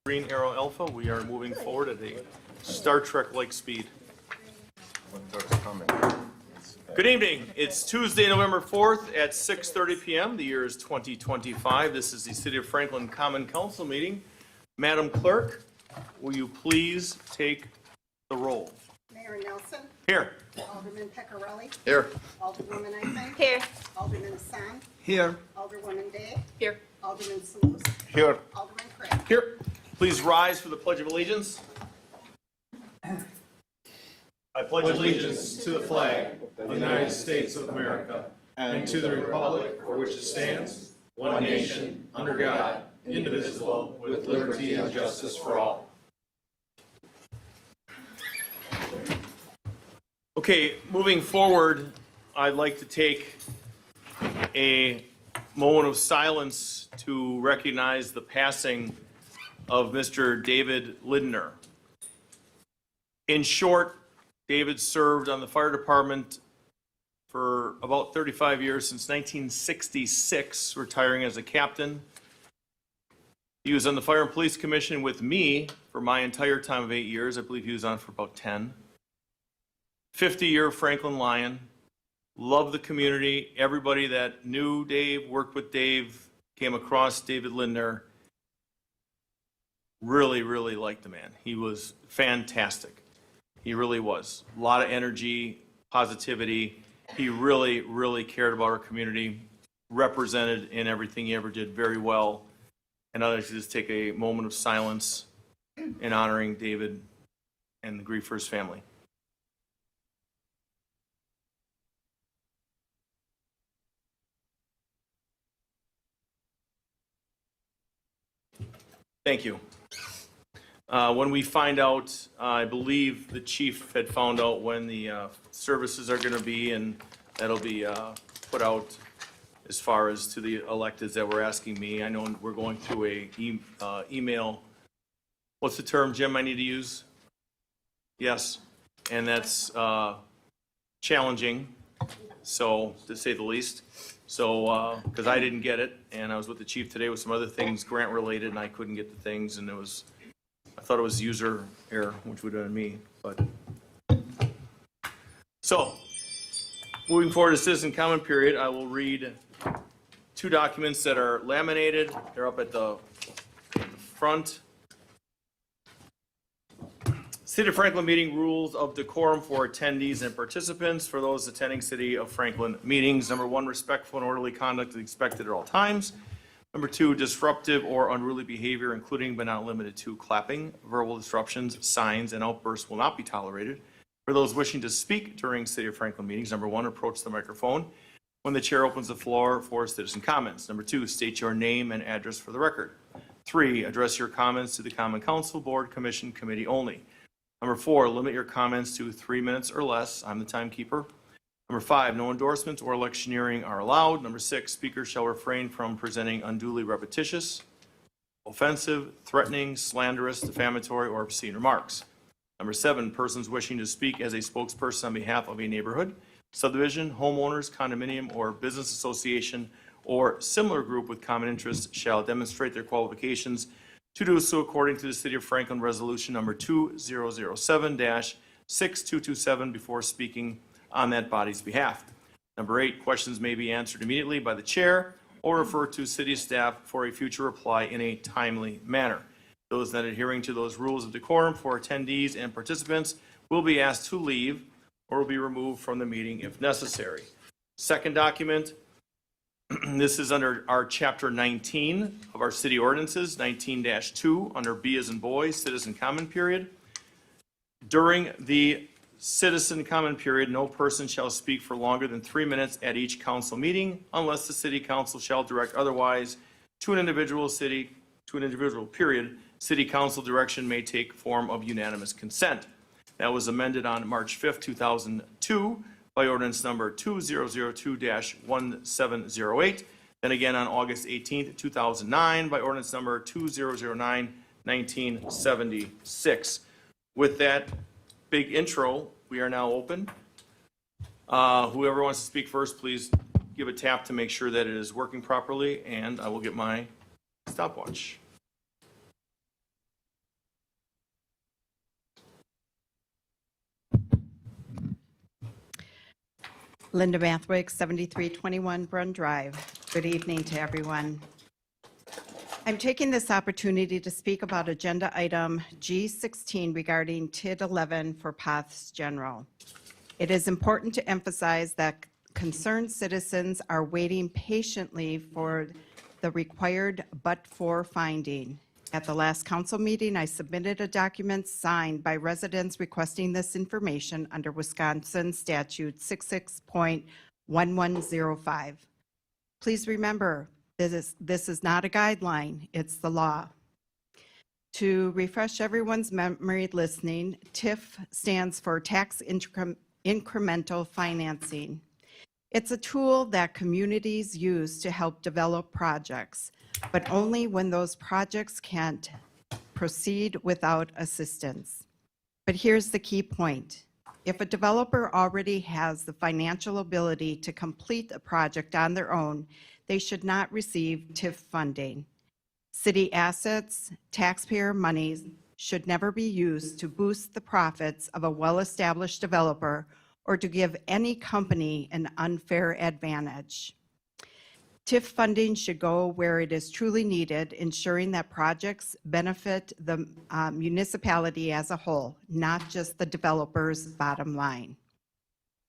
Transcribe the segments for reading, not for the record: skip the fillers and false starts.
Green Arrow Alpha, we are moving forward at a Star Trek-like speed. Good evening. It's Tuesday, November 4th at 6:30 p.m. The year is 2025. This is the City of Franklin Common Council meeting. Madam Clerk, will you please take the roll? Mayor Nelson. Here. Alderman Pecorelli. Here. Alderwoman Eichman. Here. Alderman Hassan. Here. Alderwoman Day. Here. Alderman Salus. Here. Alderman Craig. Here. Please rise for the Pledge of Allegiance. I pledge allegiance to the flag of the United States of America and to the republic for which it stands, one nation, under God, indivisible, with liberty and justice for all. Okay, moving forward, I'd like to take a moment of silence to recognize the passing of Mr. David Lindner. In short, David served on the fire department for about 35 years, since 1966, retiring as a captain. He was on the Fire and Police Commission with me for my entire time of 8 years. I believe he was on for about 10. 50-year Franklin Lion. Loved the community. Everybody that knew Dave, worked with Dave, came across David Lindner. Really, really liked the man. He was fantastic. He really was. A lot of energy, positivity. He really, really cared about our community, represented in everything he ever did very well. And I'd like to just take a moment of silence in honoring David and the grief for his family. Thank you. When we find out, I believe the chief had found out when the services are going to be, and that'll be put out as far as to the electeds that were asking me. I know we're going through a email. What's the term, Jim, I need to use? Yes, and that's challenging, so to say the least. So, because I didn't get it, and I was with the chief today with some other things grant related, and I couldn't get the things, and I thought it was user error, which would have been me, but. So, moving forward to citizen comment period, I will read two documents that are laminated. They're up at the front. City of Franklin meeting rules of decorum for attendees and participants. For those attending City of Franklin meetings, number 1, respectful and orderly conduct is expected at all times. Number 2, disruptive or unruly behavior, including but not limited to clapping, verbal disruptions, signs, and outbursts will not be tolerated. For those wishing to speak during City of Franklin meetings, number 1, approach the microphone when the chair opens the floor for citizen comments. Number 2, state your name and address for the record. 3, address your comments to the Common Council, Board, Commission, Committee only. Number 4, limit your comments to 3 minutes or less. I'm the timekeeper. Number 5, no endorsements or electioneering are allowed. Number 6, speakers shall refrain from presenting unduly repetitious, offensive, threatening, slanderous, defamatory, or obscene remarks. Number 7, persons wishing to speak as a spokesperson on behalf of a neighborhood, subdivision, homeowners, condominium, or business association, or similar group with common interests shall demonstrate their qualifications to do so according to the City of Franklin Resolution number 2007-6227 before speaking on that body's behalf. Number 8, questions may be answered immediately by the chair or referred to city staff for a future reply in a timely manner. Those not adhering to those rules of decorum for attendees and participants will be asked to leave or will be removed from the meeting if necessary. Second document, this is under our Chapter 19 of our city ordinances, 19-2, under B as in boy, citizen comment period. During the citizen comment period, no person shall speak for longer than 3 minutes at each council meeting unless the city council shall direct otherwise to an individual period. City council direction may take form of unanimous consent. That was amended on March 5th, 2002 by ordinance number 2002-1708. Then again on August 18th, 2009 by ordinance number 2009-1976. With that big intro, we are now open. Whoever wants to speak first, please give a tap to make sure that it is working properly, and I will get my stopwatch. Linda Mathwick, 7321 Brun Drive. Good evening to everyone. I'm taking this opportunity to speak about agenda item G16 regarding TID 11 for Paths General. It is important to emphasize that concerned citizens are waiting patiently for the required but-for finding. At the last council meeting, I submitted a document signed by residents requesting this information under Wisconsin Statute 66.1105. Please remember, this is not a guideline, it's the law. To refresh everyone's memory listening, TIF stands for Tax Incremental Financing. It's a tool that communities use to help develop projects, but only when those projects can't proceed without assistance. But here's the key point. If a developer already has the financial ability to complete a project on their own, they should not receive TIF funding. City assets, taxpayer monies should never be used to boost the profits of a well-established developer or to give any company an unfair advantage. TIF funding should go where it is truly needed, ensuring that projects benefit the municipality as a whole, not just the developer's bottom line.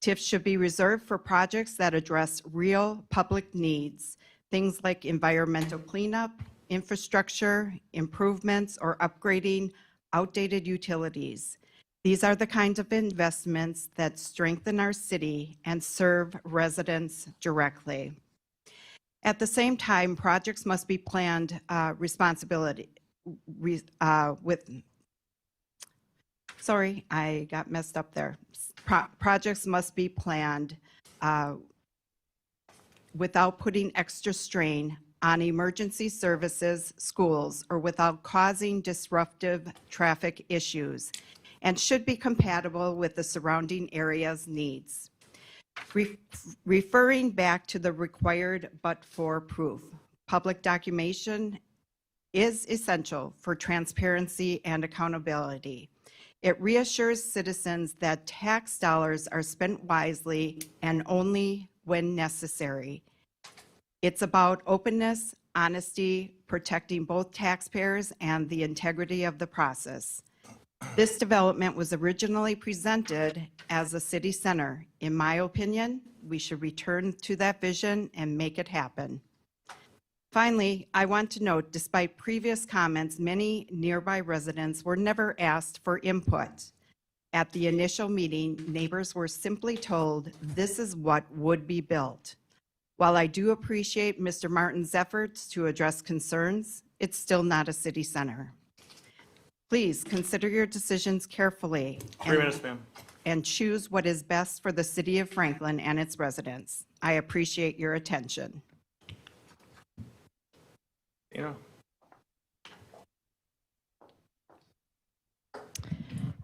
TIF should be reserved for projects that address real public needs, things like environmental cleanup, infrastructure, improvements, or upgrading outdated utilities. These are the kinds of investments that strengthen our city and serve residents directly. At the same time, projects must be planned sorry, I got messed up there. Projects must be planned without putting extra strain on emergency services, schools, or without causing disruptive traffic issues, and should be compatible with the surrounding area's needs. Referring back to the required but-for proof, public documentation is essential for transparency and accountability. It reassures citizens that tax dollars are spent wisely and only when necessary. It's about openness, honesty, protecting both taxpayers and the integrity of the process. This development was originally presented as a city center. In my opinion, we should return to that vision and make it happen. Finally, I want to note, despite previous comments, many nearby residents were never asked for input. At the initial meeting, neighbors were simply told this is what would be built. While I do appreciate Mr. Martin's efforts to address concerns, it's still not a city center. Please consider your decisions carefully 3 minutes, ma'am. and choose what is best for the city of Franklin and its residents. I appreciate your attention. Dana.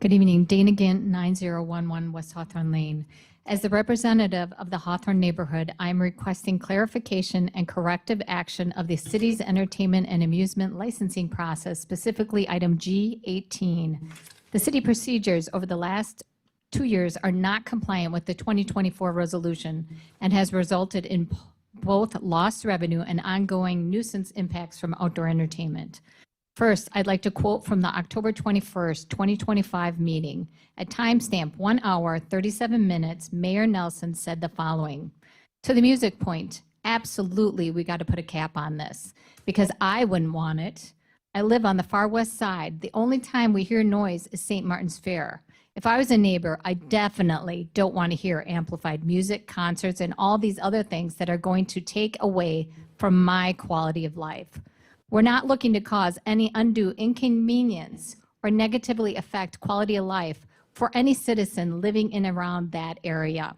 Good evening. Dana Gint, 9011 West Hawthorne Lane. As the representative of the Hawthorne neighborhood, I am requesting clarification and corrective action of the city's entertainment and amusement licensing process, specifically item G18. The city procedures over the last 2 years are not compliant with the 2024 resolution and has resulted in both lost revenue and ongoing nuisance impacts from outdoor entertainment. First, I'd like to quote from the October 21st, 2025 meeting. At timestamp 1 hour, 37 minutes, Mayor Nelson said the following: to the music point, absolutely we got to put a cap on this because I wouldn't want it. I live on the far west side. The only time we hear noise is St. Martin's Fair. If I was a neighbor, I definitely don't want to hear amplified music, concerts, and all these other things that are going to take away from my quality of life. We're not looking to cause any undue inconvenience or negatively affect quality of life for any citizen living in and around that area.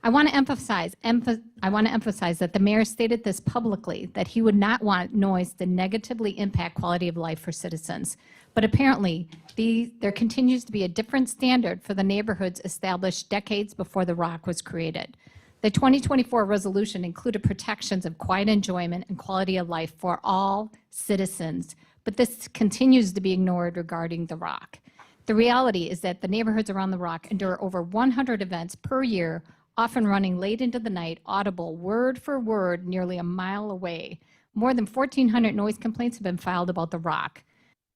I want to emphasize that the mayor stated this publicly, that he would not want noise to negatively impact quality of life for citizens. But apparently, there continues to be a different standard for the neighborhoods established decades before the Rock was created. The 2024 resolution included protections of quiet enjoyment and quality of life for all citizens, but this continues to be ignored regarding the Rock. The reality is that the neighborhoods around the Rock endure over 100 events per year, often running late into the night, audible word for word nearly a mile away. More than 1,400 noise complaints have been filed about the Rock.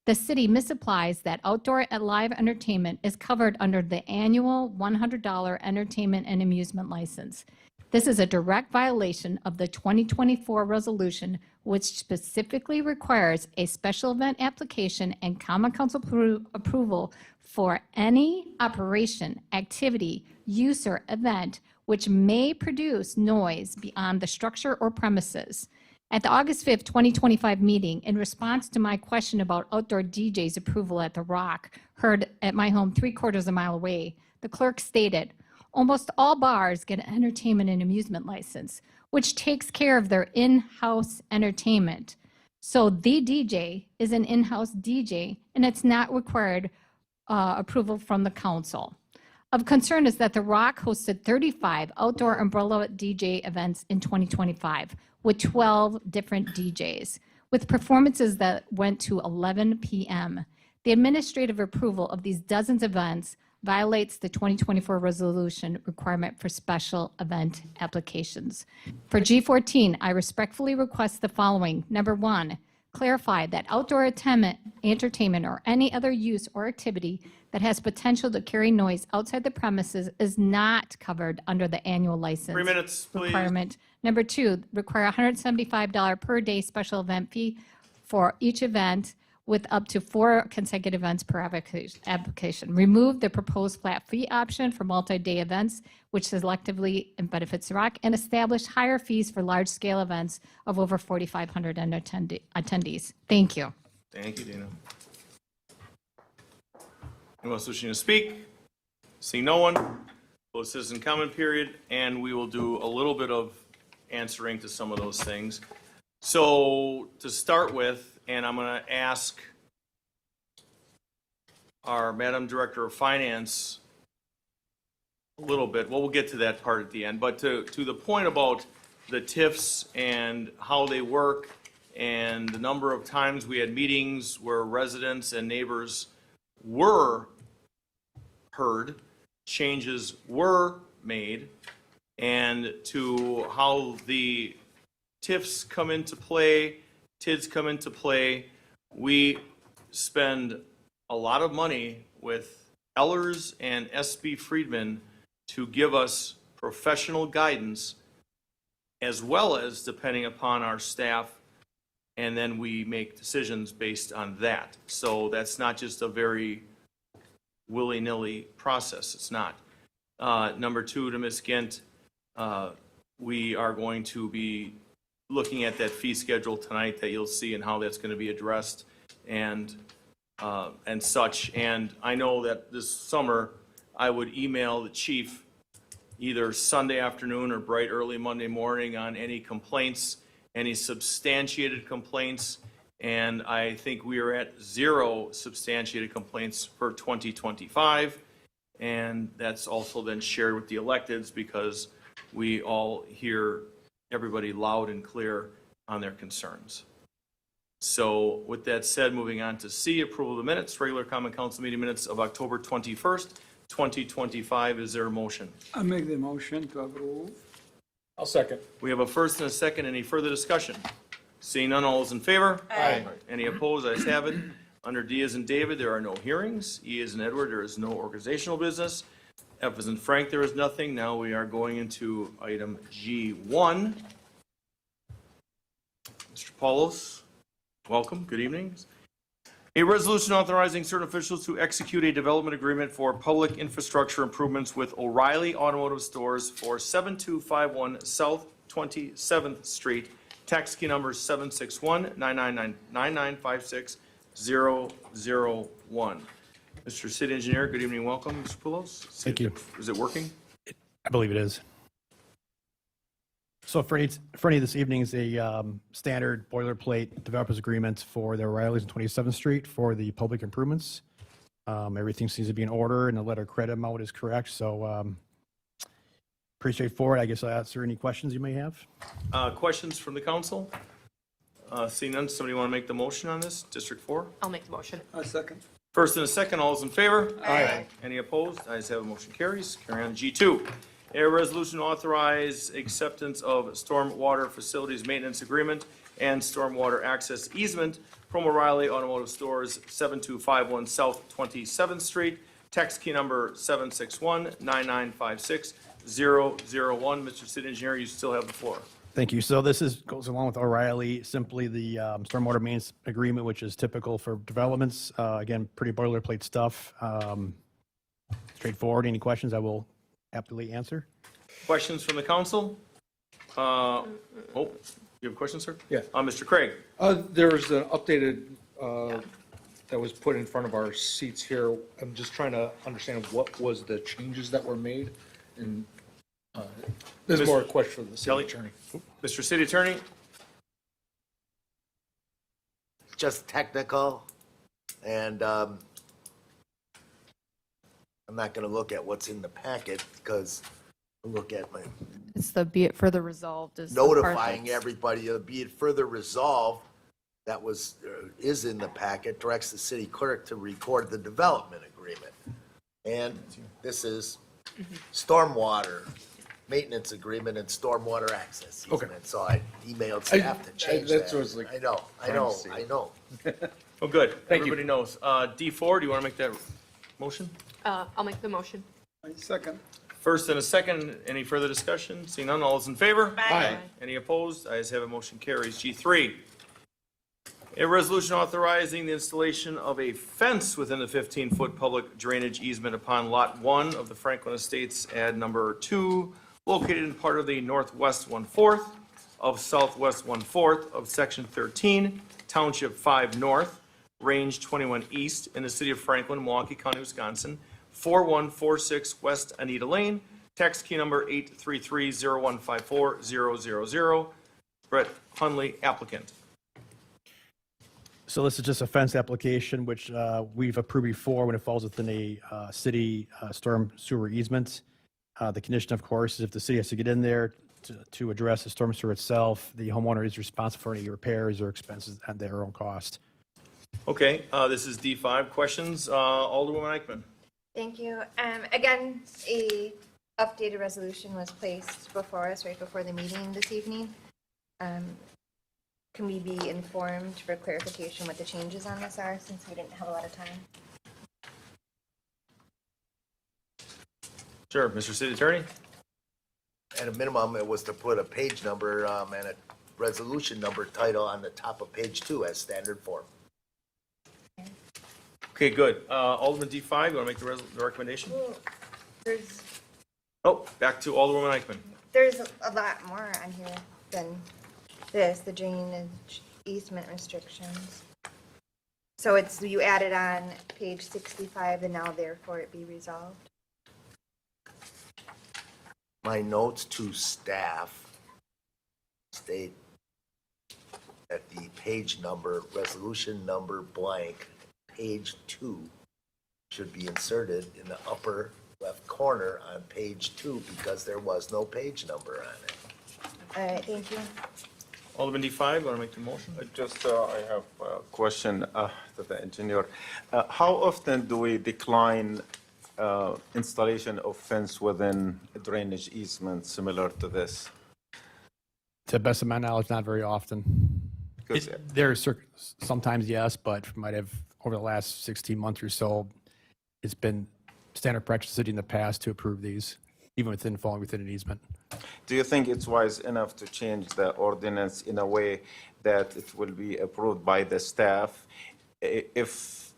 The city misapplies that outdoor and live entertainment is covered under the annual $100 entertainment and amusement license. This is a direct violation of the 2024 resolution, which specifically requires a special event application and common council approval for any operation, activity, use, or event which may produce noise beyond the structure or premises. At the August 5th, 2025 meeting, in response to my question about outdoor DJs approval at the Rock, heard at my home 3/4 mile away, the clerk stated, almost all bars get an entertainment and amusement license, which takes care of their in-house entertainment. So the DJ is an in-house DJ, and it's not required approval from the council. Of concern is that the Rock hosted 35 outdoor umbrella DJ events in 2025 with 12 different DJs, with performances that went to 11 p.m. The administrative approval of these dozens of events violates the 2024 resolution requirement for special event applications. For G14, I respectfully request the following. Number one, clarify that outdoor entertainment or any other use or activity that has potential to carry noise outside the premises is not covered under the annual license 3 minutes, please. requirement. Number two, require $175 per day special event fee for each event with up to 4 consecutive events per application. Remove the proposed flat fee option for multi-day events, which selectively benefits the Rock, and establish higher fees for large-scale events of over 4,500 attendees. Thank you. Thank you, Dana. Anyone else wishing to speak? Seeing no one, close citizen comment period, and we will do a little bit of answering to some of those things. So to start with, and I'm going to ask our Madam Director of Finance a little bit. Well, we'll get to that part at the end. But to the point about the TIFs and how they work and the number of times we had meetings where residents and neighbors were heard, changes were made, and to how the TIFs come into play, TIDs come into play. We spend a lot of money with Ellers and SB Friedman to give us professional guidance, as well as depending upon our staff, and then we make decisions based on that. So that's not just a very willy-nilly process. It's not. Number two, to Ms. Gint, we are going to be looking at that fee schedule tonight that you'll see and how that's going to be addressed and such. And I know that this summer, I would email the chief either Sunday afternoon or bright early Monday morning on any complaints, any substantiated complaints. And I think we are at 0 substantiated complaints for 2025. And that's also then shared with the electeds because we all hear everybody loud and clear on their concerns. So with that said, moving on to C, approval of the minutes, regular common council meeting minutes of October 21st, 2025. Is there a motion? I make the motion to approve. I'll second. We have a first and a second. Any further discussion? Seeing none, all is in favor? Aye. Any opposed? Ayes have it. Under D as in David, there are no hearings. E as in Edward, there is no organizational business. F as in Frank, there is nothing. Now we are going into item G1. Mr. Paulos, welcome. Good evening. A resolution authorizing certain officials to execute a development agreement for public infrastructure improvements with O'Reilly Automotive Stores for 7251 South 27th Street, tax key number 761-999-9956-001. Mr. City Engineer, good evening, welcome. Mr. Poulos? Thank you. Is it working? I believe it is. So for any this evening is a standard boilerplate developers agreement for the O'Reillys on 27th Street for the public improvements. Everything seems to be in order and the letter of credit amount is correct. So pretty straightforward. I guess I'll answer any questions you may have. Questions from the council? Seeing none, somebody want to make the motion on this? District 4? I'll make the motion. I second. First and a second, all those in favor? Aye. Any opposed? Ayes have, a motion carries. Carry on to G2. A resolution authorize acceptance of stormwater facilities maintenance agreement and stormwater access easement from O'Reilly Automotive Stores, 7251 South 27th Street, tax key number 761-9956-001. Mr. City Engineer, you still have the floor. Thank you. So this goes along with O'Reilly, simply the stormwater maintenance agreement, which is typical for developments. Again, pretty boilerplate stuff. Straightforward. Any questions, I will happily answer. Questions from the council? You have a question, sir? Yeah. Mr. Craig? There was an updated, that was put in front of our seats here. I'm just trying to understand what was the changes that were made, and this is more a question for the Kelly? city attorney. Mr. City Attorney? Just technical, and I'm not gonna look at what's in the packet, because I'll look at my It's the be it further resolved is the part notifying that's- everybody, be it further resolved, that was, is in the packet, directs the city clerk to record the development agreement. And this is stormwater maintenance agreement and stormwater access easement. So I emailed staff to change that's that. what I was like I know. see. Oh, good. Thank you. Everybody knows. D4, do you want to make that motion? I'll make the motion. Second. First and a second, any further discussion? Seeing none, all is in favor? Aye. Any opposed? Ayes have a motion carries. G3, a resolution authorizing the installation of a fence within the 15-foot public drainage easement upon Lot 1 of the Franklin Estates ad number 2, located in part of the northwest 1/4 of southwest 1/4 of Section 13, Township 5 North, Range 21 East, in the city of Franklin, Milwaukee County, Wisconsin, 4146 West Anita Lane, tax key number 833-0154-000. Brett Hunley, applicant. So this is just a fence application, which we've approved before when it falls within a city storm sewer easement. The condition, of course, is if the city has to get in there to address the storm sewer itself, the homeowner is responsible for any repairs or expenses at their own cost. Okay, this is D5. Questions? Alderwoman Eichman. Thank you. Again, a updated resolution was placed before us right before the meeting this evening. Can we be informed for clarification what the changes on this are, since we didn't have a lot of time? Sure, Mr. City Attorney? At a minimum, it was to put a page number and a resolution number title on the top of page 2 as standard form. Okay, good. Alderman D5, you want to make the recommendation? There's Oh, back to Alderwoman Eichman. a lot more on here than this, the drainage easement restrictions. So it's, you added on page 65, and now therefore it be resolved. My notes to staff state that the page number, resolution number blank, page 2, should be inserted in the upper left corner on page 2 because there was no page number on it. All right, thank you. Alderman D5, you want to make the motion? I have a question to the engineer. How often do we decline installation of fence within a drainage easement similar to this? To the best of my knowledge, not very often. Because There are sometimes, yes, but might have, over the last 16 months or so, it's been standard practice city in the past to approve these, even falling within an easement. do you think it's wise enough to change the ordinance in a way that it will be approved by the staff? If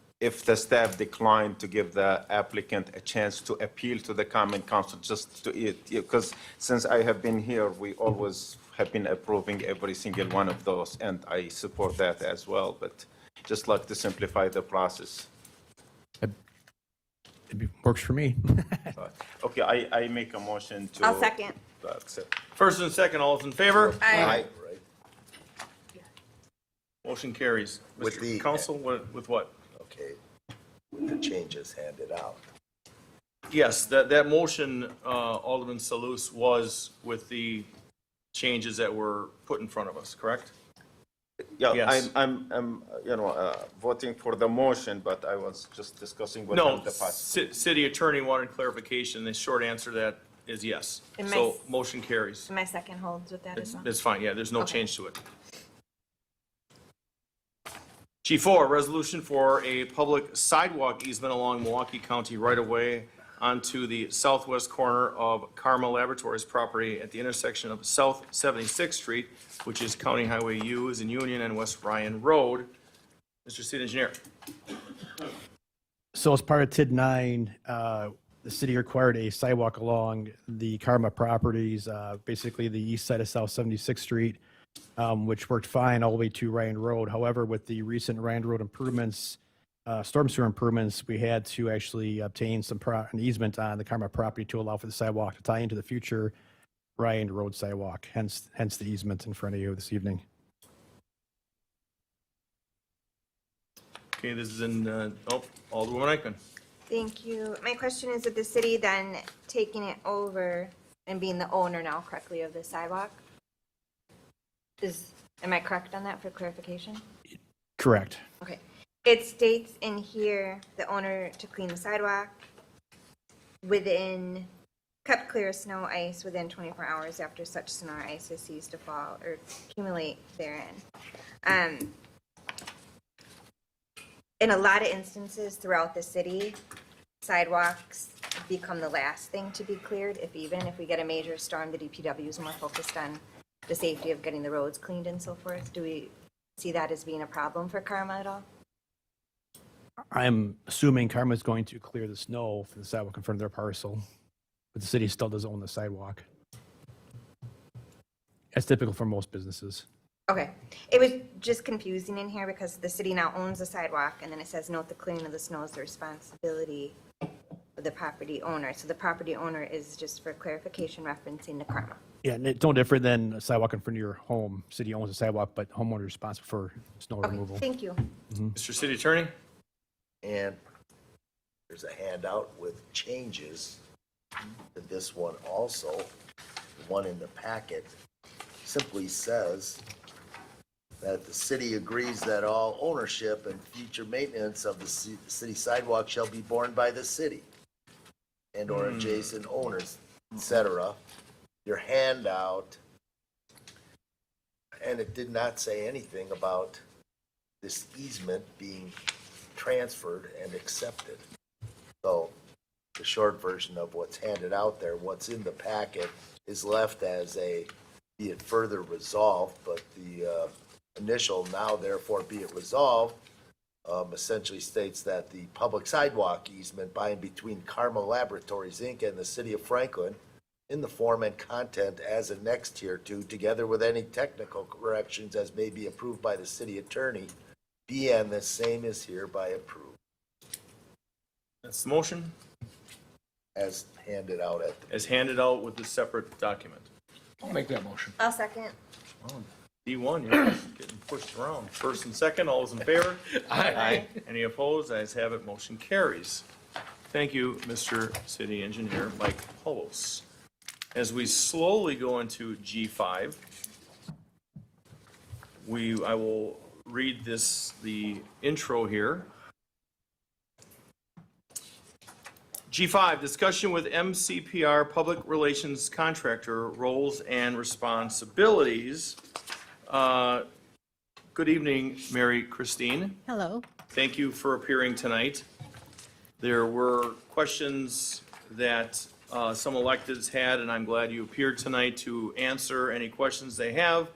the staff declined to give the applicant a chance to appeal to the common council, just to it, because since I have been here, we always have been approving every single one of those, and I support that as well, but just like to simplify the process. Works for me. Okay, I make a motion to. I'll second. Accept. First and second, all those in favor? Right? Motion carries. With Mr. the- Council, with what? Okay. With the changes handed out. Yes, that motion, Alderman Salus, was with the changes that were put in front of us, correct? Yeah, Yes. I'm voting for the motion, but I was just discussing with No, them the past. City Attorney wanted clarification. The short answer to that is yes. And So motion carries. And my second holds with that as well. It's fine, yeah, there's no Okay. change to it. G4, resolution for a public sidewalk easement along Milwaukee County right-of-way onto the southwest corner of Karma Laboratories property at the intersection of South 76th Street, which is County Highway U, is in Union, and West Ryan Road. Mr. City Engineer. So as part of TID 9, the city required a sidewalk along the Karma properties, basically the east side of South 76th Street, which worked fine all the way to Ryan Road. However, with the recent Ryan Road improvements, storm sewer improvements, we had to actually obtain an easement on the Karma property to allow for the sidewalk to tie into the future Ryan Road sidewalk, hence the easement in front of you this evening. Okay, this is in, Alderwoman Eichman. Thank you. My question is, that the city then taking it over and being the owner now correctly of the sidewalk? Am I correct on that for clarification? Correct. Okay. It states in here, the owner to clean the sidewalk kept clear of snow, ice within 24 hours after such snow or ice has ceased to fall or accumulate therein. In a lot of instances throughout the city, sidewalks become the last thing to be cleared, if we get a major storm, the DPW is more focused on the safety of getting the roads cleaned and so forth. Do we see that as being a problem for Karma at all? I'm assuming Karma is going to clear the snow for the sidewalk in front of their parcel, but the city still does own the sidewalk. That's typical for most businesses. Okay. It was just confusing in here because the city now owns the sidewalk, and then it says, note the clearing of the snow is the responsibility of the property owner. So the property owner is, just for clarification, referencing the Karma. Yeah, and it's no different than a sidewalk in front of your home. City owns the sidewalk, but homeowner is responsible for snow Okay, removal. thank you. Mr. City Attorney? And there's a handout with changes to this one also. The one in the packet simply says that the city agrees that all ownership and future maintenance of the city sidewalk shall be borne by the city and/or adjacent owners, etc. Your handout, and it did not say anything about this easement being transferred and accepted. So the short version of what's handed out there, what's in the packet, is left as a be it further resolved, but the initial now therefore be it resolved essentially states that the public sidewalk easement by and between Karma Laboratories, Inc. and the city of Franklin in the form and content as annexed hereto, together with any technical corrections as may be approved by the city attorney, be and the same is hereby approved, That's the motion, as handed out at the as handed out with the separate document. I'll make that motion. I'll second. D1, you're getting pushed around. First and second, all those in favor? Aye. Any opposed? Ayes have it, motion carries. Thank you, Mr. City Engineer Mike Holos. As we slowly go into G5, I will read the intro here. G5, discussion with MCPR Public Relations Contractor Roles and Responsibilities. Good evening, Mary Christine. Hello. Thank you for appearing tonight. There were questions that some electeds had, and I'm glad you appeared tonight to answer any questions they have.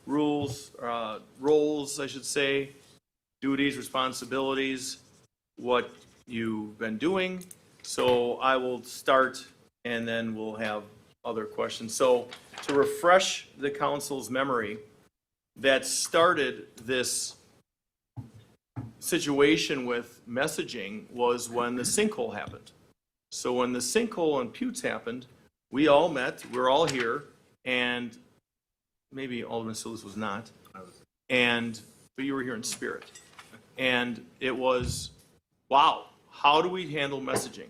Roles, I should say, duties, responsibilities, what you've been doing. So I will start, and then we'll have other questions. So to refresh the council's memory, that started this situation with messaging was when the sinkhole happened. So when the sinkhole in Putes happened, we all met, we're all here, and maybe Alderman Solis was not, but you were here in spirit. And it was, wow, how do we handle messaging?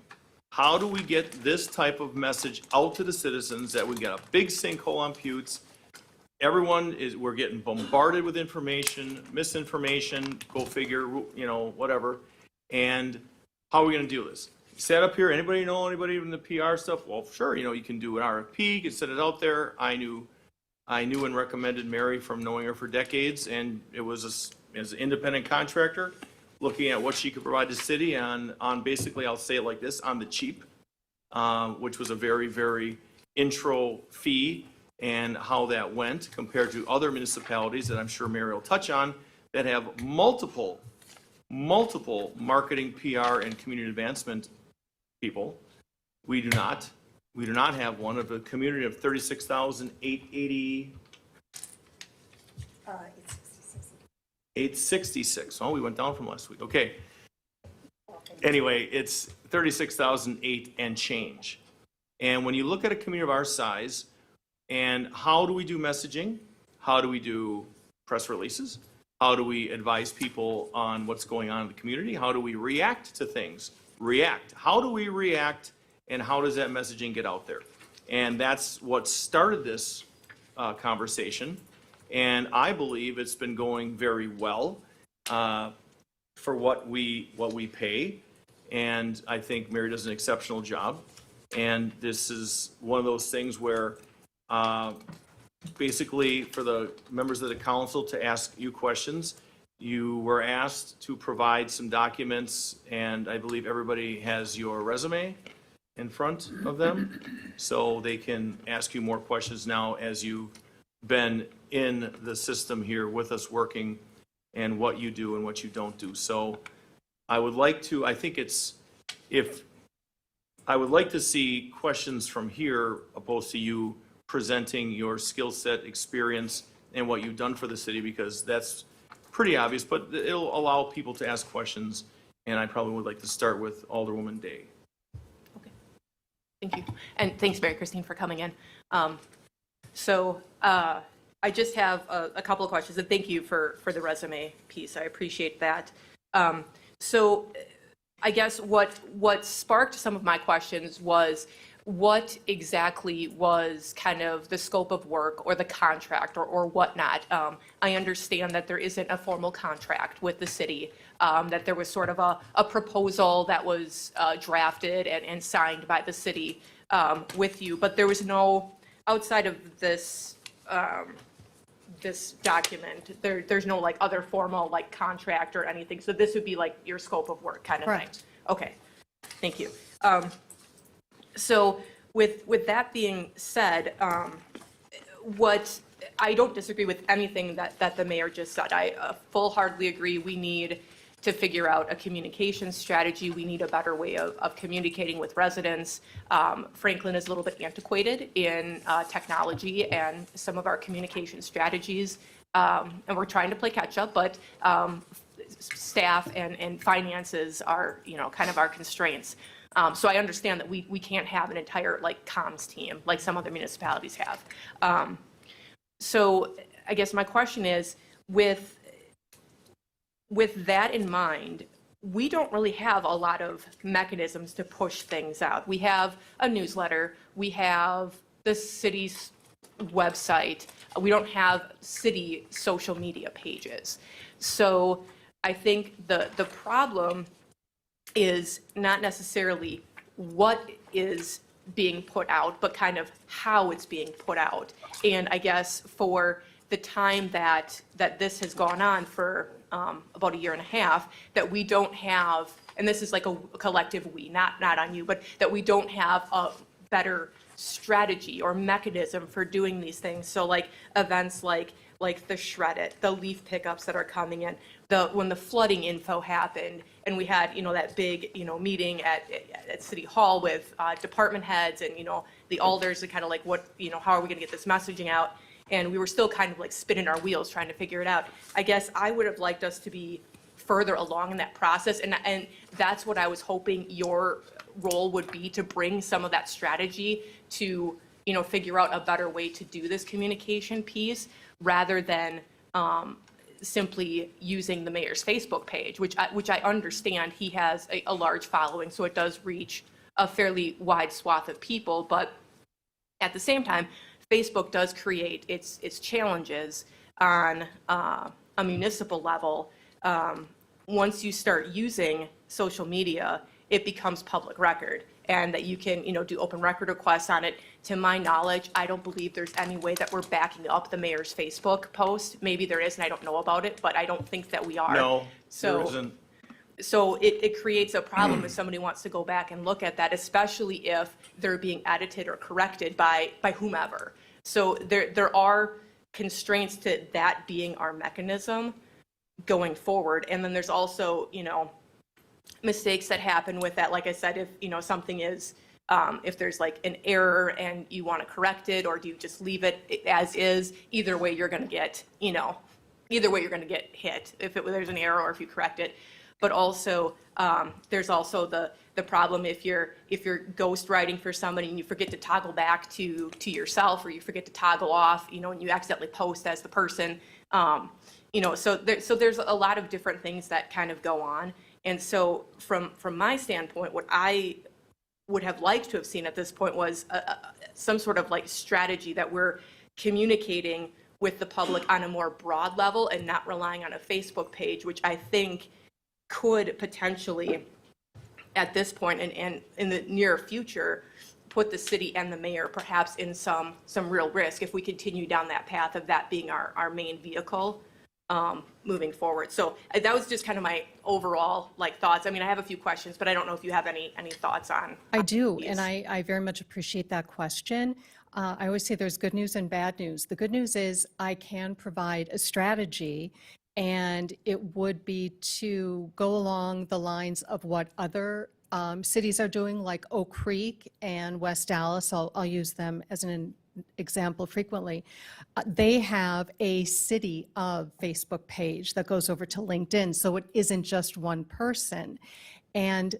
How do we get this type of message out to the citizens that we got a big sinkhole on Putes? We're getting bombarded with information, misinformation, go figure, whatever. And how are we going to do this? sat up here, anybody know anybody in the PR stuff? Well, sure, you know, you can do an RFP, you can set it out there. I knew and recommended Mary from knowing her for decades, and it was as an independent contractor, looking at what she could provide the city on basically, I'll say it like this, on the cheap, which was a very, very intro fee, and how that went compared to other municipalities that I'm sure Mary will touch on, that have multiple marketing, PR, and community advancement people. We do not. We do not have one. Of a community of 36,880, 866. Oh, we went down from last week. Okay. Anyway, it's 36,008 and change. And when you look at a community of our size, and how do we do messaging? How do we do press releases? How do we advise people on what's going on in the community? How do we react to things? How do we react, and how does that messaging get out there? And that's what started this conversation. And I believe it's been going very well for what we pay. And I think Mary does an exceptional job. And this is one of those things where basically for the members of the council to ask you questions, you were asked to provide some documents, and I believe everybody has your resume in front of them, so they can ask you more questions now as you've been in the system here with us working, and what you do and what you don't do. So I would like to, I would like to see questions from here opposed to you presenting your skill set, experience, and what you've done for the city, because that's pretty obvious, but it'll allow people to ask questions, and I probably would like to start with Alderwoman Day. Okay. Thank you. And thanks, Mary Christine, for coming in. I just have a couple of questions, and thank you for the resume piece. I appreciate that. So I guess what sparked some of my questions was what exactly was kind of the scope of work or the contract or whatnot. I understand that there isn't a formal contract with the city, that there was sort of a proposal that was drafted and signed by the city with you, but there was no, outside of this this document, there's no like other formal like contract or anything. So this would be like your scope of work kind of Correct. thing. Okay, thank you. So with that being said, what I don't disagree with anything that the mayor just said. I full-heartedly agree we need to figure out a communication strategy. We need a better way of communicating with residents. Franklin is a little bit antiquated in technology and some of our communication strategies, and we're trying to play catch up, but staff and finances are, kind of our constraints. So I understand that we can't have an entire like comms team like some other municipalities have. So I guess my question is, with that in mind, we don't really have a lot of mechanisms to push things out. We have a newsletter, we have the city's website, we don't have city social media pages. So I think the problem is not necessarily what is being put out, but kind of how it's being put out. And I guess for the time that this has gone on for about a year and a half, that we don't have, and this is like a collective we, not on you, but that we don't have a better strategy or mechanism for doing these things. So like events like the Shred It, the leaf pickups that are coming in, when the flooding info happened, and we had, that big, meeting at City Hall with department heads and, the alders, and kind of like what, how are we gonna get this messaging out? And we were still kind of like spinning our wheels trying to figure it out. I guess I would have liked us to be further along in that process, and that's what I was hoping your role would be, to bring some of that strategy to, figure out a better way to do this communication piece, rather than simply using the mayor's Facebook page, which I understand he has a large following, so it does reach a fairly wide swath of people. But at the same time, Facebook does create its challenges on a municipal level. Once you start using social media, it becomes public record and that you can, do open record requests on it. To my knowledge, I don't believe there's any way that we're backing up the mayor's Facebook post. Maybe there is and I don't know about it, but I don't think that we are. No, there So, isn't. so it creates a problem if somebody wants to go back and look at that, especially if they're being edited or corrected by whomever. So there are constraints to that being our mechanism going forward. And then there's also, mistakes that happen with that. Like I said, if, something is, if there's like an error and you want to correct it, or do you just leave it as is, either way you're going to get, either way you're going to get hit if there's an error or if you correct it. But also, there's also the problem if you're ghostwriting for somebody and you forget to toggle back to yourself, or you forget to toggle off, and you accidentally post as the person, so there's a lot of different things that kind of go on. And so from my standpoint, what I would have liked to have seen at this point was some sort of like strategy that we're communicating with the public on a more broad level and not relying on a Facebook page, which I think could potentially, at this point and in the near future, put the city and the mayor perhaps in some real risk if we continue down that path of that being our main vehicle moving forward. So that was just kind of my overall thoughts. I mean, I have a few questions, but I don't know if you have any thoughts on. I do, these. and I very much appreciate that question. I always say there's good news and bad news. The good news is I can provide a strategy, and it would be to go along the lines of what other cities are doing, like Oak Creek and West Dallas. I'll use them as an example frequently. They have a city of Facebook page that goes over to LinkedIn, so it isn't just one person. And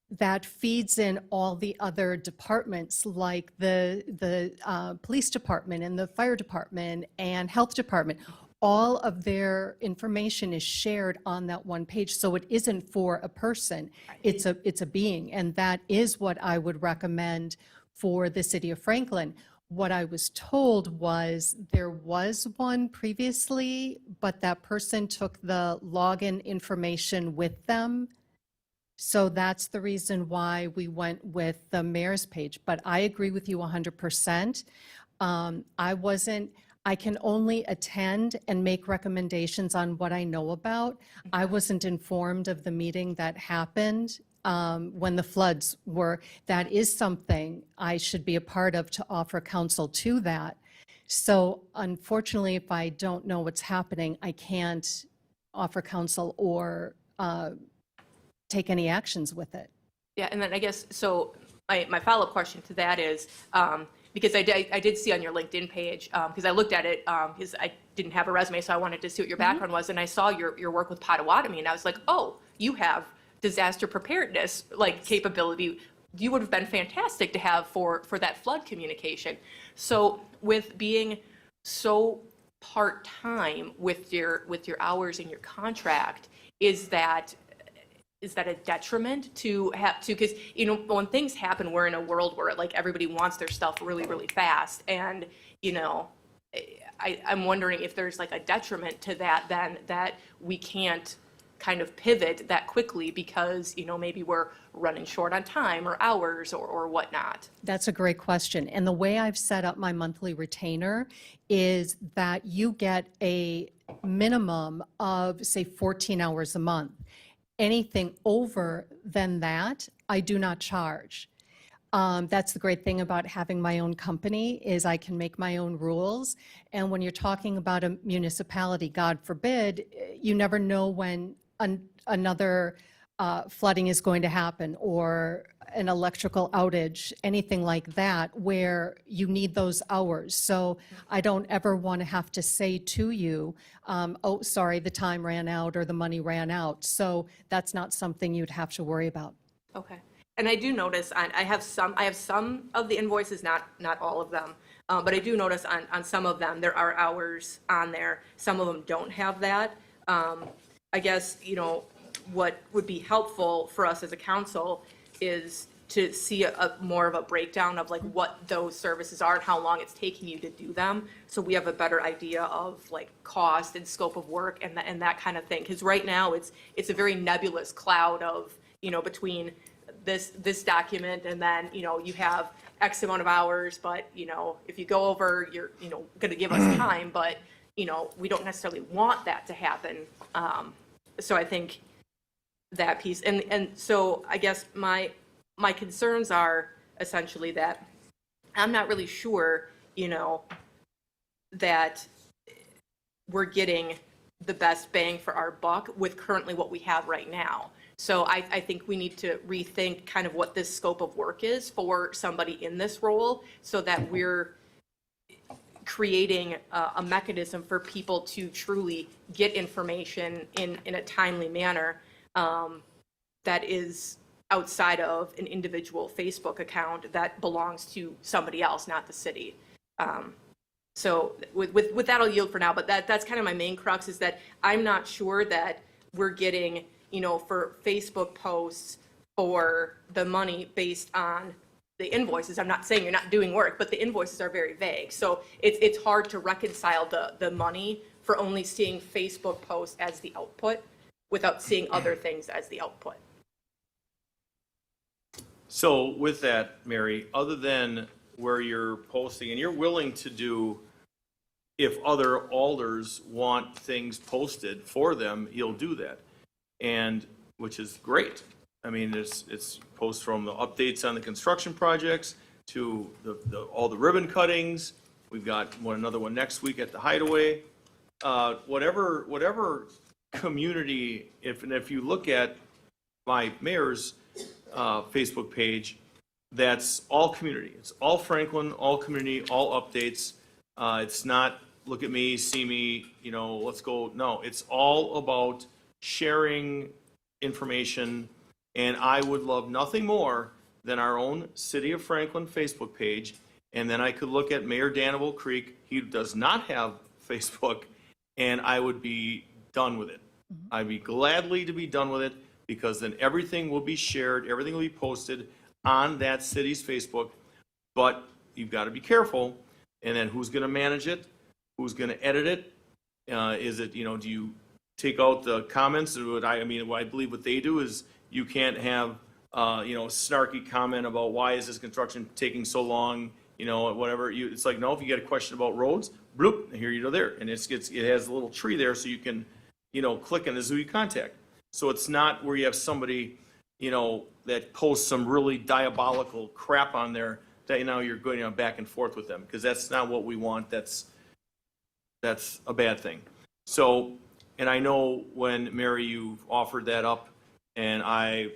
that feeds in all the other departments, like the police department and the fire department and health department. All of their information is shared on that one page, so it isn't for a person. It's a being, and that is what I would recommend for the city of Franklin. What I was told was there was one previously, but that person took the login information with them. So that's the reason why we went with the mayor's page. But I agree with you 100%. I can only attend and make recommendations on what I know about. I wasn't informed of the meeting that happened when the floods were. That is something I should be a part of to offer counsel to that. So unfortunately, if I don't know what's happening, I can't offer counsel or take any actions with it. Yeah, and then I guess, so my follow-up question to that is, because I did see on your LinkedIn page, because I looked at it, because I didn't have a resume, so I wanted to see what your background was, and I saw your work with Potawatomi, and I was like, oh, you have disaster preparedness capability. You would have been fantastic to have for that flood communication. So with being so part-time with your hours in your contract, is that a detriment to have to, because when things happen, we're in a world where everybody wants their stuff really, really fast, and I'm wondering if there's a detriment to that, then, that we can't kind of pivot that quickly because maybe we're running short on time or hours or whatnot. That's a great question. And the way I've set up my monthly retainer is that you get a minimum of, say, 14 hours a month. Anything over than that, I do not charge. That's the great thing about having my own company, is I can make my own rules. And when you're talking about a municipality, God forbid, you never know when another flooding is going to happen, or an electrical outage, anything like that, where you need those hours. So I don't ever want to have to say to you, oh, sorry, the time ran out or the money ran out. So that's not something you'd have to worry about. Okay. And I do notice, I have some of the invoices, not all of them, but I do notice on some of them, there are hours on there. Some of them don't have that. I guess, what would be helpful for us as a council is to see a more of a breakdown of what those services are and how long it's taking you to do them, so we have a better idea of cost and scope of work and that kind of thing. Because right now it's a very nebulous cloud of between this document, and then, you have X amount of hours, but, if you go over, you're, going to give us time, but, we don't necessarily want that to happen. So I think that piece, and so I guess my concerns are essentially that I'm not really sure, that we're getting the best bang for our buck with currently what we have right now. So I think we need to rethink kind of what this scope of work is for somebody in this role, so that we're creating a mechanism for people to truly get information in a timely manner that is outside of an individual Facebook account that belongs to somebody else, not the city. So with that, I'll yield for now, but that's kind of my main crux, is that I'm not sure that we're getting, for Facebook posts for the money based on the invoices. I'm not saying you're not doing work, but the invoices are very vague. So it's hard to reconcile the money for only seeing Facebook posts as the output without seeing other things as the output. So with that, Mary, other than where you're posting, and you're willing to do, if other alders want things posted for them, you'll do that. And, which is great. I mean, it's posts from the updates on the construction projects to all the ribbon cuttings. We've got another one next week at the Hideaway. Whatever community, if you look at my mayor's Facebook page, that's all community. It's all Franklin, all community, all updates. It's not look at me, see me, let's go. No, it's all about sharing information. And I would love nothing more than our own City of Franklin Facebook page. And then I could look at Mayor Danville Creek. He does not have Facebook, and I would be done with it. I'd be gladly to be done with it, because then everything will be shared, everything will be posted on that city's Facebook. But you've got to be careful. And then who's going to manage it? Who's going to edit it? Is it, do you take out the comments? What I believe what they do is you can't have, snarky comment about why is this construction taking so long, whatever. It's like, no, if you get a question about roads, bloop, here you go there. And it has a little tree there so you can, click and this is who you contact. So it's not where you have somebody, that posts some really diabolical crap on there that you're going back and forth with them, because that's not what we want. That's a bad thing. So, and I know when, Mary, you offered that up, and I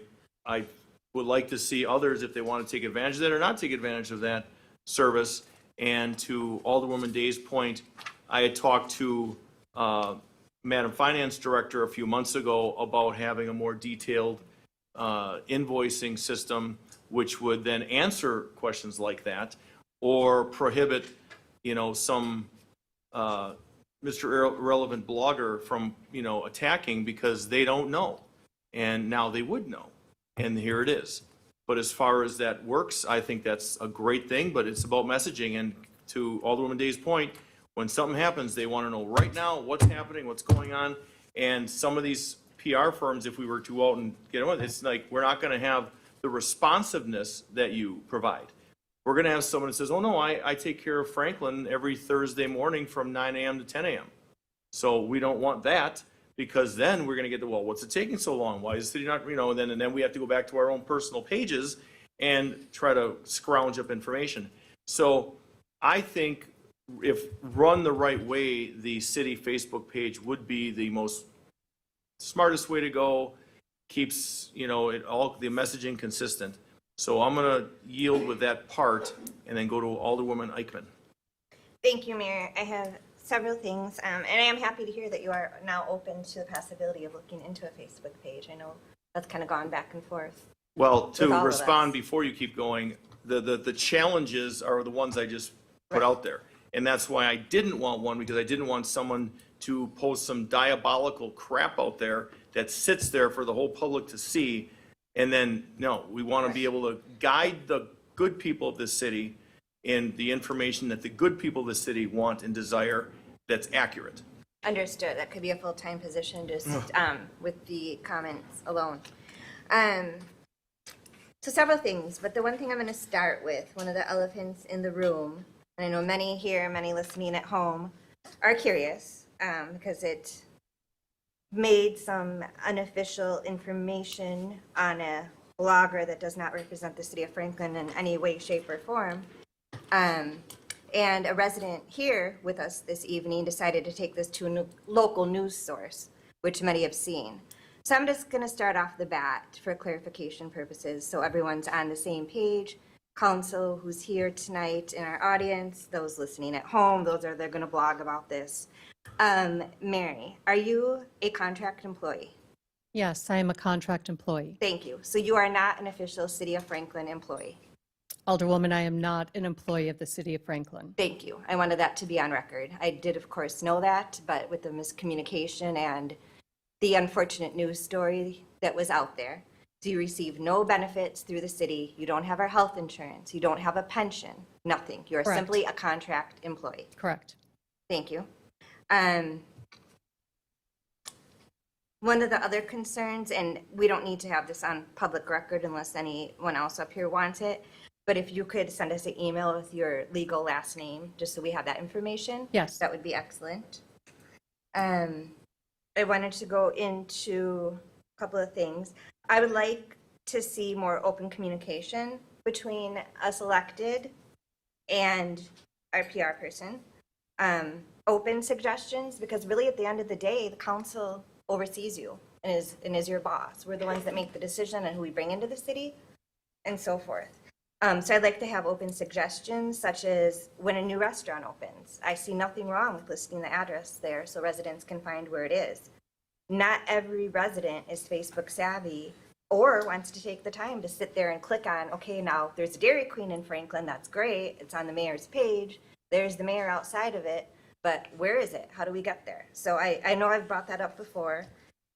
would like to see others, if they want to take advantage of that or not take advantage of that service. And to Alderwoman Day's point, I had talked to Madam Finance Director a few months ago about having a more detailed invoicing system, which would then answer questions like that, or prohibit, some Mr. Irrelevant blogger from, attacking because they don't know. And now they would know. And here it is. But as far as that works, I think that's a great thing, but it's about messaging. And to Alderwoman Day's point, when something happens, they want to know right now what's happening, what's going on. And some of these PR firms, if we were to go out and get them, it's like we're not going to have the responsiveness that you provide. We're going to have someone that says, oh, no, I take care of Franklin every Thursday morning from 9 a.m. to 10 a.m. So we don't want that, because then we're going to get to, well, what's it taking so long? Why is the city not, and then we have to go back to our own personal pages and try to scrounge up information. So I think if run the right way, the city Facebook page would be the most smartest way to go, keeps, all the messaging consistent. So I'm going to yield with that part and then go to Alderwoman Eichman. Thank you, Mayor. I have several things, and I am happy to hear that you are now open to the possibility of looking into a Facebook page. I know that's kind of gone back and forth. Well, to With all of respond us. before you keep going, the challenges are the ones I just put out there. And that's why I didn't want one, because I didn't want someone to post some diabolical crap out there that sits there for the whole public to see. And then, no, we want to be able to guide the good people of this city in the information that the good people of the city want and desire that's accurate. Understood. That could be a full-time position just with the comments alone. So several things, but the one thing I'm going to start with, one of the elephants in the room, and I know many here, many listening at home, are curious because it made some unofficial information on a blogger that does not represent the city of Franklin in any way, shape, or form. And a resident here with us this evening decided to take this to a local news source, which many have seen. So I'm just going to start off the bat for clarification purposes, so everyone's on the same page. Council who's here tonight in our audience, those listening at home, they're going to blog about this. Mary, are you a contract employee? Yes, I am a contract employee. Thank you. So you are not an official City of Franklin employee? Alderwoman, I am not an employee of the city of Franklin. Thank you. I wanted that to be on record. I did, of course, know that, but with the miscommunication and the unfortunate news story that was out there, so you receive no benefits through the city, you don't have our health insurance, you don't have a pension, nothing. You are Correct. simply a contract employee. Correct. Thank you. One of the other concerns, and we don't need to have this on public record unless anyone else up here wants it, but if you could send us an email with your legal last name, just so we have that information. Yes. That would be excellent. I wanted to go into a couple of things. I would like to see more open communication between us elected and our PR person. Open suggestions, because really at the end of the day, the council oversees you and is your boss. We're the ones that make the decision on who we bring into the city and so forth. So I'd like to have open suggestions, such as when a new restaurant opens. I see nothing wrong with listing the address there so residents can find where it is. Not every resident is Facebook savvy or wants to take the time to sit there and click on, okay, now there's a Dairy Queen in Franklin, that's great, it's on the mayor's page, there's the mayor outside of it, but where is it? How do we get there? So I know I've brought that up before.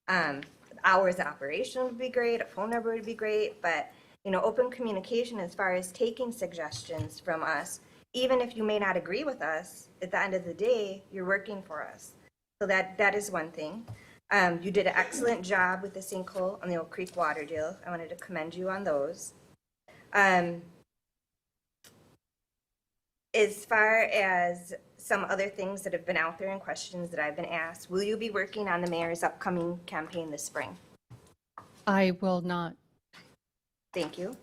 Hours of operation would be great, a phone number would be great, but open communication as far as taking suggestions from us, even if you may not agree with us, at the end of the day, you're working for us. So that is one thing. You did an excellent job with the sinkhole on the Oak Creek water deal. I wanted to commend you on those. As far as some other things that have been out there and questions that I've been asked, will you be working on the mayor's upcoming campaign this spring? I will not. Thank you.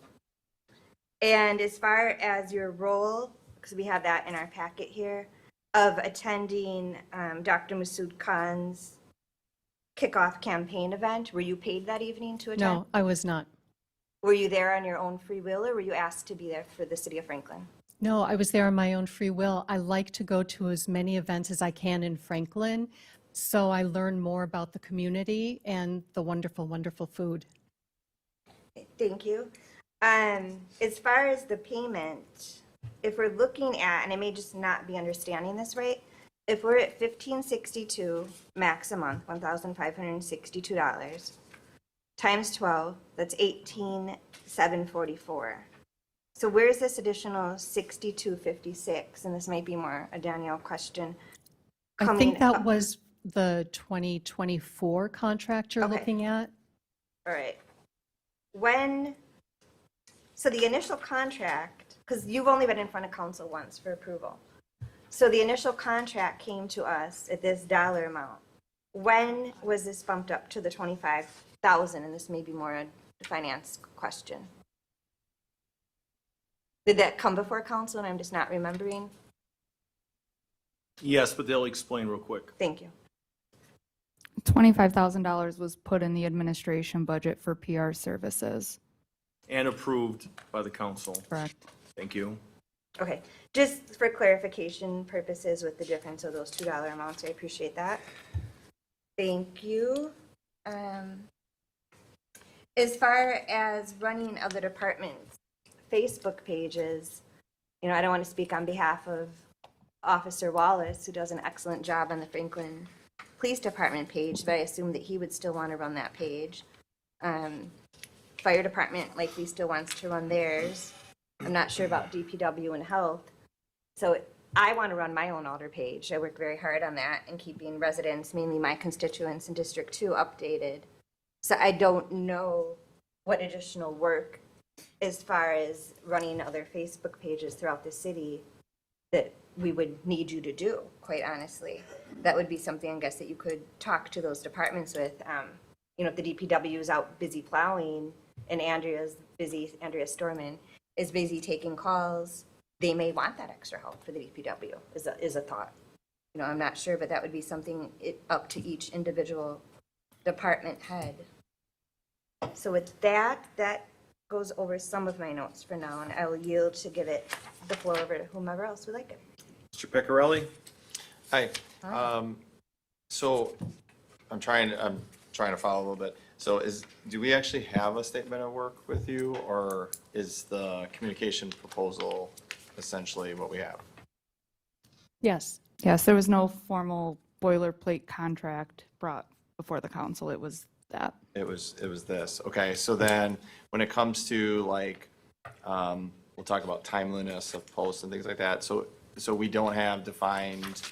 And as far as your role, because we have that in our packet here, of attending Dr. Masood Khan's kickoff campaign event, were you paid that evening to attend? No, I was not. Were you there on your own free will, or were you asked to be there for the city of Franklin? No, I was there on my own free will. I like to go to as many events as I can in Franklin, so I learn more about the community and the wonderful, wonderful food. Thank you. As far as the payment, if we're looking at, and I may just not be understanding this right, if we're at $1,562 max a month, $1,562 times 12, that's $18,744. So where's this additional $62.56? And this might be more a Danielle question. I coming think that up? was the 2024 contract you're Okay. looking at. All right. So the initial contract, because you've only been in front of council once for approval. So the initial contract came to us at this dollar amount. When was this bumped up to the 25,000? And this may be more a finance question. Did that come before council and I'm just not remembering? Yes, but they'll explain real quick. Thank you. $25,000 was put in the administration budget for PR services. And approved by the council. Correct. Thank you. Okay, just for clarification purposes with the difference of those $2 amounts, I appreciate that. Thank you. As far as running of the department's Facebook pages, I don't want to speak on behalf of Officer Wallace, who does an excellent job on the Franklin Police Department page, but I assume that he would still want to run that page. Fire Department likely still wants to run theirs. I'm not sure about DPW and health. So I want to run my own Alder page. I work very hard on that and keeping residents, mainly my constituents in District 2, updated. So I don't know what additional work as far as running other Facebook pages throughout the city that we would need you to do, quite honestly. That would be something, I guess, that you could talk to those departments with. You know, if the DPW is out busy plowing and Andrea Storman is busy taking calls, they may want that extra help for the DPW, is a thought. You know, I'm not sure, but that would be something up to each individual department head. So with that goes over some of my notes for now, and I will yield to give it the floor over to whomever else would like it. Mr. Pecorelli? Hi. So I'm trying to follow a little bit. So do we actually have a statement of work with you, or is the communication proposal essentially what we have? Yes. Yes, there was no formal boilerplate contract brought before the council. It was that. It was this. Okay, so then when it comes to like, we'll talk about timeliness of posts and things like that. So we don't have defined,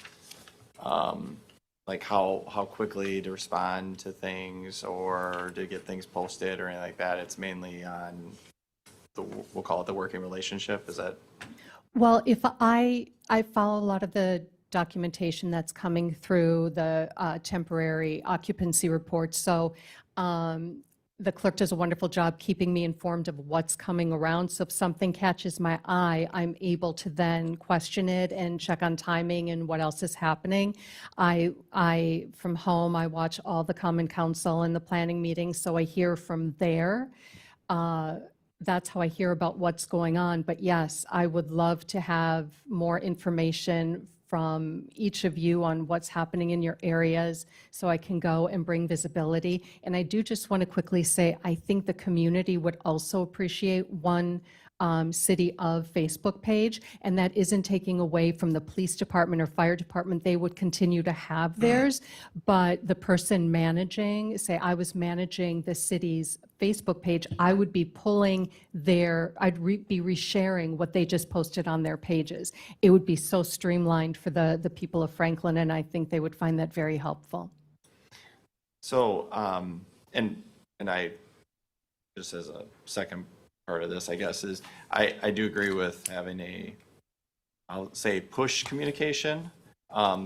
like how quickly to respond to things or to get things posted or anything like that. It's mainly on we'll call it the working relationship. Is that? Well, if I follow a lot of the documentation that's coming through the temporary occupancy reports. So the clerk does a wonderful job keeping me informed of what's coming around. So if something catches my eye, I'm able to then question it and check on timing and what else is happening. I from home, I watch all the Common Council and the planning meetings, so I hear from there. That's how I hear about what's going on. But yes, I would love to have more information from each of you on what's happening in your areas so I can go and bring visibility. And I do just want to quickly say, I think the community would also appreciate one City of Facebook page, and that isn't taking away from the police department or fire department. They would continue to have theirs, but the person managing, say I was managing the city's Facebook page, I would be pulling I'd be resharing what they just posted on their pages. It would be so streamlined for the people of Franklin, and I think they would find that very helpful. So, and I, just as a second part of this, I guess, is I do agree with having I'll say push communication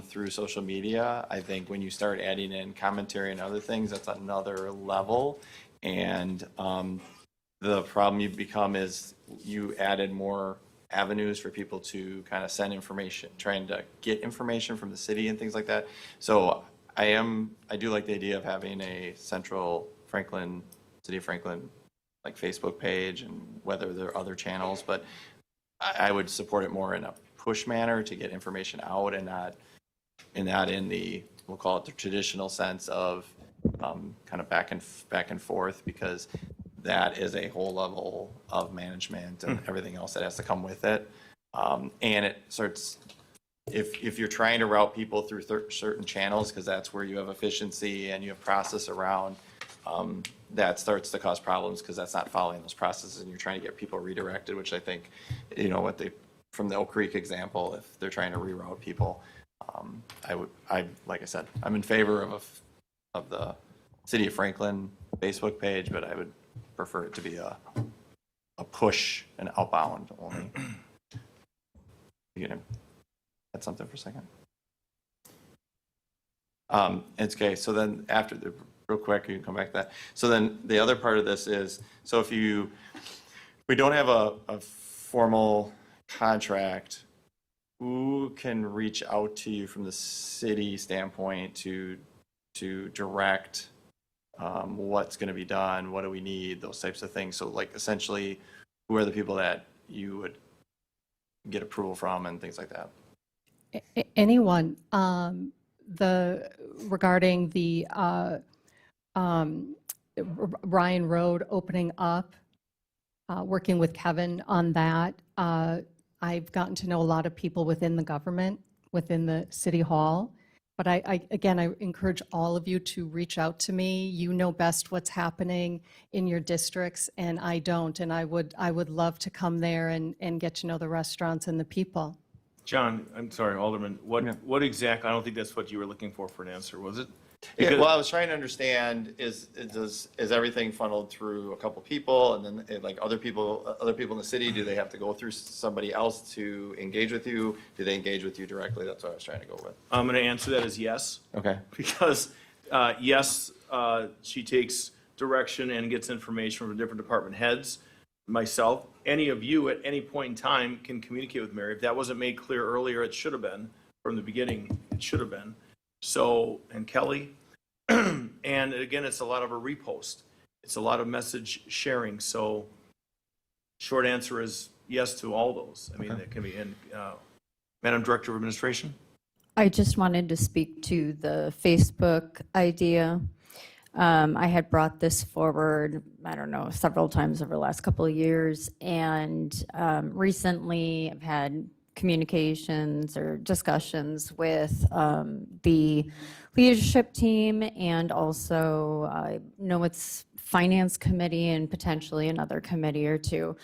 through social media. I think when you start adding in commentary and other things, that's another level. And the problem you become is you added more avenues for people to kind of send information, trying to get information from the city and things like that. So I do like the idea of having a central City of Franklin, like Facebook page, and whether there are other channels, but I would support it more in a push manner to get information out and not in the, we'll call it the traditional sense of kind of back and forth, because that is a whole level of management and everything else that has to come with it. And it starts, if you're trying to route people through certain channels, because that's where you have efficiency and you have process around, that starts to cause problems because that's not following those processes and you're trying to get people redirected, which I think, from the Oak Creek example, if they're trying to reroute people, like I said, I'm in favor of the City of Franklin Facebook page, but I would prefer it to be a push and outbound only. You can add something for a second. It's okay. So then after real quick, you can come back to that. So then the other part of this is, so if we don't have a formal contract, who can reach out to you from the city standpoint to direct what's going to be done, what do we need, those types of things? So like essentially, who are the people that you would get approval from and things like that? Anyone. Regarding the Ryan Road opening up, working with Kevin on that. I've gotten to know a lot of people within the government, within the city hall. But I encourage all of you to reach out to me. You know best what's happening in your districts, and I don't. And I would love to come there and get to know the restaurants and the people. John, I'm sorry, Alderman, Yeah. what exactly, I don't think that's what you were looking for an answer, was it? Yeah, Because- well, I was trying to understand, is everything funneled through a couple people, and then like other people in the city, do they have to go through somebody else to engage with you? Do they engage with you directly? That's what I was trying to go with. I'm going to answer that as yes. Okay. Because, yes, she takes direction and gets information from different department heads, myself. Any of you at any point in time can communicate with Mary. If that wasn't made clear earlier, it should have been. From the beginning, it should have been. So, and Kelly. And again, it's a lot of a repost. It's a lot of message sharing. So short answer is yes to all those. I mean, that can be in. Madam Director of Administration? I just wanted to speak to the Facebook idea. I had brought this forward, I don't know, several times over the last couple of years. And recently I've had communications or discussions with the leadership team, and also I know it's Finance Committee and potentially another committee or two,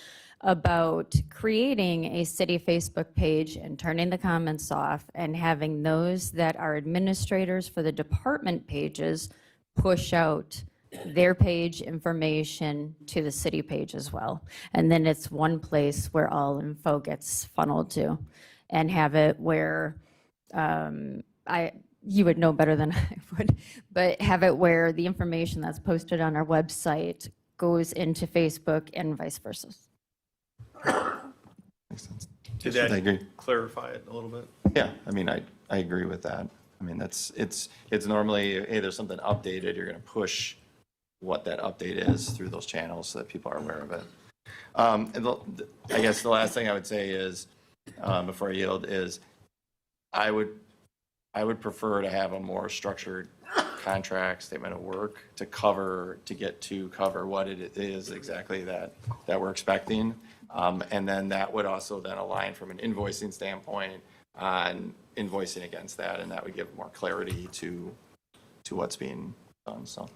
about creating a city Facebook page and turning the comments off and having those that are administrators for the department pages push out their page information to the city page as well. And then it's one place where all info gets funneled to, and have it where, you would know better than I would, but have it where the information that's posted on our website goes into Facebook and vice versa. Makes sense. Did I that agree. clarify it a little bit? Yeah, I mean, I agree with that. I mean, it's normally, hey, there's something updated, you're going to push what that update is through those channels so that people are aware of it. And I guess the last thing I would say is, before I yield, is I would prefer to have a more structured contract, statement of work to cover what it is exactly that we're expecting. And then that would also then align from an invoicing standpoint on invoicing against that, and that would give more clarity to what's being done. So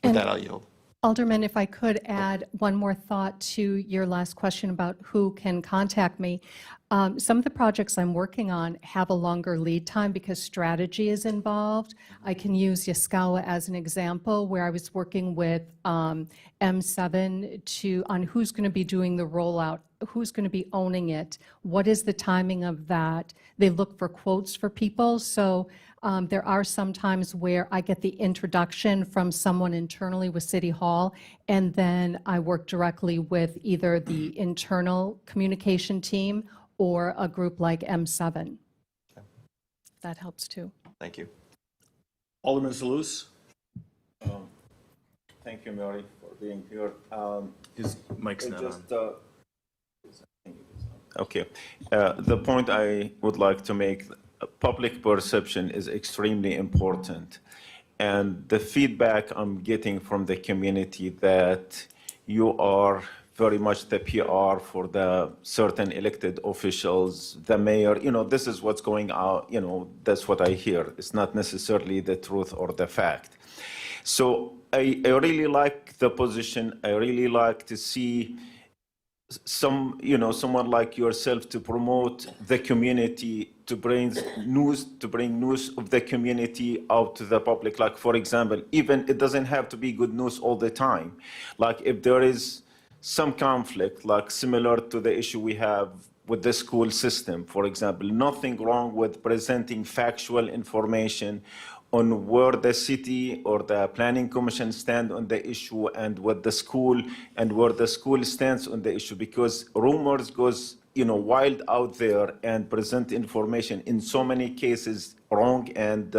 with that, I'll yield. Alderman, if I could add one more thought to your last question about who can contact me. Some of the projects I'm working on have a longer lead time because strategy is involved. I can use Yaskawa as an example, where I was working with M7 on who's going to be doing the rollout, who's going to be owning it, what is the timing of that. They look for quotes for people. So there are some times where I get the introduction from someone internally with City Hall, and then I work directly with either the internal communication team or a group like M7. That helps too. Thank you. Alderman Salus? Thank you, Mary, for being here. His mic's not on. Okay. The point I would like to make, public perception is extremely important. And the feedback I'm getting from the community that you are very much the PR for the certain elected officials, the mayor, this is what's going on, that's what I hear. It's not necessarily the truth or the fact. So I really like the position. I really like to see someone like yourself to promote the community, to bring news of the community out to the public. Like, for example, even it doesn't have to be good news all the time. Like if there is some conflict, like similar to the issue we have with the school system, for example, nothing wrong with presenting factual information on where the city or the planning commission stand on the issue and what the school and where the school stands on the issue, because rumors goes wild out there and present information in so many cases wrong and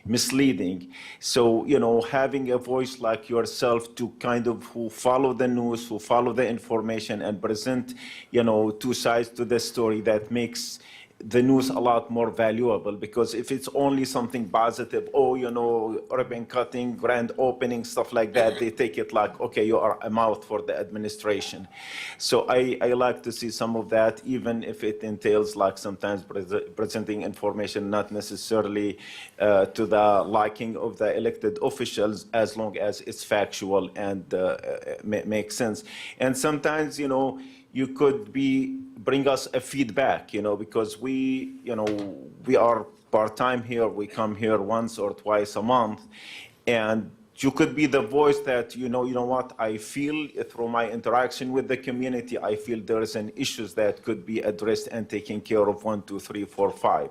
misleading. So having a voice like yourself to kind of who follow the news, who follow the information and present two sides to the story, that makes the news a lot more valuable. Because if it's only something positive, ribbon cutting, grand opening, stuff like that, they take it like, okay, you are a mouth for the administration. So I like to see some of that, even if it entails like sometimes presenting information not necessarily to the liking of the elected officials, as long as it's factual and makes sense. And sometimes, you could bring us a feedback, because we are part-time here. We come here once or twice a month, and you could be the voice that, you know what, I feel through my interaction with the community, I feel there is an issues that could be addressed and taken care of 1, 2, 3, 4, 5.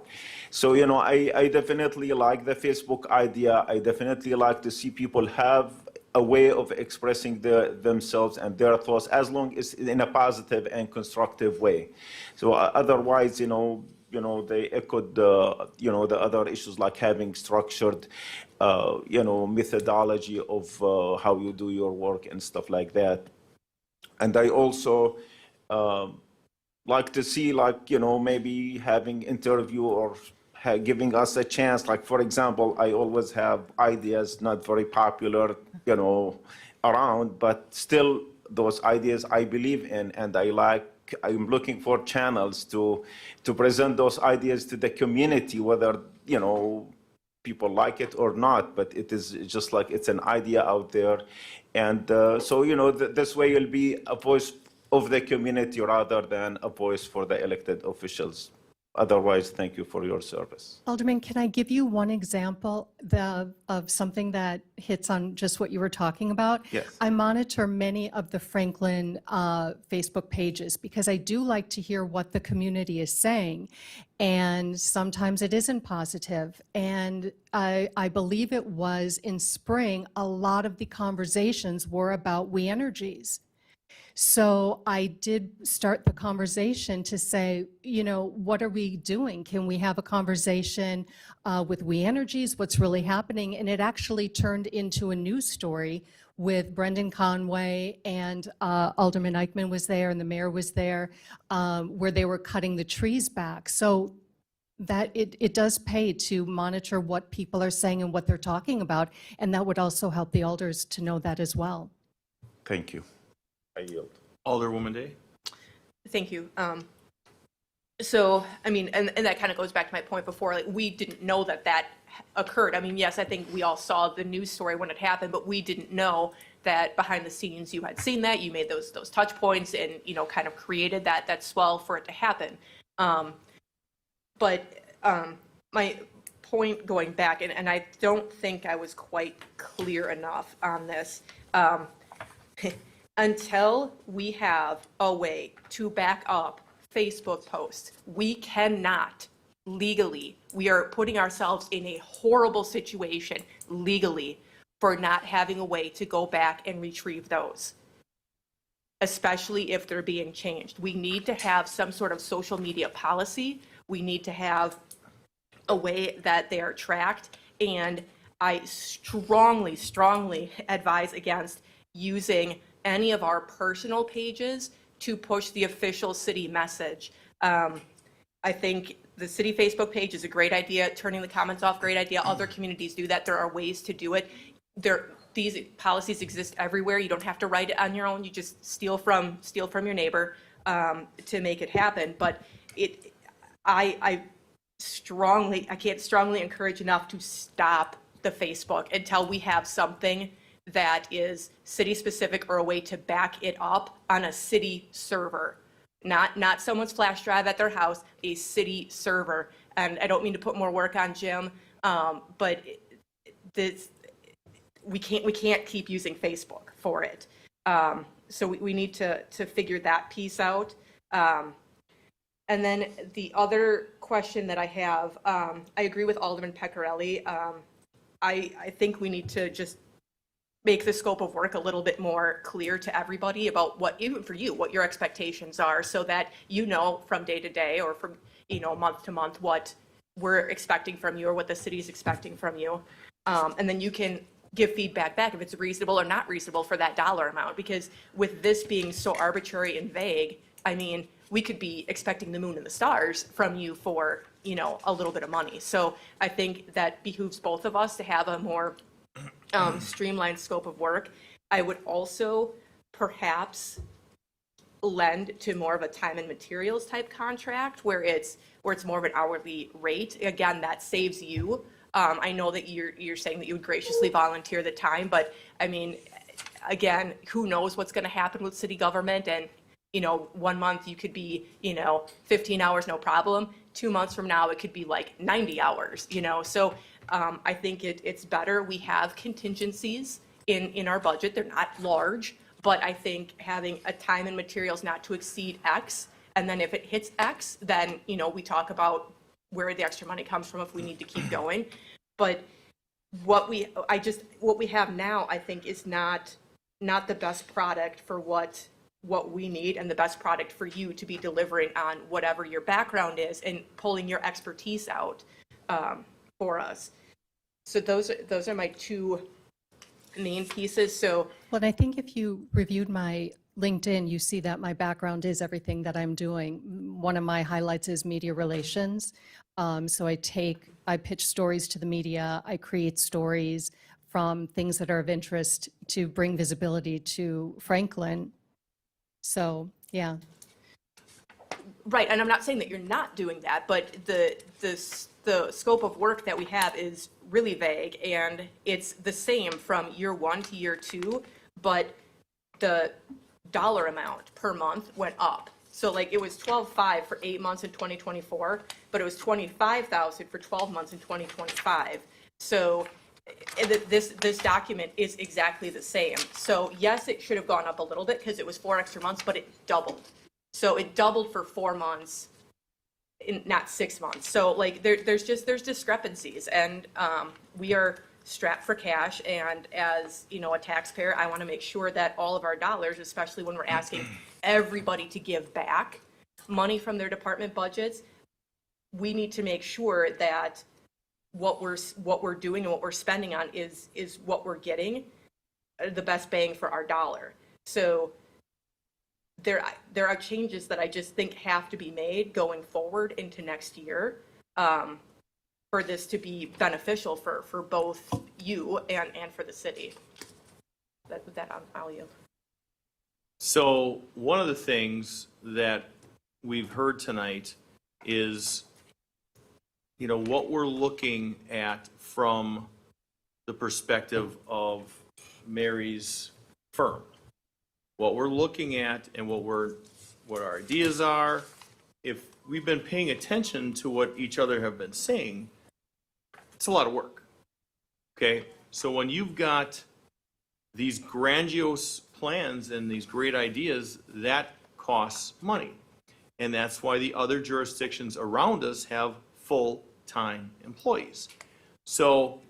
So, I definitely like the Facebook idea. I definitely like to see people have a way of expressing themselves and their thoughts, as long as in a positive and constructive way. So otherwise, they echoed the other issues like having structured, methodology of how you do your work and stuff like that. And I also like to see, maybe having interview or giving us a chance. Like, for example, I always have ideas not very popular, around, but still those ideas I believe in, and I'm looking for channels to present those ideas to the community, whether, people like it or not, but it is just like it's an idea out there. And so, this way you'll be a voice of the community rather than a voice for the elected officials. Otherwise, thank you for your service. Alderman, can I give you one example of something that hits on just what you were talking about? Yes. I monitor many of the Franklin Facebook pages because I do like to hear what the community is saying. And sometimes it isn't positive. And I believe it was in spring, a lot of the conversations were about We Energies. So I did start the conversation to say, what are we doing? Can we have a conversation with We Energies? What's really happening? And it actually turned into a news story with Brendan Conway, and Alderman Eichman was there and the mayor was there, where they were cutting the trees back. So that it does pay to monitor what people are saying and what they're talking about. And that would also help the alders to know that as well. Thank you. I yield. Alderwoman Day. Thank you. So, and that kind of goes back to my point before, like, we didn't know that occurred. Yes, I think we all saw the news story when it happened, but we didn't know that behind the scenes you had seen that, you made those touch points and, kind of created that swell for it to happen. But my point going back, and I don't think I was quite clear enough on this, until we have a way to back up Facebook posts, we cannot legally, we are putting ourselves in a horrible situation legally for not having a way to go back and retrieve those, especially if they're being changed. We need to have some sort of social media policy. We need to have a way that they are tracked. And I strongly, strongly advise against using any of our personal pages to push the official city message. I think the city Facebook page is a great idea. Turning the comments off, great idea. Other communities do that. There are ways to do it. These policies exist everywhere. You don't have to write it on your own. You just steal from your neighbor to make it happen. But I can't strongly encourage enough to stop the Facebook until we have something that is city specific or a way to back it up on a city server, not someone's flash drive at their house, a city server. And I don't mean to put more work on Jim, but we can't keep using Facebook for it. So we need to figure that piece out. And then the other question that I have, I agree with Alderman Pecorelli. I think we need to just make the scope of work a little bit more clear to everybody about even for you, what your expectations are, so that from day to day or from month to month what we're expecting from you or what the city's expecting from you. And then you can give feedback back if it's reasonable or not reasonable for that dollar amount. Because with this being so arbitrary and vague, we could be expecting the moon and the stars from you for, a little bit of money. So I think that behooves both of us to have a more streamlined scope of work. I would also perhaps lend to more of a time and materials type contract where it's more of an hourly rate. Again, that saves you. I know that you're saying that you would graciously volunteer the time, but again, who knows what's going to happen with city government, and 1 month you could be, 15 hours, no problem. 2 months from now, it could be like 90 hours, So I think it's better. We have contingencies in our budget. They're not large, but I think having a time and materials not to exceed X, and then if it hits X, then, we talk about where the extra money comes from if we need to keep going. But what we have now, I think, is not the best product for what we need and the best product for you to be delivering on whatever your background is and pulling your expertise out for us. So those are my two main pieces. So Well, and I think if you reviewed my LinkedIn, you see that my background is everything that I'm doing. One of my highlights is media relations. So I pitch stories to the media, I create stories from things that are of interest to bring visibility to Franklin. So, yeah. right, and I'm not saying that you're not doing that, but the scope of work that we have is really vague, and it's the same from year 1 to year 2, but the dollar amount per month went up. So like it was $12,500 for 8 months in 2024, but it was $25,000 for 12 months in 2025. So this document is exactly the same. So yes, it should have gone up a little bit because it was 4 extra months, but it doubled. So it doubled for 4 months, not 6 months. So like there's discrepancies, and we are strapped for cash. And as a taxpayer, I want to make sure that all of our dollars, especially when we're asking everybody to give back money from their department budgets, we need to make sure that what we're doing and what we're spending on is what we're getting the best bang for our dollar. So there are changes that I just think have to be made going forward into next year for this to be beneficial for both you and for the city. I'll yield. So one of the things that we've heard tonight is, what we're looking at from the perspective of Mary's firm. What we're looking at and what our ideas are. If we've been paying attention to what each other have been saying, it's a lot of work. Okay, so when you've got these grandiose plans and these great ideas, that costs money. And that's why the other jurisdictions around us have full-time employees. So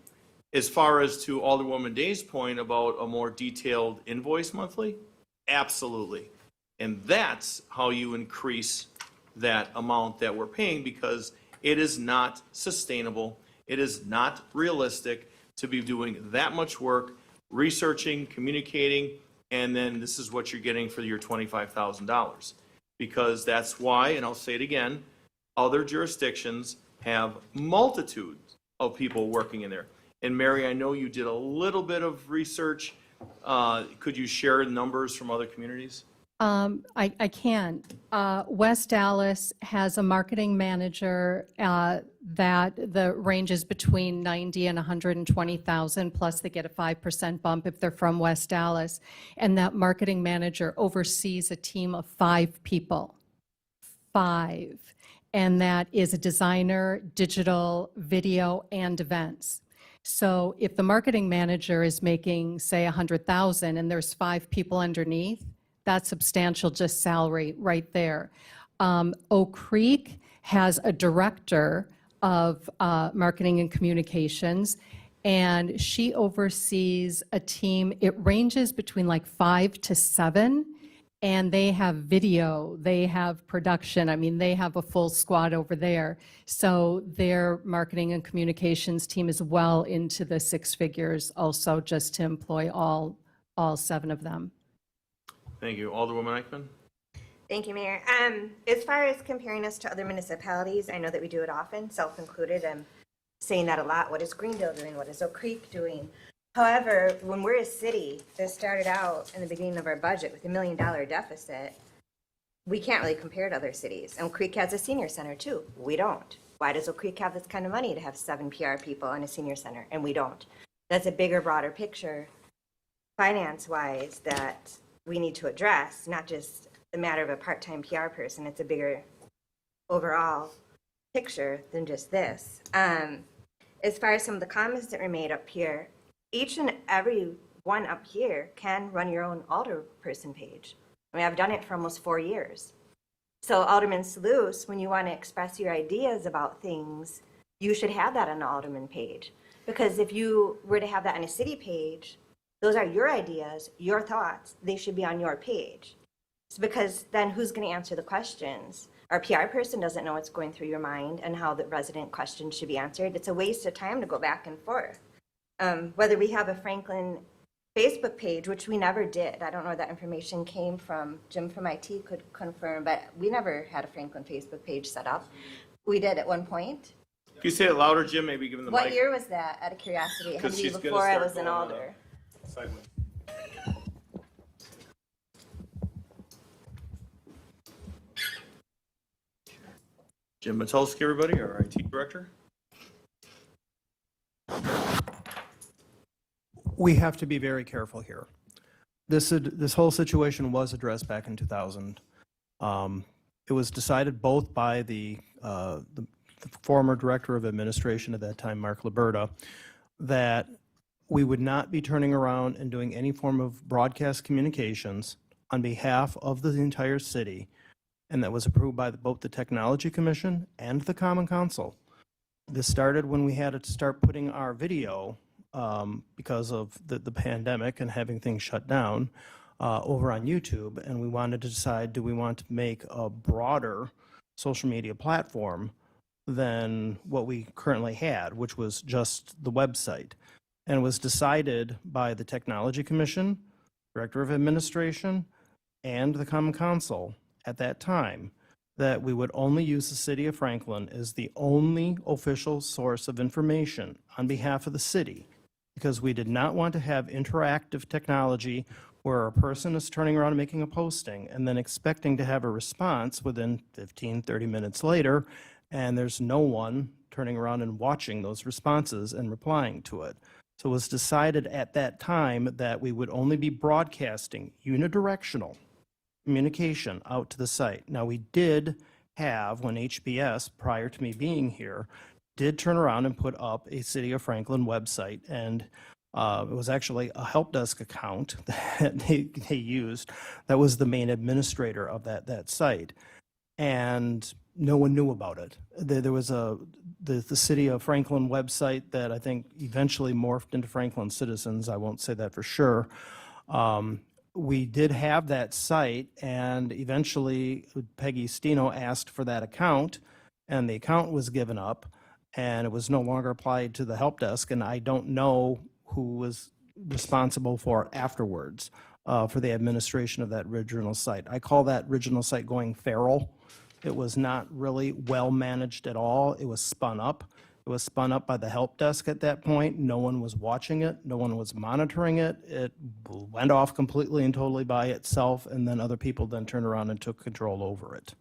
as far as to Alderwoman Day's point about a more detailed invoice monthly, absolutely. And that's how you increase that amount that we're paying, because it is not sustainable. It is not realistic to be doing that much work, researching, communicating, and then this is what you're getting for your $25,000. Because that's why, and I'll say it again, other jurisdictions have multitudes of people working in there. And Mary, I know you did a little bit of research. Could you share numbers from other communities? I can. West Dallas has a marketing manager that the range is between 90 and 120,000, plus they get a 5% bump if they're from West Dallas. And that marketing manager oversees a team of 5 people. 5. And that is a designer, digital, video, and events. So if the marketing manager is making, say, 100,000 and there's 5 people underneath, that's substantial just salary right there. Oak Creek has a director of marketing and communications, and she oversees a team. It ranges between like 5 to 7, and they have video, they have production. I mean, they have a full squad over there. So their marketing and communications team is well into the 6 figures also, just to employ all 7 of them. Thank you. Alderwoman Eichmann? Thank you, Mayor. As far as comparing us to other municipalities, I know that we do it often, self-included. I'm saying that a lot. What is Greendale doing? What is Oak Creek doing? However, when we're a city that started out in the beginning of our budget with $1 million deficit, we can't really compare to other cities. And Oak Creek has a senior center too. We don't. Why does Oak Creek have this kind of money to have 7 PR people and a senior center? And we don't. That's a bigger, broader picture, finance-wise, that we need to address, not just the matter of a part-time PR person. It's a bigger overall picture than just this. As far as some of the comments that were made up here, each and every one up here can run your own alderperson page. I mean, I've done it for almost 4 years. So Alderman Sluse, when you want to express your ideas about things, you should have that on the alderman page. Because if you were to have that on a city page, those are your ideas, your thoughts. They should be on your page. It's because then who's going to answer the questions? Our PR person doesn't know what's going through your mind and how the resident questions should be answered. It's a waste of time to go back and forth. Whether we have a Franklin Facebook page, which we never did. I don't know where that information came from. Jim from IT could confirm, but we never had a Franklin Facebook page set up. We did at one point. Can you say it louder, Jim? Maybe give him the mic. What year was that, out of curiosity? It had 'Cause to be she's gonna before I start was an going on alder. Segment. Jim Matulski, everybody, our IT director. We have to be very careful here. This whole situation was addressed back in 2000. It was decided both by the former director of administration at that time, Mark Liberta, that we would not be turning around and doing any form of broadcast communications on behalf of the entire city, and that was approved by both the Technology Commission and the Common Council. This started when we had to start putting our video, because of the pandemic and having things shut down, over on YouTube, and we wanted to decide, do we want to make a broader social media platform than what we currently had, which was just the website. And it was decided by the Technology Commission, Director of Administration, and the Common Council at that time that we would only use the city of Franklin as the only official source of information on behalf of the city, because we did not want to have interactive technology where a person is turning around and making a posting and then expecting to have a response within 15, 30 minutes later, and there's no one turning around and watching those responses and replying to it. So it was decided at that time that we would only be broadcasting unidirectional communication out to the site. Now, we did have, when HBS, prior to me being here, did turn around and put up a City of Franklin website, and it was actually a help desk account that they used that was the main administrator of that site. And no one knew about it. There was the City of Franklin website that I think eventually morphed into Franklin Citizens. I won't say that for sure. We did have that site, and eventually Peggy Stino asked for that account, and the account was given up, and it was no longer applied to the help desk, and I don't know who was responsible for it afterwards, for the administration of that original site. I call that original site going feral. It was not really well managed at all. It was spun up. It was spun up by the help desk at that point. No one was watching it. No one was monitoring it. It went off completely and totally by itself, and then other people then turned around and took control over it.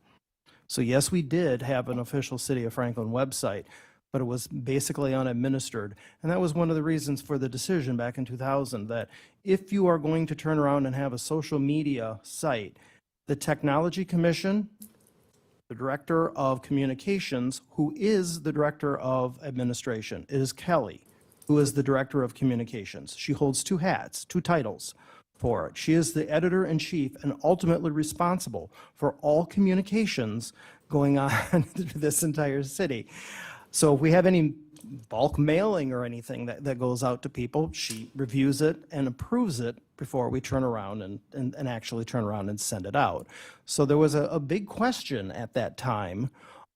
So yes, we did have an official City of Franklin website, but it was basically unadministered. And that was one of the reasons for the decision back in 2000 that if you are going to turn around and have a social media site, the Technology Commission, the Director of Communications, who is the Director of Administration, is Kelly, who is the Director of Communications. She holds two hats, two titles for it. She is the Editor-in-Chief and ultimately responsible for all communications going on through this entire city. So if we have any bulk mailing or anything that goes out to people, she reviews it and approves it before we turn around and actually turn around and send it out. So there was a big question at that time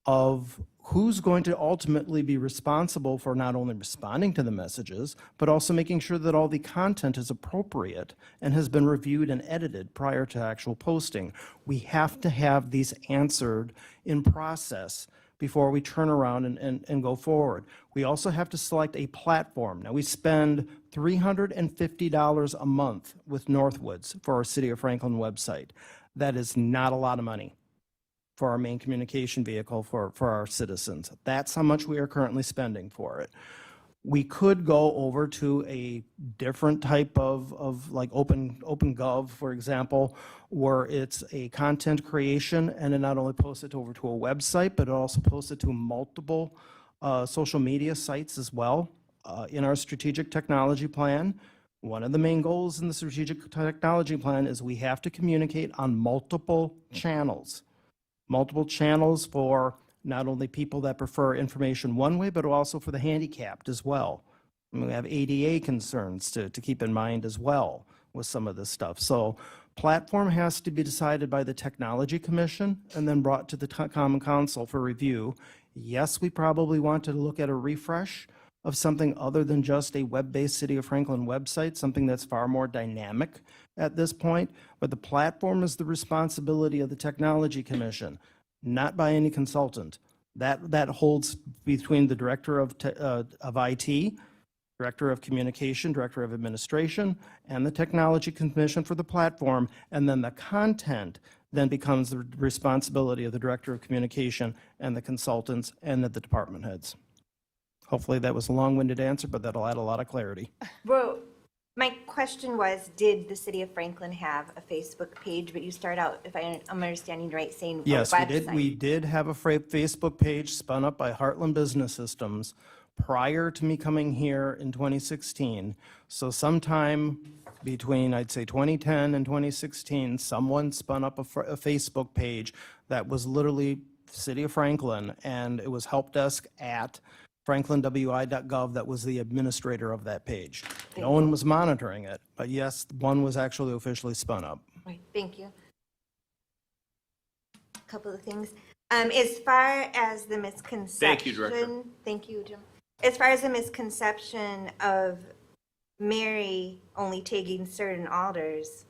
of who's going to ultimately be responsible for not only responding to the messages, but also making sure that all the content is appropriate and has been reviewed and edited prior to actual posting. We have to have these answered in process before we turn around and go forward. We also have to select a platform. Now, we spend $350 a month with Northwoods for our City of Franklin website. That is not a lot of money for our main communication vehicle for our citizens. That's how much we are currently spending for it. We could go over to a different type of like OpenGov, for example, where it's a content creation and it not only posts it over to a website, but it also posts it to multiple social media sites as well. In our strategic technology plan, one of the main goals in the strategic technology plan is we have to communicate on multiple channels for not only people that prefer information one way, but also for the handicapped as well. I mean, we have ADA concerns to keep in mind as well with some of this stuff. So platform has to be decided by the Technology Commission and then brought to the Common Council for review. Yes, we probably want to look at a refresh of something other than just a web-based City of Franklin website, something that's far more dynamic at this point. But the platform is the responsibility of the Technology Commission, not by any consultant. That holds between the Director of IT, Director of Communication, Director of Administration, and the Technology Commission for the platform, and then the content then becomes the responsibility of the Director of Communication and the consultants and the department heads. Hopefully that was a long-winded answer, but that'll add a lot of clarity. Well, my question was, did the City of Franklin have a Facebook page? But you start out, if I'm understanding right, saying a Yes, we did. website. We did have a Facebook page spun up by Heartland Business Systems prior to me coming here in 2016. So sometime between, I'd say, 2010 and 2016, someone spun up a Facebook page that was literally City of Franklin, and it was helpdesk@franklinwi.gov that was the administrator of that page. No one was monitoring it, but yes, one was actually officially spun up. Right, thank you. A couple of things. As far as the misconception. Thank you, Director. Thank you, Jim. As far as the misconception of Mary only taking certain alders,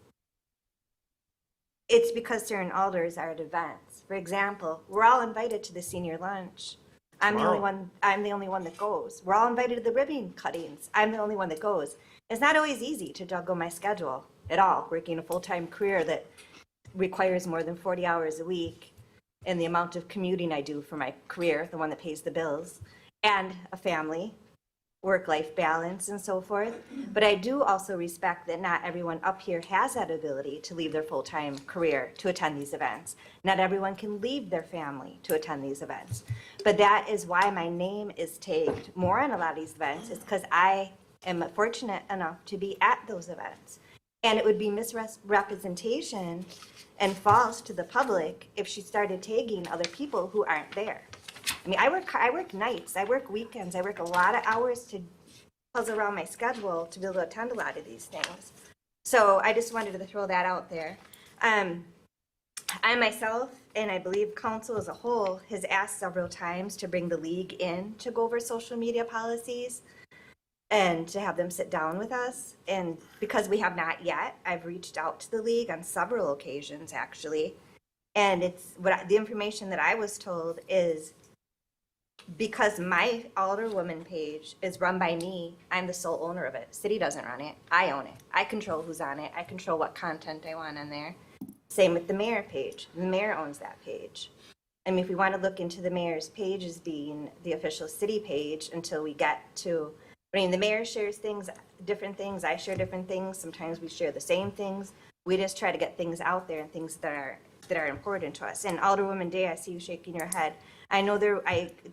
it's because certain alders are at events. For example, we're all invited to the senior lunch. I'm the only one that goes. We're all invited to the ribbon cuttings. I'm the only one that goes. It's not always easy to juggle my schedule at all, working a full-time career that requires more than 40 hours a week, and the amount of commuting I do for my career, the one that pays the bills, and a family, work-life balance, and so forth. But I do also respect that not everyone up here has that ability to leave their full-time career to attend these events. Not everyone can leave their family to attend these events. But that is why my name is tagged more on a lot of these events, is because I am fortunate enough to be at those events. And it would be misrepresentation and false to the public if she started tagging other people who aren't there. I mean, I work nights, I work weekends, I work a lot of hours to puzzle around my schedule to be able to attend a lot of these things. So I just wanted to throw that out there. I myself, and I believe council as a whole, has asked several times to bring the league in to go over social media policies and to have them sit down with us. And because we have not yet, I've reached out to the league on several occasions, actually. And the information that I was told is, because my Alderwoman page is run by me, I'm the sole owner of it. City doesn't run it. I own it. I control who's on it. I control what content I want on there. Same with the mayor page. The mayor owns that page. I mean, if we want to look into the mayor's page as being the official city page until we get to, I mean, the mayor shares things, different things. I share different things. Sometimes we share the same things. We just try to get things out there and things that are important to us. And Alderwoman Day, I see you shaking your head. I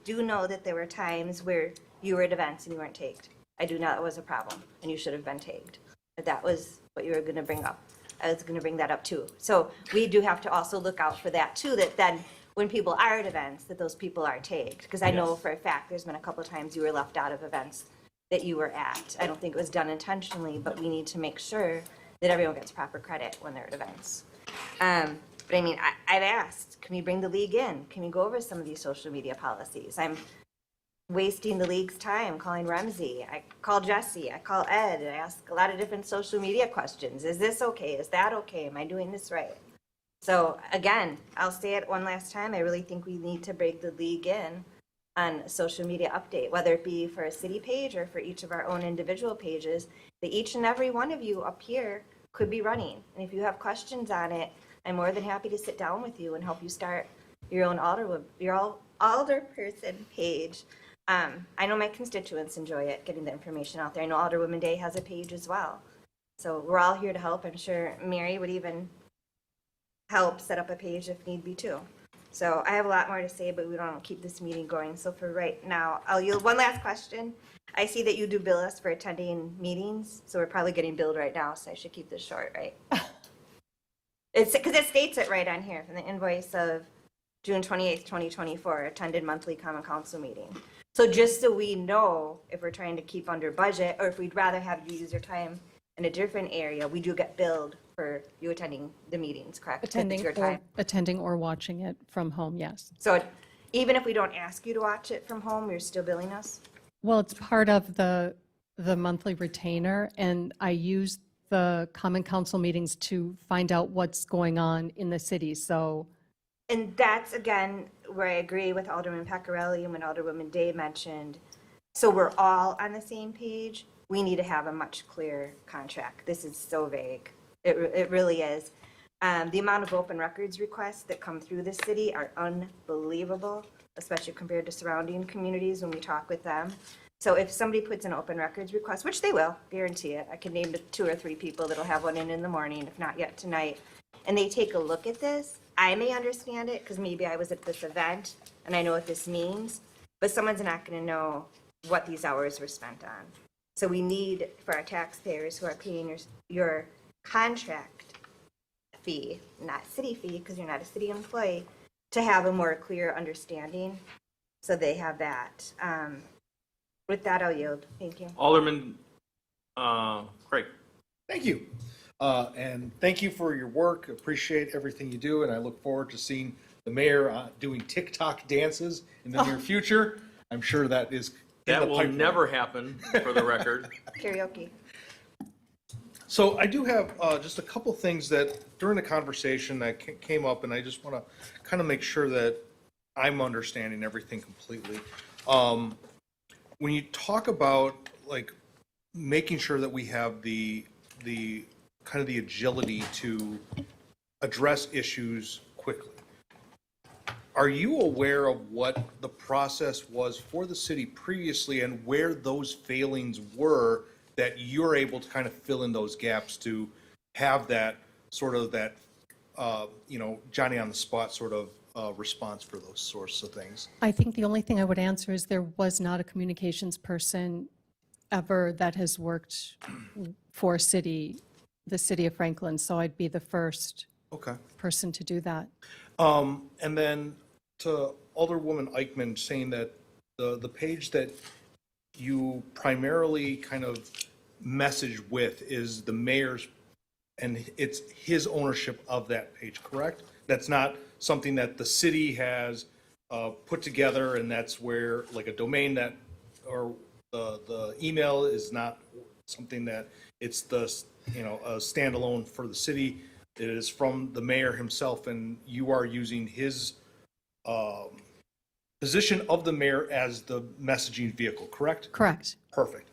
do know that there were times where you were at events and you weren't tagged. I do know that was a problem, and you should have been tagged. But that was what you were going to bring up. I was going to bring that up too. So we do have to also look out for that too, that then when people are at events, that those people are tagged. Because I know for a fact there's been a couple of times you were left out of events that you were at. I don't think it was done intentionally, but we need to make sure that everyone gets proper credit when they're at events. But I mean, I've asked, can we bring the league in? Can we go over some of these social media policies? I'm wasting the league's time calling Ramsey. I call Jesse, I call Ed, and I ask a lot of different social media questions. Is this okay? Is that okay? Am I doing this right? So again, I'll say it one last time. I really think we need to bring the league in on a social media update, whether it be for a city page or for each of our own individual pages, that each and every one of you up here could be running. And if you have questions on it, I'm more than happy to sit down with you and help you start your own alderperson page I know my constituents enjoy it, getting the information out there. I know Alderwoman Day has a page as well. So we're all here to help. I'm sure Mary would even help set up a page if need be too. So I have a lot more to say, but we don't want to keep this meeting going. So for right now, I'll yield. One last question. I see that you do bill us for attending meetings, so we're probably getting billed right now, so I should keep this short, right? It's because it states it right on here from the invoice of June 28th, 2024, attended monthly common council meeting. So just so we know if we're trying to keep under budget or if we'd rather have you use your time in a different area, we do get billed for you attending the meetings, correct? 'Cause it's your time. Attending or watching it from home, yes. So even if we don't ask you to watch it from home, you're still billing us? Well, it's part of the monthly retainer, and I use the common council meetings to find out what's going on in the city, so. And that's, again, where I agree with Alderman Pecorelli and what Alderwoman Day mentioned. So we're all on the same page. We need to have a much clearer contract. This is so vague. It really is. The amount of open records requests that come through the city are unbelievable, especially compared to surrounding communities when we talk with them. So if somebody puts an open records request, which they will, guarantee it, I can name the 2 or 3 people that'll have one in the morning, if not yet tonight, and they take a look at this, I may understand it because maybe I was at this event and I know what this means, but someone's not going to know what these hours were spent on. So we need, for our taxpayers who are paying your contract fee, not city fee, because you're not a city employee, to have a more clear understanding. So they have that. With that, I'll yield. Thank you. Alderman Craig. Thank you. And thank you for your work. Appreciate everything you do, and I look forward to seeing the mayor doing TikTok dances in the near future. I'm sure that is in That the will pipeline. never happen, for the record. Karaoke. So I do have just a couple things that during the conversation that came up, and I just want to kind of make sure that I'm understanding everything completely. When you talk about like making sure that we have the kind of the agility to address issues quickly, are you aware of what the process was for the city previously and where those failings were that you're able to kind of fill in those gaps to have that sort of that, Johnny on the spot sort of response for those sorts of things? I think the only thing I would answer is there was not a communications person ever that has worked for the city of Franklin, so I'd be the first Okay. person to do that. And then to Alderwoman Eichman saying that the page that you primarily kind of message with is the mayor's, and it's his ownership of that page, correct? That's not something that the city has put together, and that's where, like a domain that, or the email is not something that it's a standalone for the city. It is from the mayor himself, and you are using his position of the mayor as the messaging vehicle, correct? Correct. Perfect.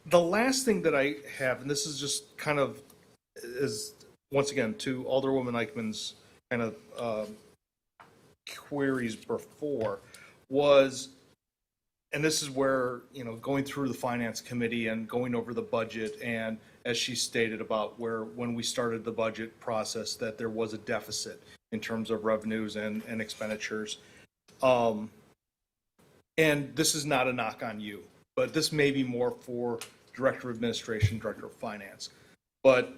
The last thing that I have, and this is just kind of, is once again to Alderwoman Eichman's kind of queries before, was, and this is where, going through the finance committee and going over the budget, and as she stated about where, when we started the budget process, that there was a deficit in terms of revenues and expenditures. And this is not a knock on you, but this may be more for Director of Administration, Director of Finance. But,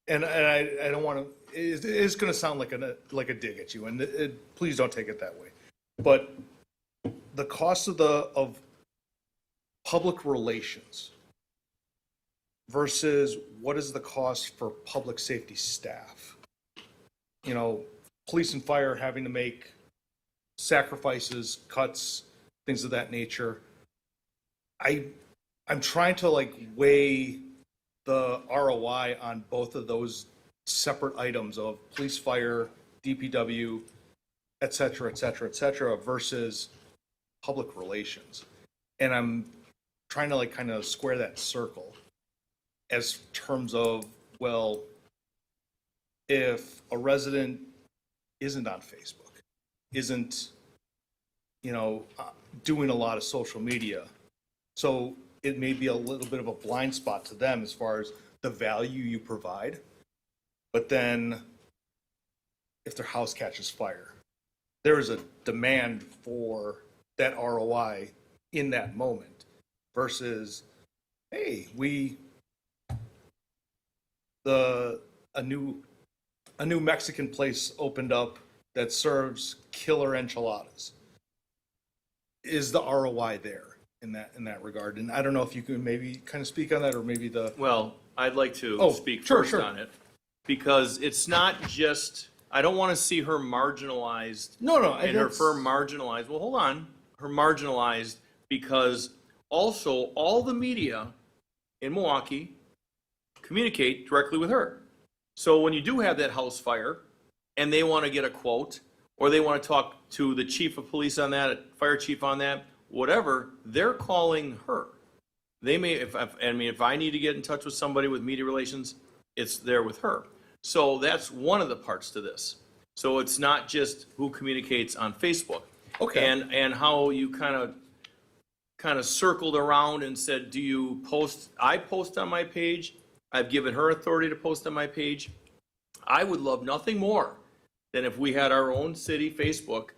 and I don't want to, it's going to sound like a dig at you, and please don't take it that way. But the cost of public relations versus what is the cost for public safety staff? Police and fire having to make sacrifices, cuts, things of that nature. I'm trying to weigh the ROI on both of those separate items of police, fire, DPW, et cetera, et cetera, et cetera, versus public relations. And I'm trying to kind of square that circle as terms of, well, if a resident isn't on Facebook, isn't, doing a lot of social media. So it may be a little bit of a blind spot to them as far as the value you provide. But then if their house catches fire, there is a demand for that ROI in that moment versus, hey, a new Mexican place opened up that serves killer enchiladas. Is the ROI there in that regard? And I don't know if you can maybe kind of speak on that, or maybe Well, I'd like to Oh, speak sure, first sure. on it, because it's not just, I don't want to see her marginalized. No, And her firm marginalized, well, hold on, her marginalized because also all the media in Milwaukee communicate directly with her. So when you do have that house fire and they want to get a quote, or they want to talk to the chief of police on that, fire chief on that, whatever, they're calling her. They may, if I need to get in touch with somebody with media relations, it's there with her. So that's one of the parts to this. So it's not just who communicates on Facebook. Okay. And how you kind of circled around and said, do you post? I post on my page. I've given her authority to post on my page. I would love nothing more than if we had our own city Facebook,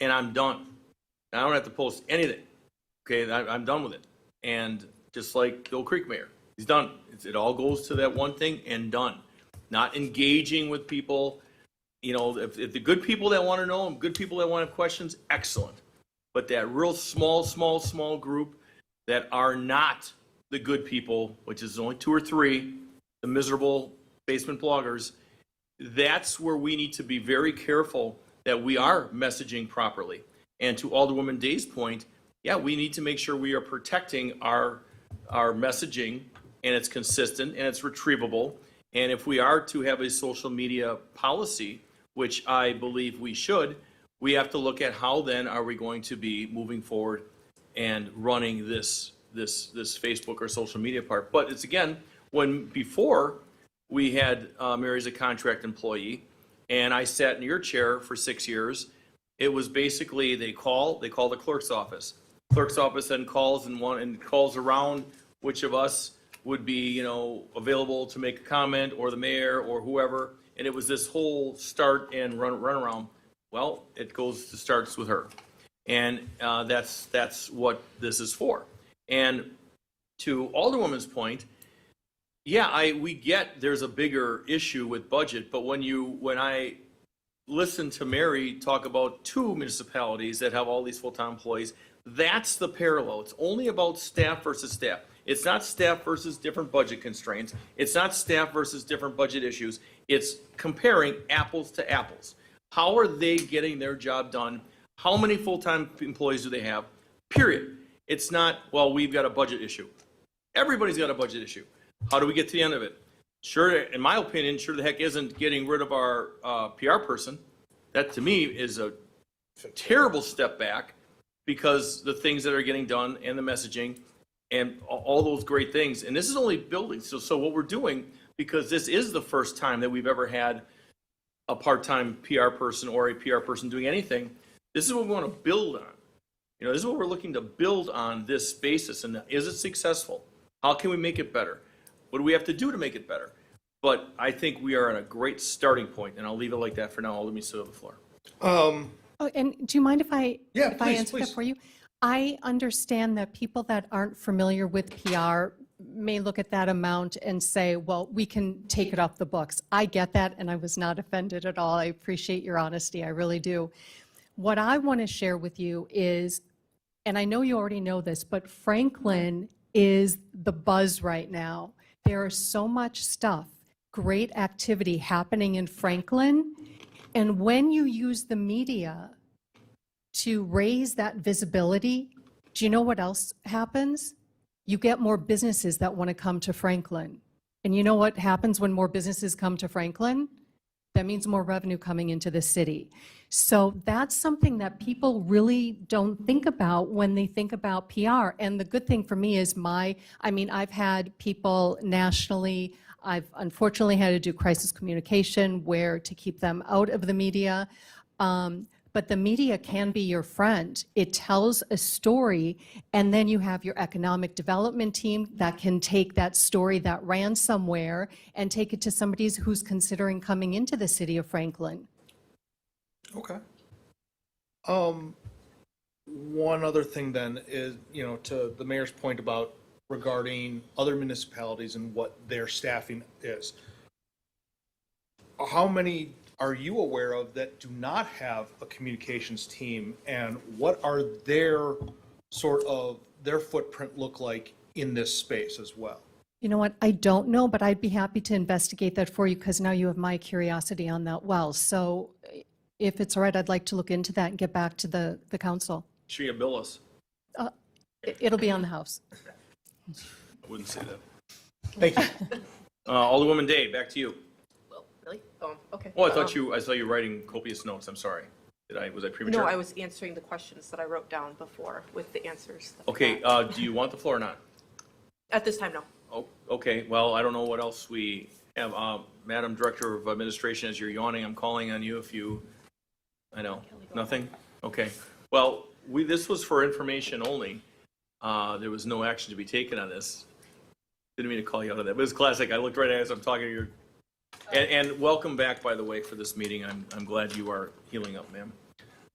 and I'm done. I don't have to post anything. Okay, I'm done with it. And just like Bill Creek Mayor, he's done. It all goes to that one thing and done. Not engaging with people. If the good people that want to know and good people that want to have questions, excellent. But that real small group that are not the good people, which is only 2 or 3, the miserable basement bloggers, that's where we need to be very careful that we are messaging properly. And to Alderwoman Day's point, yeah, we need to make sure we are protecting our messaging, and it's consistent and it's retrievable. And if we are to have a social media policy, which I believe we should, we have to look at how then are we going to be moving forward and running this Facebook or social media part. But it's again, when before we had Mary as a contract employee, and I sat in your chair for 6 years, it was basically they call the clerk's office. Clerk's office then calls and calls around which of us would be available to make a comment, or the mayor or whoever. And it was this whole start and run around. Well, it starts with her, and that's what this is for. And to Alderwoman's point, yeah, we get there's a bigger issue with budget, but when I listen to Mary talk about 2 municipalities that have all these full-time employees, that's the parallel. It's only about staff versus staff. It's not staff versus different budget constraints. It's not staff versus different budget issues. It's comparing apples to apples. How are they getting their job done? How many full-time employees do they have? Period. It's not, well, we've got a budget issue. Everybody's got a budget issue. How do we get to the end of it? Sure, in my opinion, sure the heck isn't getting rid of our PR person. That to me is a terrible step back, because the things that are getting done and the messaging and all those great things. And this is only building. So what we're doing, because this is the first time that we've ever had a part-time PR person or a PR person doing anything, this is what we want to build on. This is what we're looking to build on, this basis. And is it successful? How can we make it better? What do we have to do to make it better? But I think we are at a great starting point, and I'll leave it like that for now. I'll let me sit on the floor. Oh, and do you mind if I please, answer please. that for you? I understand that people that aren't familiar with PR may look at that amount and say, well, we can take it off the books. I get that, and I was not offended at all. I appreciate your honesty. I really do. What I want to share with you is, and I know you already know this, but Franklin is the buzz right now. There is so much stuff, great activity happening in Franklin. And when you use the media to raise that visibility, do you know what else happens? You get more businesses that want to come to Franklin. And you know what happens when more businesses come to Franklin? That means more revenue coming into the city. So that's something that people really don't think about when they think about PR. And the good thing for me is I've had people nationally, I've unfortunately had to do crisis communication where to keep them out of the media. but the media can be your friend. It tells a story, and then you have your economic development team that can take that story that ran somewhere and take it to somebody who's considering coming into the city of Franklin. Okay. One other thing then is, you know, to the mayor's point about regarding other municipalities and what their staffing is. How many are you aware of that do not have a communications team, and what are their sort of, their footprint look like in this space as well? You know what, I don't know, but I'd be happy to investigate that for you because now you have my curiosity on that well. So if it's all right, I'd like to look into that and get back to the council. Should you bill us? It'll be on the house. I wouldn't say that. Thank you. Alderwoman Day, back to you. Well, really? Okay. Oh, I saw you writing copious notes. I'm sorry. Was I premature? No, I was answering the questions that I wrote down before with the answers. Okay, do you want the floor or not? At this time, no. Oh, okay, well, I don't know what else we have. Madam Director of Administration, as you're yawning, I'm calling on you if you, I know, nothing? Okay, well, this was for information only. There was no action to be taken on this. Didn't mean to call you out on that, but it's classic. I looked right at it as I'm talking to you. And welcome back, by the way, for this meeting. I'm glad you are healing up, ma'am.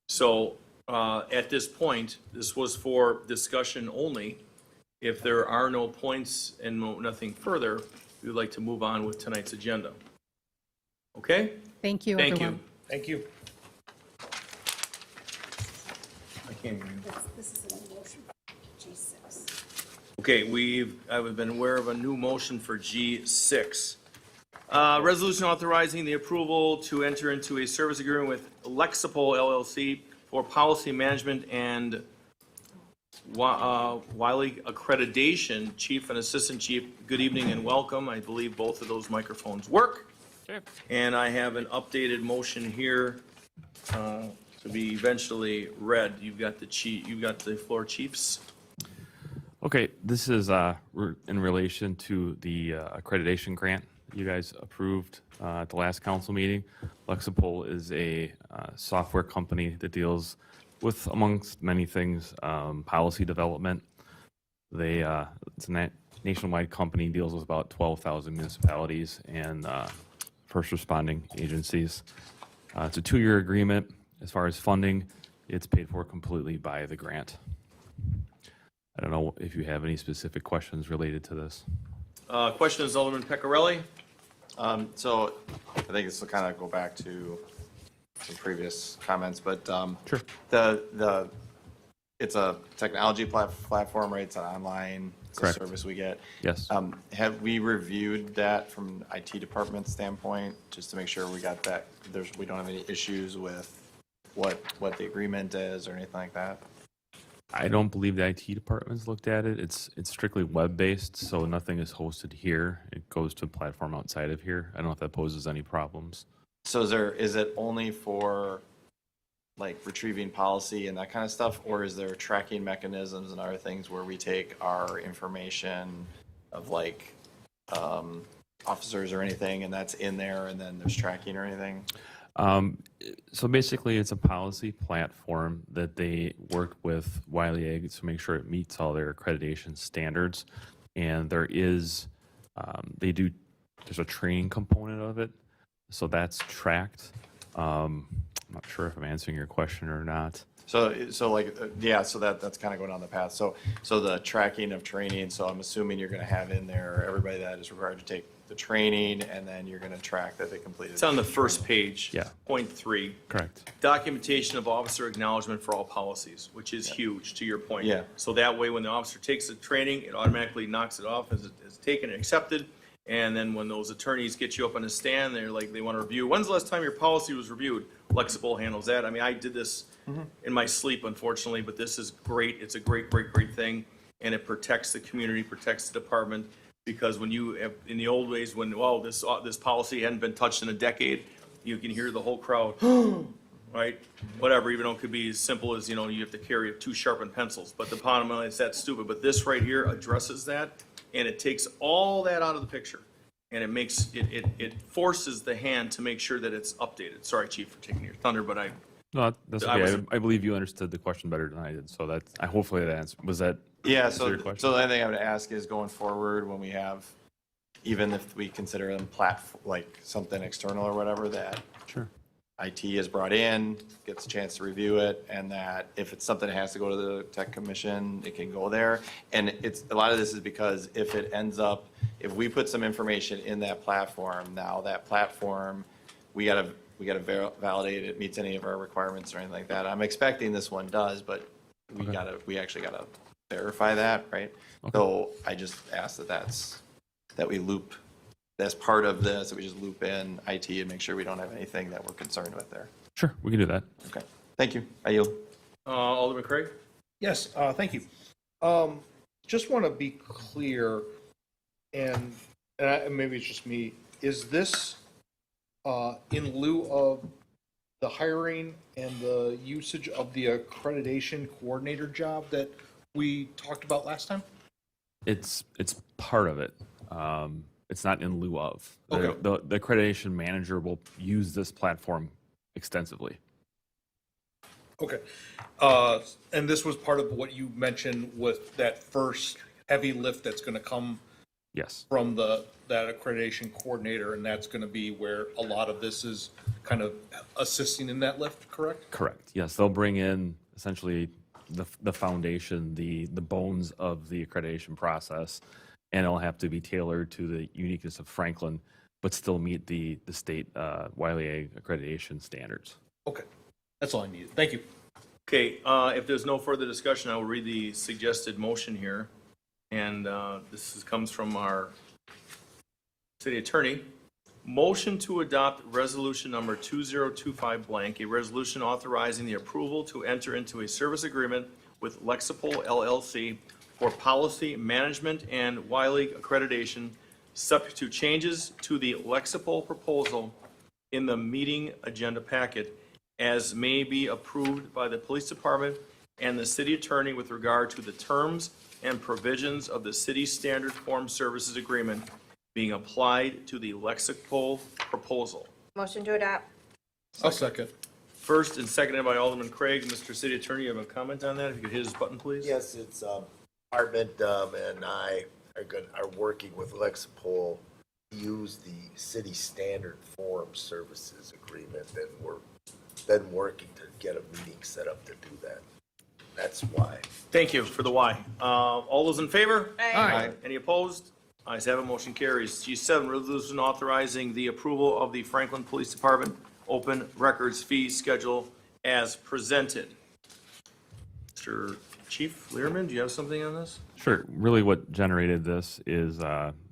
So at this point, this was for discussion only. If there are no points and nothing further, we would like to move on with tonight's agenda. Okay? Thank you, Thank everyone. you. Thank you. I can't hear you. Okay, I've been aware of a new motion for G6. Resolution authorizing the approval to enter into a service agreement with Lexipol LLC for policy management and Wiley accreditation. Chief and Assistant Chief, good evening and welcome. I believe both of those microphones work. Sure. And I have an updated motion here to be eventually read. You've got the floor, chiefs. Okay, this is in relation to the accreditation grant you guys approved at the last council meeting. Lexipol is a software company that deals with, amongst many things, policy development. It's a nationwide company, deals with about 12,000 municipalities and first responding agencies. It's a 2-year agreement. As far as funding, it's paid for completely by the grant. I don't know if you have any specific questions related to this. Question is Alderman Pecorelli. So I think this will kind of go back to some previous comments, but Sure. It's a technology platform, right? It's an online Correct. service we get. Yes. Have we reviewed that from IT department standpoint, just to make sure we got that, we don't have any issues with what the agreement is or anything like that? I don't believe the IT department's looked at it. It's strictly web-based, so nothing is hosted here. It goes to a platform outside of here. I don't know if that poses any problems. So is it only for like retrieving policy and that kind of stuff, or is there tracking mechanisms and other things where we take our information of like officers or anything, and that's in there, and then there's tracking or anything? So basically, it's a policy platform that they work with Wiley Ag to make sure it meets all their accreditation standards. And there's a training component of it, so that's tracked. I'm not sure if I'm answering your question or not. So that's kind of going down the path. So the tracking of training, so I'm assuming you're going to have in there everybody that is required to take the training, and then you're going to track that they completed. It's on the first page. Yeah. Point 3. Correct. Documentation of officer acknowledgement for all policies, which is huge, to your point. Yeah. So that way, when the officer takes the training, it automatically knocks it off as taken and accepted. And then when those attorneys get you up on the stand, they want to review. When's the last time your policy was reviewed? Lexipol handles that. I mean, I did this in my sleep, unfortunately, but this is great. It's a great, great, great thing. And it protects the community, protects the department. Because when in the old days, when, this policy hadn't been touched in a decade, you can hear the whole crowd, right? Whatever, even though it could be as simple as, you have to carry 2 sharpened pencils. But the bottom line is that's stupid. But this right here addresses that, and it takes all that out of the picture. And it forces the hand to make sure that it's updated. Sorry, Chief, for taking your thunder, but No, that's I okay. wasn't- I believe you understood the question better than I did, so that's, hopefully that answer, was that? Yeah, answer your so, question? so the only thing I would ask is going forward, when we have, even if we consider them like something external or whatever, that Sure. IT is brought in, gets a chance to review it, and that if it's something that has to go to the tech commission, it can go there. And it's, a lot of this is because if it ends up, if we put some information in that platform, now that platform, we gotta validate it meets any of our requirements or anything like that. I'm expecting this one does, but we actually gotta verify that, right? So I just ask that we loop, as part of this, that we just loop in IT and make sure we don't have anything that we're concerned with there. Sure, we can do that. Okay, thank you. I yield. Alderman Craig? Yes, thank you. Just want to be clear, and maybe it's just me, is this in lieu of the hiring and the usage of the accreditation coordinator job that we talked about last time? It's part of it. It's not in lieu of. Okay. The accreditation manager will use this platform extensively. Okay. And this was part of what you mentioned with that first heavy lift that's going to come Yes. from that accreditation coordinator, and that's going to be where a lot of this is kind of assisting in that lift, correct? Correct. Yes, they'll bring in essentially the foundation, the bones of the accreditation process, and it'll have to be tailored to the uniqueness of Franklin, but still meet the state Wiley accreditation standards. Okay, that's all I needed. Thank you. Okay, if there's no further discussion, I will read the suggested motion here. And comes from our city attorney. Motion to adopt resolution number 2025 blank, a resolution authorizing the approval to enter into a service agreement with Lexipol LLC for policy management and Wiley accreditation, subject to changes to the Lexipol proposal in the meeting agenda packet, as may be approved by the police department and the city attorney with regard to the terms and provisions of the city standard form services agreement being applied to the Lexipol proposal. Motion to adopt. I'll second. First and seconded by Alderman Craig. Mr. City Attorney, you have a comment on that? If you could hit his button, please. Yes, it's, department, and I are working with Lexipol to use the city standard form services agreement, and we're been working to get a meeting set up to do that. That's why. Thank you for the why. All those in favor? Aye. Any opposed? Ayes have it, motion carries. G7, resolution authorizing the approval of the Franklin Police Department open records fee schedule as presented. Mr. Chief Learman, do you have something on this? Sure. Really what generated this is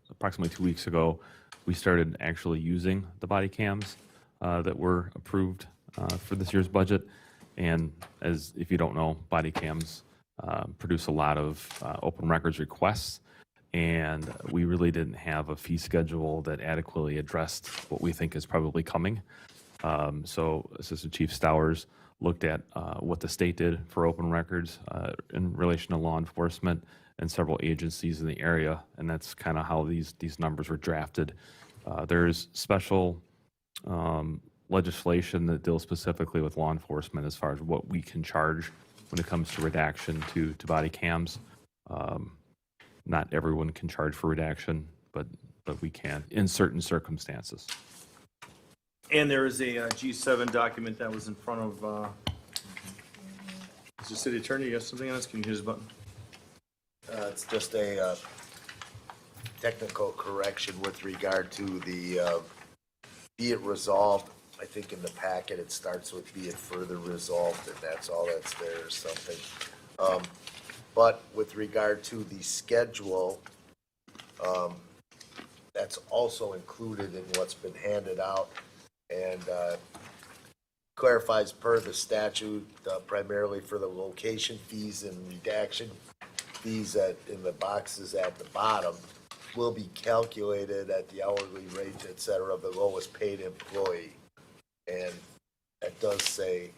approximately 2 weeks ago, we started actually using the body cams that were approved for this year's budget. And as if you don't know, body cams produce a lot of open records requests. And we really didn't have a fee schedule that adequately addressed what we think is probably coming. So Assistant Chief Stowers looked at what the state did for open records in relation to law enforcement and several agencies in the area, and that's kind of how these numbers were drafted. There's special legislation that deals specifically with law enforcement as far as what we can charge when it comes to redaction to body cams. Not everyone can charge for redaction, but we can in certain circumstances. And there is a G7 document that was in front of, Mr. City Attorney, you have something on this? Can you hit his button? It's just a technical correction with regard to the be it resolved. I think in the packet, it starts with be it further resolved, and that's all that's there or something. But with regard to the schedule, that's also included in what's been handed out and clarifies per the statute, primarily for the location fees and redaction fees in the boxes at the bottom will be calculated at the hourly rate, et cetera, of the lowest paid employee. And that does say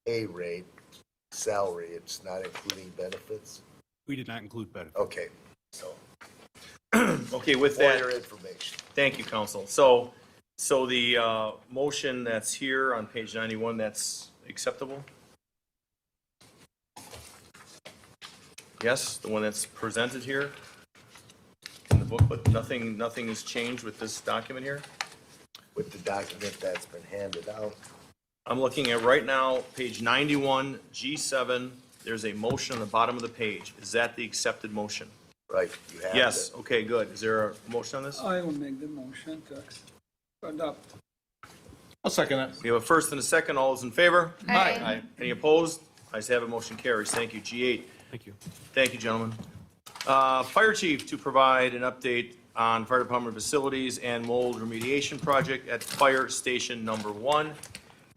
pay rate, salary, it's not including benefits? We did not include benefits. Okay, so, Okay, with for that. your information. Thank you, counsel. So the motion that's here on page 91, that's acceptable? Yes, the one that's presented here in the booklet, nothing has changed with this document here? With the document that's been handed out. I'm looking at right now, page 91, G7, there's a motion on the bottom of the page. Is that the accepted motion? Right, you have Yes, to- okay, good. Is there a motion on this? I will make the motion to adopt. I'll second that. We have a first and a second. All those in favor? Aye. Any opposed? Ayes have it, motion carries. Thank you. G8. Thank you. Thank you, gentlemen. Fire chief to provide an update on fire department facilities and mold remediation project at fire station number 1.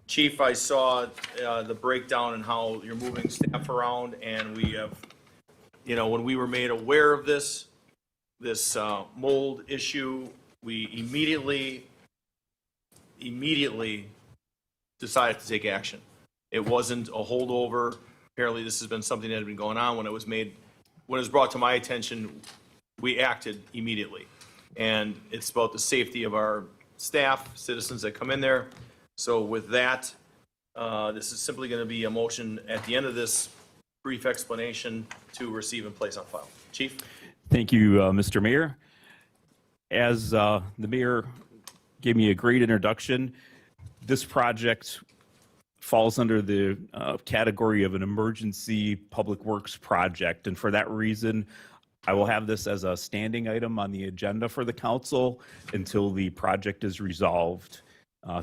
Chief, I saw the breakdown and how you're moving staff around, and we have, when we were made aware of this mold issue, we immediately decided to take action. It wasn't a holdover. Apparently, this has been something that had been going on. When it was brought to my attention, we acted immediately. And it's about the safety of our staff, citizens that come in there. So with that, this is simply going to be a motion at the end of this brief explanation to receive and place on file. Chief? Thank you, Mr. Mayor. As the mayor gave me a great introduction, this project falls under the category of an emergency public works project. And for that reason, I will have this as a standing item on the agenda for the council until the project is resolved,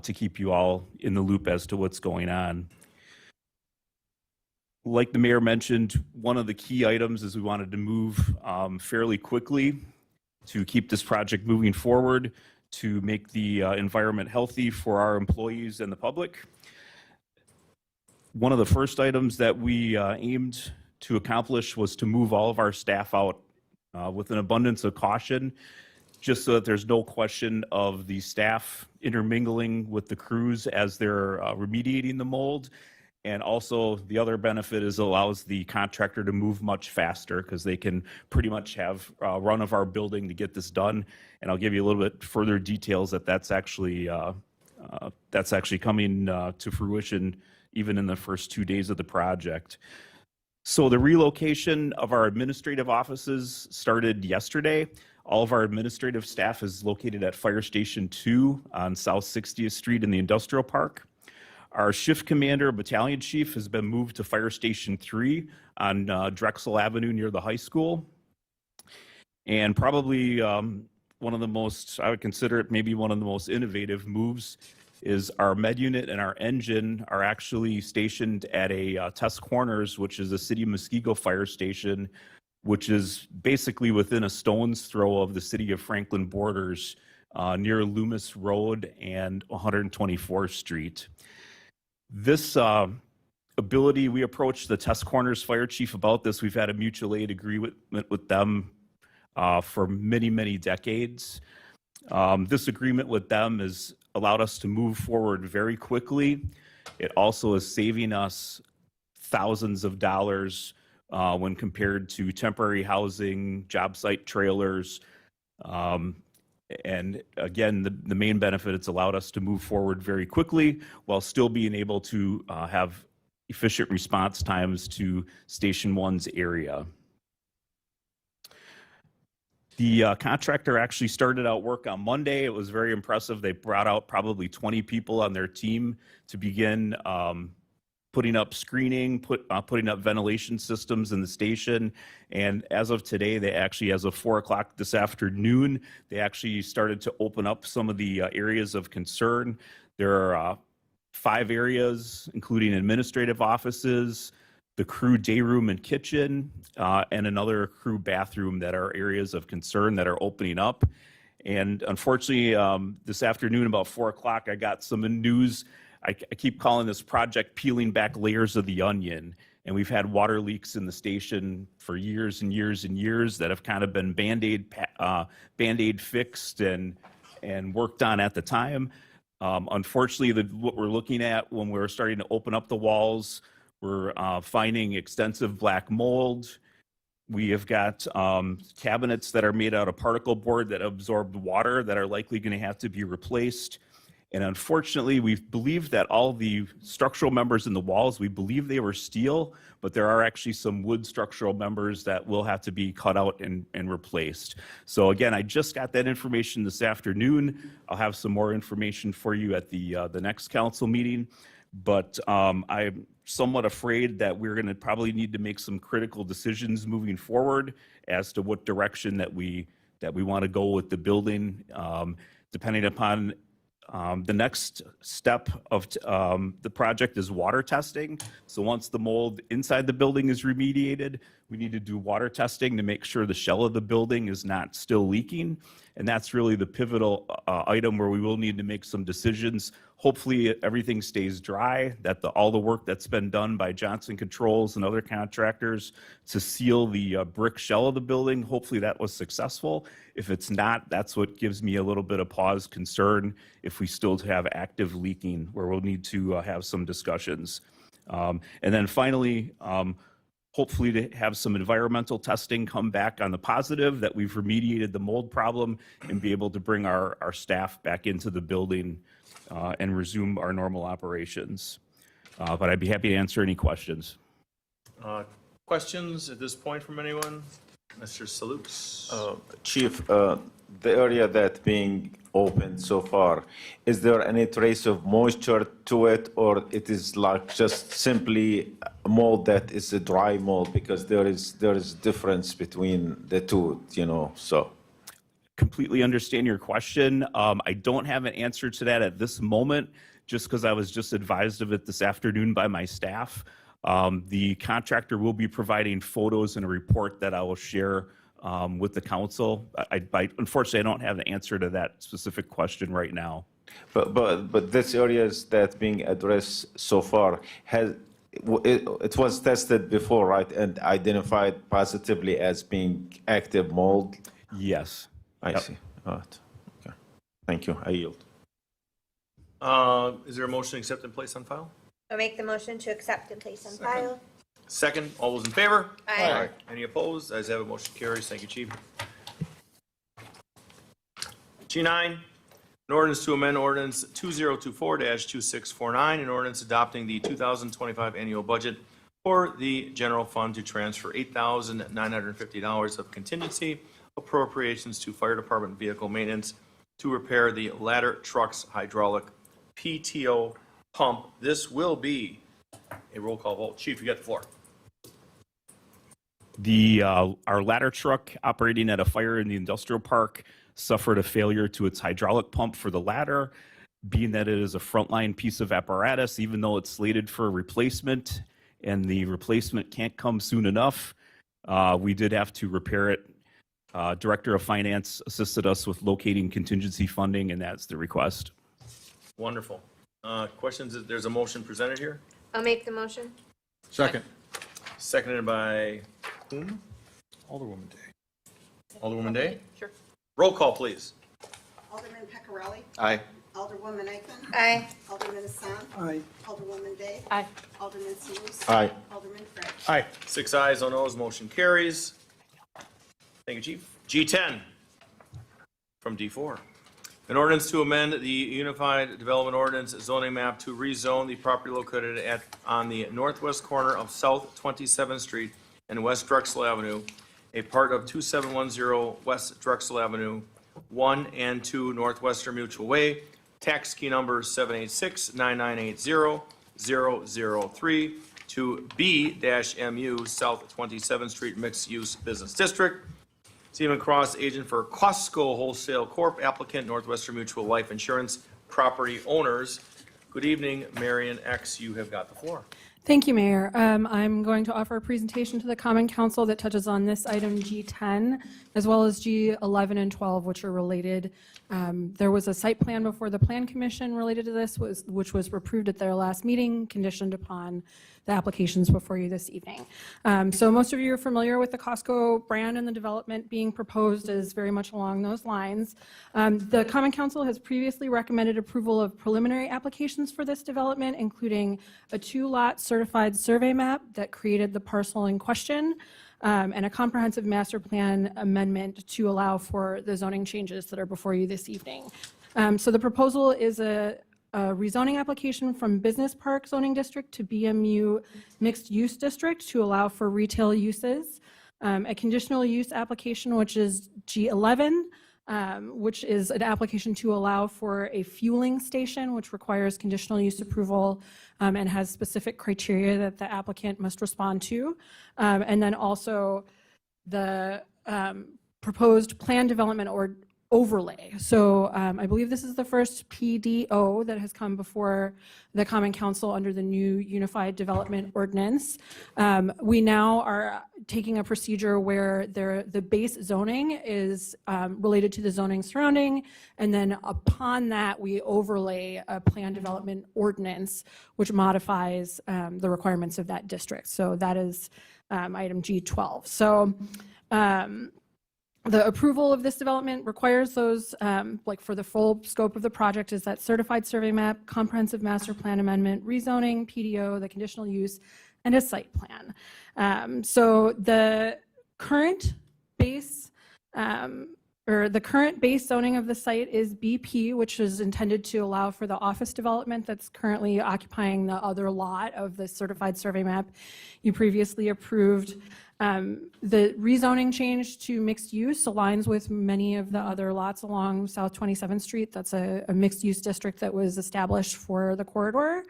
to keep you all in the loop as to what's going on. Like the mayor mentioned, one of the key items is we wanted to move fairly quickly to keep this project moving forward, to make the environment healthy for our employees and the public. One of the first items that we aimed to accomplish was to move all of our staff out with an abundance of caution, just so that there's no question of the staff intermingling with the crews as they're remediating the mold. And also the other benefit is it allows the contractor to move much faster because they can pretty much have run of our building to get this done. And I'll give you a little bit further details that's actually coming to fruition even in the first 2 days of the project. So the relocation of our administrative offices started yesterday. All of our administrative staff is located at Fire Station 2 on South 60th Street in the Industrial Park. Our shift commander, battalion chief, has been moved to Fire Station 3 on Drexel Avenue near the high school. And probably one of the most, I would consider it maybe one of the most innovative moves, is our med unit and our engine are actually stationed at a Test Corners, which is a City of Muskego fire station, which is basically within a stone's throw of the City of Franklin borders, near Loomis Road and 124th Street. This ability, we approached the Test Corners fire chief about this. We've had a mutual aid agreement with them for many, many decades. This agreement with them has allowed us to move forward very quickly. It also is saving us thousands of dollars when compared to temporary housing, job site trailers. And again, the main benefit, it's allowed us to move forward very quickly while still being able to have efficient response times to Station 1's area. The contractor actually started out work on Monday. It was very impressive. They brought out probably 20 people on their team to begin putting up screening, putting up ventilation systems in the station. And as of today, they actually, as of 4 o'clock this afternoon, they actually started to open up some of the areas of concern. There are 5 areas, including administrative offices, the crew day room and kitchen, and another crew bathroom that are areas of concern that are opening up. And unfortunately, this afternoon about 4 o'clock, I got some news. I keep calling this project peeling back layers of the onion. And we've had water leaks in the station for years and years and years that have kind of been Band-Aid fixed and worked on at the time. Unfortunately, what we're looking at when we're starting to open up the walls, we're finding extensive black mold. We have got cabinets that are made out of particle board that absorbed water that are likely going to have to be replaced. And unfortunately, we believe that all the structural members in the walls, we believe they were steel, but there are actually some wood structural members that will have to be cut out and replaced. So again, I just got that information this afternoon. I'll have some more information for you at the next council meeting. But I'm somewhat afraid that we're going to probably need to make some critical decisions moving forward as to what direction that we want to go with the building, depending upon the next step of the project is water testing. So once the mold inside the building is remediated, we need to do water testing to make sure the shell of the building is not still leaking. And that's really the pivotal item where we will need to make some decisions. Hopefully everything stays dry, that all the work that's been done by Johnson Controls and other contractors to seal the brick shell of the building, hopefully that was successful. If it's not, that's what gives me a little bit of pause, concern, if we still have active leaking, where we'll need to have some discussions. And then finally, hopefully to have some environmental testing come back on the positive, that we've remediated the mold problem and be able to bring our staff back into the building and resume our normal operations. But I'd be happy to answer any questions. Questions at this point from anyone? Mr. Salutes? Chief, the area that being opened so far, is there any trace of moisture to it, or it is like just simply a mold that is a dry mold? Because there is difference between the two, so. Completely understand your question. I don't have an answer to that at this moment, just because I was just advised of it this afternoon by my staff. The contractor will be providing photos and a report that I will share with the council. Unfortunately, I don't have an answer to that specific question right now. But this areas that being addressed so far, it was tested before, right, and identified positively as being active mold? Yes. I see. All right. Okay. Thank you. I yield. Is there a motion to accept and place on file? I'll make the motion to accept and place on file. Second, all those in favor? Aye. Any opposed? Ayes have it, motion carries. Thank you, Chief. G9, an ordinance to amend ordinance 2024-2649, an ordinance adopting the 2025 annual budget for the general fund to transfer $8,950 of contingency appropriations to fire department vehicle maintenance to repair the ladder truck's hydraulic PTO pump. This will be a roll call vote. Chief, you got the floor. Our ladder truck operating at a fire in the industrial park suffered a failure to its hydraulic pump for the ladder. Being that it is a frontline piece of apparatus, even though it's slated for replacement and the replacement can't come soon enough, we did have to repair it. Director of Finance assisted us with locating contingency funding, and that's the request. Wonderful. Questions? There's a motion presented here. I'll make the motion. Second. Seconded by whom? Alderwoman Day. Alderwoman Day? Sure. Roll call, please. Alderman Pecorelli. Aye. Alderwoman Eichman. Aye. Alderman Hassan. Aye. Alderwoman Day. Aye. Alderman Salus. Aye. Alderman Fritz. Aye. 6 ayes, no noes, motion carries. Thank you, Chief. G10 from D4. An ordinance to amend the Unified Development Ordinance zoning map to rezone the property located on the northwest corner of South 27th Street and West Drexel Avenue, a part of 2710 West Drexel Avenue, 1 and 2 Northwestern Mutual Way, tax key number 786-9980-003 to B-MU South 27th Street Mixed Use Business District. Stephen Cross, agent for Costco Wholesale Corp., applicant Northwestern Mutual Life Insurance, property owners. Good evening, Marion X. You have got the floor. Thank you, Mayor. I'm going to offer a presentation to the Common Council that touches on this item G10, as well as G11 and 12, which are related. There was a site plan before the Plan Commission related to this, which was approved at their last meeting, conditioned upon the applications before you this evening. So most of you are familiar with the Costco brand, and the development being proposed is very much along those lines. The Common Council has previously recommended approval of preliminary applications for this development, including a 2-lot certified survey map that created the parcel in question, and a comprehensive master plan amendment to allow for the zoning changes that are before you this evening. So the proposal is a rezoning application from Business Park Zoning District to BMU Mixed Use District to allow for retail uses. A conditional use application, which is G11, which is an application to allow for a fueling station, which requires conditional use approval and has specific criteria that the applicant must respond to. And then also the proposed plan development or overlay. So I believe this is the first PDO that has come before the Common Council under the new Unified Development Ordinance. We now are taking a procedure where the base zoning is related to the zoning surrounding, and then upon that, we overlay a plan development ordinance, which modifies the requirements of that district. So that is item G12. So the approval of this development requires those, like for the full scope of the project, is that certified survey map, comprehensive master plan amendment, rezoning, PDO, the conditional use, and a site plan. So the current base the current base zoning of the site is BP, which is intended to allow for the office development that's currently occupying the other lot of the certified survey map you previously approved. The rezoning change to mixed use aligns with many of the other lots along South 27th Street. That's a mixed use district that was established for the corridor.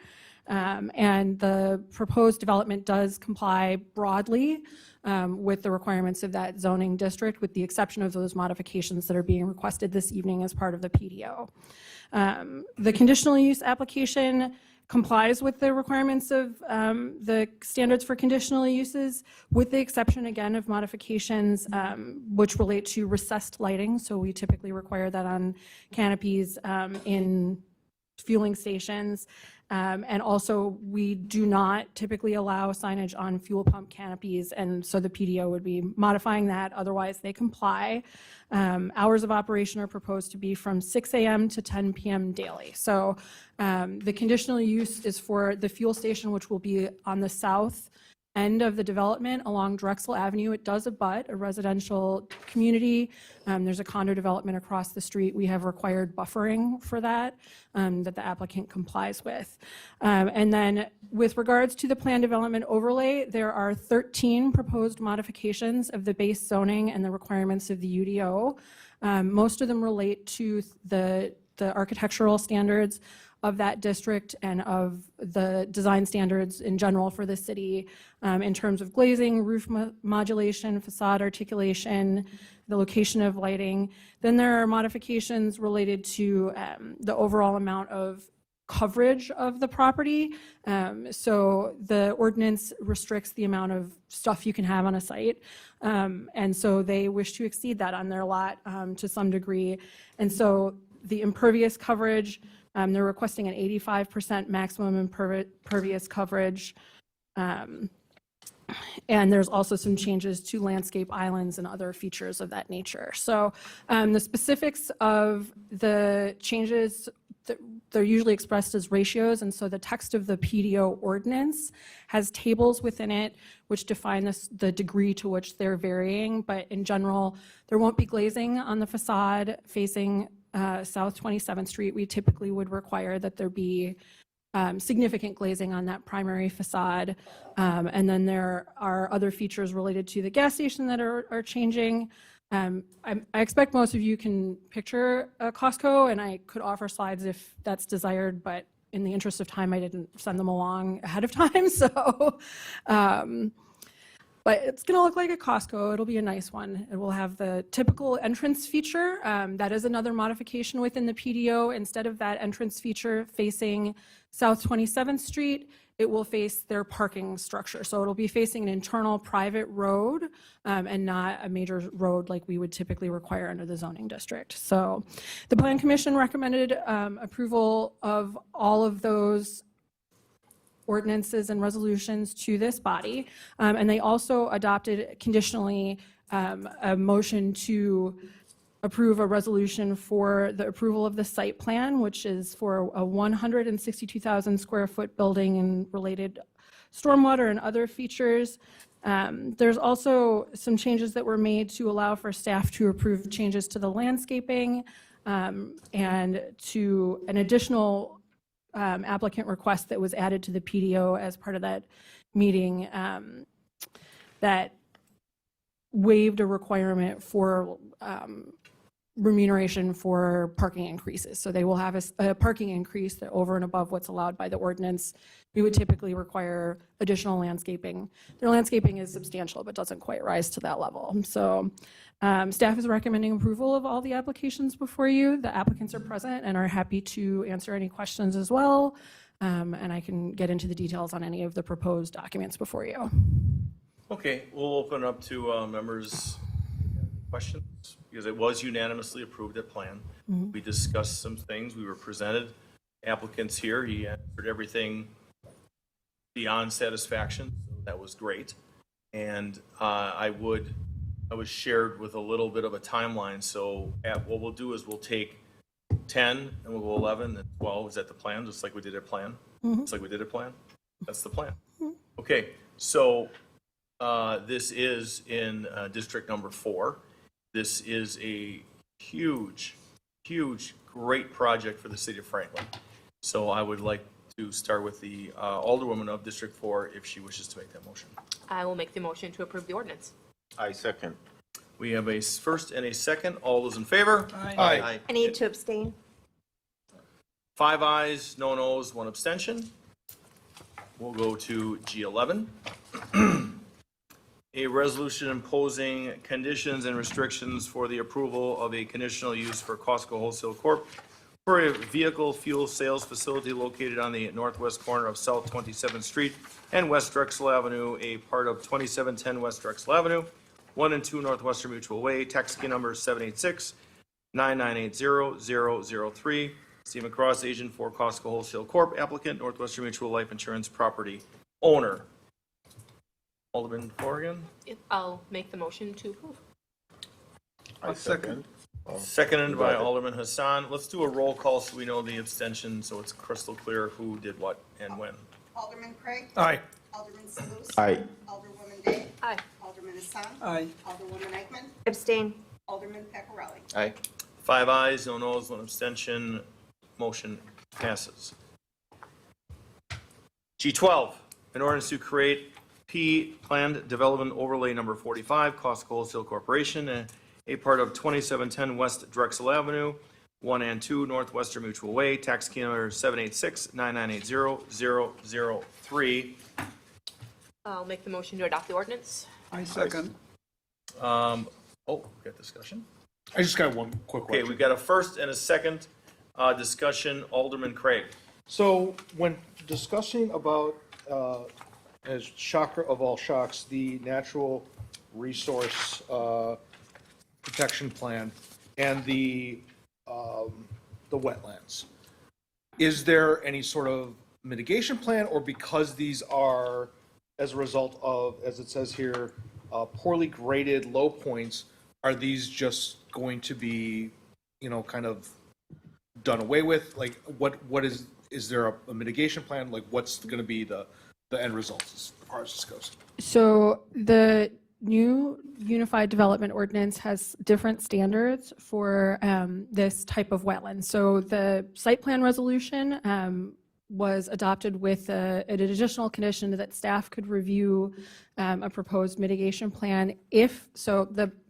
And the proposed development does comply broadly with the requirements of that zoning district, with the exception of those modifications that are being requested this evening as part of the PDO. The conditional use application complies with the requirements of the standards for conditional uses, with the exception, again, of modifications which relate to recessed lighting. So we typically require that on canopies in fueling stations. And also, we do not typically allow signage on fuel pump canopies, and so the PDO would be modifying that. Otherwise, they comply. Hours of operation are proposed to be from 6 a.m. to 10 p.m. daily. So the conditional use is for the fuel station, which will be on the south end of the development along Drexel Avenue. It does abut a residential community. There's a condo development across the street. We have required buffering for that, that the applicant complies with. And then with regards to the plan development overlay, there are 13 proposed modifications of the base zoning and the requirements of the UDO. Most of them relate to the architectural standards of that district and of the design standards in general for the city in terms of glazing, roof modulation, facade articulation, the location of lighting. Then there are modifications related to the overall amount of coverage of the property. So the ordinance restricts the amount of stuff you can have on a site. And so they wish to exceed that on their lot to some degree. And so the impervious coverage, they're requesting an 85% maximum impervious coverage. And there's also some changes to landscape islands and other features of that nature. So the specifics of the changes, they're usually expressed as ratios, and so the text of the PDO ordinance has tables within it which define the degree to which they're varying, but in general, there won't be glazing on the facade facing South 27th Street. We typically would require that there be significant glazing on that primary facade. And then there are other features related to the gas station that are changing. I expect most of you can picture a Costco, and I could offer slides if that's desired, but in the interest of time, I didn't send them along ahead of time. So, but it's going to look like a Costco. It'll be a nice one. It will have the typical entrance feature. That is another modification within the PDO. Instead of that entrance feature facing South 27th Street, it will face their parking structure. So it'll be facing an internal private road and not a major road like we would typically require under the zoning district. So the Plan Commission recommended approval of all of those ordinances and resolutions to this body. And they also adopted conditionally a motion to approve a resolution for the approval of the site plan, which is for a 162,000 square foot building and related stormwater and other features. There's also some changes that were made to allow for staff to approve changes to the landscaping and to an additional applicant request that was added to the PDO as part of that meeting that waived a requirement for remuneration for parking increases. So they will have a parking increase that over and above what's allowed by the ordinance. We would typically require additional landscaping. Their landscaping is substantial, but doesn't quite rise to that level. So staff is recommending approval of all the applications before you. The applicants are present and are happy to answer any questions as well. And I can get into the details on any of the proposed documents before you. Okay, we'll open up to members' questions, because it was unanimously approved at plan. We discussed some things, we were presented applicants here, he answered everything beyond satisfaction, so that was great. And I was shared with a little bit of a timeline, so what we'll do is we'll take 10, and we'll go 11, and 12. Is that the plan, just like we did at plan? Just like we did at plan? That's the plan. Okay, so this is in district number 4. This is a huge, great project for the city of Franklin. So I would like to start with the Alderwoman of District 4 if she wishes to make that motion. I will make the motion to approve the ordinance. I second. We have a first and a second. All those in favor? Aye. I need to abstain. 5 ayes, no noes, 1 abstention. We'll go to G11. A resolution imposing conditions and restrictions for the approval of a conditional use for Costco Wholesale Corp. for a vehicle fuel sales facility located on the northwest corner of South 27th Street and West Drexel Avenue, a part of 2710 West Drexel Avenue, 1 and 2 Northwestern Mutual Way, tax key number 786-998-0003. Stephen Cross, agent for Costco Wholesale Corp., applicant, Northwestern Mutual Life Insurance property owner. Alderman Corrigan? I'll make the motion to approve. I second. Seconded by Alderman Hassan. Let's do a roll call so we know the abstention, so it's crystal clear who did what and when. Alderman Craig? Aye. Alderman Salus? Aye. Alderwoman Day? Aye. Alderman Hassan? Aye. Alderwoman Eichman? Abstain. Alderman Peccarelli? Aye. 5 ayes, no noes, 1 abstention. Motion passes. G12, an ordinance to create P Planned Development Overlay Number 45, Costco Wholesale Corporation, a part of 2710 West Drexel Avenue, 1 and 2 Northwestern Mutual Way, tax key number 786-998-0003. I'll make the motion to adopt the ordinance. I second. We got discussion. I just got one quick Okay, question. we've got a first and a second discussion. Alderman Craig. So when discussing about, as shocker of all shocks, the natural resource protection plan and the wetlands, is there any sort of mitigation plan, or because these are as a result of, as it says here, poorly graded low points, are these just going to be, kind of done away with? Like, what is there a mitigation plan? Like, what's going to be the end result as far as this goes? So the new Unified Development Ordinance has different standards for this type of wetland. So the site plan resolution was adopted with an additional condition that staff could review a proposed mitigation plan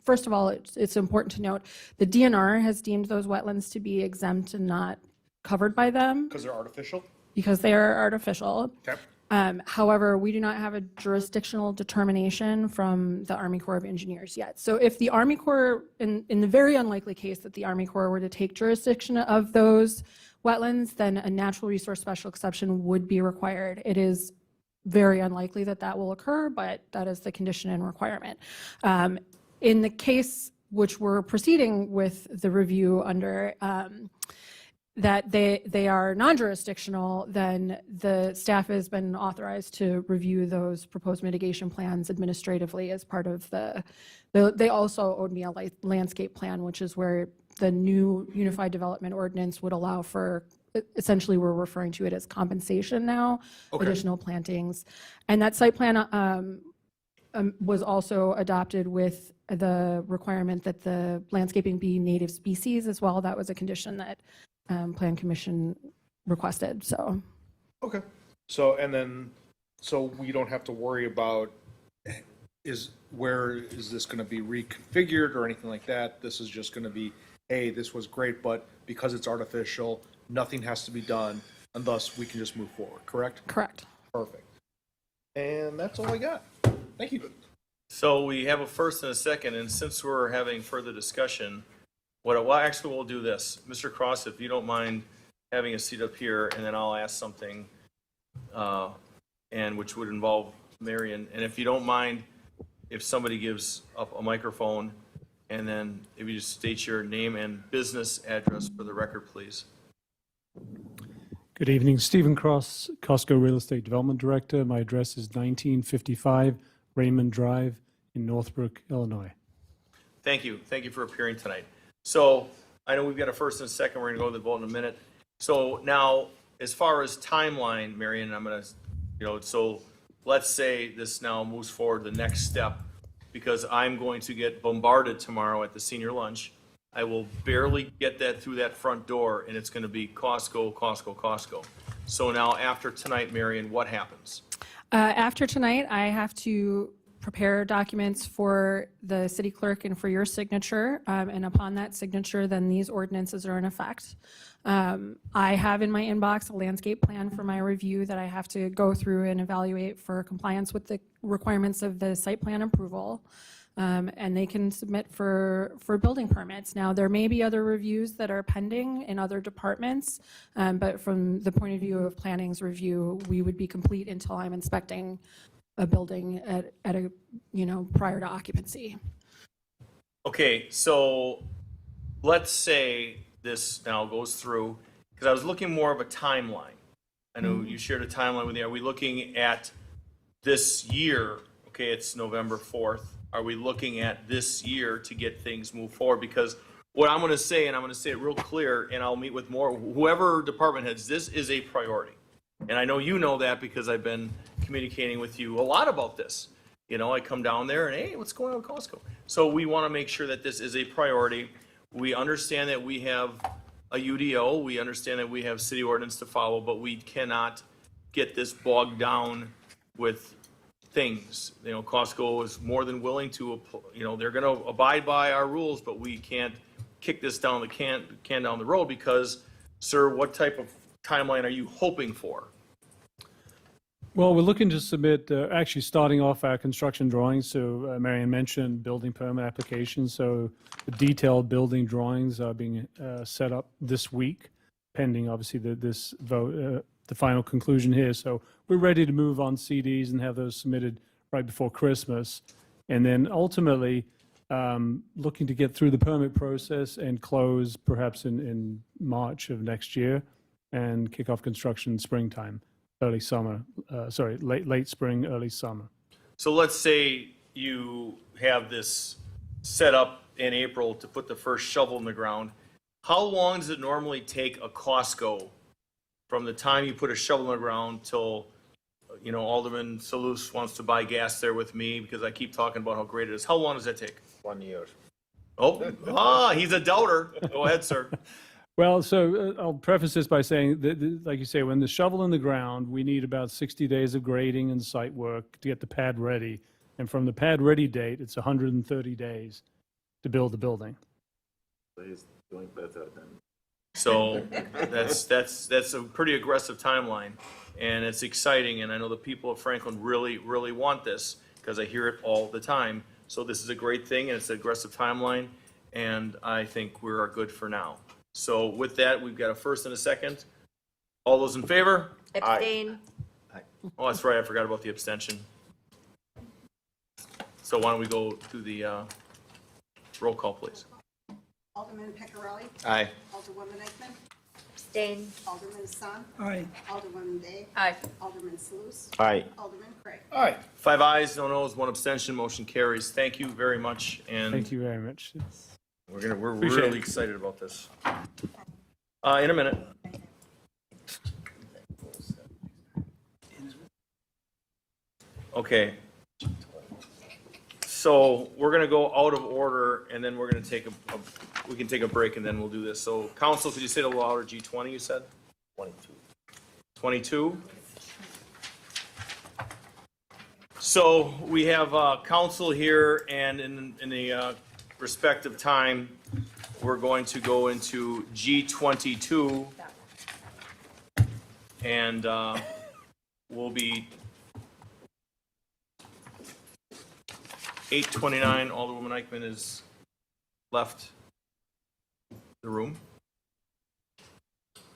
first of all, it's important to note, the DNR has deemed those wetlands to be exempt and not covered by them. Because they're artificial? Because they are artificial. Okay. However, we do not have a jurisdictional determination from the Army Corps of Engineers yet. So if the Army Corps, in the very unlikely case that the Army Corps were to take jurisdiction of those wetlands, then a natural resource special exception would be required. It is very unlikely that that will occur, but that is the condition and requirement. In the case which we're proceeding with the review under, that they are non-jurisdictional, then the staff has been authorized to review those proposed mitigation plans administratively as part of they also owed me a landscape plan, which is where the new Unified Development Ordinance would allow for, essentially we're referring to it as compensation now, additional plantings. And that site plan was also adopted with the requirement that the landscaping be native species as well. That was a condition that Plan Commission requested, so. Okay. So, and then, so we don't have to worry about where is this going to be reconfigured or anything like that? This is just going to be, hey, this was great, but because it's artificial, nothing has to be done, and thus we can just move forward, correct? Correct. Perfect. And that's all I got. Thank you. So we have a first and a second, and since we're having further discussion, actually we'll do this. Mr. Cross, if you don't mind having a seat up here, and then I'll ask something, and which would involve Marion. And if you don't mind, if somebody gives up a microphone, and then if you just state your name and business address for the record, please. Good evening, Stephen Cross, Costco Real Estate Development Director. My address is 1955 Raymond Drive in Northbrook, Illinois. Thank you. Thank you for appearing tonight. So I know we've got a first and a second. We're going to go to the vote in a minute. So now, as far as timeline, Marion, I'm going to, so let's say this now moves forward the next step, because I'm going to get bombarded tomorrow at the senior lunch. I will barely get that through that front door, and it's going to be Costco, Costco, Costco. So now, after tonight, Marion, what happens? After tonight, I have to prepare documents for the city clerk and for your signature. And upon that signature, then these ordinances are in effect. I have in my inbox a landscape plan for my review that I have to go through and evaluate for compliance with the requirements of the site plan approval. And they can submit for building permits. Now, there may be other reviews that are pending in other departments, but from the point of view of planning's review, we would be complete until I'm inspecting a building at a, prior to occupancy. Okay, so let's say this now goes through, because I was looking more of a timeline. I know you shared a timeline with me. Are we looking at this year? Okay, it's November 4th. Are we looking at this year to get things moved forward? Because what I'm going to say, and I'm going to say it real clear, and I'll meet with whoever department heads, this is a priority. And I know you know that because I've been communicating with you a lot about this. I come down there and, hey, what's going on with Costco? So we want to make sure that this is a priority. We understand that we have a UDO. We understand that we have city ordinance to follow, but we cannot get this bogged down with things. Costco is more than willing to, they're going to abide by our rules, but we can't kick this down the can down the road because, sir, what type of timeline are you hoping for? Well, we're looking to submit, actually starting off our construction drawings. So Marion mentioned building permit applications. So the detailed building drawings are being set up this week, pending obviously this vote, the final conclusion here. So we're ready to move on CDs and have those submitted right before Christmas. And then ultimately looking to get through the permit process and close perhaps in March of next year and kick off construction in springtime. Late spring, early summer. So let's say you have this set up in April to put the first shovel in the ground. How long does it normally take a Costco from the time you put a shovel in the ground till, Alderman Salus wants to buy gas there with me because I keep talking about how great it is? How long does that take? 1 year. Oh, he's a doubter. Go ahead, sir. Well, so I'll preface this by saying that, like you say, when the shovel in the ground, we need about 60 days of grading and site work to get the pad ready. And from the pad ready date, it's 130 days to build the building. He's doing better than. So that's a pretty aggressive timeline, and it's exciting. And I know the people of Franklin really, really want this because I hear it all the time. So this is a great thing, and it's an aggressive timeline, and I think we're good for now. So with that, we've got a first and a second. All those in favor? Abstain. Oh, that's right. I forgot about the abstention. So why don't we go to the roll call, please? Alderman Peccarelli. Aye. Alderwoman Eichman. Abstain. Alderman Hassan. Aye. Alderwoman Day. Aye. Alderman Salus. Aye. Alderman Craig. Aye. 5 ayes, no noes, 1 abstention. Motion carries. Thank you very much. And Thank you very much. we're Appreciate really it. excited about this. In a minute. Okay. So we're gonna go out of order, and then we're gonna take we can take a break, and then we'll do this. So council, could you say it a little louder, G20 you said? 22. 22? So we have council here, and in the respective time, we're going to go into G22, and we'll be 8:29. Alderwoman Eichman has left the room.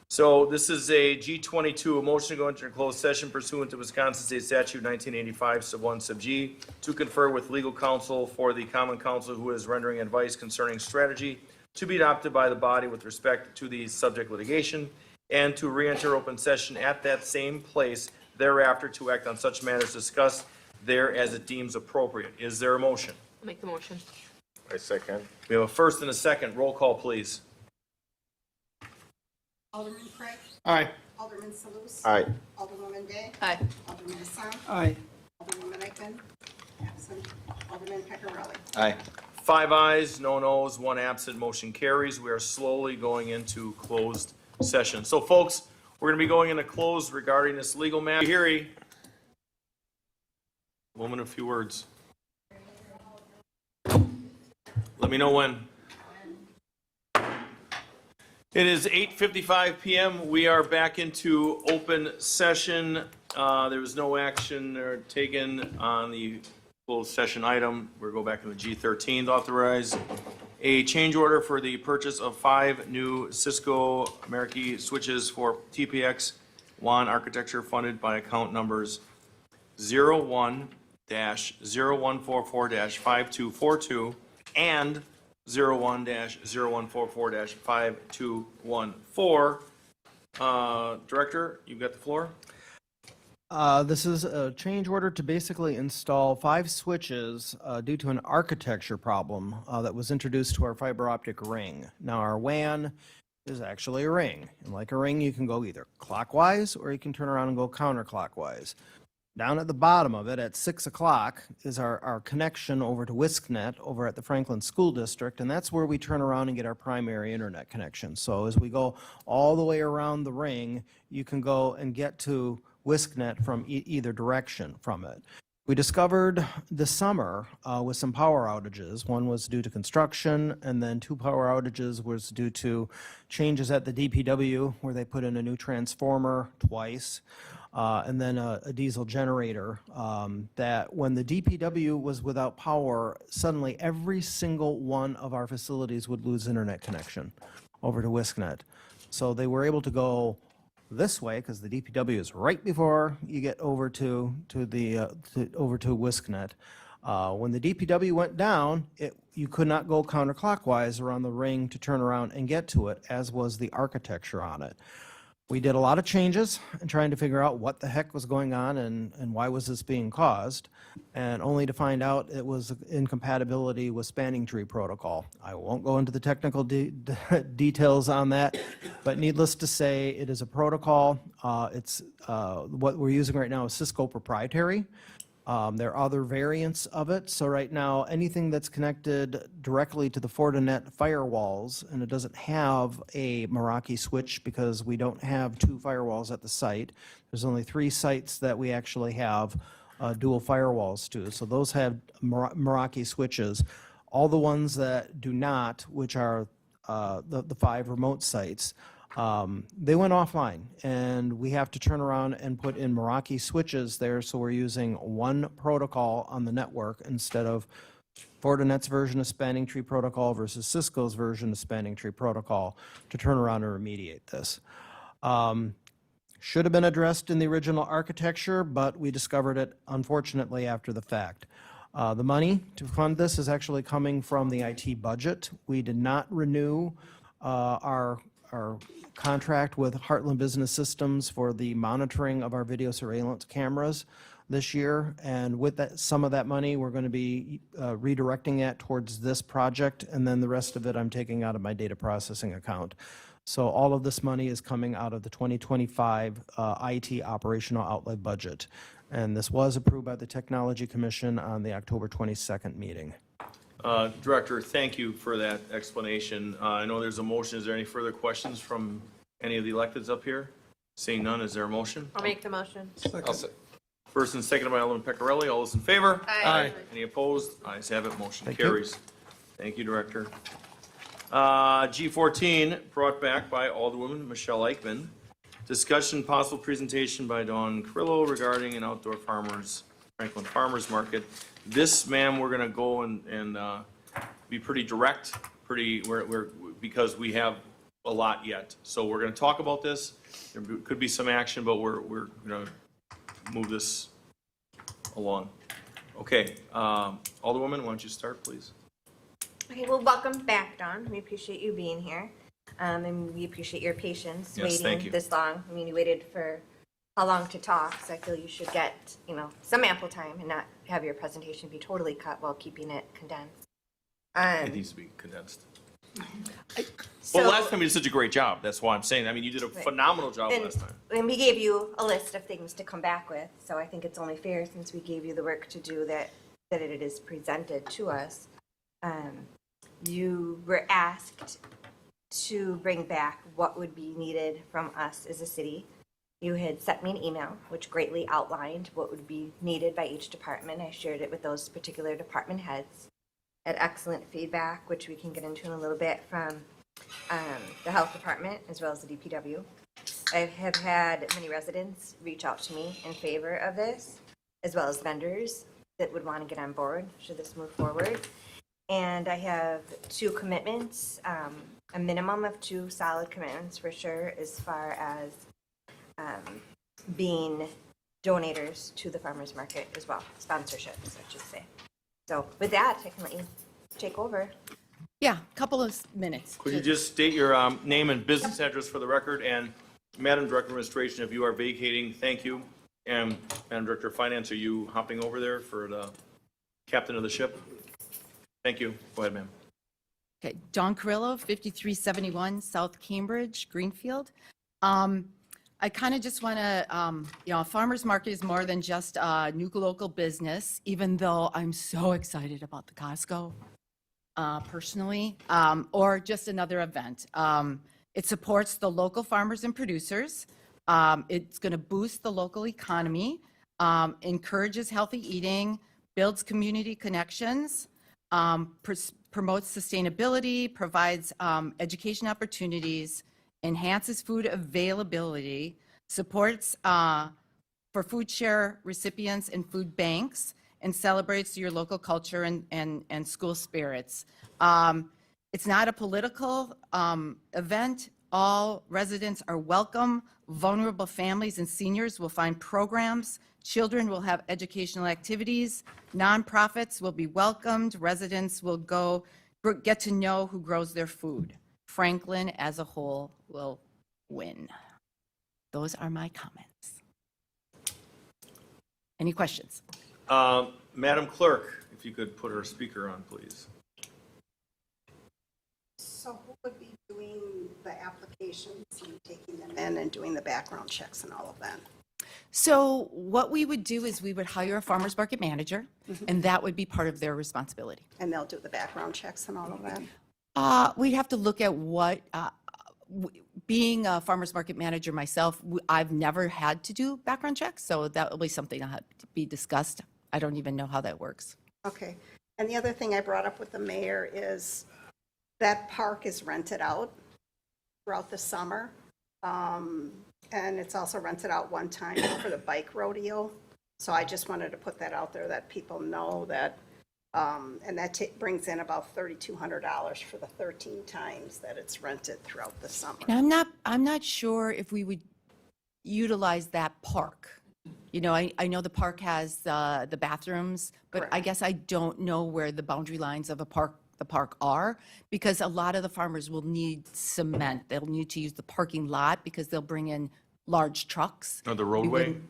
So this is a G22, a motion to go into a closed session pursuant to Wisconsin State Statute 1985, sub 1, sub G, to confer with legal counsel for the common counsel who is rendering advice concerning strategy to be adopted by the body with respect to the subject litigation, and to re-enter open session at that same place thereafter to act on such matters discussed there as it deems appropriate. Is there a motion? I'll make the motion. I second. We have a first and a second. Roll call, please. Alderman Craig. Aye. Alderman Salus. Aye. Alderwoman Day. Aye. Alderman Hassan. Aye. Alderwoman Eichman. Absent. Alderman Peccarelli. Aye. 5 ayes, no noes, 1 absent, motion carries. We are slowly going into closed session. So folks, we're going to be going into closed regarding this legal matter. Hearing. Woman, a few words. Let me know when. It is 8:55 PM. We are back into open session. There was no action taken on the closed session item. We'll go back to the G13 to authorize a change order for the purchase of 5 new Cisco Meraki switches for TPX WAN architecture funded by account numbers 01-0144-5242 and 01-0144-5214. Director, you've got the floor. This is a change order to basically install 5 switches due to an architecture problem that was introduced to our fiber optic ring. Now, our WAN is actually a ring. And like a ring, you can go either clockwise or you can turn around and go counterclockwise. Down at the bottom of it at 6 o'clock is our connection over to WISCNet over at the Franklin School District, and that's where we turn around and get our primary internet connection. So as we go all the way around the ring, you can go and get to WISCNet from either direction from it. We discovered this summer with some power outages. One was due to construction, and then 2 power outages was due to changes at the DPW where they put in a new transformer twice. And then a diesel generator, that when the DPW was without power, suddenly every single one of our facilities would lose internet connection over to WISCNet. So they were able to go this way because the DPW is right before you get over to WISCNet. When the DPW went down, you could not go counterclockwise around the ring to turn around and get to it, as was the architecture on it. We did a lot of changes in trying to figure out what the heck was going on and why was this being caused, and only to find out it was incompatibility with spanning tree protocol. I won't go into the technical details on that, but needless to say, it is a protocol. It's what we're using right now is Cisco proprietary. There are other variants of it. So right now, anything that's connected directly to the Fortinet firewalls, and it doesn't have a Meraki switch because we don't have 2 firewalls at the site. There's only 3 sites that we actually have dual firewalls to. So those have Meraki switches. All the ones that do not, which are the 5 remote sites, they went offline, and we have to turn around and put in Meraki switches there, so we're using one protocol on the network instead of Fortinet's version of spanning tree protocol versus Cisco's version of spanning tree protocol to turn around and remediate this. Should have been addressed in the original architecture, but we discovered it, unfortunately, after the fact. The money to fund this is actually coming from the IT budget. We did not renew our contract with Heartland Business Systems for the monitoring of our video surveillance cameras this year. And with that, some of that money, we're going to be redirecting it towards this project. And then the rest of it, I'm taking out of my data processing account. So all of this money is coming out of the 2025 IT operational outlay budget. And this was approved by the Technology Commission on the October 22nd meeting. Director, thank you for that explanation. I know there's a motion. Is there any further questions from any of the electeds up here? Seeing none, is there a motion? I'll make the motion. First and seconded by Alderman Pecorelli. All those in favor? Aye. Any opposed? Ayes have it. Motion Thank you. carries. Thank you, Director. G14, brought back by Alderwoman Michelle Eichmann. Discussion, possible presentation by Dawn Carrillo regarding an outdoor Franklin Farmers Market. This, ma'am, we're gonna go and be pretty direct, because we have a lot yet. So we're gonna talk about this. There could be some action, but we're gonna move this along. Okay, Alderwoman, why don't you start, please? Okay, well, welcome back, Dawn. We appreciate you being here. And we appreciate your patience Yes, thank waiting you. this long. I mean, you waited for how long to talk, so I feel you should get, some ample time and not have your presentation be totally cut while keeping it condensed. It needs to be condensed. So- Well, last time you did such a great job. That's why I'm saying. I mean, you did a Right. phenomenal job And- last time. And we gave you a list of things to come back with, so I think it's only fair, since we gave you the work to do, that it is presented to us. You were asked to bring back what would be needed from us as a city. You had sent me an email, which greatly outlined what would be needed by each department. I shared it with those particular department heads. Had excellent feedback, which we can get into in a little bit, from the health department as well as the DPW. I have had many residents reach out to me in favor of this, as well as vendors that would want to get on board should this move forward. And I have 2 commitments, a minimum of 2 solid commitments for sure, as far as being donators to the farmers market as well, sponsorships, I should say. So with that, I can let you take over. Yeah, couple of minutes. Could you just state your name and business address for the record? And Madam Director of Administration, if you are vacating, thank you. And Madam Director of Finance, are you hopping over there for the captain of the ship? Thank you. Go ahead, ma'am. Okay, Dawn Carrillo, 5371 South Cambridge, Greenfield. I kind of just want to, farmers market is more than just a new local business, even though I'm so excited about the Costco personally, or just another event. It supports the local farmers and producers. It's going to boost the local economy, encourages healthy eating, builds community connections, promotes sustainability, provides education opportunities, enhances food availability, supports for food share recipients and food banks, and celebrates your local culture and school spirits. It's not a political event. All residents are welcome. Vulnerable families and seniors will find programs. Children will have educational activities. Nonprofits will be welcomed. Residents will get to know who grows their food. Franklin as a whole will win. Those are my comments. Any questions? Madam Clerk, if you could put her speaker on, please. So who would be doing the applications and taking them in and doing the background checks and all of that? So what we would do is we would hire a farmer's market manager, and that would be part of their responsibility. And they'll do the background checks and all of that? We'd have to look at what, being a farmer's market manager myself, I've never had to do background checks, so that will be something that had to be discussed. I don't even know how that works. Okay. And the other thing I brought up with the mayor is that park is rented out throughout the summer. And it's also rented out one time for the bike rodeo. So I just wanted to put that out there, that people know that, and that brings in about $3,200 for the 13 times that it's rented throughout the summer. Now, I'm not sure if we would utilize that park. You know, I know the park has the bathrooms, but I guess I don't know where the boundary lines of the park are, because a lot of the farmers will need cement. They'll need to use the parking lot because they'll bring in large trucks. Or the We roadway? wouldn't-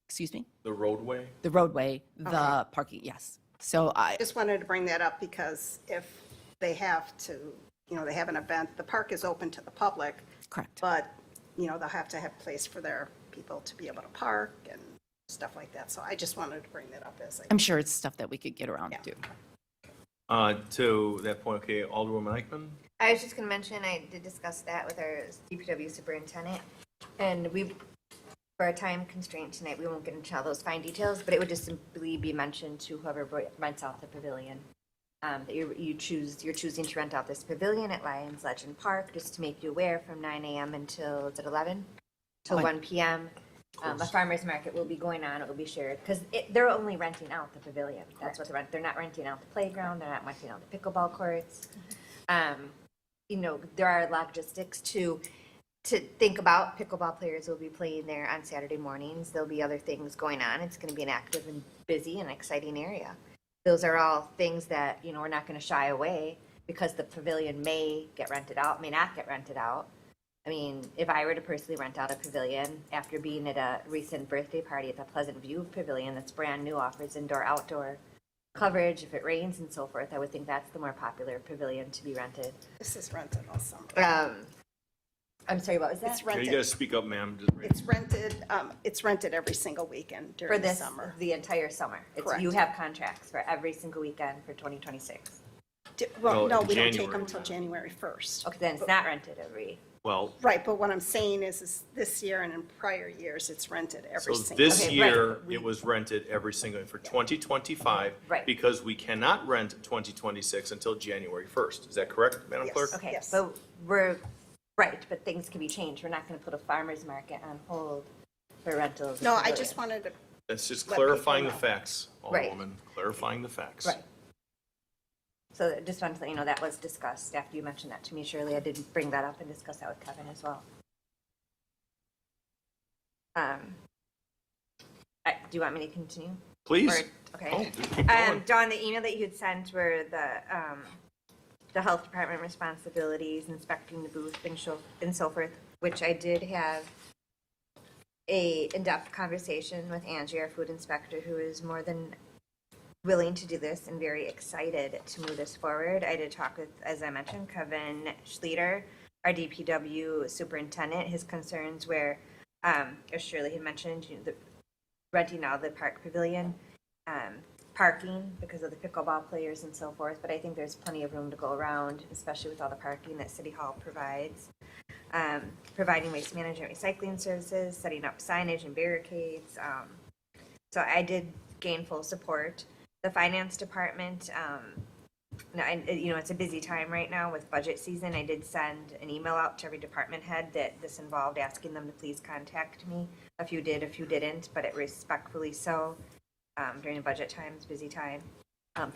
Excuse me? The roadway? The roadway, the Okay. parking, yes. So I, Just wanted to bring that up because if they have to, they have an event, the park is open to the public. Correct. But, they'll have to have place for their people to be able to park and stuff like that. So I just wanted to bring that up as I'm sure it's stuff that we could get around to. To that point, okay, Alderwoman Eichman? I was just gonna mention, I did discuss that with our DPW superintendent, and for a time constraint tonight, we won't get into all those fine details, but it would just simply be mentioned to whoever rents out the pavilion. That you're choosing to rent out this pavilion at Lions Legend Park, just to make you aware, from 9 a.m. until, is it 11? Till 1 p.m. A farmer's market will be going on, it will be shared, because they're only renting out the pavilion. That's what they're not renting out the playground, they're not renting out the pickleball courts. You know, there are logistics to think about. Pickleball players will be playing there on Saturday mornings. There'll be other things going on. It's going to be an active and busy and exciting area. Those are all things that, you know, we're not going to shy away, because the pavilion may get rented out, may not get rented out. I mean, if I were to personally rent out a pavilion after being at a recent birthday party at the Pleasant View Pavilion that's brand new, offers indoor-outdoor coverage, if it rains and so forth, I would think that's the more popular pavilion to be rented. This is rented all summer. I'm sorry, what was that? It's Yeah, you rented. gotta speak up, ma'am. It's rented every single weekend For during the this, summer. the entire summer. Correct. You have contracts for every single weekend for 2026. Well, No, no, we don't take January. them until January 1st. Okay, then it's not rented every. Well, Right, but what I'm saying is this year and in prior years, it's rented every so single. this Okay, right. year, it was rented every single, for 2025. Right. Because we cannot rent 2026 until January 1st. Is that correct, Madam Clerk? Okay, Yes. so we're, right, but things can be changed. We're not going to put a farmer's market on hold for rentals. of No, I pavilions. just wanted to, That's just Let people clarifying the know. facts, Right. Alderwoman, clarifying the facts. Right. So just wanted to let you know that was discussed after you mentioned that to me, Shirley. I did bring that up and discuss that with Kevin as well. Do you want me to continue? Please. Or- Okay. Oh, keep going. Dawn, the email that you had sent were the health department responsibilities, inspecting the booth and so forth, which I did have a in-depth conversation with Angie, our food inspector, who is more than willing to do this and very excited to move this forward. I did talk with, as I mentioned, Kevin Schleter, our DPW superintendent. His concerns were, as Shirley had mentioned, you know, the renting out the park pavilion, parking because of the pickleball players and so forth, but I think there's plenty of room to go around, especially with all the parking that City Hall provides. Providing waste management recycling services, setting up signage and barricades. So I did gain full support. The finance department, you know, it's a busy time right now with budget season. I did send an email out to every department head that this involved, asking them to please contact me. A few did, a few didn't, but it respectfully so. During the budget times, busy time.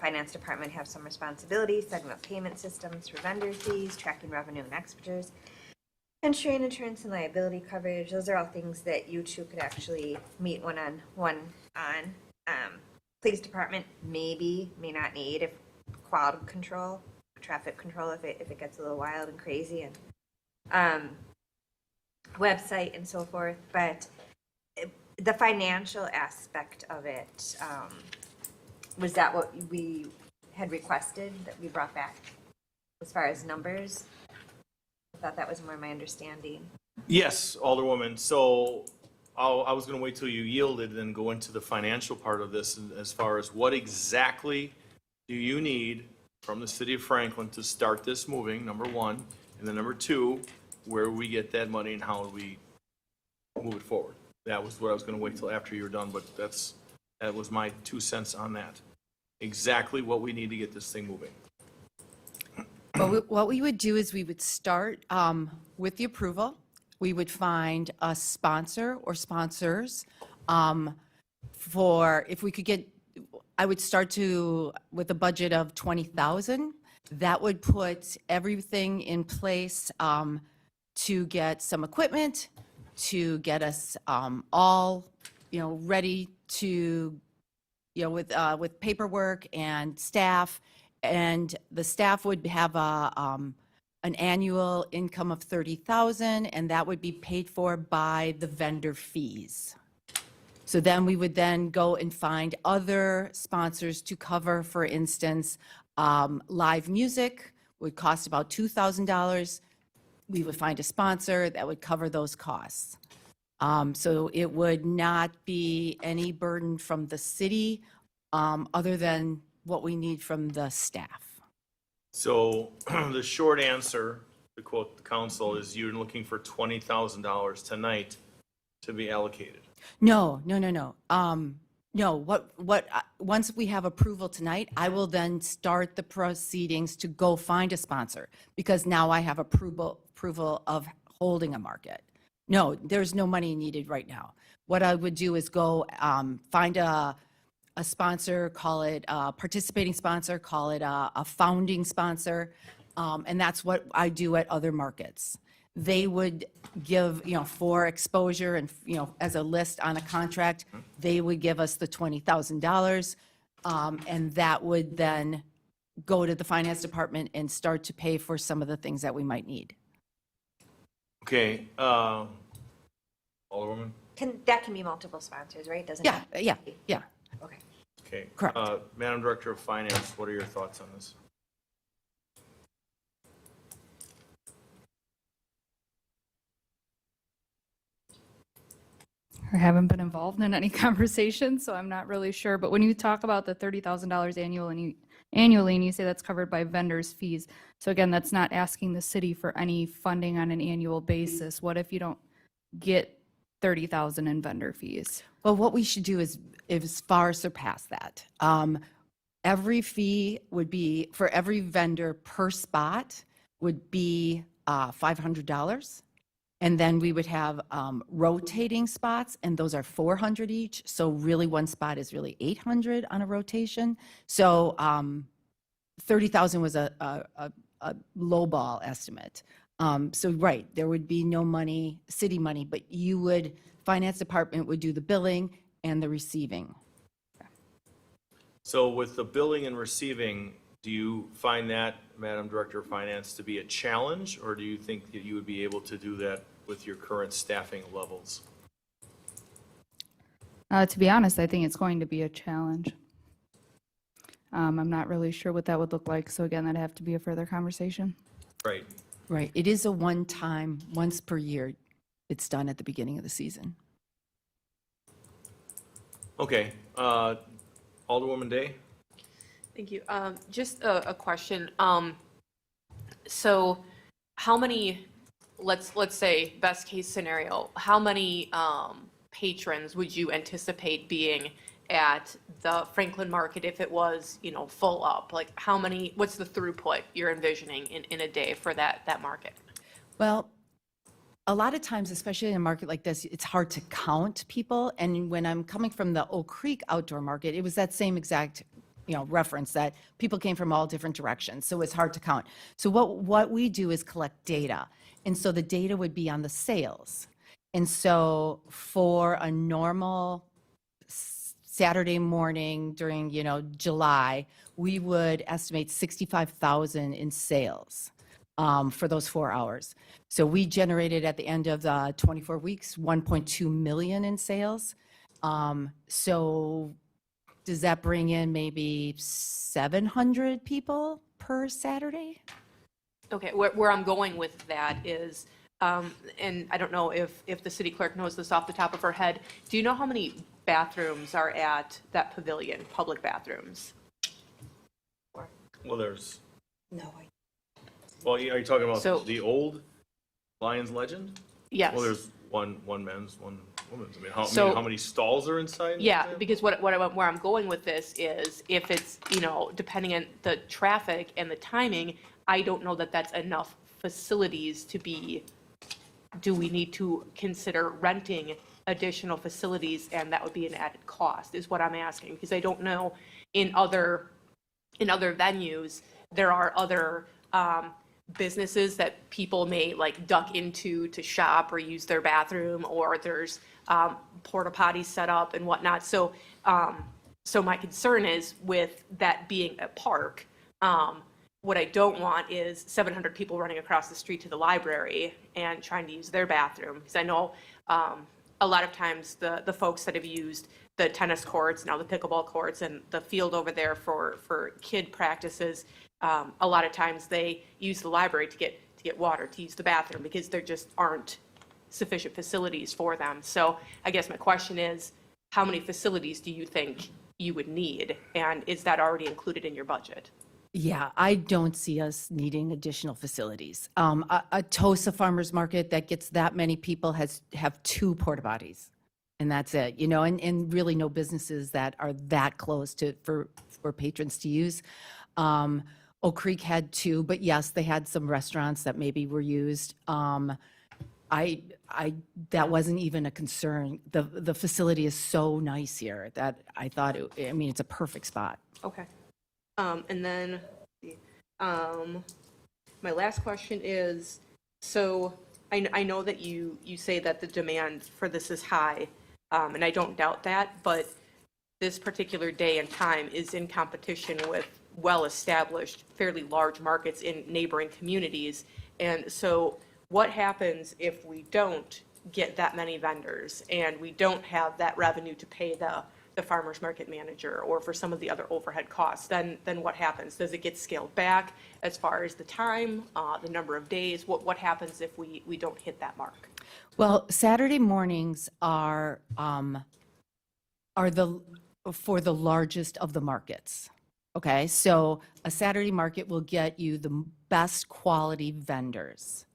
Finance department have some responsibilities, setting up payment systems for vendor fees, tracking revenue and expenditures, ensuring insurance and liability coverage. Those are all things that you two could actually meet one-on-one on. Police department may not need, if quality control, traffic control, if it gets a little wild and crazy, and website and so forth, but the financial aspect of it, was that what we had requested, that we brought back as far as numbers? I thought that was more my understanding. Yes, Alderwoman. So I was going to wait till you yielded and go into the financial part of this as far as what exactly do you need from the city of Franklin to start this moving, number one, and then number two, where we get that money and how we move it forward. That was what I was going to wait till after you were done, but that was my 2 cents on that. Exactly what we need to get this thing moving. Well, what we would do is we would start with the approval. We would find a sponsor or sponsors for, if we could get, I would start with a budget of 20,000. That would put everything in place to get some equipment, to get us all, you know, ready to, you know, with paperwork and staff. And the staff would have an annual income of 30,000, and that would be paid for by the vendor fees. So then we would then go and find other sponsors to cover, for instance, live music would cost about $2,000. We would find a sponsor that would cover those costs. So it would not be any burden from the city, other than what we need from the staff. So the short answer, to quote the council, is you're looking for $20,000 tonight to be allocated. No. No, once we have approval tonight, I will then start the proceedings to go find a sponsor, because now I have approval of holding a market. No, there's no money needed right now. What I would do is go find a sponsor, call it a participating sponsor, call it a founding sponsor, and that's what I do at other markets. They would give, for exposure and, as a list on a contract, they would give us the $20,000. And that would then go to the finance department and start to pay for some of the things that we might need. Okay, Alderwoman? That can be multiple sponsors, right? Doesn't Yeah, it? yeah. Okay. Okay. Correct. Madam Director of Finance, what are your thoughts on this? I haven't been involved in any conversation, so I'm not really sure. But when you talk about the $30,000 annually, and you say that's covered by vendors' fees, so again, that's not asking the city for any funding on an annual basis. What if you don't get $30,000 in vendor fees? Well, what we should do is far surpass that. Every fee would be, for every vendor per spot, would be $500. And then we would have rotating spots, and those are $400 each. So really, one spot is really $800 on a rotation. So 30,000 was a lowball estimate. So right, there would be no money, city money, but finance department would do the billing and the receiving. So with the billing and receiving, do you find that, Madam Director of Finance, to be a challenge, or do you think that you would be able to do that with your current staffing levels? To be honest, I think it's going to be a challenge. I'm not really sure what that would look like. So again, that'd have to be a further conversation. Right. Right. It is a one-time, once per year. It's done at the beginning of the season. Okay, Alderwoman Day? Thank you. Just a question. So how many, let's say best case scenario, how many patrons would you anticipate being at the Franklin Market if it was, full up? Like how many, what's the throughput you're envisioning in a day for that market? Well, a lot of times, especially in a market like this, it's hard to count people. And when I'm coming from the Oak Creek outdoor market, it was that same exact reference that people came from all different directions. So it's hard to count. So what we do is collect data. And so the data would be on the sales. And so for a normal Saturday morning during, July, we would estimate 65,000 in sales for those 4 hours. So we generated at the end of the 24 weeks, 1.2 million in sales. So does that bring in maybe 700 people per Saturday? Okay, where I'm going with that is, and I don't know if the city clerk knows this off the top of her head, do you know how many bathrooms are at that pavilion, public bathrooms? Well, there's, No. well, are you talking about So- the old Lions Legend? Yes. Well, there's one men's, one women's. I mean, So- how many stalls are inside? Yeah, because where I'm going with this is if it's, depending on the traffic and the timing, I don't know that that's enough facilities to be, do we need to consider renting additional facilities, and that would be an added cost, is what I'm asking, because I don't know in other venues, there are other businesses that people may like duck into to shop or use their bathroom, or there's porta potties set up and whatnot. So, so my concern is with that being a park, what I don't want is 700 people running across the street to the library and trying to use their bathroom. Because I know a lot of times the folks that have used the tennis courts, now the pickleball courts, and the field over there for kid practices, a lot of times they use the library to get water, to use the bathroom, because there just aren't sufficient facilities for them. So I guess my question is, how many facilities do you think you would need? And is that already included in your budget? Yeah, I don't see us needing additional facilities. A Tosa Farmers Market that gets that many people have 2 porta potties, and that's it, you know, and really no businesses that are that close to, for patrons to use. Oak Creek had 2, but yes, they had some restaurants that maybe were used. That wasn't even a concern. The facility is so nice here that I thought, I mean, it's a perfect spot. Okay. And then, my last question is, so I know that you say that the demand for this is high, and I don't doubt that, but this particular day and time is in competition with well-established, fairly large markets in neighboring communities. And so what happens if we don't get that many vendors and we don't have that revenue to pay the farmer's market manager or for some of the other overhead costs? Then what happens? Does it get scaled back as far as the time, the number of days? What happens if we don't hit that mark? Well, Saturday mornings are for the largest of the markets. Okay, so a Saturday market will get you the best quality vendors.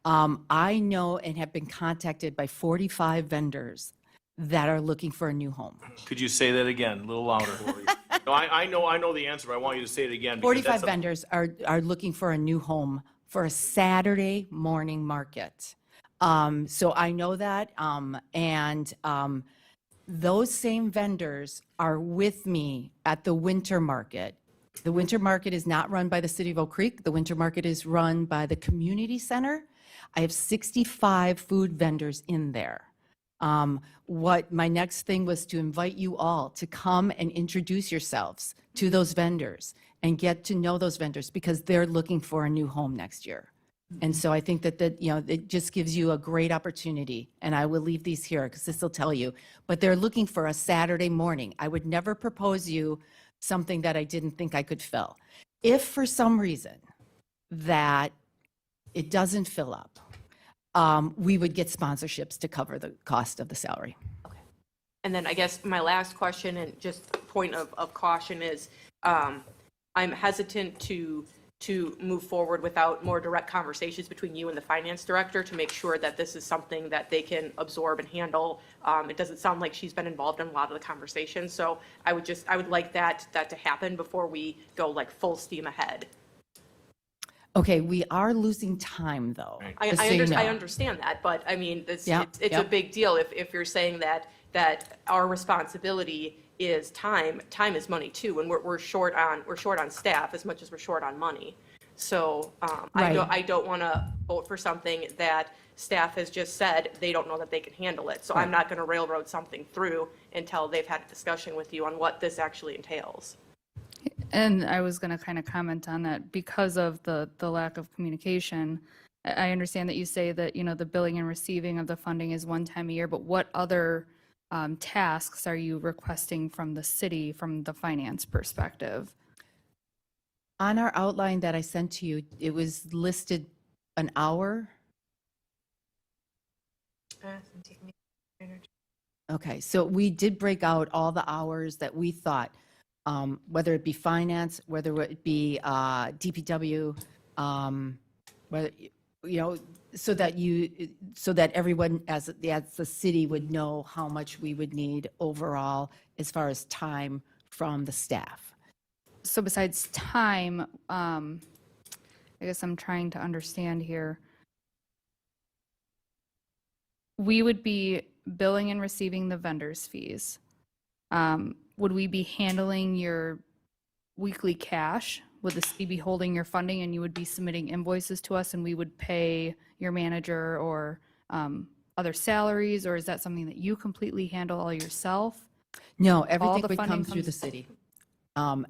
I know and have been contacted by 45 vendors that are looking for a new home. Could you say that again, a little louder? No, I know the answer, but I want you to say it again. because 45 that's a- vendors are looking for a new home for a Saturday morning market. So I know that, and those same vendors are with me at the winter market. The winter market is not run by the city of Oak Creek. The winter market is run by the community center. I have 65 food vendors in there. What my next thing was to invite you all to come and introduce yourselves to those vendors and get to know those vendors because they're looking for a new home next year. And so I think that you know, it just gives you a great opportunity, and I will leave these here because this will tell you, but they're looking for a Saturday morning. I would never propose you something that I didn't think I could fill. If for some reason that it doesn't fill up, we would get sponsorships to cover the cost of the salary. And then I guess my last question and just point of caution is, I'm hesitant to move forward without more direct conversations between you and the finance director to make sure that this is something that they can absorb and handle. It doesn't sound like she's been involved in a lot of the conversations, so I would like that to happen before we go like full steam ahead. Okay, we are losing time though. I just so you know. understand that, but I mean, it's a Yep. big deal if you're saying that our responsibility is time. Time is money too, and we're short on staff as much as we're short on money. So Right. I don't want to vote for something that staff has just said they don't know that they can handle it. So I'm not going to railroad something through until they've had a discussion with you on what this actually entails. And I was going to kind of comment on that because of the lack of communication. I understand that you say that, you know, the billing and receiving of the funding is one time a year, but what other tasks are you requesting from the city from the finance perspective? On our outline that I sent to you, it was listed an hour. Okay, so we did break out all the hours that we thought, whether it be finance, whether it be DPW, whether, you know, so that everyone as the city would know how much we would need overall as far as time from the staff. So besides time, I guess I'm trying to understand here. We would be billing and receiving the vendor's fees. Would we be handling your weekly cash? Would the city be holding your funding and you would be submitting invoices to us and we would pay your manager or other salaries? Or is that something that you completely handle all yourself? No, All everything the would funding come through comes- the city.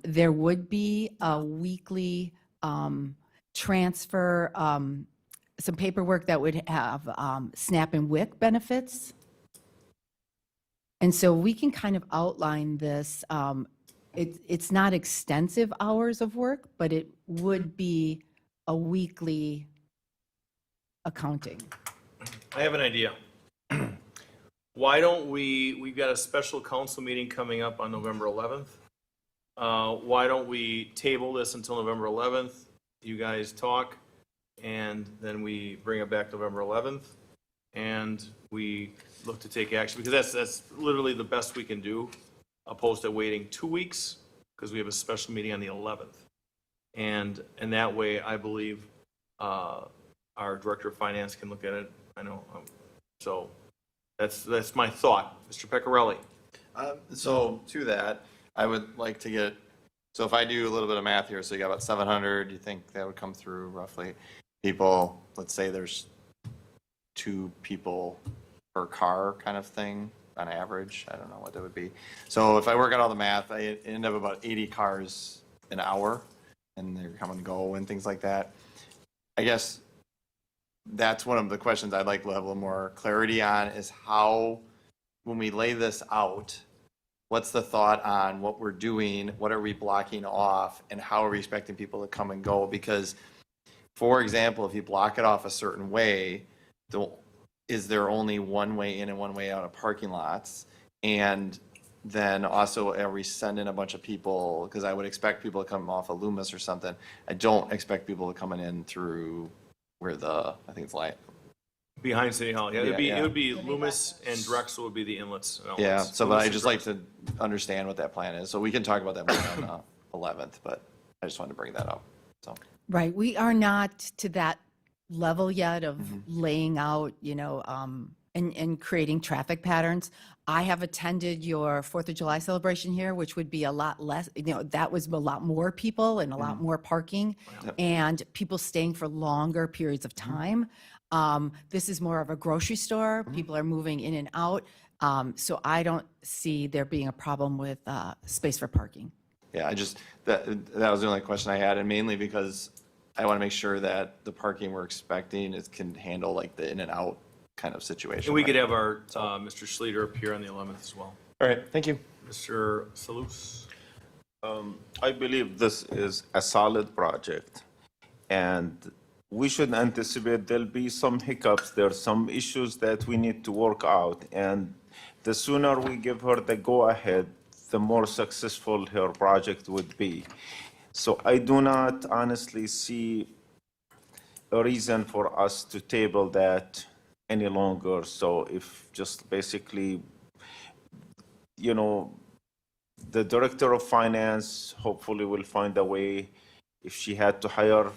There would be a weekly transfer, some paperwork that would have SNAP and WIC benefits. And so we can kind of outline this. It's not extensive hours of work, but it would be a weekly accounting. I have an idea. Why don't we've got a special council meeting coming up on November 11th. Why don't we table this until November 11th? You guys talk, and then we bring it back November 11th, and we look to take action, because that's literally the best we can do, opposed to waiting 2 weeks, because we have a special meeting on the 11th. And that way, I believe, our Director of Finance can look at it. I know, so that's my thought. Mr. Pecorelli? So to that, I would like to get, so if I do a little bit of math here, so you got about 700, you think that would come through roughly? People, let's say there's 2 people per car kind of thing on average. I don't know what that would be. So if I work out all the math, I end up about 80 cars an hour, and they come and go and things like that. I guess that's one of the questions I'd like to have a little more clarity on, is how, when we lay this out, what's the thought on what we're doing, what are we blocking off, and how are we expecting people to come and go? Because, for example, if you block it off a certain way, is there only one way in and one way out of parking lots? And then also, are we sending a bunch of people, because I would expect people to come off of Loomis or something. I don't expect people to coming in through where I think it's like. Behind City Hall, yeah, Yeah, it would be Loomis and Drexel would be the inlets. and Yeah, outlets. so but Loomis I and just like Drexel. to understand what that plan is. So we can talk about that more on the 11th, but I just wanted to bring that up, so. Right, we are not to that level yet of Mm-hmm. laying out, and creating traffic patterns. I have attended your 4th of July celebration here, which would be a lot less, that was a lot more people and a lot more parking and people staying for longer periods of time. This is more of a grocery store. People are moving in and out. So I don't see there being a problem with space for parking. Yeah, that was the only question I had, and mainly because I want to make sure that the parking we're expecting can handle like the in and out kind of situation. And we could right? have our, Mr. Schleter appear on the 11th as well. All right, thank you. Mr. Salus? I believe this is a solid project, and we should anticipate there'll be some hiccups. There's some issues that we need to work out, and the sooner we give her the go-ahead, the more successful her project would be. So I do not honestly see a reason for us to table that any longer. So if just basically, the Director of Finance hopefully will find a way, if she had to hire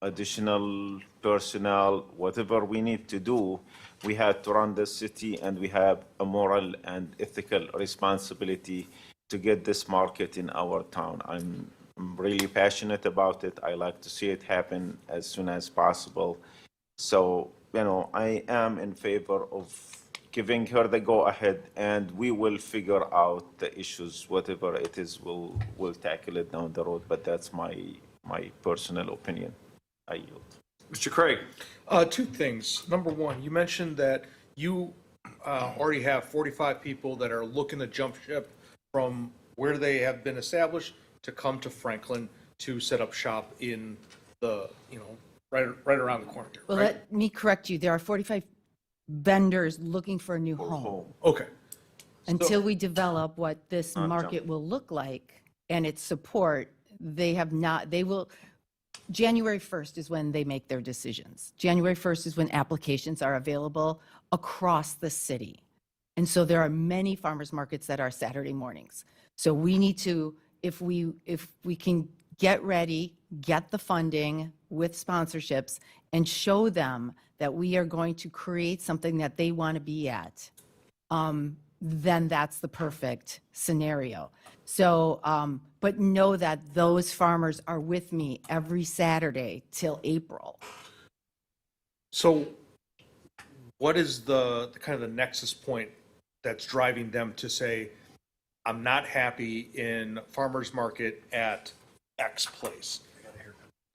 additional personnel, whatever we need to do, we had to run the city, and we have a moral and ethical responsibility to get this market in our town. I'm really passionate about it. I like to see it happen as soon as possible. So, I am in favor of giving her the go-ahead, and we will figure out the issues, whatever it is, we'll tackle it down the road, but that's my personal opinion. I yield. Mr. Craig? 2 things. Number 1, you mentioned that you already have 45 people that are looking to jump ship from where they have been established to come to Franklin to set up shop in the, right around the corner there, Well, right? let me correct you. There are 45 vendors looking for a new home. Okay. Until we develop what this market will look like and its support, January 1st is when they make their decisions. January 1st is when applications are available across the city. And so there are many farmers markets that are Saturday mornings. So we need to, if we can get ready, get the funding with sponsorships, and show them that we are going to create something that they want to be at, then that's the perfect scenario. So, but know that those farmers are with me every Saturday till April. So what is the kind of the nexus point that's driving them to say, I'm not happy in farmer's market at X place?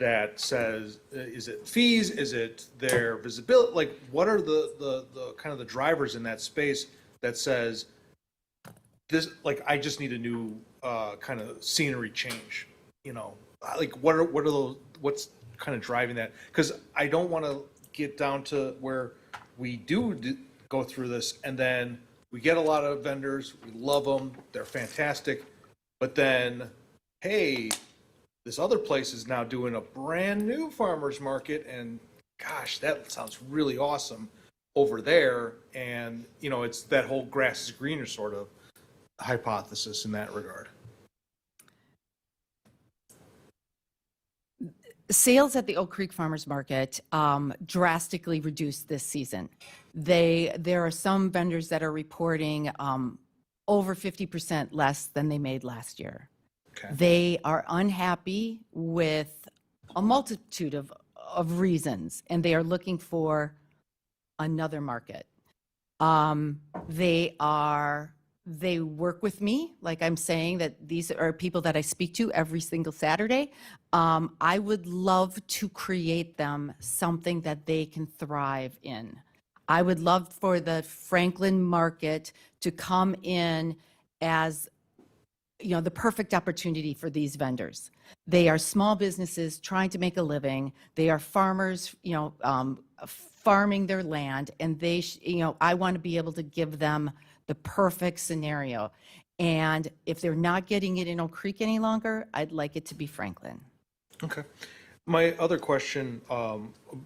That says, is it fees? Is it their visibility? Like, what are the kind of the drivers in that space that says this, like, I just need a new kind of scenery change, like what are those, what's kind of driving that? Because I don't want to get down to where we go through this, and then we get a lot of vendors, we love them, they're fantastic, but then, hey, this other place is now doing a brand-new farmer's market, and gosh, that sounds really awesome over there, and, you know, it's that whole grass is greener sort of hypothesis in that regard. Sales at the Oak Creek Farmers Market drastically reduced this season. There are some vendors that are reporting over 50% less than they made last year. Okay. They are unhappy with a multitude of reasons, and they are looking for another market. They work with me, like I'm saying, that these are people that I speak to every single Saturday. I would love to create them something that they can thrive in. I would love for the Franklin market to come in as, you know, the perfect opportunity for these vendors. They are small businesses trying to make a living. They are farmers, you know, farming their land, and I want to be able to give them the perfect scenario. And if they're not getting it in Oak Creek any longer, I'd like it to be Franklin. Okay. My other question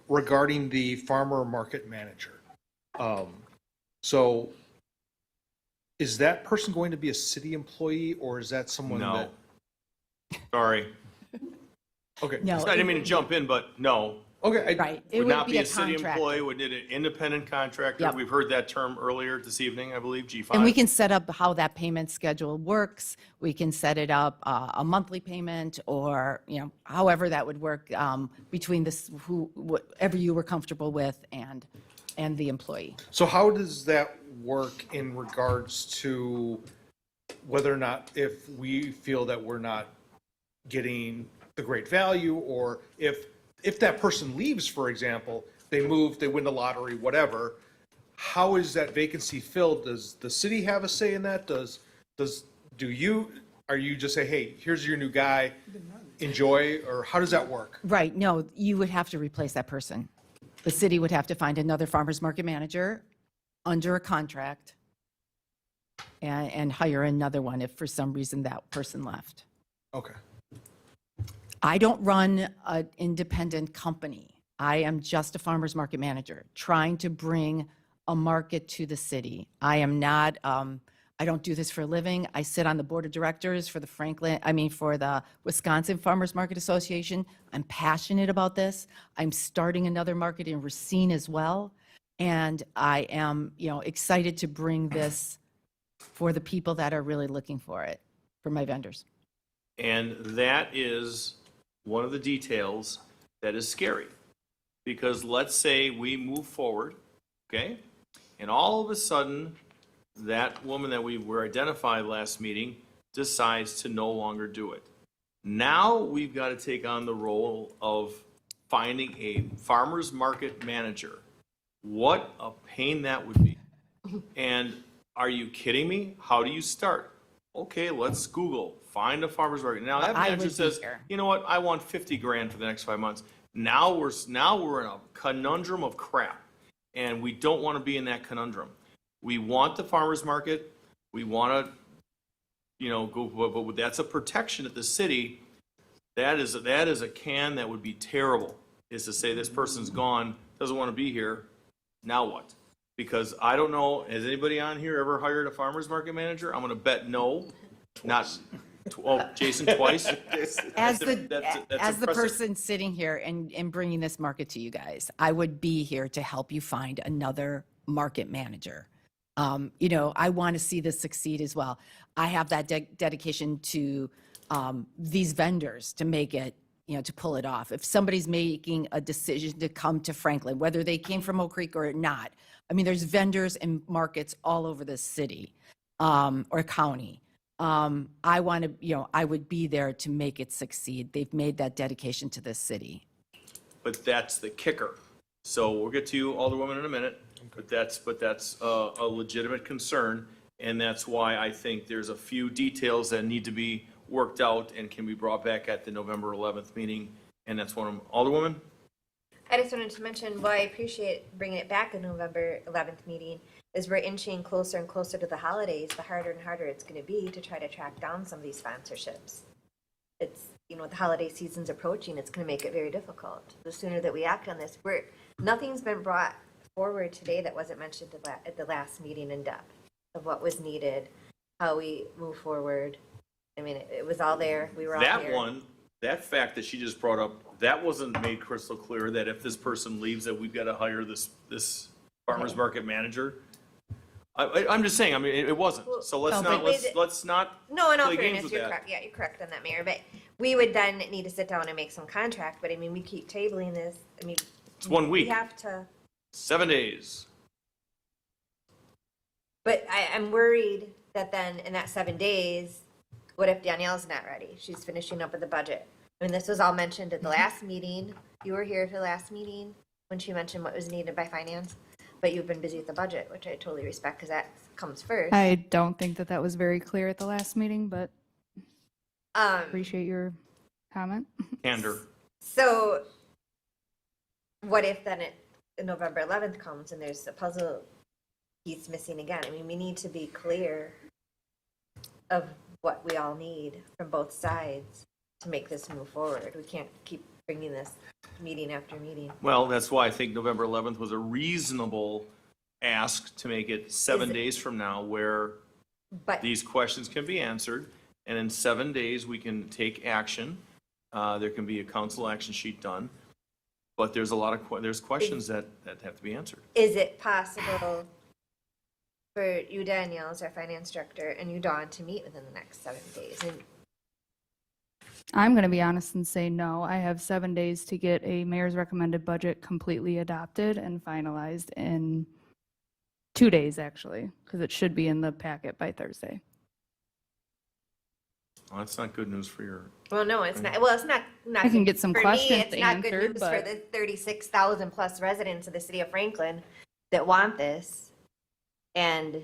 regarding the farmer market manager. So is that person going to be a city employee, or is that someone No. that? Sorry. Okay. No. I didn't mean to jump in, but no. Okay. Right. It Would would not be be a a city contractor. employee, would need an independent contractor. Yep. We've heard that term earlier this evening, I believe, G5. And we can set up how that payment schedule works. We can set it up a monthly payment, or, you know, however that would work between whatever you were comfortable with and the employee. So how does that work in regards to whether or not, if we feel that we're not getting the great value, or if that person leaves, for example, they move, they win the lottery, whatever, how is that vacancy filled? Does the city have a say in that? Are you just say, hey, here's your new guy, enjoy, or how does that work? Right, no, you would have to replace that person. The city would have to find another farmer's market manager under a contract and hire another one if for some reason that person left. Okay. I don't run an independent company. I am just a farmer's market manager trying to bring a market to the city. I am not, I don't do this for a living. I sit on the board of directors for the Wisconsin Farmers Market Association. I'm passionate about this. I'm starting another market in Racine as well. And I am, you know, excited to bring this for the people that are really looking for it, for my vendors. And that is one of the details that is scary. Because let's say we move forward, okay? And all of a sudden, that woman that we were identified last meeting decides to no longer do it. Now we've got to take on the role of finding a farmer's market manager. What a pain that would be. And are you kidding me? How do you start? Okay, let's Google, find a farmer's market. Now that I manager would be says, here. you know what, I want 50 grand for the next 5 months. Now we're in a conundrum of crap, and we don't want to be in that conundrum. We want the farmer's market. We want to, you know, go, but that's a protection at the city. That is a can that would be terrible, is to say this person's gone, doesn't want to be here. Now what? Because I don't know, has anybody on here ever hired a farmer's market manager? I'm going to bet no. Jason, twice? As That's the impressive. person sitting here and bringing this market to you guys, I would be here to help you find another market manager. You know, I want to see this succeed as well. I have that dedication to these vendors to make it, you know, to pull it off. If somebody's making a decision to come to Franklin, whether they came from Oak Creek or not, I mean, there's vendors and markets all over the city or county. I want to, you know, I would be there to make it succeed. They've made that dedication to this city. But that's the kicker. So we'll get to you, Alderwoman, in a minute. But that's a legitimate concern, and that's why I think there's a few details that need to be worked out and can be brought back at the November 11th meeting, and that's one of them. Alderwoman? I just wanted to mention, well, I appreciate bringing it back in November 11th meeting, as we're inching closer and closer to the holidays, the harder and harder it's going to be to try to track down some of these sponsorships. It's, you know, the holiday season's approaching, it's going to make it very difficult. The sooner that we act on this, nothing's been brought forward today that wasn't mentioned at the last meeting in depth of what was needed, how we move forward. I mean, it was all there, we were all there. That fact that she just brought up, that wasn't made crystal clear that if this person leaves, that we've got to hire this farmer's market manager. I'm just saying, I mean, it wasn't. So let's not No, in all play games fairness, with you're that. correct. Yeah, you're correct on that, Mayor. But we would then need to sit down and make some contract. But I mean, we keep tabling this. I mean, It's 1 week, we have to. 7 days. But I'm worried that then in that 7 days, what if Danielle's not ready? She's finishing up with the budget. I mean, this was all mentioned at the last meeting. You were here for the last meeting when she mentioned what was needed by finance. But you've been busy with the budget, which I totally respect because that comes first. I don't think that was very clear at the last meeting, but appreciate your comment. Candor. So what if then November 11th comes and there's a puzzle piece missing again? I mean, we need to be clear of what we all need from both sides to make this move forward. We can't keep bringing this meeting after meeting. Well, that's why I think November 11th was a reasonable ask to make it 7 days from now where But these questions can be answered. And in 7 days, we can take action. There can be a council action sheet done. But there's a lot of, there's questions that have to be answered. is it possible for you, Danielle, as our finance director, and you, Dawn, to meet within the next 7 days? And I'm going to be honest and say no. I have 7 days to get a mayor's recommended budget completely adopted and finalized in 2 days, actually, because it should be in the packet by Thursday. Well, that's not good news for your, well, no, it's not. Well, it's not. I can get some for questions me, it's not good answered, news for but- the 36,000 plus residents of the city of Franklin that want this, and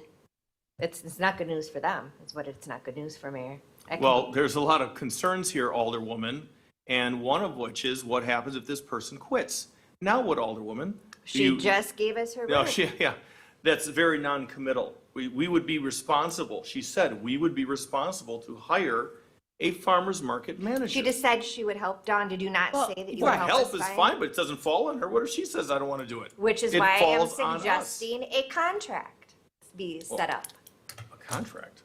it's not good news for them. It's what it's not good news for, Mayor. well, there's a lot of concerns here, Alderwoman. And one of which is what happens if this person quits? Now what, Alderwoman? Do She you- just gave us her No, word. yeah, that's very non-committal. We would be responsible, she said, we would be responsible to hire a farmer's market manager. She just said she would help. Dawn, did you not say that you would Well, help help us is find? fine, but it doesn't fall on her. What if she says, I don't want to do it? Which is It why I am falls on us. suggesting a contract be set up. A contract.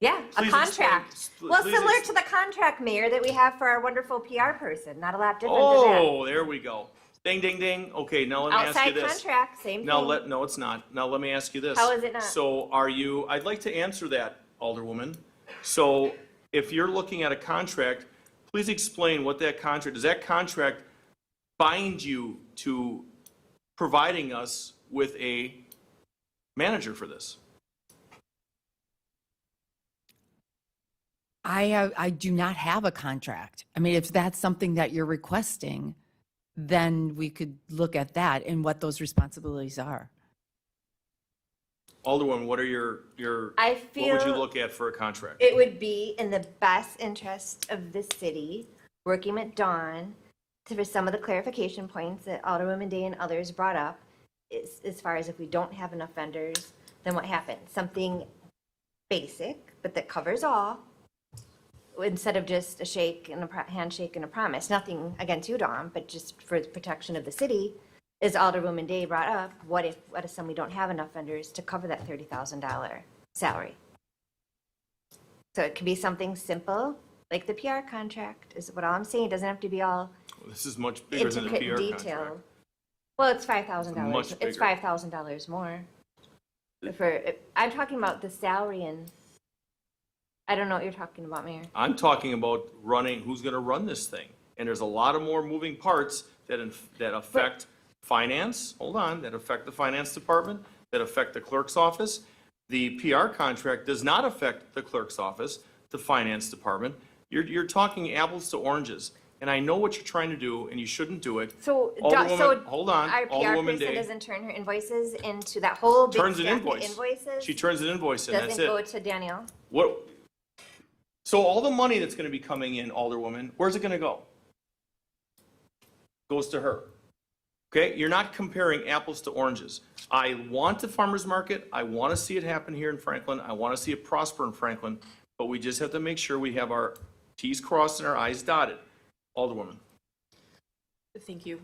Yeah, a Please contract. explain- Well, please similar ex- to the contract, Mayor, that we have for our wonderful PR person. Not a lot different than Oh, there we go. Ding, ding, ding. Okay, now let me that. ask you Outside this. contract, same Now thing. no, it's not. Now let me ask you this. How is it not? So I'd like to answer that, Alderwoman. So if you're looking at a contract, please explain what that contract, does that contract bind you to providing us with a manager for this? I do not have a contract. I mean, if that's something that you're requesting, then we could look at that and what those responsibilities are. Alderwoman, what are your, I what would you feel look at for a contract? it would be in the best interest of the city, working with Dawn, for some of the clarification points that Alderwoman Day and others brought up, is, as far as if we don't have enough vendors, then what happens? Something basic, but that covers all, instead of just a shake and a handshake and a promise. Nothing against you, Dawn, but just for the protection of the city, as Alderwoman Day brought up, what if some we don't have enough vendors to cover that $30,000 salary? So it could be something simple, like the PR contract, is what all I'm saying. It doesn't have to be all This is much bigger than the intricate PR detail. contract. Well, it's $5,000. Much It's bigger. $5,000 more. I'm talking about the salary and, I don't know what you're talking about, Mayor. I'm talking about running, who's going to run this thing. And there's a lot of more moving parts that affect finance, hold on, that affect the finance department, that affect the clerk's office. The PR contract does not affect the clerk's office, the finance department. You're talking apples to oranges. And I know what you're trying to do, and you shouldn't do it. So, Alderwoman, hold on, our PR Alderwoman person Day. doesn't turn her invoices into that whole big Turns an stack of invoice. invoices? She turns an invoice in, that's Doesn't go it. to Danielle? What? So all the money that's going to be coming in, Alderwoman, where's it going to go? goes to her. Okay, you're not comparing apples to oranges. I want the farmer's market, I want to see it happen here in Franklin, I want to see it prosper in Franklin, but we just have to make sure we have our Ts crossed and our Is dotted. Alderwoman. Thank you.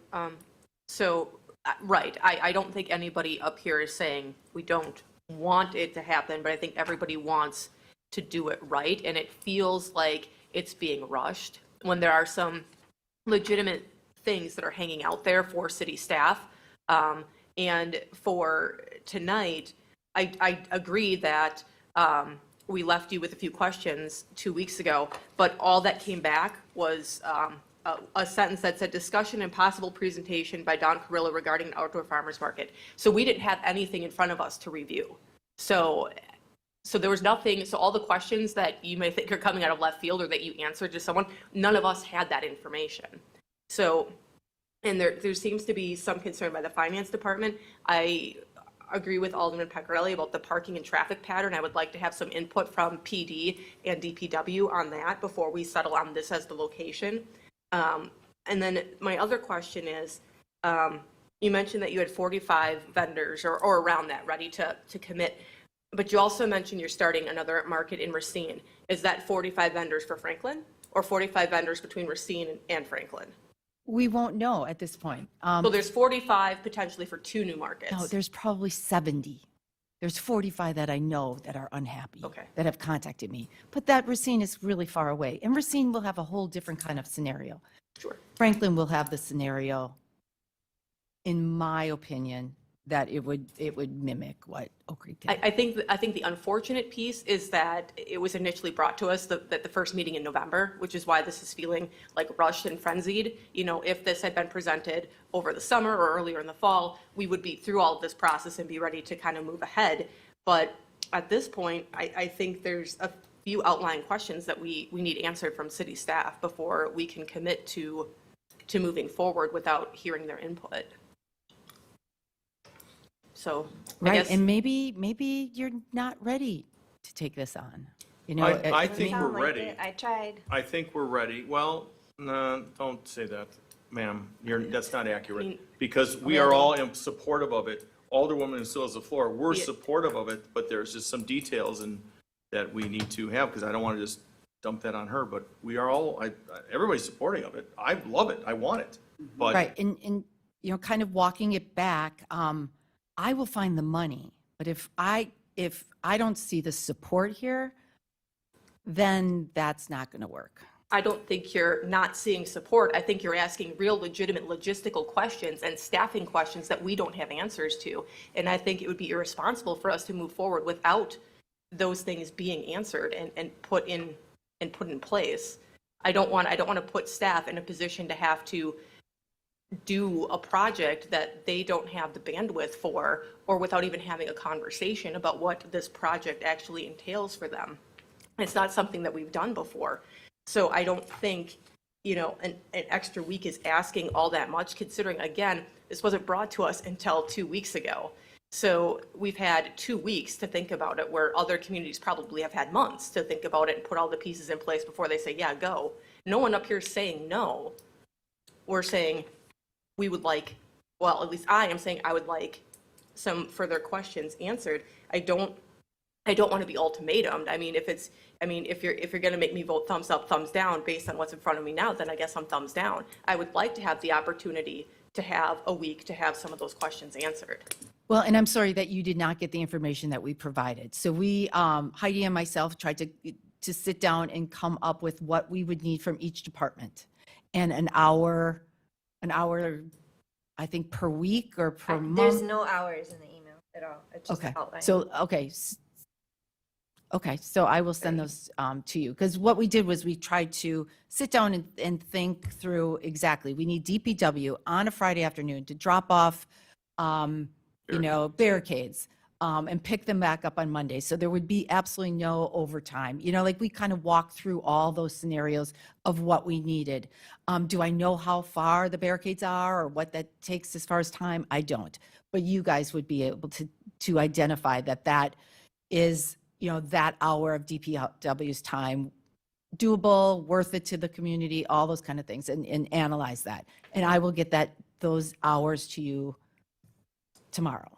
Right, I don't think anybody up here is saying we don't want it to happen, but I think everybody wants to do it right, and it feels like it's being rushed when there are some legitimate things that are hanging out there for city staff. And for tonight, I agree that we left you with a few questions 2 weeks ago, but all that came back was a sentence that said discussion and possible presentation by Don Carrillo regarding an outdoor farmers market. So we didn't have anything in front of us to review. So there was nothing, so all the questions that you may think are coming out of left field or that you answered to someone, none of us had that information. So, and there seems to be some concern by the finance department. I agree with Alderman Pecorelli about the parking and traffic pattern. I would like to have some input from PD and DPW on that before we settle on this as the location. And then my other question is, you mentioned that you had 45 vendors or around that ready to commit, but you also mentioned you're starting another market in Racine. Is that 45 vendors for Franklin or 45 vendors between Racine and Franklin? We won't know at this point. So there's 45 potentially for 2 new markets. No, there's probably 70. There's 45 that I know that are unhappy, that have contacted me. But that Racine is really far away. And Racine will have a whole different kind of scenario. Sure. Franklin will have the scenario, in my opinion, that it would mimic what Oak Creek did. I think the unfortunate piece is that it was initially brought to us that the first meeting in November, which is why this is feeling like rushed and frenzied. You know, if this had been presented over the summer or earlier in the fall, we would be through all of this process and be ready to kind of move ahead. But at this point, I think there's a few outlying questions that we need answered from city staff before we can commit to moving forward without hearing their input. So I Right, guess, and maybe you're not ready to take this on. You know, I think we're Sound like ready. it. I tried. I think we're ready. Well, no, don't say that, ma'am. That's not accurate. Because we are all supportive of it. Alderwoman still has the floor. We're supportive of it, but there's just some details that we need to have, because I don't want to just dump that on her, but we are all, everybody's supporting of it. I love it. I want it. But Right, and you know, kind of walking it back, I will find the money, but if I don't see the support here, then that's not going to work. I don't think you're not seeing support. I think you're asking real legitimate logistical questions and staffing questions that we don't have answers to. And I think it would be irresponsible for us to move forward without those things being answered and put in place. I don't want to put staff in a position to have to do a project that they don't have the bandwidth for, or without even having a conversation about what this project actually entails for them. It's not something that we've done before. So I don't think, you know, an extra week is asking all that much, considering, again, this wasn't brought to us until 2 weeks ago. So we've had 2 weeks to think about it, where other communities probably have had months to think about it and put all the pieces in place before they say, yeah, go. No one up here is saying no. We're saying we would like, well, at least I am saying I would like some further questions answered. I don't want to be ultimatumed. I mean, if you're going to make me vote thumbs up, thumbs down based on what's in front of me now, then I guess I'm thumbs down. I would like to have the opportunity to have a week to have some of those questions answered. Well, and I'm sorry that you did not get the information that we provided. So we, Heidi and myself, tried to sit down and come up with what we would need from each department. And an hour, I think, per week or per month. There's no hours in the email at all. It's just Okay, outlined. so, so I will send those to you. Because what we did was we tried to sit down and think through exactly, we need DPW on a Friday afternoon to drop off, barricades, and pick them back up on Monday. So there would be absolutely no overtime. You know, like we kind of walked through all those scenarios of what we needed. Do I know how far the barricades are or what that takes as far as time? I don't. But you guys would be able to identify that is, you know, that hour of DPW's time doable, worth it to the community, all those kind of things, and analyze that. And I will get those hours to you tomorrow.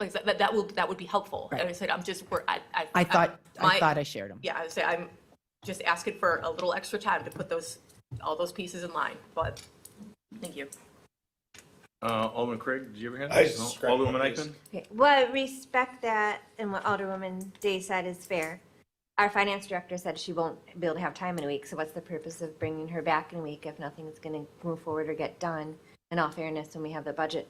Like that would be helpful. Right. And I said, I'm just, I thought I shared them. Yeah, I would say I'm just asking for a little extra time to put all those pieces in line, but thank you. Alderman Craig, did you ever have? I this? just- No? Alderman Eichman? Okay, well, I respect that, and what Alderwoman Day said is fair. Our finance director said she won't be able to have time in a week, so what's the purpose of bringing her back in a week if nothing's going to move forward or get done? In all fairness, when we have the budget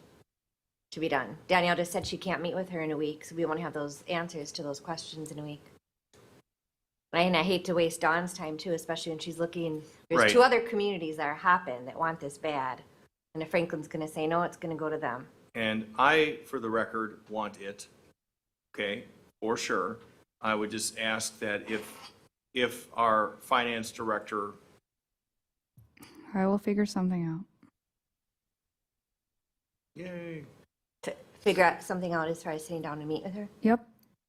to be done. Danielle just said she can't meet with her in a week, so we want to have those answers to those questions in a week. And I hate to waste Dawn's time too, especially when she's looking, there's Right. 2 other communities that are hopping that want this bad. And if Franklin's going to say no, it's going to go to them. And I, for the record, want it, okay, for sure. I would just ask that if our finance director, I will figure something out. yay, To figure out something out as far as sitting down to meet with her. Yep.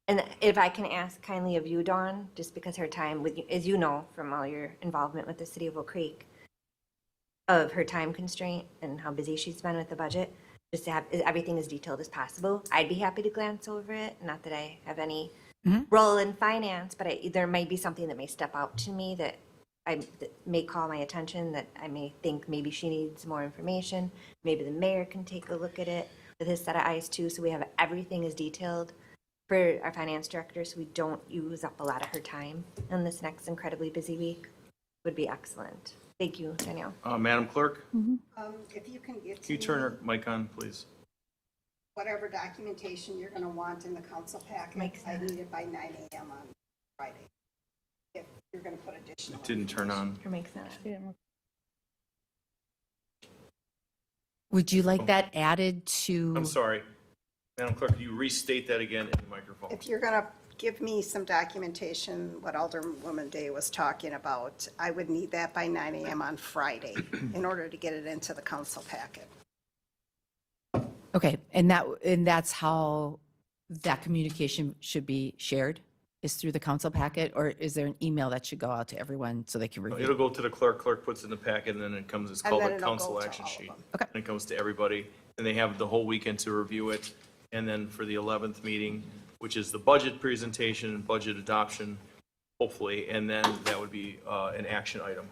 And if I can ask kindly of you, Dawn, just because her time, with as you know from all your involvement with the city of Oak Creek, of her time constraint and how busy she's been with the budget, just to have everything as detailed as possible. I'd be happy to glance over it. Not that I have any role in finance, but there might be something that may step out to me that that may call my attention, that I may think maybe she needs more information. Maybe the mayor can take a look at it with his set of eyes too, so we have everything as detailed for our finance director, so we don't use up a lot of her time in this next incredibly busy week. Would be excellent. Thank you, Danielle. Madam Clerk, If you can get can you to turn me her mic on, please? whatever documentation you're going to want in the council packet, I need it by 9 a.m. on Friday. If you're going to put additional. It didn't turn on. Her mic's not on. Would you like that added to? I'm sorry. Madam Clerk, can you restate that again in the microphone? If you're going to give me some documentation, what Alderwoman Day was talking about, I would need that by 9 a.m. on Friday in order to get it into the council packet. Okay, and that's how that communication should be shared, is through the council packet, or is there an email that should go out to everyone so they can review? It'll go to the clerk puts it in the packet, and then it comes, it's And called then a it'll go council to action all of sheet. them. Okay. And it comes to everybody, and they have the whole weekend to review it. And then for the 11th meeting, which is the budget presentation and budget adoption, hopefully, and then that would be an action item.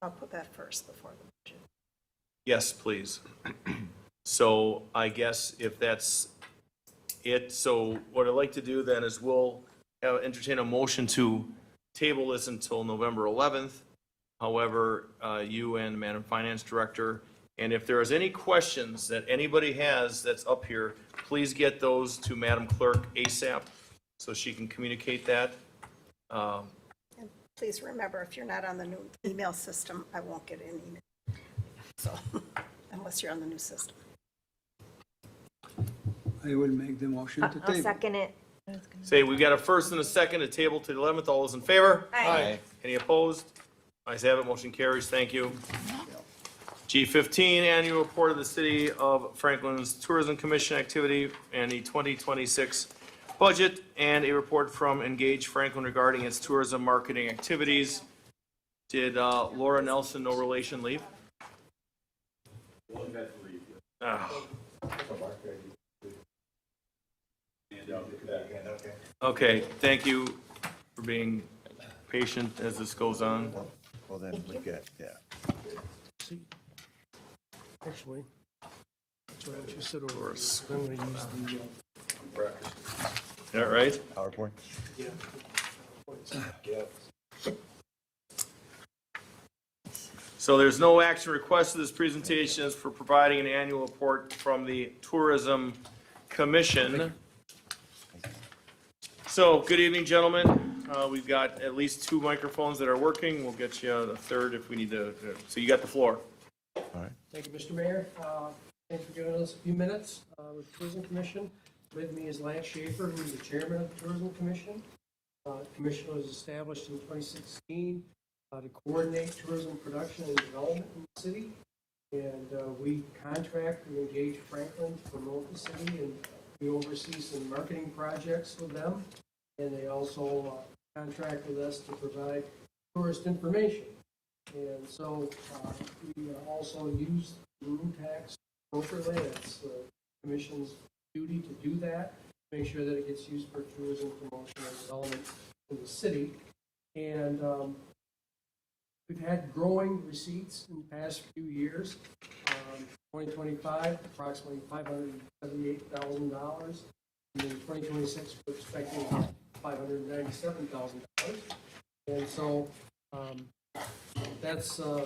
I'll put that first before the budget. Yes, please. So I guess if that's it, so what I'd like to do then is we'll entertain a motion to table this until November 11th. However, you and Madam Finance Director, and if there is any questions that anybody has that's up here, please get those to Madam Clerk ASAP so she can communicate that. And please remember, if you're not on the new email system, I won't get an email. So, unless you're on the new system. I will make the motion to I'll table. second it. Say, we've got a first and a second to table to the 11th. All those in favor? Aye. Any opposed? Ayes have it, motion carries. Thank you. G15, Annual Report of the City of Franklin's Tourism Commission activity and the 2026 budget, and a report from Engage Franklin regarding its tourism marketing activities. Did Laura Nelson, no relation, leave? Oh. Okay, thank you for being patient as this goes on. Well, then we get, yeah. Actually, that's why don't you sit over. I'm going to use the. Is that right? PowerPoint? Yeah. So there's no action requested. This presentation is for providing an annual report from the Tourism Commission. So, good evening, gentlemen. We've got at least 2 microphones that are working. We'll get you a third if we need to. So you got the floor. Thank you, Mr. Mayor. Thanks for giving us a few minutes with the Tourism Commission. With me is Lance Schaefer, who is the chairman of the Tourism Commission. The commission was established in 2016 to coordinate tourism production and development in the city. And we contract with Engage Franklin to promote the city, and we oversee some marketing projects with them. And they also contract with us to provide tourist information. And so we also use room tax appropriately. It's the commission's duty to do that, make sure that it gets used for tourism promotion and development in the city. And we've had growing receipts in the past few years. 2025, approximately $578,000. And in 2026, we're expecting $597,000. And so that's on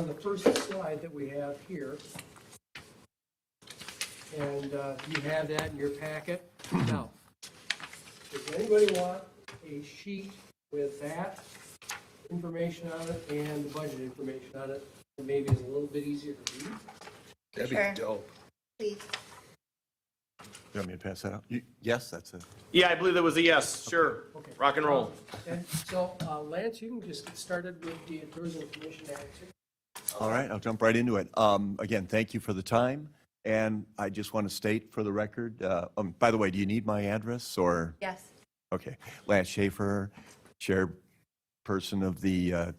the first slide that we have here. And you have that in your packet. Now, does anybody want a sheet with that information on it and the budget information on it? That maybe is a little bit easier to read. That'd be Sure. dope. Please. You want me to pass that out? Yes, that's it. Yeah, I believe that was a yes, sure. Okay. Rock and roll. And so, Lance, you can just get started with the Tourism Commission action. All right, I'll jump right into it. Again, thank you for the time. And I just want to state for the record, by the way, do you need my address or? Yes. Okay. Lance Schaefer, chairperson of the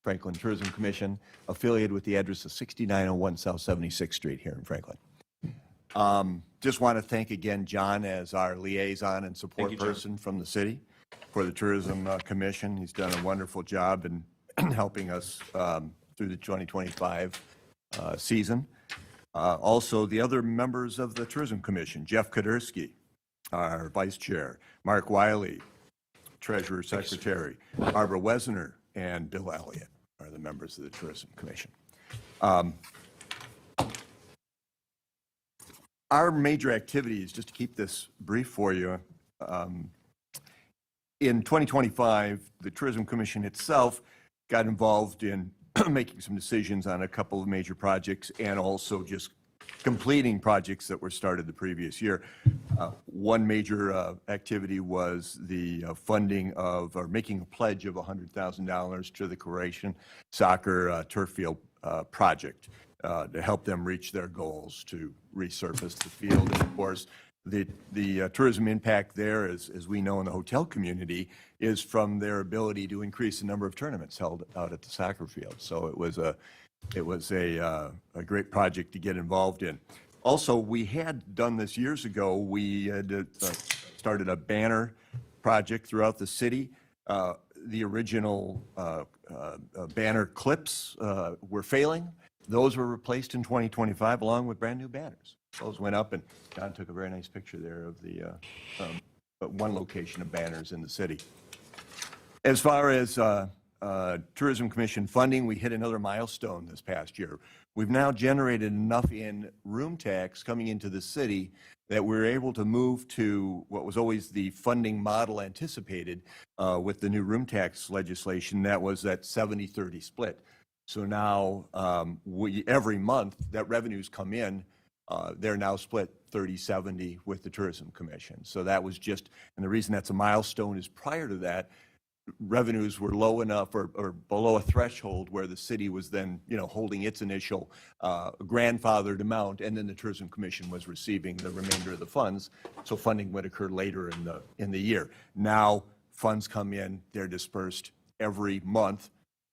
Franklin Tourism Commission, affiliated with the address of 6901 South 76th Street here in Franklin. Just want to thank again John as our liaison and support person from the city for the Tourism Commission. He's done a wonderful job in helping us through the 2025 season. Also, the other members of the Tourism Commission, Jeff Kadursky, our vice chair, Mark Wiley, treasurer secretary, Barbara Wesner, and Bill Elliott are the members of the Tourism Commission. Our major activities, just to keep this brief for you, in 2025, the Tourism Commission itself got involved in making some decisions on a couple of major projects and also just completing projects that were started the previous year. One major activity was the funding of, or making a pledge of $100,000 to the Croatian soccer turf field project to help them reach their goals to resurface the field. And of course, the tourism impact there, as we know in the hotel community, is from their ability to increase the number of tournaments held out at the soccer field. So it was a great project to get involved in. Also, we had done this years ago. We had started a banner project throughout the city. The original banner clips were failing. Those were replaced in 2025 along with brand new banners. Those went up, and John took a very nice picture there of the one location of banners in the city. As far as Tourism Commission funding, we hit another milestone this past year. We've now generated enough in room tax coming into the city that we're able to move to what was always the funding model anticipated with the new room tax legislation. That was that 70-30 split. So now every month that revenues come in, they're now split 30-70 with the Tourism Commission. So that was just, and the reason that's a milestone is prior to that, revenues were low enough or below a threshold where the city was then, holding its initial grandfathered amount, and then the Tourism Commission was receiving the remainder of the funds. So funding would occur later in the year. Now funds come in, they're dispersed every month.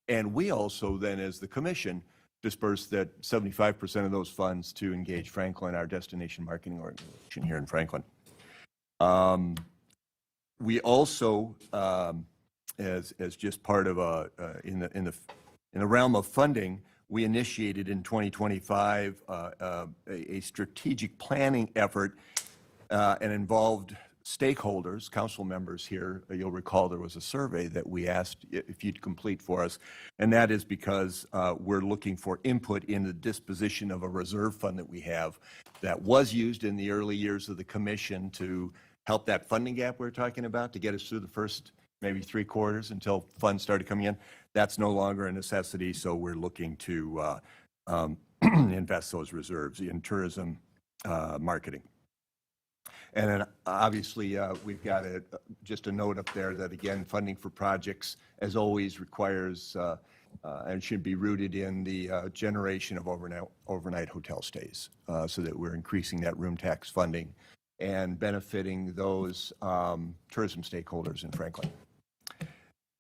And we also then, as the commission, disperse that 75% of those funds to Engage Franklin, our destination marketing organization here in Franklin. We also, as just part of in the realm of funding, we initiated in 2025 a strategic planning effort and involved stakeholders, council members here. You'll recall there was a survey that we asked if you'd complete for us, and that is because we're looking for input in the disposition of a reserve fund that we have that was used in the early years of the commission to help that funding gap we're talking about, to get us through the first maybe 3 quarters until funds started coming in. That's no longer a necessity, so we're looking to invest those reserves in tourism marketing. And then obviously, we've got just a note up there that, again, funding for projects, as always, requires and should be rooted in the generation of overnight hotel stays, so that we're increasing that room tax funding and benefiting those tourism stakeholders in Franklin.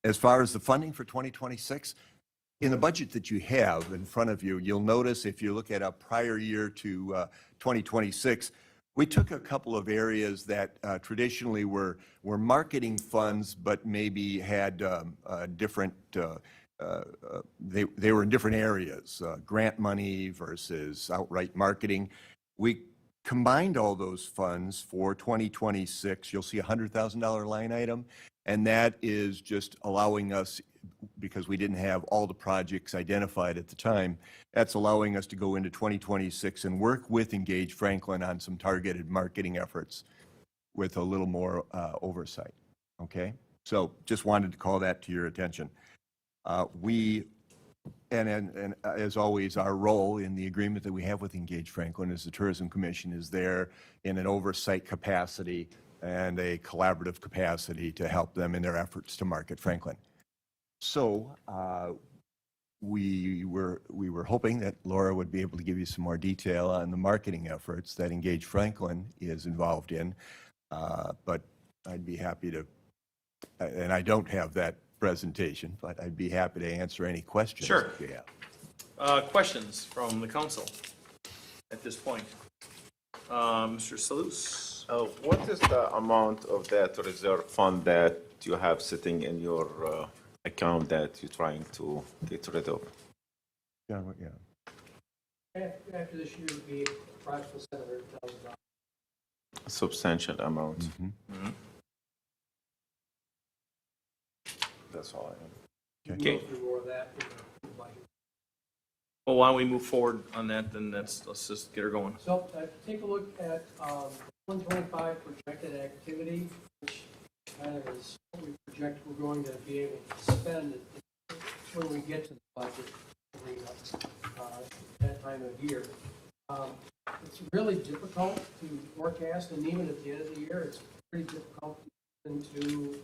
As far as the funding for 2026, in the budget that you have in front of you, you'll notice if you look at a prior year to 2026, we took a couple of areas that traditionally were marketing funds, but maybe had different, they were in different areas, grant money versus outright marketing. We combined all those funds for 2026. You'll see a $100,000 line item, and that is just allowing us, because we didn't have all the projects identified at the time, that's allowing us to go into 2026 and work with Engage Franklin on some targeted marketing efforts with a little more oversight, okay? So just wanted to call that to your attention. And as always, our role in the agreement that we have with Engage Franklin is the Tourism Commission is there in an oversight capacity and a collaborative capacity to help them in their efforts to market Franklin. So we were hoping that Laura would be able to give you some more detail on the marketing efforts that Engage Franklin is involved in, but I'd be happy to, and I don't have that presentation, but I'd be happy to answer any questions Sure. if you have. Questions from the council at this point? Mr. Salus? What is the amount of that reserve fund that you have sitting in your account that you're trying to get rid of? Yeah. After this year would be approximately $700,000. A substantial amount. Mm-hmm. That's all I have. We can go through more of that in the budget. Well, why don't we move forward on that, then let's just get her going. So take a look at 125 projected activity, which kind of is what we project we're going to be able to spend when we get to the budget that time of year. It's really difficult to forecast, and even at the end of the year, it's pretty difficult to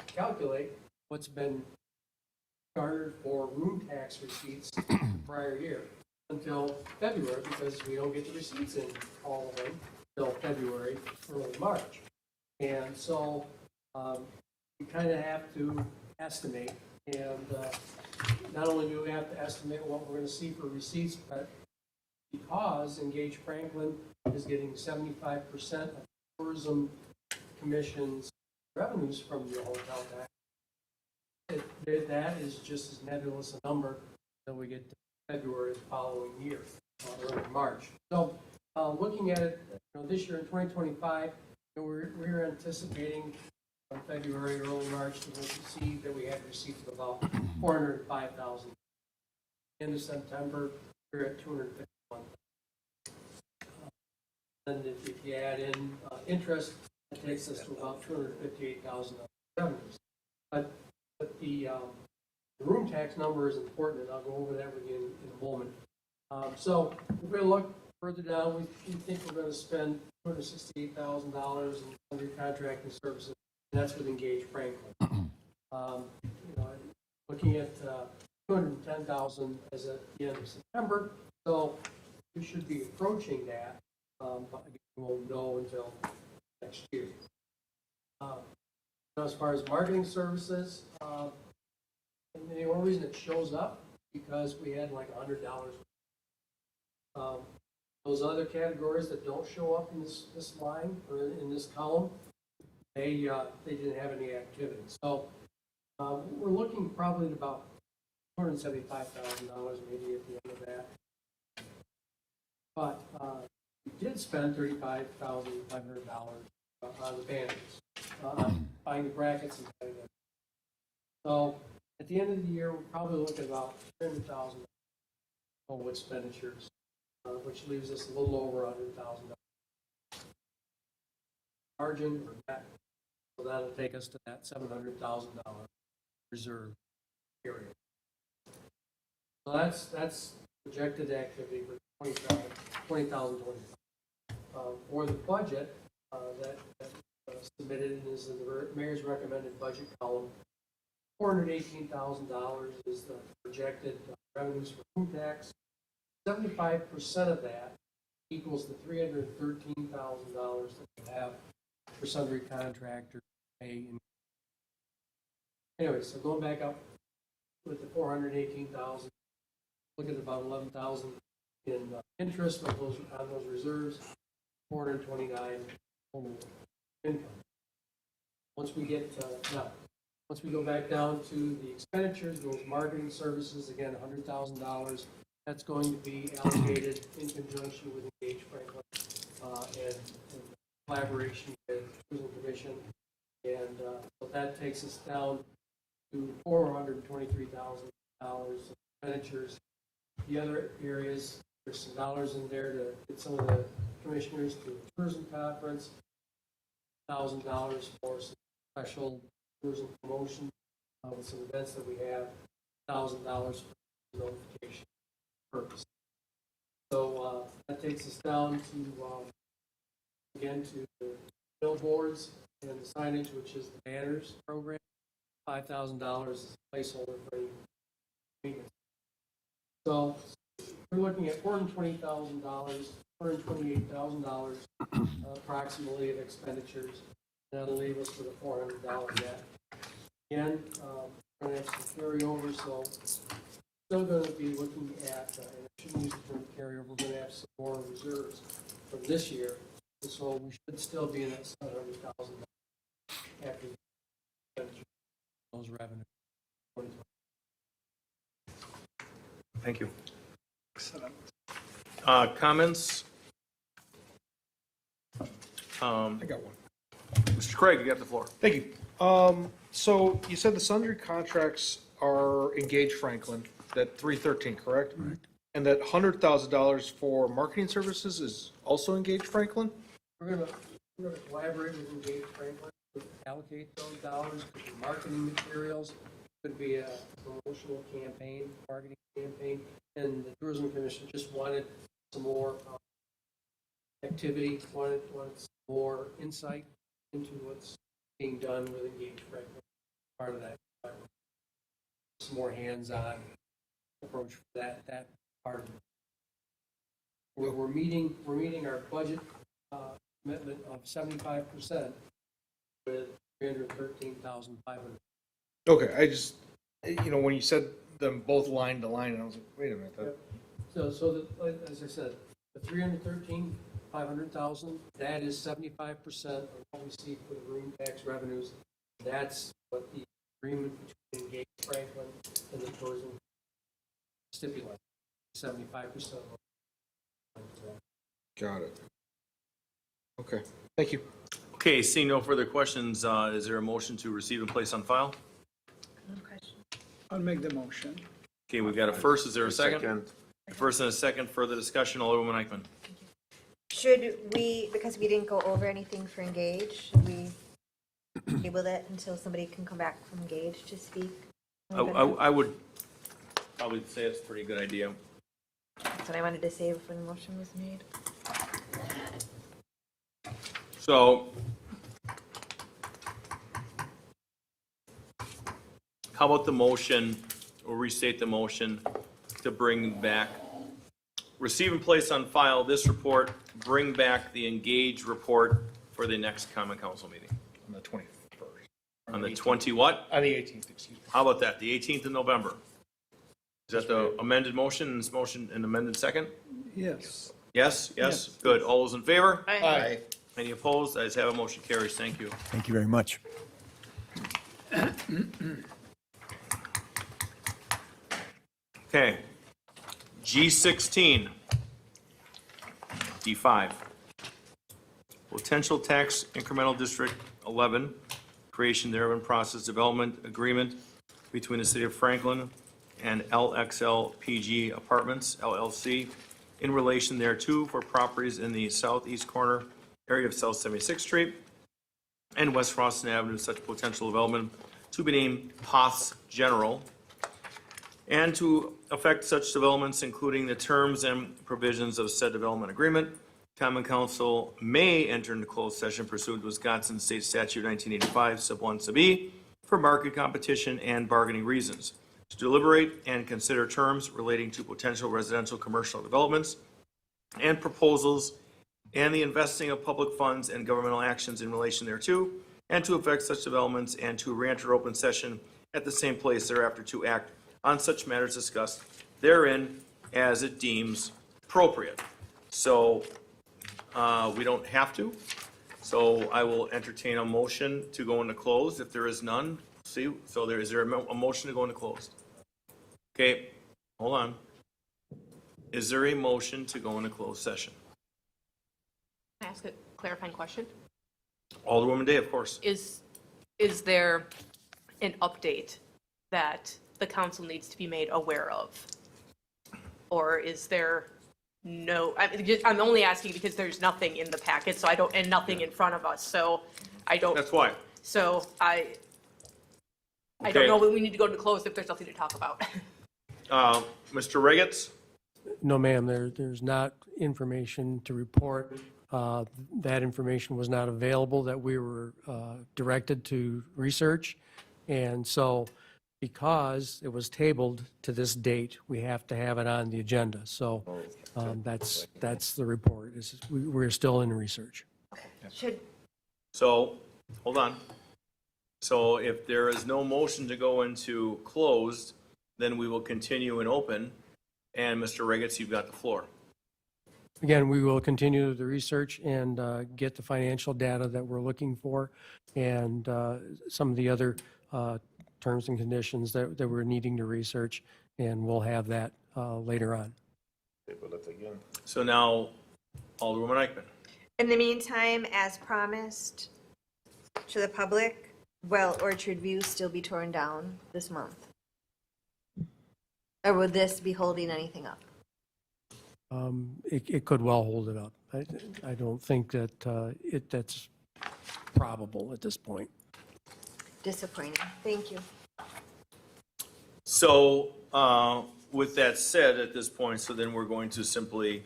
calculate what's been garnered for room tax receipts prior year until February, because we don't get the receipts in, all of them, until February, early March. And so we kind of have to estimate, and not only do we have to estimate what we're going to see for receipts, but because Engage Franklin is getting 75% of Tourism Commission's revenues from the hotel tax, that is just as nebulous a number that we get to February of the following year, early March. So looking at it, this year in 2025, we're anticipating on February, early March, to see that we had receipts of about $405,000. End of September, we're at $251,000. And if you add in interest, it takes us to about $258,000 revenues. But the room tax number is important, and I'll go over that with you in a moment. So if we look further down, we think we're going to spend $268,000 in under contracting services, and that's with Engage Franklin. Looking at $210,000 as at the end of September, so we should be approaching that, but again, we won't know until next year. As far as marketing services, and the only reason it shows up because we had like $100. Those other categories that don't show up in this line or in this column, they didn't have any activity. So we're looking probably at about $275,000 maybe at the end of that. But we did spend $35,500 on the banners, buying the brackets and setting them. So at the end of the year, we're probably looking at about $300,000 total expenditures, which leaves us a little over $100,000 margin or net. So that'll take us to that $700,000 reserve area. So that's projected activity for 2025. For the budget that submitted is in the mayor's recommended budget column, $418,000 is the projected revenues for room tax. 75% of that equals the $313,000 that we have for sundry contractors pay. Anyway, so going back up with the 418,000, look at about 11,000 in interest on those reserves, 429 total income. Once we get, once we go back down to the expenditures, those marketing services, again, $100,000, that's going to be allocated in conjunction with Engage Franklin and collaboration with the Tourism Commission. And so that takes us down to $423,000 of expenditures. The other areas, there's some dollars in there to get some of the commissioners to the tourism conference, $1,000 for some special tourism promotion with some events that we have, $1,000 for notification purpose. So that takes us down to, again, to the billboards and the signage, which is the banners program. $5,000 is a placeholder for any maintenance. So we're looking at $420,000, $428,000 approximately of expenditures. That'll leave us with a $400 net. Again, we're going to have some carryover, so still going to be looking at, and I shouldn't use the term carryover, we're going to have some more reserves from this year. And so we should still be in that $700,000 after those revenues. Thank you. Comments? I got one. Mr. Craig, you got the floor. Thank you. So you said the sundry contracts are Engage Franklin, that 313, correct? Correct. And that $100,000 for marketing services is also Engage Franklin? We're going to collaborate with Engage Franklin to allocate those dollars to marketing materials. Could be a promotional campaign, marketing campaign, and the Tourism Commission just wanted some more activity, wanted some more insight into what's being done with Engage Franklin. Part of that, some more hands-on approach for that part of it. We're meeting our budget commitment of 75% with $313,500. Okay, I just, when you said them both line to line, and I was like, wait a minute. Yep. So as I said, the $313,500, that is 75% of what we see for the room tax revenues. That's what the agreement between Engage Franklin and the tourism stipulates. 75%. Got it. Okay, thank you. Okay, seeing no further questions, is there a motion to receive and place on file? I'll make the motion. Okay, we've got a first. Is there a second? A first and a second. Further discussion. Alderwoman Eichmann. Should we, because we didn't go over anything for Engage, should we table that until somebody can come back from Engage to speak? I would probably say it's a pretty good idea. That's what I wanted to say before the motion was made. So, how about the motion, or restate the motion to bring back, receive and place on file this report, bring back the Engage report for the next common council meeting? On the 21st. On the 20 what? On the 18th, excuse me. How about that, the 18th of November? Is that the amended motion, and this motion an amended second? Yes. Yes, yes, good. All those in favor? Aye. Any opposed? Ayes have it, motion carries. Thank you. Thank you very much. Okay. G16. D5. Potential tax incremental district 11, creation thereof and process development agreement between the city of Franklin and LXL PG Apartments LLC in relation thereto for properties in the southeast corner area of South 76th Street and West Froston Avenue, such potential development to be named POS General, and to affect such developments, including the terms and provisions of said development agreement. Common Council may enter into closed session pursuant to Wisconsin State Statute 1985, sub 1, sub E, for market competition and bargaining reasons, to deliberate and consider terms relating to potential residential commercial developments and proposals and the investing of public funds and governmental actions in relation thereto, and to effect such developments, and to re-enter open session at the same place thereafter to act on such matters discussed therein as it deems appropriate. So, we don't have to. So I will entertain a motion to go into closed if there is none. See, so is there a motion to go into closed? Okay, hold on. Is there a motion to go into closed session? Can I ask a clarifying question? Alderwoman Day, of course. Is there an update that the council needs to be made aware of? Or is there no, I'm only asking because there's nothing in the packet, so I don't, and nothing in front of us, so I don't. That's why. So I Okay. don't know, but we need to go to closed if there's nothing to talk about. Mr. Riggets? No, ma'am, there's not information to report. That information was not available that we were directed to research. And so because it was tabled to this date, we have to have it on the agenda. So that's the report. We're still in research. So, hold on. So if there is no motion to go into closed, then we will continue in open. And Mr. Riggets, you've got the floor. Again, we will continue the research and get the financial data that we're looking for and some of the other terms and conditions that we're needing to research, and we'll have that later on. So now, Alderwoman Eichman. In the meantime, as promised to the public, will Orchard View still be torn down this month? Or would this be holding anything up? It could well hold it up. I don't think that that's probable at this point. Disappointing. Thank you. So, with that said, at this point, so then we're going to simply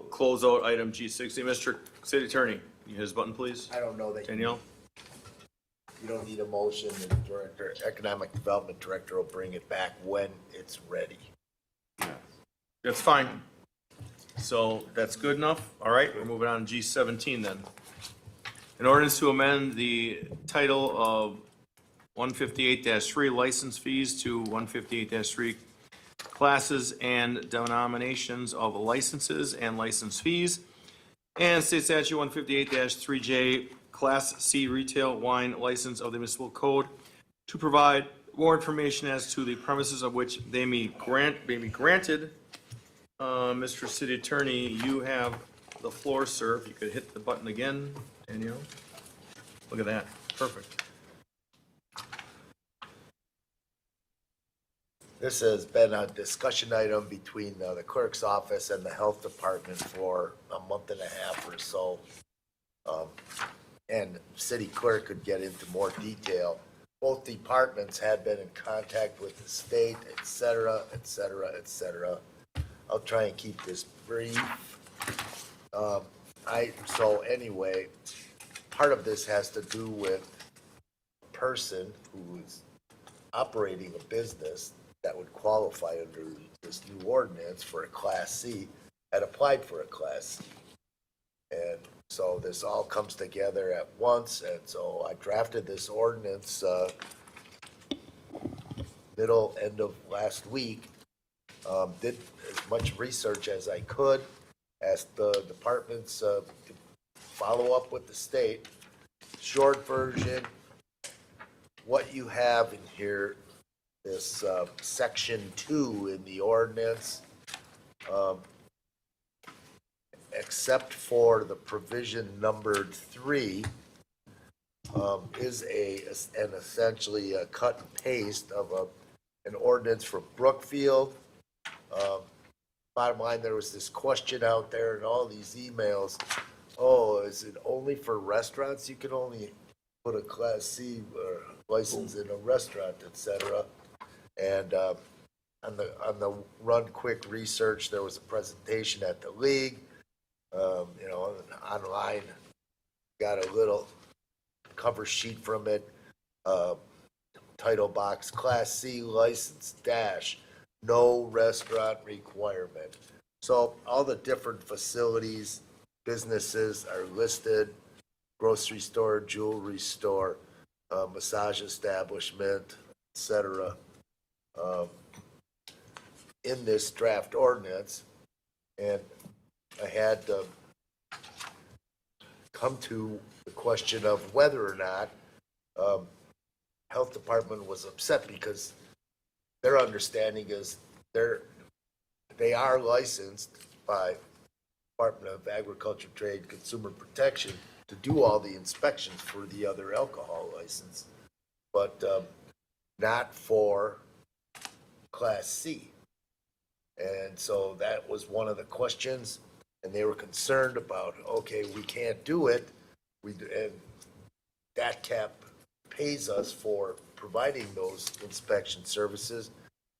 close out item G60. Mr. City Attorney, you hit his button, please. I don't know that Danielle? you don't need a motion. The director, Economic Development Director will bring it back when it's ready. That's fine. So that's good enough. All right, we're moving on to G17 then. In ordinance to amend the title of 158-3 license fees to 158-3 classes and denominations of licenses and license fees, and state statute 158-3J Class C retail wine license of the municipal code to provide more information as to the premises of which they may be granted. Mr. City Attorney, you have the floor, sir. If you could hit the button again, Danielle. Look at that. Perfect. This has been a discussion item between the clerk's office and the health department for a month and a half or so. And city clerk could get into more detail. Both departments had been in contact with the state, et cetera, et cetera, et cetera. I'll try and keep this brief. So anyway, part of this has to do with a person who is operating a business that would qualify under this new ordinance for a Class C, had applied for a Class C. And so this all comes together at once, and so I drafted this ordinance end of last week. Did as much research as I could, asked the departments to follow up with the state. Short version, what you have in here, this section 2 in the ordinance, except for the provision numbered 3, is an essentially a cut and paste of an ordinance for Brookfield. Bottom line, there was this question out there in all these emails, oh, is it only for restaurants? You can only put a Class C license in a restaurant, et cetera. And on the run quick research, there was a presentation at the league, online, got a little cover sheet from it, title box, Class C license dash, no restaurant requirement. So all the different facilities, businesses are listed, grocery store, jewelry store, massage establishment, et cetera, in this draft ordinance. And I had come to the question of whether or not Health Department was upset because their understanding is they are licensed by Department of Agriculture, Trade, Consumer Protection to do all the inspections for the other alcohol license, but not for Class C. And so that was one of the questions, and they were concerned about, okay, we can't do it. And DATCAP pays us for providing those inspection services.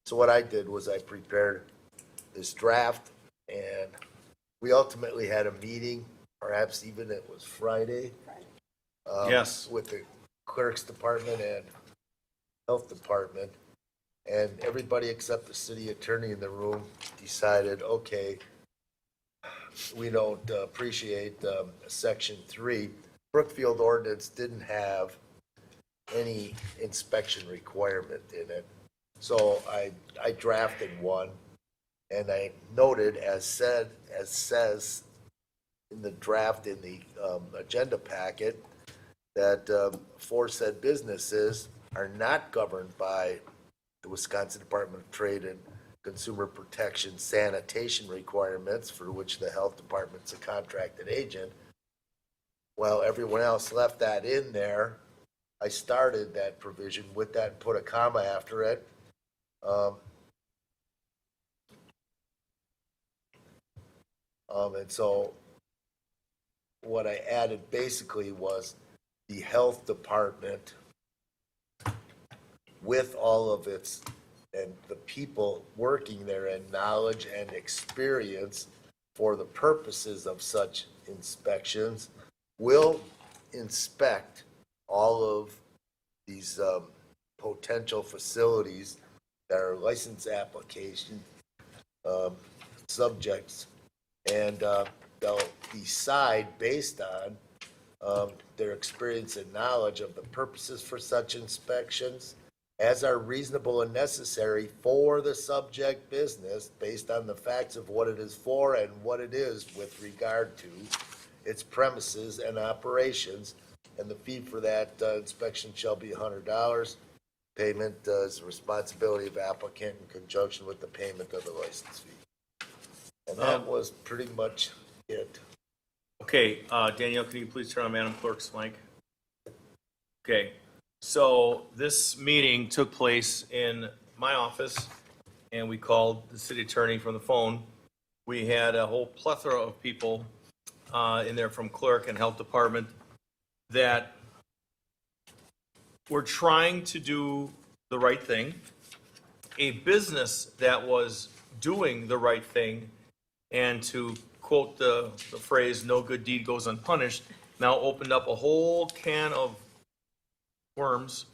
So what I did was I prepared this draft, and we ultimately had a meeting, perhaps even it was Friday. Yes. With the clerk's department and health department. And everybody except the city attorney in the room decided, okay, we don't appreciate Section 3. Brookfield ordinance didn't have any inspection requirement in it. So I drafted one, and I noted, as says in the draft in the agenda packet, that aforesaid businesses are not governed by the Wisconsin Department of Trade and Consumer Protection sanitation requirements, for which the health department's a contracted agent. While everyone else left that in there, I started that provision with that and put a comma after it. And so what I added basically was the health department, with all of its, and the people working there, and knowledge and experience for the purposes of such inspections, will inspect all of these potential facilities that are license application subjects, and they'll decide based on their experience and knowledge of the purposes for such inspections, as are reasonable and necessary for the subject business, based on the facts of what it is for and what it is with regard to its premises and operations. And the fee for that inspection shall be $100. Payment is the responsibility of applicant in conjunction with the payment of the license fee. And that was pretty much it. Okay, Danielle, can you please turn on Madam Clerk's mic? Okay, so this meeting took place in my office, and we called the city attorney from the phone. We had a whole plethora of people in there from clerk and health department that were trying to do the right thing. A business that was doing the right thing, and to quote the phrase, no good deed goes unpunished, now opened up a whole can of worms,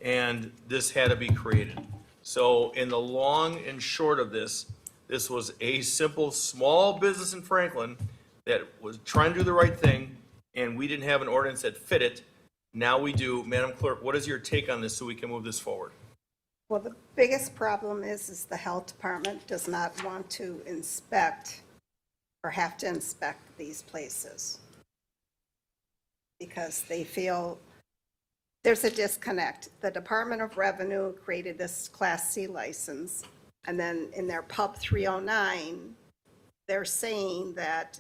and this had to be created. So in the long and short of this, this was a simple, small business in Franklin that was trying to do the right thing, and we didn't have an ordinance that fit it. Now we do. Madam Clerk, what is your take on this so we can move this forward? Well, the biggest problem is the health department does not want to inspect or have to inspect these places because they feel there's a disconnect. The Department of Revenue created this Class C license, and then in their Pub 309, they're saying that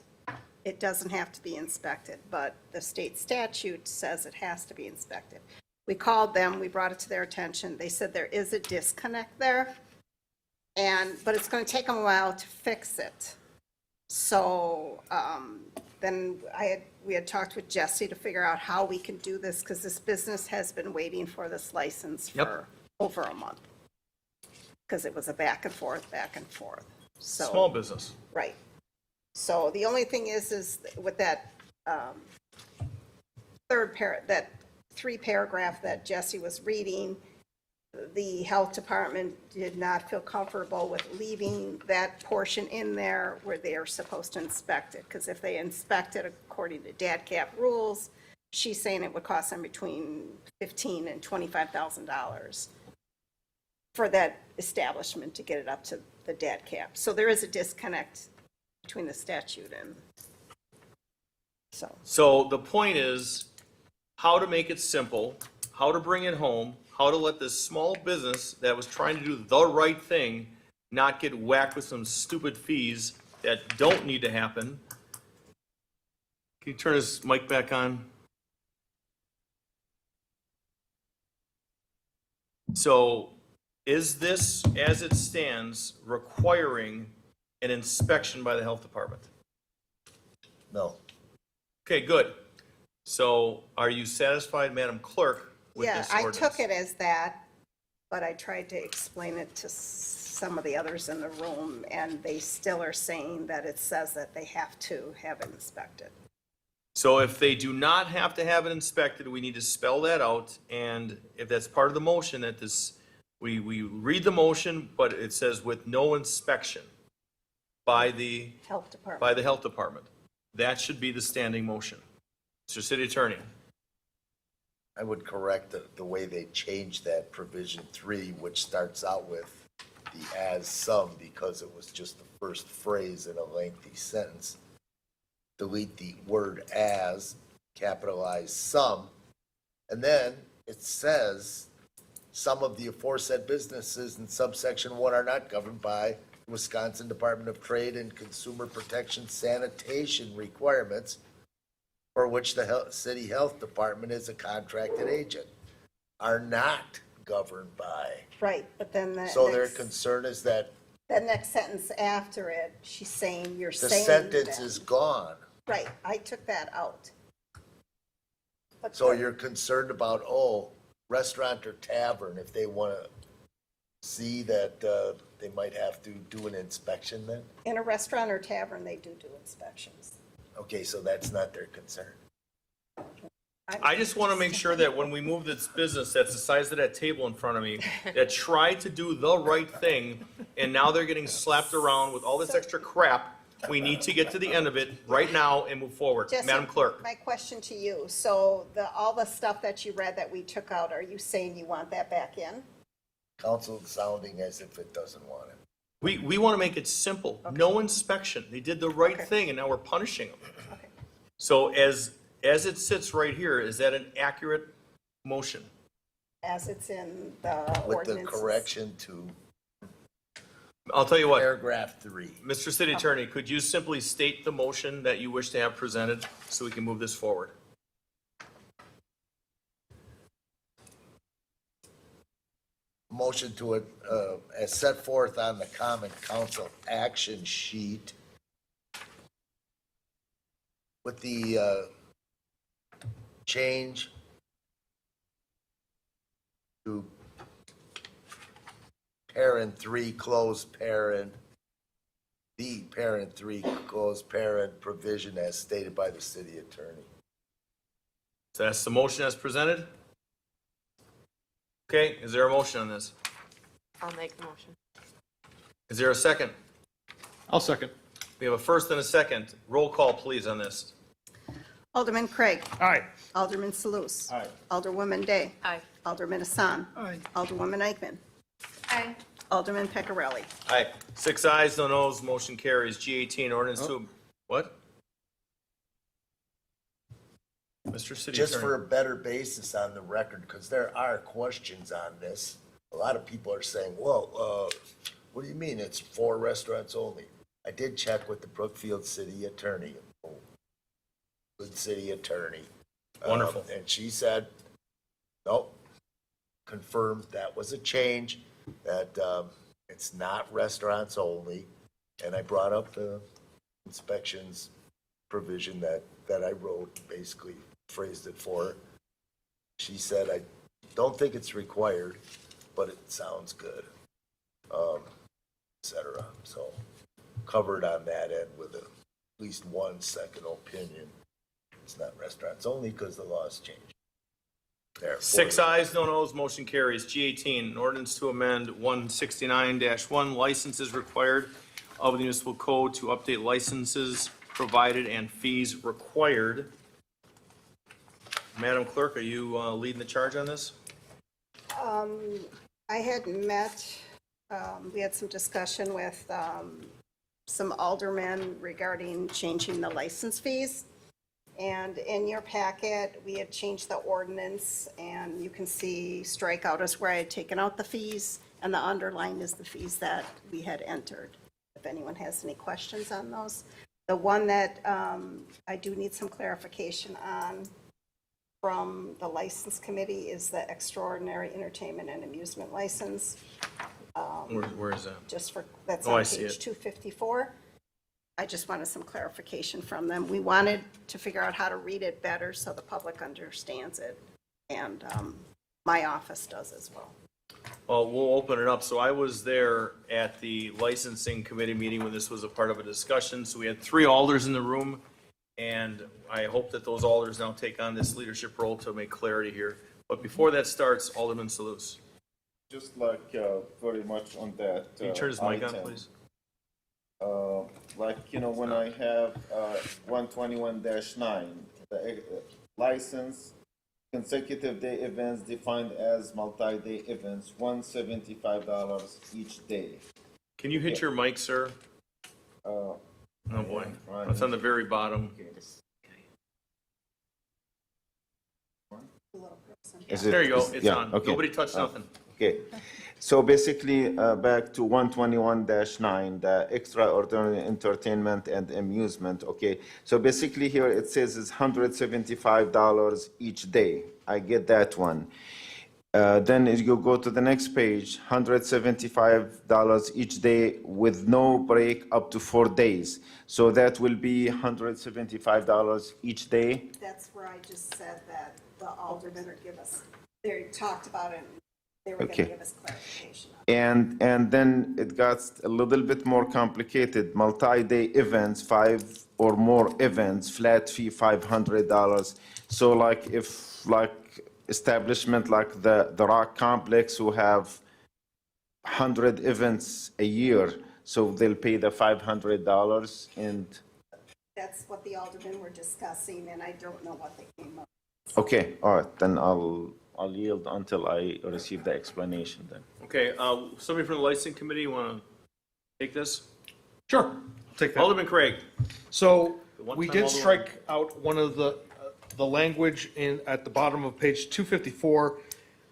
it doesn't have to be inspected, but the state statute says it has to be inspected. We called them, we brought it to their attention. They said there is a disconnect there, but it's going to take them a while to fix it. So then we had talked with Jesse to figure out how we can do this, because this business has been waiting for this license for over a month, because it was a back and forth. So Small business. right. So the only thing is with that that 3-paragraph that Jesse was reading, the health department did not feel comfortable with leaving that portion in there where they are supposed to inspect it, because if they inspect it according to DATCAP rules, she's saying it would cost them between $15,000 and $25,000. for that establishment to get it up to the DAT cap. So there is a disconnect between the statute and, so. So the point is how to make it simple, how to bring it home, how to let this small business that was trying to do the right thing not get whacked with some stupid fees that don't need to happen. Can you turn his mic back on? So is this, as it stands, requiring an inspection by the health department? No. Okay, good. So are you satisfied, Madam Clerk, with Yeah, this I ordinance? took it as that, but I tried to explain it to some of the others in the room, and they still are saying that it says that they have to have it inspected. So if they do not have to have it inspected, we need to spell that out, and if that's part of the motion, that this, we read the motion, but it says with no inspection by the Health Department. by the health department. That should be the standing motion. Mr. City Attorney. I would correct the way they changed that provision 3, which starts out with the as some, because it was just the first phrase in a lengthy sentence. Delete the word as, capitalize some, and then it says, some of the aforesaid businesses in subsection 1 are not governed by Wisconsin Department of Trade and Consumer Protection sanitation requirements for which the city health department is a contracted agent, are not governed by. Right, but then the So their next, concern is that the next sentence after it, she's saying, you're the saying sentence that. is gone. Right, I took that out. But So the- you're concerned about, restaurant or tavern, if they want to see that they might have to do an inspection then? in a restaurant or tavern, they do inspections. Okay, so that's not their concern. I just want to make sure that when we move this business that's the size of that table in front of me, that tried to do the right thing, and now they're getting slapped around with all this extra crap, we need to get to the end of it right now and move forward. Jesse, Madam Clerk. my question to you, so all the stuff that you read that we took out, are you saying you want that back in? Council sounding as if it doesn't want it. We want to make it simple. No inspection. They did the right thing, and now we're punishing them. So as it sits right here, is that an accurate motion? As it's in the With the ordinances? correction to I'll tell you what, paragraph 3. Mr. City Attorney, could you simply state the motion that you wish to have presented so we can move this forward? Motion to it, as set forth on the common council action sheet with the change to parent 3, close parent, the parent 3, close parent provision as stated by the city attorney. So that's the motion as presented? Okay, is there a motion on this? I'll make the motion. Is there a second? I'll second. We have a first and a second. Roll call, please, on this. Alderman Craig. Aye. Alderman Salus. Aye. Alderwoman Day. Aye. Alderman Hassan. Aye. Alderwoman Eichman. Aye. Alderman Peccarelli. Aye. 6 ayes, no noes, motion carries. G18, ordinance to, what? Mr. City Just for a Attorney. better basis on the record, because there are questions on this. A lot of people are saying, well, what do you mean it's for restaurants only? I did check with the Brookfield city attorney, good city attorney. Wonderful. And she said, nope, confirmed that was a change, that it's not restaurants only. And I brought up the inspections provision that I wrote, basically phrased it for her. She said, I don't think it's required, but it sounds good, et cetera. So covered on that end with at least one second opinion. It's not restaurants only because the law's changed. Therefore, 6 ayes, no noes, motion carries. G18, an ordinance to amend 169-1, licenses required of the municipal code to update licenses provided and fees required. Madam Clerk, are you leading the charge on this? I had met, we had some discussion with some aldermen regarding changing the license fees. And in your packet, we had changed the ordinance, and you can see strikeout is where I had taken out the fees, and the underline is the fees that we had entered. If anyone has any questions on those. The one that I do need some clarification on from the license committee is the extraordinary entertainment and amusement license. Where is that? Just for, that's Oh, I on see page it. 254. I just wanted some clarification from them. We wanted to figure out how to read it better so the public understands it, and my office does as well. Well, we'll open it up. So I was there at the licensing committee meeting when this was a part of a discussion. So we had 3 alders in the room, and I hope that those alders now take on this leadership role to make clarity here. But before that starts, Alderman Salus. Just like very much on that. Can you turn his mic on, item. please? Like, when I have 121-9, the license, consecutive day events defined as multi-day events, $175 each day. Can you hit your mic, sir? Oh, boy. It's on the very bottom. There you go. It's on. Okay. Nobody touched nothing. Okay. So basically, back to 121-9, the extraordinary entertainment and amusement, okay? So basically here it says it's $175 each day. I get that one. Then as you go to the next page, $175 each day with no break up to 4 days. So that will be $175 each day. That's where I just said that the aldermen are give us, they talked about it, and they were going to Okay. give us clarification. And then it got a little bit more complicated. Multi-day events, 5 or more events, flat fee $500. So like if establishment like the Rock Complex who have 100 events a year, so they'll pay the $500 and. That's what the aldermen were discussing, and I don't know what they came up. Okay, all right, then I'll yield until I receive the explanation then. Okay, somebody from the licensing committee want to take this? Sure, I'll take that. Alderman Craig. So The one we time did Alderman- strike out one of the language at the bottom of page 254,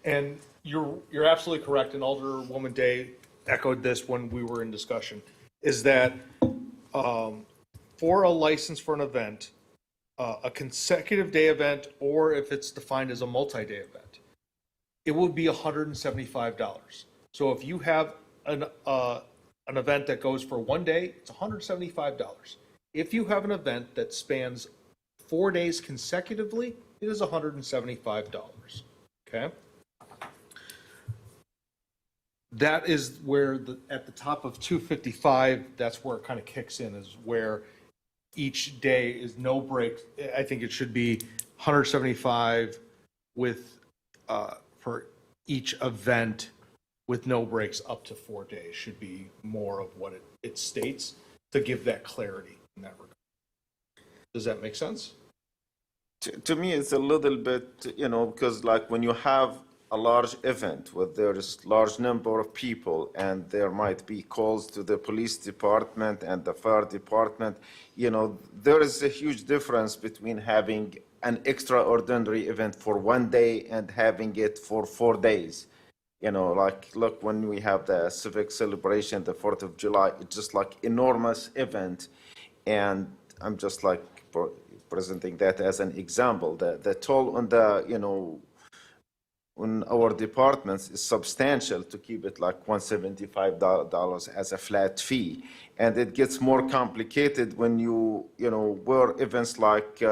and you're absolutely correct, and Alderwoman Day echoed this when we were in discussion, is that for a license for an event, a consecutive day event, or if it's defined as a multi-day event, it would be $175. So if you have an event that goes for 1 day, it's $175. If you have an event that spans 4 days consecutively, it is $175. Okay? That is where at the top of 255, that's where it kind of kicks in, is where each day is no break. I think it should be 175 with, for each event with no breaks up to 4 days should be more of what it states to give that clarity in that regard. Does that make sense? To me, it's a little bit, because like when you have a large event where there's large number of people and there might be calls to the police department and the fire department, there is a huge difference between having an extraordinary event for 1 day and having it for 4 days. Look, when we have the civic celebration, the 4th of July, it's just like enormous event. And I'm just like presenting that as an example. The toll on on our departments is substantial to keep it like $175 as a flat fee. And it gets more complicated when where events like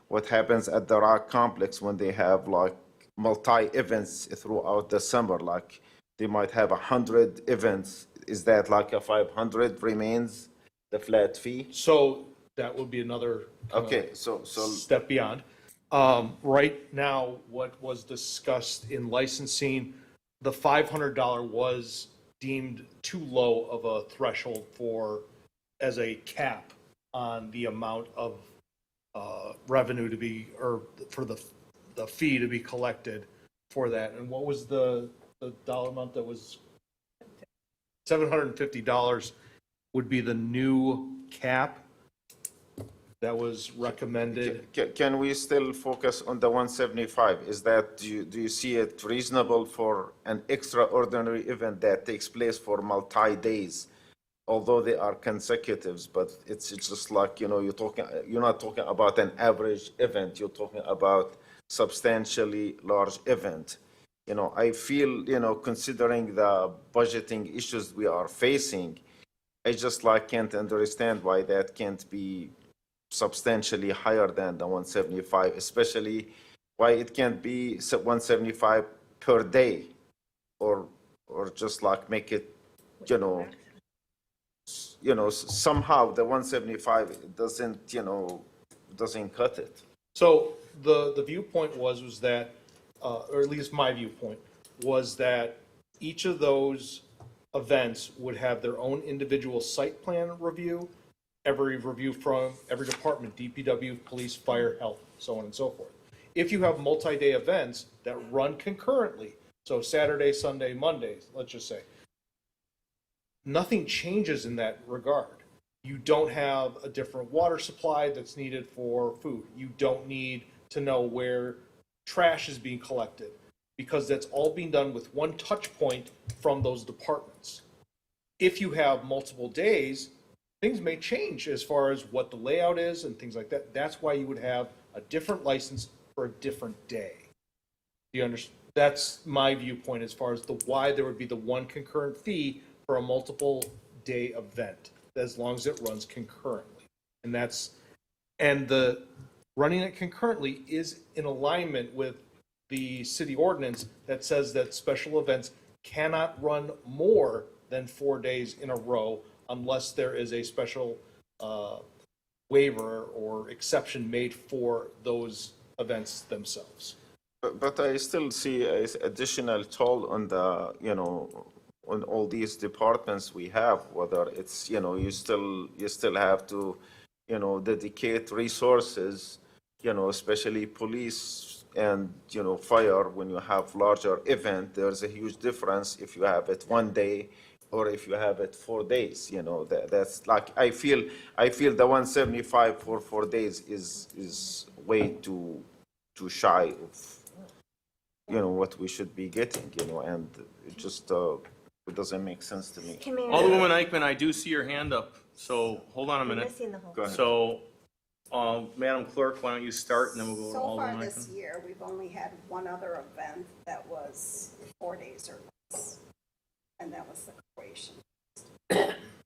what happens at the Rock Complex when they have like multi-events throughout the summer, like they might have 100 events. Is that like a 500 remains the flat fee? So that would be another Okay, so step beyond. Right now, what was discussed in licensing, the $500 was deemed too low of a threshold as a cap on the amount of revenue to be, or for the fee to be collected for that. And what was the the dollar amount that was $750 would be the new cap that was recommended. Can we still focus on the 175? Is that, do you see it reasonable for an extraordinary event that takes place for multi-days? Although they are consecutives, but it's just like, you're not talking about an average event, you're talking about substantially large event. I feel, considering the budgeting issues we are facing, I just can't understand why that can't be substantially higher than the 175, especially why it can't be 175 per day, or just make it, somehow the 175 doesn't cut it. So the viewpoint was that, or at least my viewpoint, was that each of those events would have their own individual site plan review, every review from every department, DPW, police, fire, health, so on and so forth. If you have multi-day events that run concurrently, so Saturday, Sunday, Monday, let's just say, nothing changes in that regard. You don't have a different water supply that's needed for food. You don't need to know where trash is being collected, because that's all being done with one touch point from those departments. If you have multiple days, things may change as far as what the layout is and things like that. That's why you would have a different license for a different day. Do you understand? That's my viewpoint as far as why there would be the one concurrent fee for a multiple day event, as long as it runs concurrently. And the running it concurrently is in alignment with the city ordinance that says that special events cannot run more than 4 days in a row unless there is a special waiver or exception made for those events themselves. But I still see an additional toll on the, on all these departments we have, whether it's, you still have to, dedicate resources, especially police and, fire. When you have larger event, there's a huge difference if you have it 1 day or if you have it 4 days. That's I feel the 175 for 4 days is way too shy of, what we should be getting, and it just, it doesn't make sense to me. Alderwoman Eichman, I do see your hand up, so hold on a minute. missing the whole. Go ahead. So, Madam Clerk, why don't you start, and then we'll go to So Alderwoman far Eichman. this year, we've only had one other event that was 4 days or less, and that was the Croatian.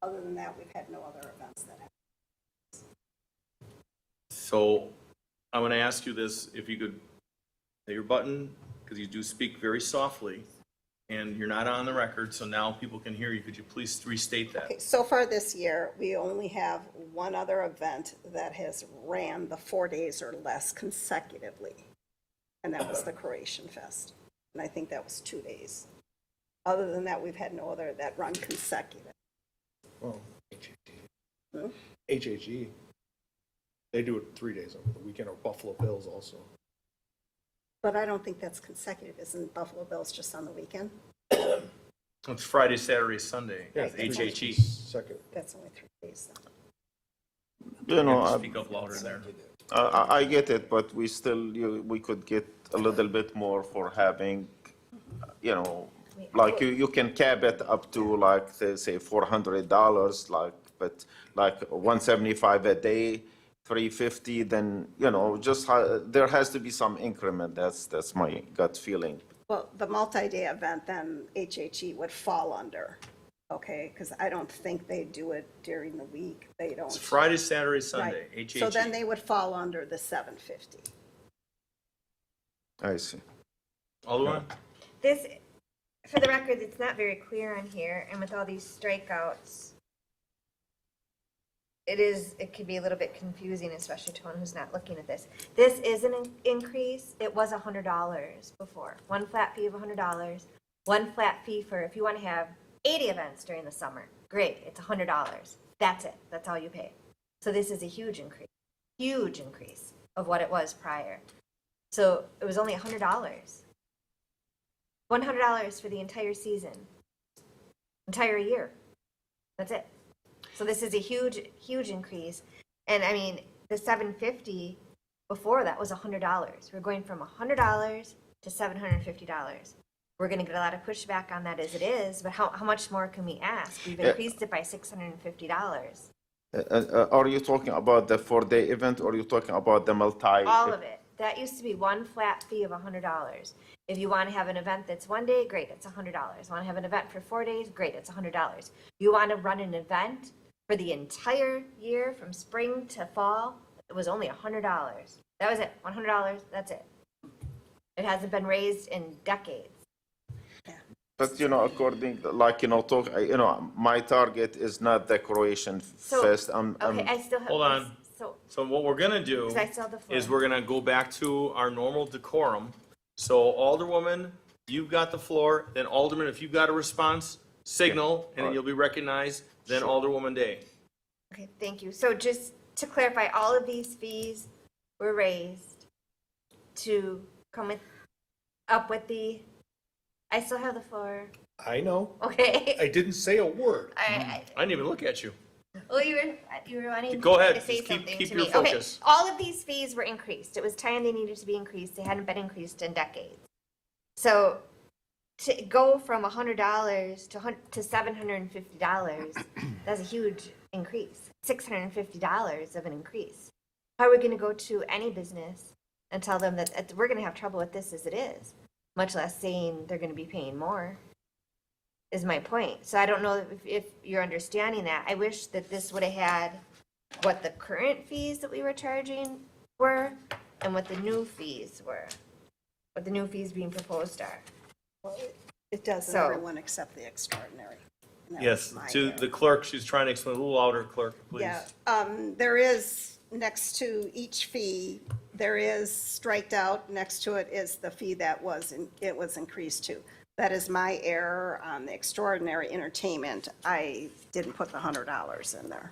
Other than that, we've had no other events that have. So, I'm gonna ask you this, if you could hit your button, because you do speak very softly, and you're not on the record, so now people can hear you. Could you please restate that? Okay, so far this year, we only have one other event that has ran the 4 days or less consecutively, and that was the Croatian Fest. And I think that was 2 days. Other than that, we've had no other that run consecutive. Well, HHE, they do it 3 days over the weekend, or Buffalo Bills also. But I don't think that's consecutive. Isn't Buffalo Bills just on the weekend? It's Friday, Saturday, Sunday, Right. HHE. Second. That's only 3 days then. You have to speak up louder there. I get it, but we still, we could get a little bit more for having, you can cap it up to say $400, but 175 a day, 350, then, just, there has to be some increment. That's my gut feeling. Well, the multi-day event, then HHE would fall under, okay? Because I don't think they do it during the week. They don't. It's Friday, Saturday, Sunday, Right. HHE. So then they would fall under the 750. I see. Alderwoman? This, for the record, it's not very clear on here, and with all these strikeouts, it could be a little bit confusing, especially to one who's not looking at this. This is an increase. It was $100 before. One flat fee of $100. One flat fee for if you want to have 80 events during the summer. Great, it's $100. That's it. That's all you pay. So this is a huge increase of what it was prior. So it was only $100. $100 for the entire season, entire year. That's it. So this is a huge, huge increase. And I mean, the $750 before that was $100. We're going from $100 to $750. We're going to get a lot of pushback on that as it is, but how much more can we ask? We've increased it by $650. Are you talking about the 4-day event, or are you talking about the multi? All of it. That used to be one flat fee of $100. If you want to have an event that's one day, great, it's $100. Want to have an event for 4 days, great, it's $100. You want to run an event for the entire year from spring to fall, it was only $100. That was it, $100, that's it. It hasn't been raised in decades. But, according, my target is not the Croatian So, Fest. Okay, I still have. Hold on. So what we're gonna do Because I still have the floor. is we're gonna go back to our normal decorum. So Alderwoman, you've got the floor, then Alderman, if you've got a response, signal, and then you'll be recognized, then Alderwoman Day. Okay, thank you. So just to clarify, all of these fees were raised to come up with the, I still have the floor. I know. Okay. I didn't say a word. I didn't even look at you. Well, you were wanting Go ahead. to say Just something keep to your me. Okay, focus. all of these fees were increased. It was time they needed to be increased. They hadn't been increased in decades. So to go from $100 to $750, that's a huge increase. $650 of an increase. How are we going to go to any business and tell them that we're going to have trouble with this as it is, much less saying they're going to be paying more? Is my point. So I don't know if you're understanding that. I wish that this would have had what the current fees that we were charging were and what the new fees were, what the new fees being proposed are. It does in So- everyone except the extraordinary. And that Yes, was my to error. the clerk, she's trying to explain a little louder, clerk, please. Yeah, there is, next to each fee, there is striked out, next to it is the fee that it was increased to. That is my error on the extraordinary entertainment. I didn't put the $100 in there.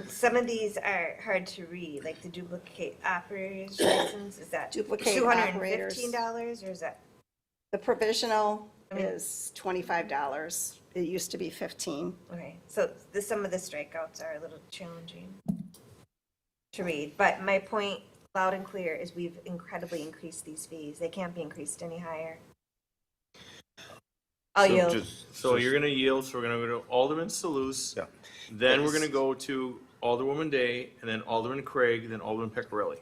Some of these are hard to read, like the duplicate operators license, is that Duplicate operators. $215 or is that? The provisional is $25. It used to be 15. Okay, so some of the strikeouts are a little challenging to read, but my point loud and clear is we've incredibly increased these fees. They can't be increased any higher. I'll yield. So you're gonna yield, so we're gonna go to Alderman Salus. Then we're gonna go to Alderwoman Day, and then Alderman Craig, then Alderman Pecorelli.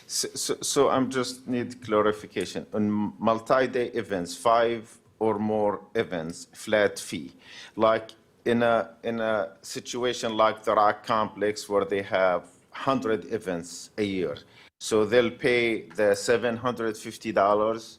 So I'm just need clarification. On multi-day events, 5 or more events, flat fee. Like in a situation like the Rock Complex where they have 100 events a year. So they'll pay the $750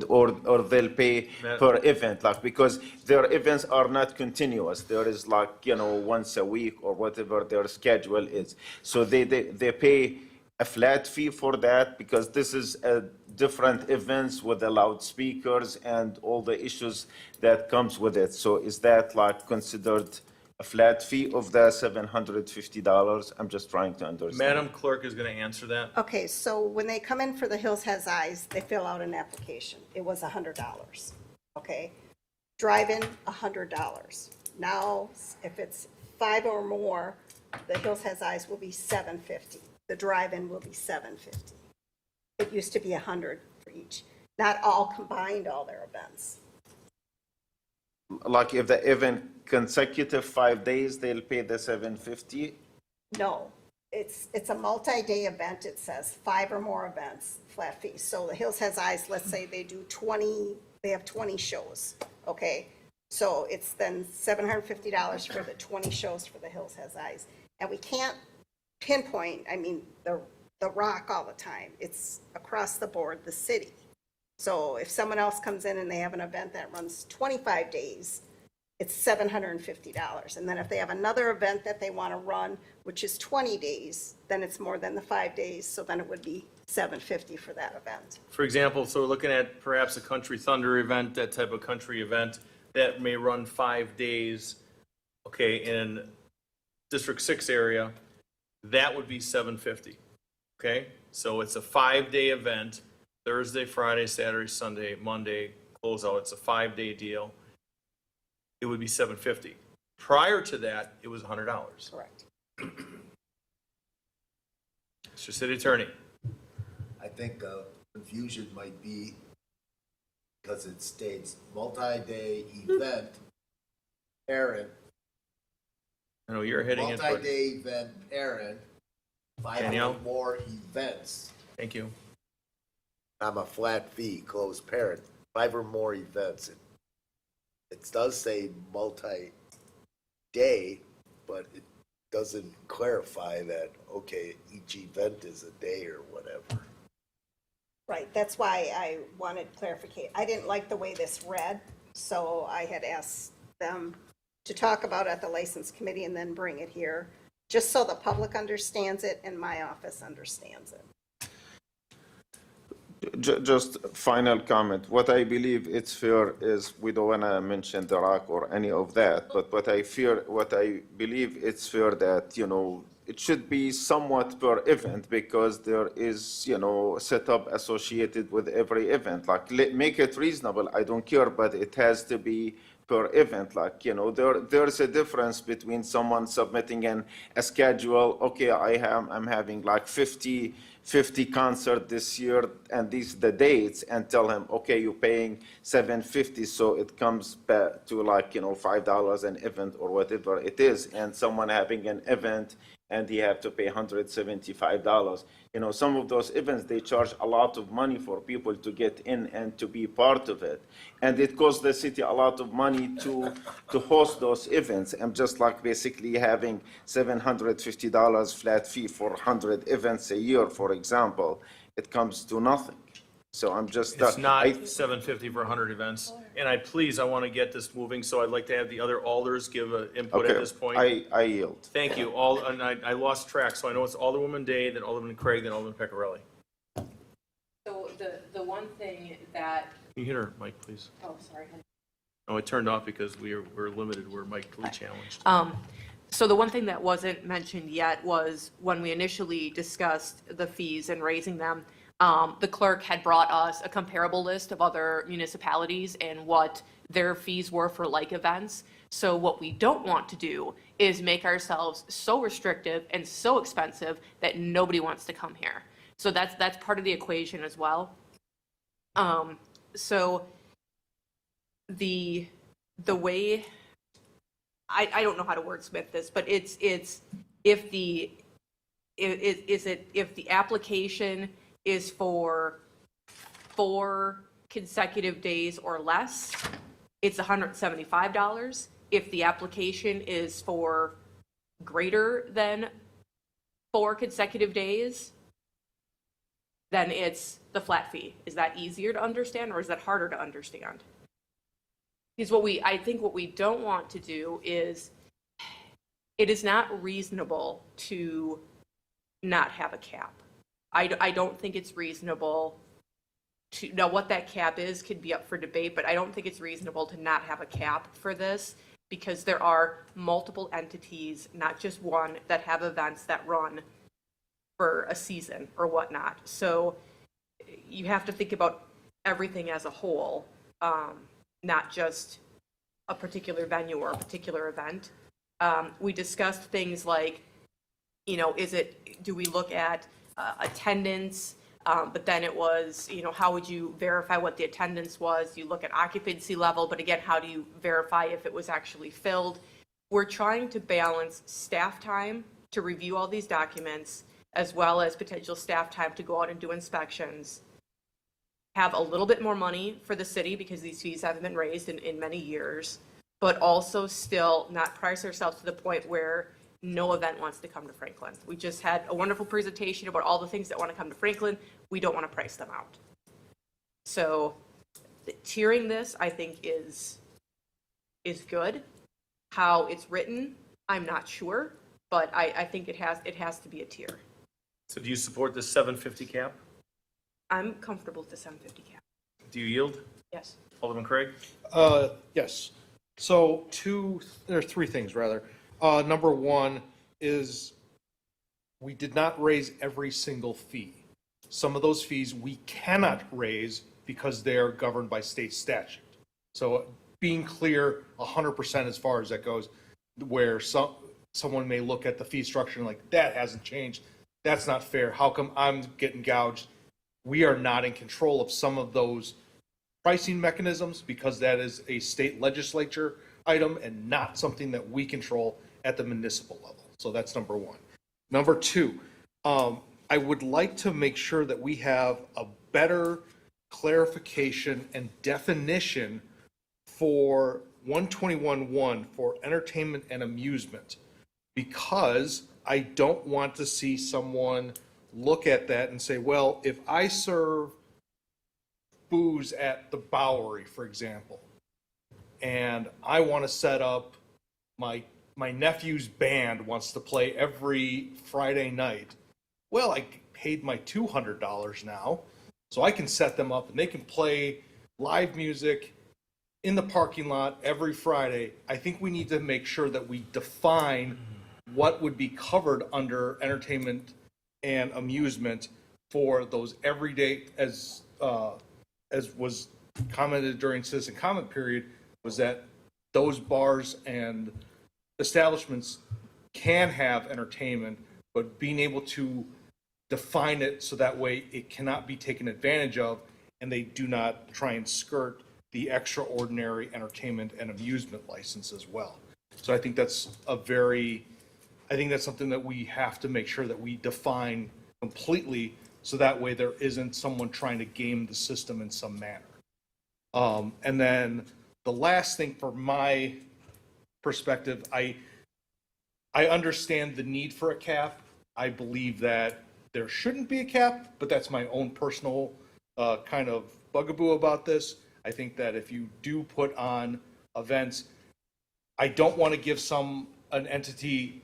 or they'll pay per event, like, because their events are not continuous. There is like, once a week or whatever their schedule is. So they pay a flat fee for that because this is a different events with the loudspeakers and all the issues that comes with it. So is that like considered a flat fee of the $750? I'm just trying to understand. Madam Clerk is gonna answer that. Okay, so when they come in for the Hills Has Eyes, they fill out an application. It was $100, okay? Drive-in, $100. Now, if it's 5 or more, the Hills Has Eyes will be $750. The drive-in will be $750. It used to be $100 for each. Not all combined, all their events. Like if the event consecutive 5 days, they'll pay the $750? No, it's a multi-day event, it says, 5 or more events, flat fee. So the Hills Has Eyes, let's say they do 20, they have 20 shows, okay? So it's then $750 for the 20 shows for the Hills Has Eyes. And we can't pinpoint, the Rock all the time. It's across the board, the city. So if someone else comes in and they have an event that runs 25 days, it's $750. And then if they have another event that they want to run, which is 20 days, then it's more than the 5 days, so then it would be $750 for that event. For example, so we're looking at perhaps a Country Thunder event, that type of country event that may run 5 days, okay, in District 6 area, that would be $750, okay? So it's a 5-day event, Thursday, Friday, Saturday, Sunday, Monday, closeout. It's a 5-day deal. It would be $750. Prior to that, it was $100. Correct. Mr. City Attorney. I think confusion might be because it states multi-day event, parent, I know you're hitting it, but multi-day event, parent, 5 Danielle? or more events. thank you. I'm a flat fee, closed parent, 5 or more events. It does say multi-day, but it doesn't clarify that, okay, each event is a day or whatever. Right, that's why I wanted clarification. I didn't like the way this read, so I had asked them to talk about it at the License Committee and then bring it here, just so the public understands it and my office understands it. Just final comment. What I believe it's fair is, we don't want to mention the rock or any of that, but what I believe it's fair that, it should be somewhat per event, because there is, setup associated with every event. Like, make it reasonable, I don't care, but it has to be per event. Like, there's a difference between someone submitting a schedule, okay, I'm having like 50 concert this year, and these the dates, and tell him, okay, you're paying $750, so it comes back to like, $5 an event or whatever it is, and someone having an event and he have to pay $175. Some of those events, they charge a lot of money for people to get in and to be part of it. And it costs the city a lot of money to host those events. And just like basically having $750 flat fee for 100 events a year, for example, it comes to nothing. So I'm just. It's not $750 for 100 events. And I want to get this moving, so I'd like to have the other alders give input at this point. I yield. Thank you. And I lost track, so I know it's Alderwoman Day, then Alderman Craig, then Alderman Pecorelli. So the one thing that, Can you hit her mic, please? oh, sorry. Oh, it turned off because we're limited, we're mically challenged. So the one thing that wasn't mentioned yet was when we initially discussed the fees and raising them, the clerk had brought us a comparable list of other municipalities and what their fees were for like events. So what we don't want to do is make ourselves so restrictive and so expensive that nobody wants to come here. So that's part of the equation as well. So the way, I don't know how to wordsmith this, but if the application is for 4 consecutive days or less, it's $175. If the application is for greater than 4 consecutive days, then it's the flat fee. Is that easier to understand, or is that harder to understand? Because I think what we don't want to do is, it is not reasonable to not have a cap. I don't think it's reasonable to, now what that cap is could be up for debate, but I don't think it's reasonable to not have a cap for this, because there are multiple entities, not just one, that have events that run for a season or whatnot. So you have to think about everything as a whole, not just a particular venue or a particular event. We discussed things like, do we look at attendance, but then it was, how would you verify what the attendance was? You look at occupancy level, but again, how do you verify if it was actually filled? We're trying to balance staff time to review all these documents, as well as potential staff time to go out and do inspections, have a little bit more money for the city because these fees haven't been raised in many years, but also still not price ourselves to the point where no event wants to come to Franklin. We just had a wonderful presentation about all the things that want to come to Franklin. We don't want to price them out. So tiering this, I think, is good. How it's written, I'm not sure, but I think it has to be a tier. So do you support the $750 cap? I'm comfortable with the $750 cap. Do you yield? Yes. Alderman Craig? Yes. So there are 3 things, rather. Number 1 is we did not raise every single fee. some of those fees we cannot raise because they are governed by state statute. So being clear 100% as far as that goes, where someone may look at the fee structure and like, that hasn't changed. That's not fair. How come I'm getting gouged? We are not in control of some of those pricing mechanisms because that is a state legislature item and not something that we control at the municipal level. So that's number one. Number two, I would like to make sure that we have a better clarification and definition for 121.1 for entertainment and amusement, because I don't want to see someone look at that and say, well, if I serve booze at the Bowery, for example, and I want to set up my nephew's band wants to play every Friday night. Well, I paid my $200 now, so I can set them up and they can play live music in the parking lot every Friday. I think we need to make sure that we define what would be covered under entertainment and amusement for those everyday, as was commented during citizen comment period, was that those bars and establishments can have entertainment, but being able to define it so that way it cannot be taken advantage of and they do not try and skirt the extraordinary entertainment and amusement license as well. So I think that's something that we have to make sure that we define completely so that way there isn't someone trying to game the system in some manner. And then the last thing from my perspective, I understand the need for a cap. I believe that there shouldn't be a cap, but that's my own personal kind of bugaboo about this. I think that if you do put on events, I don't want to give an entity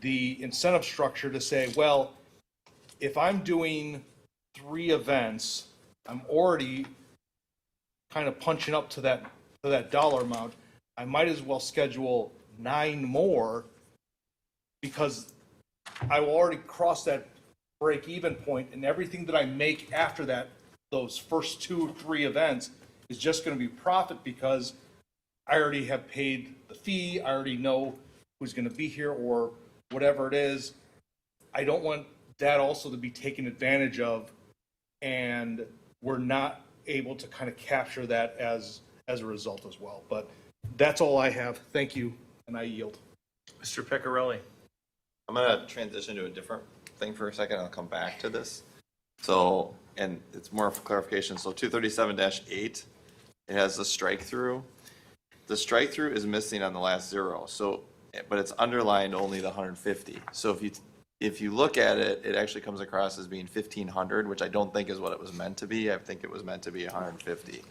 the incentive structure to say, well, if I'm doing 3 events, I'm already kind of punching up to that dollar amount. I might as well schedule 9 more because I will already cross that break-even point, and everything that I make after that, those first 2 or 3 events, is just going to be profit because I already have paid the fee. I already know who's going to be here or whatever it is. I don't want that also to be taken advantage of, and we're not able to kind of capture that as a result as well. But that's all I have. Thank you, and I yield. Mr. Piccarelli. I'm going to transition to a different thing for a second. I'll come back to this. So, and it's more of a clarification. So 237-8, it has the strike through. The strike through is missing on the last 0. So, but it's underlined only the 150. So if you look at it, it actually comes across as being 1,500, which I don't think is what it was meant to be. I think it was meant to be 150.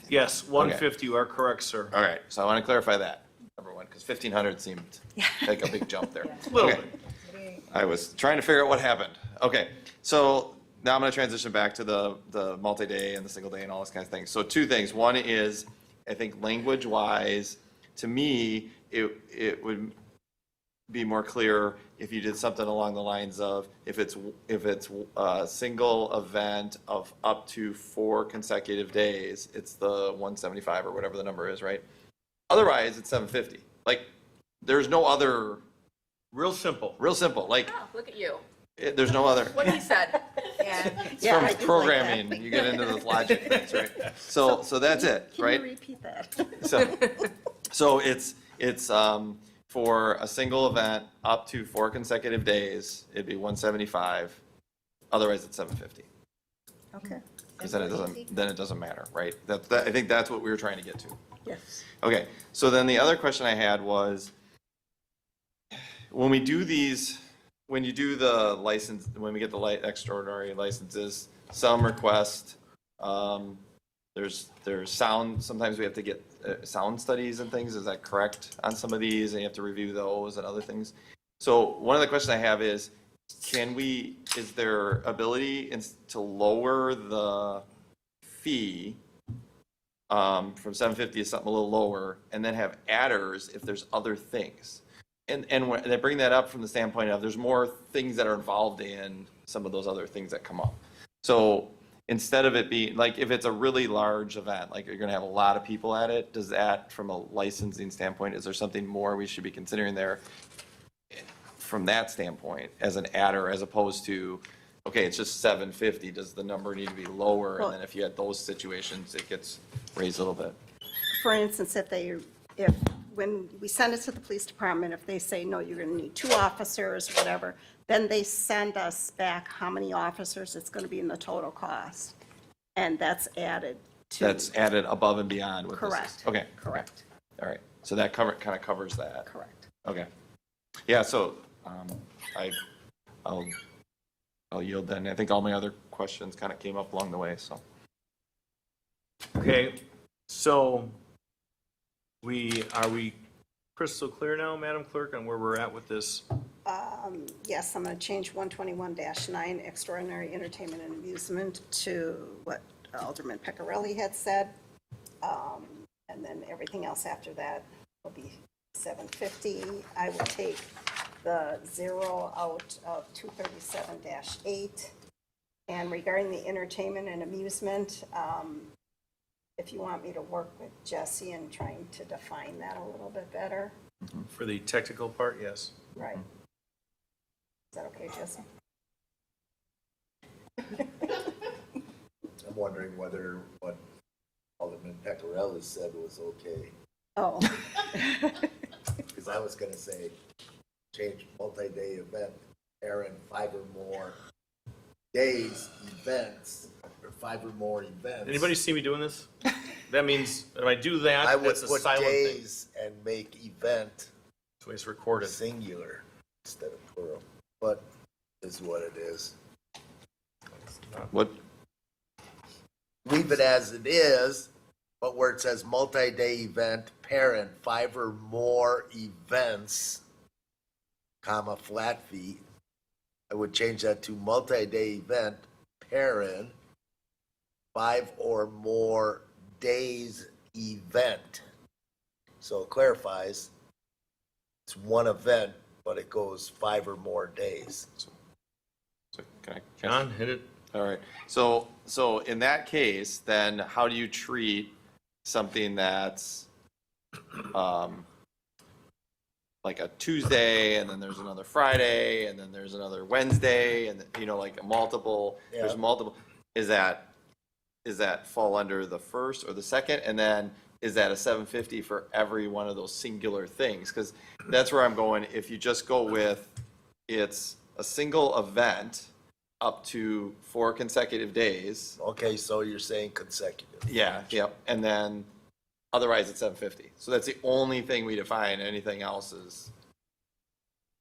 Yes, 150, you are correct, sir. All right, so I want to clarify that, number one, because 1,500 seemed like a big jump there. A little Okay. I was trying to figure out what happened. Okay, so now I'm going to transition back to the multi-day and the single day and all this kind of thing. So 2 things. One is, I think language-wise, to me, it would be more clear if you did something along the lines of if it's a single event of up to 4 consecutive days, it's the 175 or whatever the number is, right? Otherwise, it's 750. Like, there's no other. Real simple. Like, Oh, look at you. there's no other. What he said. It's from programming. You get into those logic things, right? So that's it, right? Can you repeat that? So it's for a single event up to 4 consecutive days, it'd be 175. Otherwise, it's 750. Okay. Because then it doesn't matter, right? I think that's what we were trying to get to. Yes. Okay. So then the other question I had was, when you do the license, when we get the extraordinary licenses, some request, there's sound, sometimes we have to get sound studies and things, is that correct on some of these, and you have to review those and other things? So one of the questions I have is, is there ability to lower the fee from 750 to something a little lower, and then have adders if there's other things? And I bring that up from the standpoint of there's more things that are involved in some of those other things that come up. So instead of it being, like, if it's a really large event, like you're gonna have a lot of people at it, does that, from a licensing standpoint, is there something more we should be considering there from that standpoint as an adder, as opposed to, okay, it's just 750, does the number need to be lower? And then if you had those situations, it gets raised a little bit. For instance, when we send it to the police department, if they say, no, you're going to need 2 officers, whatever, then they send us back how many officers it's going to be in the total cost. And that's added to. That's added above and beyond what this is. Correct. Okay, Correct. all right. So that kind of covers that. Correct. Okay. Yeah, so I'll yield then. I think all my other questions kind of came up along the way, so. Okay, so are we crystal clear now, Madam Clerk, on where we're at with this? Yes, I'm going to change 121-9, extraordinary entertainment and amusement, to what Alderman Pecorelli had said. And then everything else after that will be 750. I will take the 0 out of 237-8. And regarding the entertainment and amusement, if you want me to work with Jesse in trying to define that a little bit better. For the technical part, yes. Right. Is that okay, Jesse? I'm wondering whether what Alderman Pecorelli said was okay. Oh. Because I was going to say, change multi-day event, Aaron, 5 or more days, events, or 5 or more events. Anybody see me doing this? That means, if I do that, I would that's a put silent thing. days and make event That's the way it's recorded. singular instead of plural, but is what it is. What, Leave it as it is, but where it says multi-day event, parent, 5 or more events, comma, flat fee, I would change that to multi-day event, parent, 5 or more days event. So it clarifies, it's one event, but it goes 5 or more days. so can I? John, hit it. All right. So in that case, then how do you treat something that's like a Tuesday, and then there's another Friday, and then there's another Wednesday, and like multiple, there's Yeah. multiple. Is that fall under the first or the second? And then is that a 750 for every one of those singular things? Because that's where I'm going. If you just go with, it's a single event up to 4 consecutive days. Okay, so you're saying consecutive. Yeah, yep. And then otherwise it's 750. So that's the only thing we define. Anything else is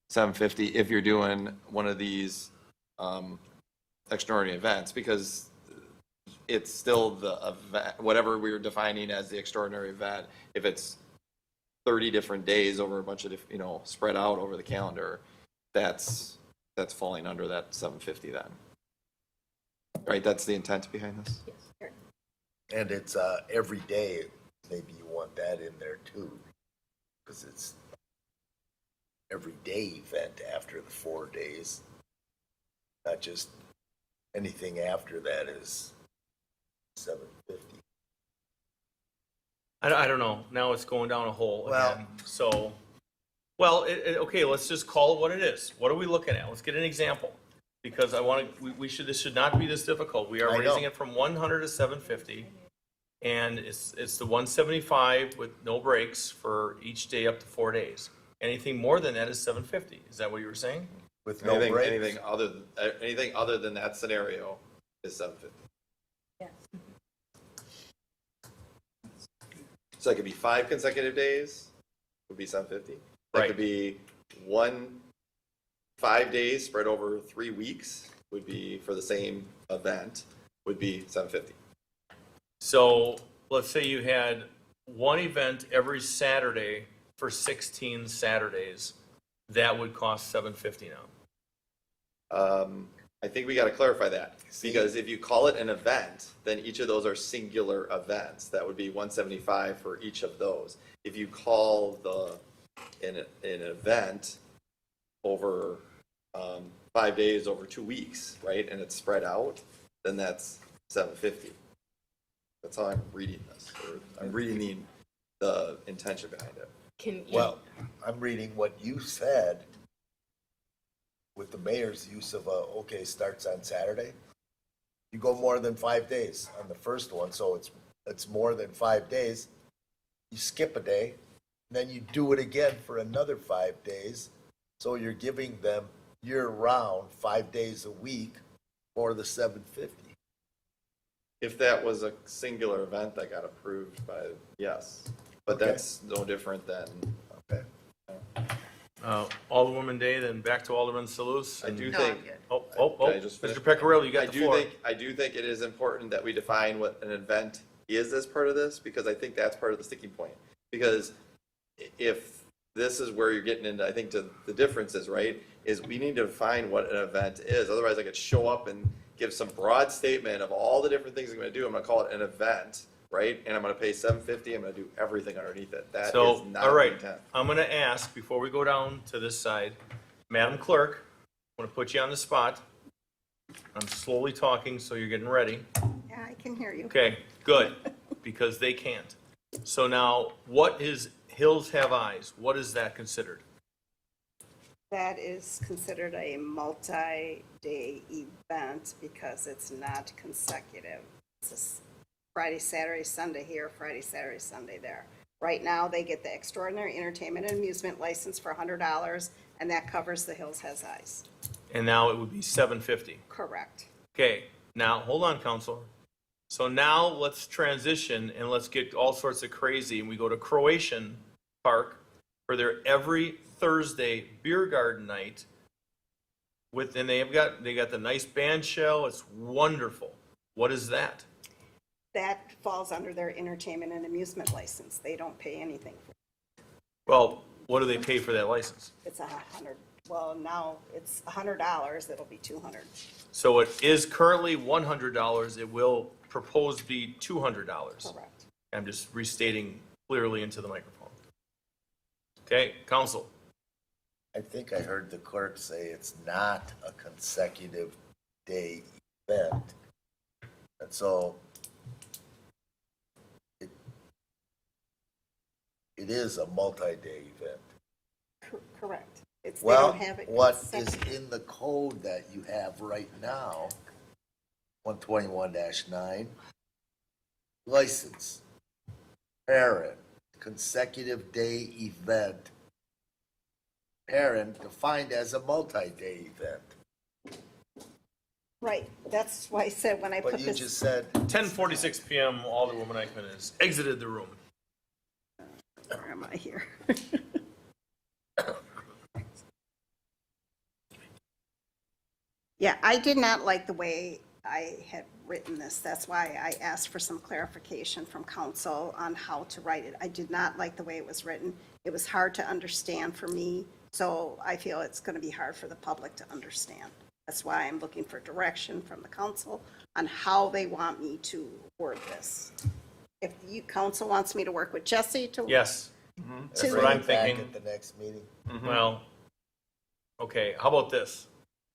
750 if you're doing one of these extraordinary events, because it's still the event, whatever we were defining as the extraordinary event. If it's 30 different days over a bunch of, spread out over the calendar, that's falling under that 750 then. Right, that's the intent behind this? And it's every day, maybe you want that in there too, because it's every day event after the 4 days, not just anything after that is 750. I don't know. Now it's going down a hole Well- again. So, okay, let's just call it what it is. What are we looking at? Let's get an example. Because this should not be this difficult. We are I know. raising it from 100 to 750. And it's the 175 with no breaks for each day up to 4 days. Anything more than that is 750. Is that what you were saying? With no breaks. Anything other than that scenario is 750. Yes. So it could be 5 consecutive days, would be 750. That Right. could be 5 days spread over 3 weeks, would be for the same event, would be 750. So let's say you had one event every Saturday for 16 Saturdays. That would cost 750 now. I think we got to clarify that, because if you call it an event, then each of those are singular events. That would be 175 for each of those. If you call an event over 5 days over 2 weeks, right, and it's spread out, then that's $750. That's how I'm reading this, or I'm reading the intention behind it. Well, I'm reading what you said with the mayor's use of okay, starts on Saturday. You go more than 5 days on the first one, so it's more than 5 days. You skip a day, then you do it again for another 5 days. So you're giving them year-round, 5 days a week for the $750. If that was a singular event that got approved by, yes, but Okay. that's no different than. Okay. Alderwoman Day, then back to Alderman Salus. I do and- think. Oh, Can I just finish? Mr. Pecoraro, you got the floor. I do think it is important that we define what an event is as part of this, because I think that's part of the sticking point. Because if this is where you're getting into, I think to the differences, right, is we need to define what an event is. Otherwise I could show up and give some broad statement of all the different things I'm gonna do. I'm gonna call it an event, right? And I'm gonna pay $750, I'm gonna do everything underneath it. That So, is not all the right, intent. I'm going to ask, before we go down to this side, Madam Clerk, I'm going to put you on the spot. I'm slowly talking, so you're getting ready. Yeah, I can hear you. Okay, good, because they can't. So now, what is Hills Have Eyes? What is that considered? That is considered a multi-day event because it's not consecutive. It's just Friday, Saturday, Sunday here, Friday, Saturday, Sunday there. Right now, they get the extraordinary entertainment and amusement license for $100, and that covers the Hills Has Eyes. And now it would be $750. Correct. Okay, now, hold on, Counselor. So now let's transition and let's get all sorts of crazy, and we go to Croatian Park for their every Thursday beer garden night with, and they got the nice band shell. It's wonderful. What is that? That falls under their entertainment and amusement license. They don't pay anything for it. Well, what do they pay for that license? It's well, now it's $100, it'll be $200. So it is currently $100. It will propose be $200. Correct. I'm just restating clearly into the microphone. Okay, Counsel. I think I heard the clerk say it's not a consecutive day event. And so it is a multi-day event. Correct. They Well, don't have it what is consecutive. in the code that you have right now, 121-9, license, parent, consecutive day event, parent defined as a multi-day event. Right, that's why I said when I put But you this. just said, 10:46 p.m. Alderwoman Eichmann has exited the room. Where am I here? Yeah, I did not like the way I had written this. That's why I asked for some clarification from council on how to write it. I did not like the way it was written. It was hard to understand for me, so I feel it's going to be hard for the public to understand. That's why I'm looking for direction from the council on how they want me to word this. If you, council wants me to work with Jesse to. Yes, that's that's what I'm back thinking. at the next meeting. Well, okay, how about this?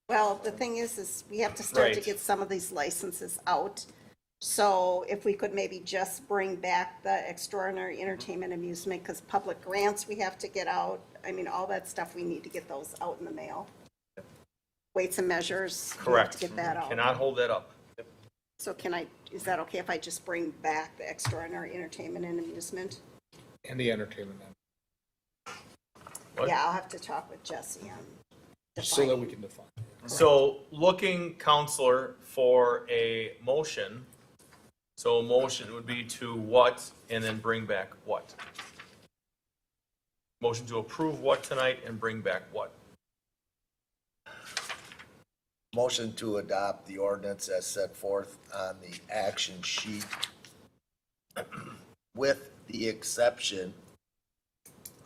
Well, the thing is we have to start to Right. get some of these licenses out. So if we could maybe just bring back the extraordinary entertainment amusement, because public grants we have to get out. I mean, all that stuff, we need to get those out in the mail. Weights and measures. we have Correct. to get that out. Cannot hold that up. So is that okay if I just bring back the extraordinary entertainment and amusement? And the entertainment, What? Yeah, I'll have to talk with Jesse on so that defining. we can define. So looking, Counselor, for a motion. So a motion would be to what and then bring back what? Motion to approve what tonight and bring back what? Motion to adopt the ordinance as set forth on the action sheet with the exception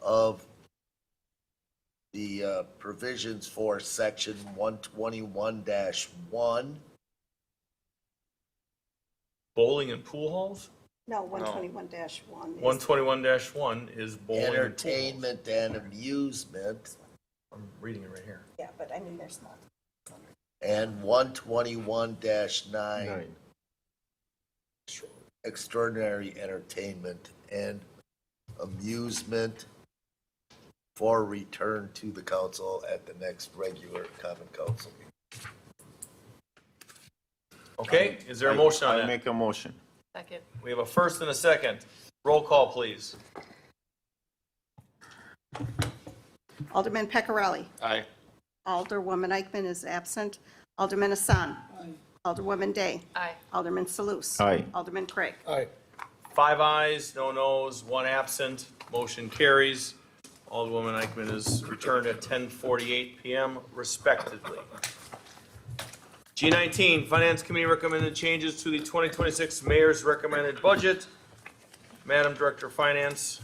of the provisions for section 121-1. Bowling and pool halls? No, 121-1. 121-1 is bowling and pool halls. Entertainment and amusement. I'm reading it right here. Yeah, but I mean, there's not. and 121-9 extraordinary entertainment and amusement for return to the council at the next regular common council meeting. Okay, is there a motion on I that? make a motion. Second. We have a first and a second. Roll call, please. Alderman Pecorelli. Aye. Alderwoman Eichmann is absent. Alderman Hassan. Alderwoman Day. Aye. Alderman Salus. Aye. Alderman Craig. Aye. 5 ayes, no nos, 1 absent. Motion carries. Alderwoman Eichmann is returned at 10:48 PM respectively. G19, Finance Committee recommended changes to the 2026 Mayor's recommended budget. Madam Director of Finance.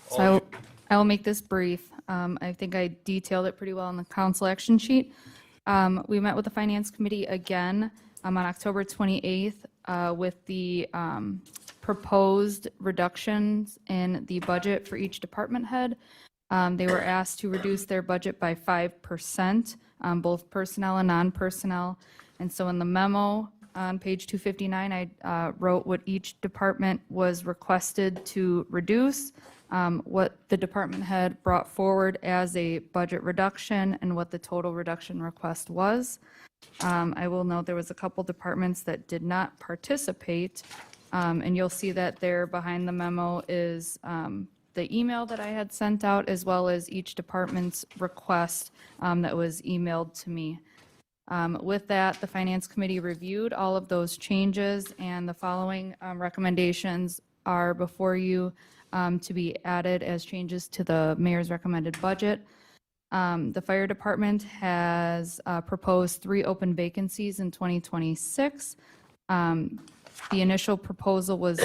So I will make this brief. I think I detailed it pretty well in the council action sheet. We met with the Finance Committee again on October 28th with the proposed reductions in the budget for each department head. They were asked to reduce their budget by 5%, both personnel and non-personnel. And so in the memo on page 259, I wrote what each department was requested to reduce, what the department head brought forward as a budget reduction, and what the total reduction request was. I will note there was a couple departments that did not participate, and you'll see that there behind the memo is the email that I had sent out, as well as each department's request that was emailed to me. With that, the Finance Committee reviewed all of those changes, and the following recommendations are before you to be added as changes to the mayor's recommended budget. The fire department has proposed 3 open vacancies in 2026. The initial proposal was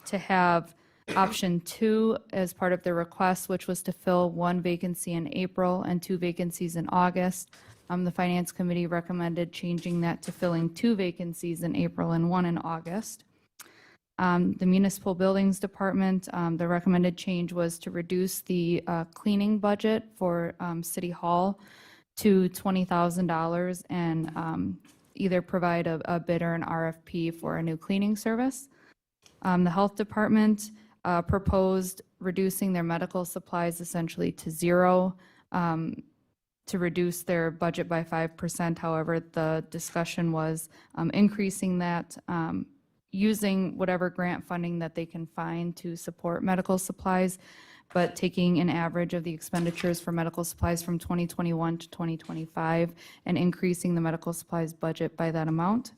to have option 2 as part of their request, which was to fill 1 vacancy in April and 2 vacancies in August. The Finance Committee recommended changing that to filling 2 vacancies in April and 1 in August. The Municipal Buildings Department, the recommended change was to reduce the cleaning budget for City Hall to $20,000 and either provide a bid or an RFP for a new cleaning service. The Health Department proposed reducing their medical supplies essentially to 0, to reduce their budget by 5%. However, the discussion was increasing that, using whatever grant funding that they can find to support medical supplies, but taking an average of the expenditures for medical supplies from 2021 to 2025 and increasing the medical supplies budget by that amount.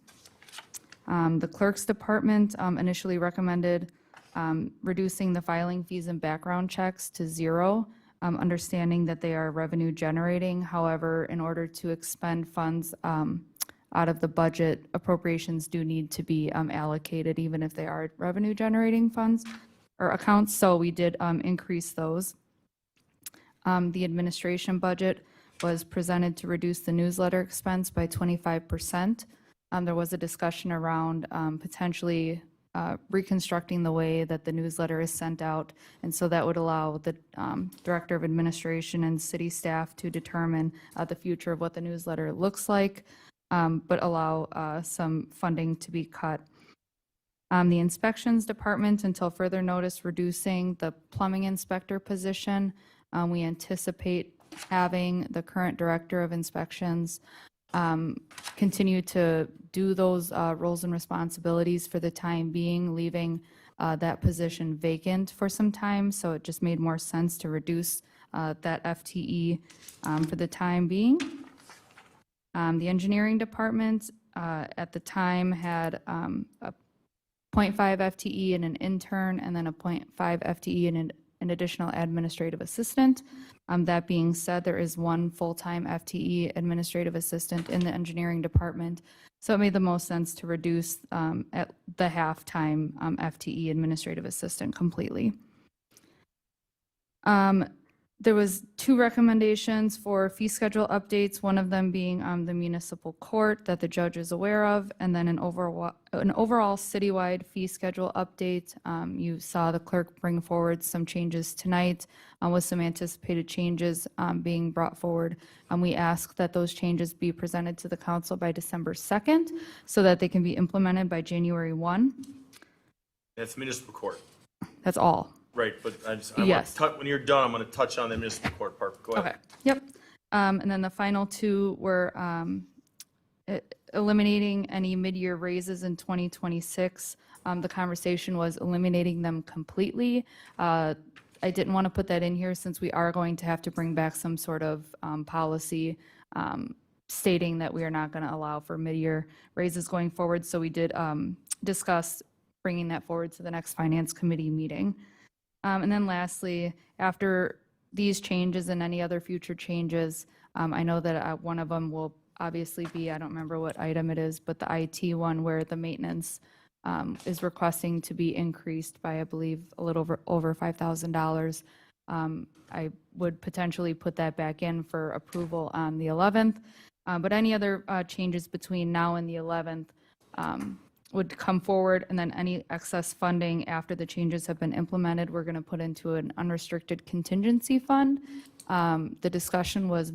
The Clerk's Department initially recommended reducing the filing fees and background checks to 0, understanding that they are revenue generating. However, in order to expend funds out of the budget, appropriations do need to be allocated, even if they are revenue generating funds or accounts. So we did increase those. The administration budget was presented to reduce the newsletter expense by 25%. There was a discussion around potentially reconstructing the way that the newsletter is sent out. And so that would allow the Director of Administration and city staff to determine the future of what the newsletter looks like, but allow some funding to be cut. The Inspections Department, until further notice, reducing the plumbing inspector position. We anticipate having the current Director of Inspections continue to do those roles and responsibilities for the time being, leaving that position vacant for some time. So it just made more sense to reduce that FTE for the time being. The Engineering Department at the time had a 0.5 FTE and an intern, and then a 0.5 FTE and an additional administrative assistant. That being said, there is 1 full-time FTE administrative assistant in the engineering department. So it made the most sense to reduce at the half-time FTE administrative assistant completely. There was 2 recommendations for fee schedule updates, one of them being the municipal court that the judge is aware of, and then an overall citywide fee schedule update. You saw the clerk bring forward some changes tonight with some anticipated changes being brought forward. We ask that those changes be presented to the council by December 2nd so that they can be implemented by January 1. That's municipal court. That's all. Right, but Yes. when you're done, I'm going to touch on the municipal court part. Go ahead. Okay, yep. And then the final 2 were eliminating any mid-year raises in 2026. The conversation was eliminating them completely. I didn't want to put that in here since we are going to have to bring back some sort of policy stating that we are not going to allow for mid-year raises going forward. So we did discuss bringing that forward to the next Finance Committee meeting. And then lastly, after these changes and any other future changes, I know that one of them will obviously be, I don't remember what item it is, but the IT one where the maintenance is requesting to be increased by, I believe, a little over $5,000. I would potentially put that back in for approval on the 11th. But any other changes between now and the 11th would come forward, and then any excess funding after the changes have been implemented, we're going to put into an unrestricted contingency fund. The discussion was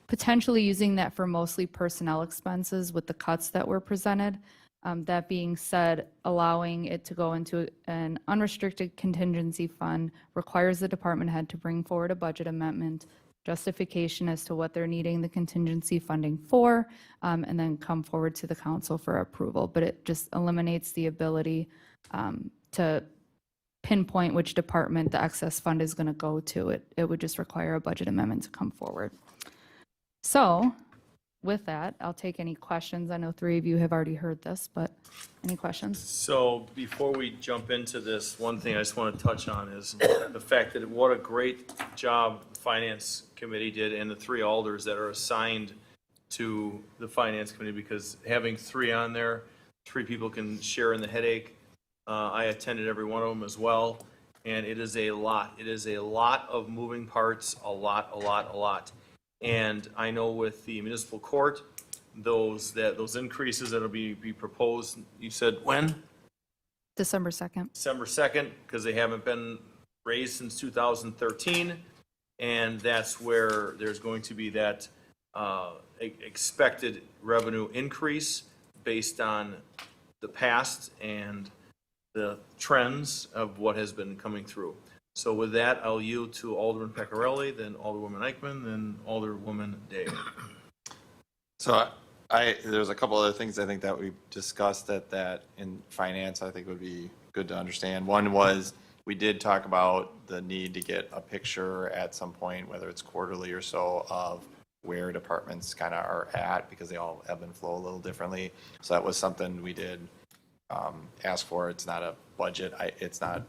potentially using that for mostly personnel expenses with the cuts that were presented. That being said, allowing it to go into an unrestricted contingency fund requires the department head to bring forward a budget amendment, justification as to what they're needing the contingency funding for, and then come forward to the council for approval. But it just eliminates the ability to pinpoint which department the excess fund is going to go to. It would just require a budget amendment to come forward. So with that, I'll take any questions. I know 3 of you have already heard this, but any questions? So before we jump into this, one thing I just want to touch on is the fact that what a great job the Finance Committee did and the 3 alders that are assigned to the Finance Committee, because having 3 on there, 3 people can share in the headache. I attended every one of them as well, and it is a lot. It is a lot of moving parts, a lot. And I know with the municipal court, those increases that'll be proposed, you said when? December 2nd. December 2nd, because they haven't been raised since 2013. And that's where there's going to be that expected revenue increase based on the past and the trends of what has been coming through. So with that, I'll yield to Alderman Pecorelli, then Alderwoman Eichman, then Alderwoman Day. So there's a couple other things I think that we discussed that in finance I think would be good to understand. One was we did talk about the need to get a picture at some point, whether it's quarterly or so, of where departments kind of are at, because they all ebb and flow a little differently. So that was something we did ask for. It's not a budget. It's not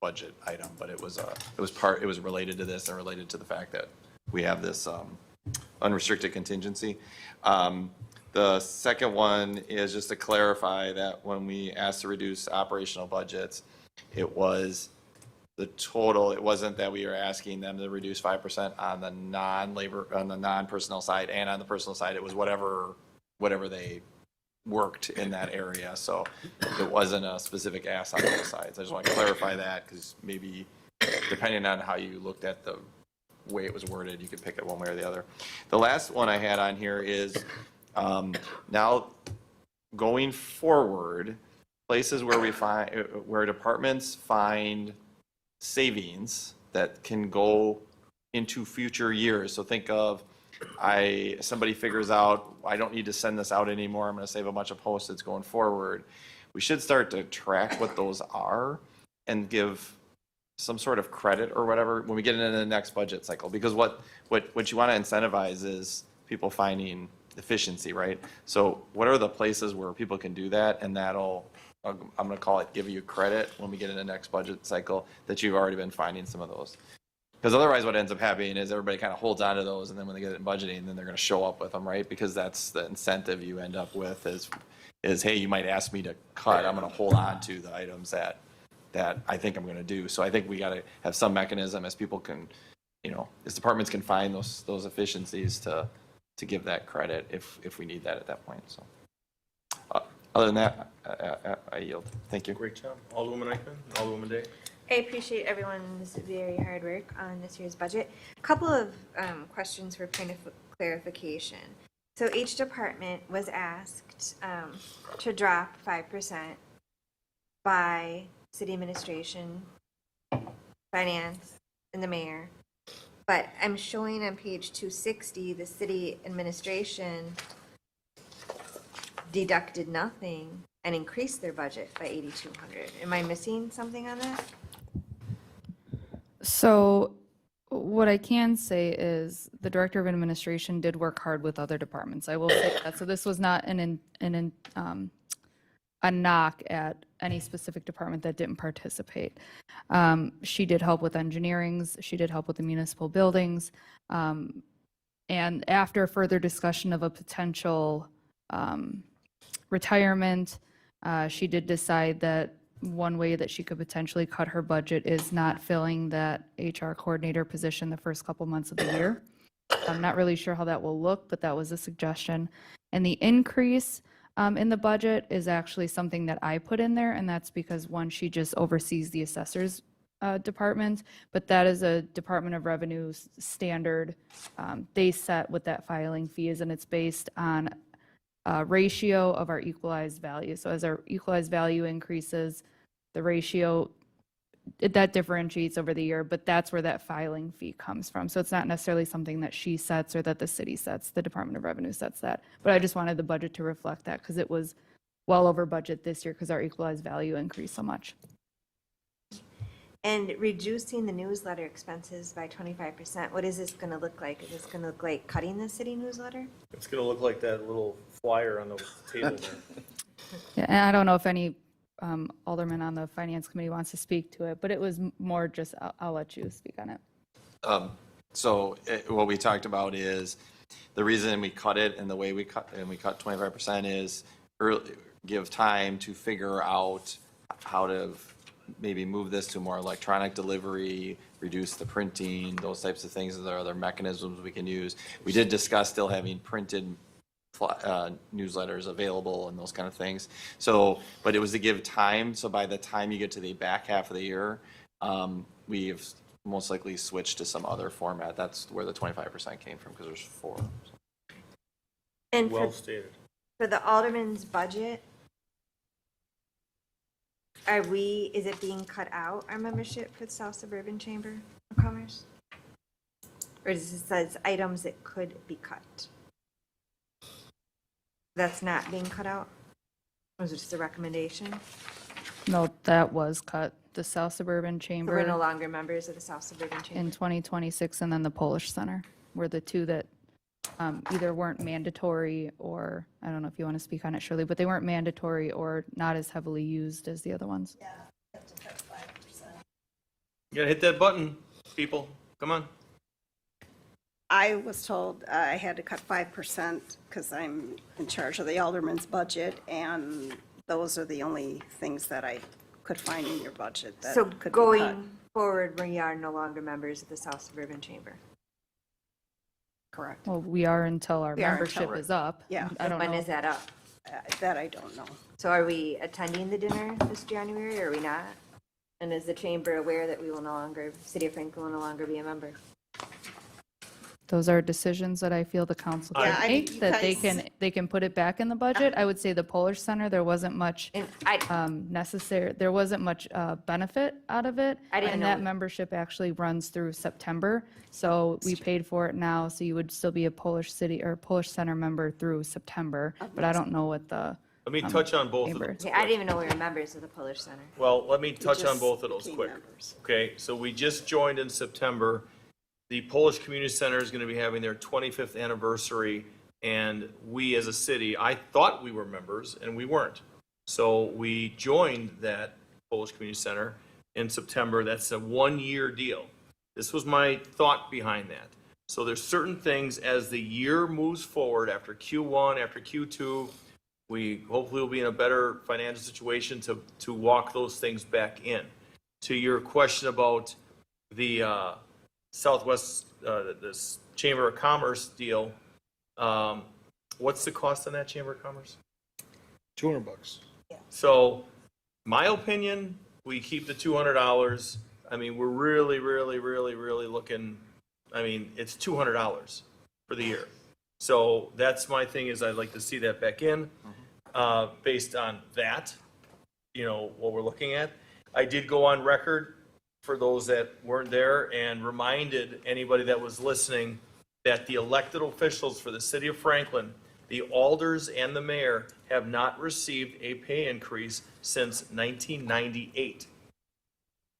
budget item, but it was related to this and related to the fact that we have this unrestricted contingency. The second one is just to clarify that when we asked to reduce operational budgets, it was the total. It wasn't that we were asking them to reduce 5% on the non-personnel side, and on the personal side, it was whatever they worked in that area. So it wasn't a specific ask on both sides. I just want to clarify that, because maybe depending on how you looked at the way it was worded, you could pick it one way or the other. The last one I had on here is now going forward, places where departments find savings that can go into future years. So think of somebody figures out, I don't need to send this out anymore, I'm going to save a bunch of Post-its going forward. We should start to track what those are and give some sort of credit or whatever when we get into the next budget cycle, because what you want to incentivize is people finding efficiency, right? So what are the places where people can do that, and that'll, I'm going to call it, give you credit when we get into the next budget cycle, that you've already been finding some of those. Because otherwise what ends up happening is everybody kind of holds on to those, and then when they get it in budgeting, then they're going to show up with them, right? Because that's the incentive you end up with is hey, you might ask me to cut, I'm going to hold on to the items that that I think I'm going to do. So I think we got to have some mechanism as people can, as departments can find those efficiencies to give that credit if we need that at that point. So other than that, I yield. Thank you. Great job. Alderwoman Eichman, Alderwoman Day. I appreciate everyone's very hard work on this year's budget. A couple of questions for point of clarification. So each department was asked to drop 5% by city administration, finance, and the mayor. But I'm showing on page 260, the city administration deducted nothing and increased their budget by 8,200. Am I missing something on that? So what I can say is the Director of Administration did work hard with other departments. I will say that. So this was not a knock at any specific department that didn't participate. She did help with engineerings. She did help with the municipal buildings. And after further discussion of a potential retirement, she did decide that one way that she could potentially cut her budget is not filling that HR coordinator position the first couple months of the year. I'm not really sure how that will look, but that was a suggestion. And the increase in the budget is actually something that I put in there, and that's because, one, she just oversees the assessors department, but that is a Department of Revenue standard. They set what that filing fee is, and it's based on ratio of our equalized value. So as our equalized value increases, the ratio, that differentiates over the year, but that's where that filing fee comes from. So it's not necessarily something that she sets or that the city sets. The Department of Revenue sets that. But I just wanted the budget to reflect that because it was well over budget this year because our equalized value increased so much. And reducing the newsletter expenses by 25%, what is this going to look like? Is this going to look like cutting the city newsletter? It's going to look like that little flyer on the table there. Yeah, and I don't know if any alderman on the finance committee wants to speak to it, but it was more just, I'll let you speak on it. So what we talked about is the reason we cut it and the way we cut 25% is give time to figure out how to maybe move this to more electronic delivery, reduce the printing, those types of things. There are other mechanisms we can use. We did discuss still having printed newsletters available and those kind of things. So, but it was to give time. So by the time you get to the back half of the year, we've most likely switched to some other format. That's where the 25% came from because there's 4. And Well stated. for the alderman's budget, is it being cut out, our membership for the South Suburban Chamber of Commerce? Or does it says items that could be cut? That's not being cut out? Or is it just a recommendation? No, that was cut. The South Suburban So we're no Chamber longer members of the South Suburban in Chamber? 2026, and then the Polish Center were the two that either weren't mandatory or, I don't know if you want to speak on it, Shirley, but they weren't mandatory or not as heavily used as the other ones. Yeah, have to cut 5%. You gotta hit that button, people. Come on. I was told I had to cut 5% because I'm in charge of the alderman's budget, and those are the only things that I could find in your budget that So could be cut. going forward, we are no longer members of the South Suburban Chamber? Correct. Well, we are until our We are until membership we're- is up. Yeah. I don't When know. is that up? That I don't know. So are we attending the dinner this January, or are we not? And is the chamber aware that we will no longer, City of Franklin will no longer be a member? Those are decisions that I feel the council Yeah, can I- make, you that guys- they can put it back in the budget. I would say the Polish Center, there wasn't much And there wasn't much benefit out of it. I didn't And know that that. membership actually runs through September. So we paid for it now, so you would still be a Polish City or Polish Center member through September. But I don't know what the Let me touch on both of them. chamber. I didn't even know we were members of the Polish Center. Well, let me touch on just both of those became quick. members. Okay, so we just joined in September. The Polish Community Center is going to be having their 25th anniversary, and we as a city, I thought we were members, and we weren't. So we joined that Polish Community Center in September. That's a one-year deal. This was my thought behind that. So there's certain things as the year moves forward, after Q1, after Q2, we hopefully will be in a better financial situation to walk those things back in. to your question about the Southwest, this Chamber of Commerce deal, what's the cost on that Chamber of Commerce? $200. So, my opinion, we keep the $200. I mean, we're really, really, really, really looking, I mean, it's $200 for the year. So that's my thing, is I'd like to see that back in, based on that, you know, what we're looking at. I did go on record for those that weren't there and reminded anybody that was listening that the elected officials for the city of Franklin, the alders and the mayor, have not received a pay increase since 1998.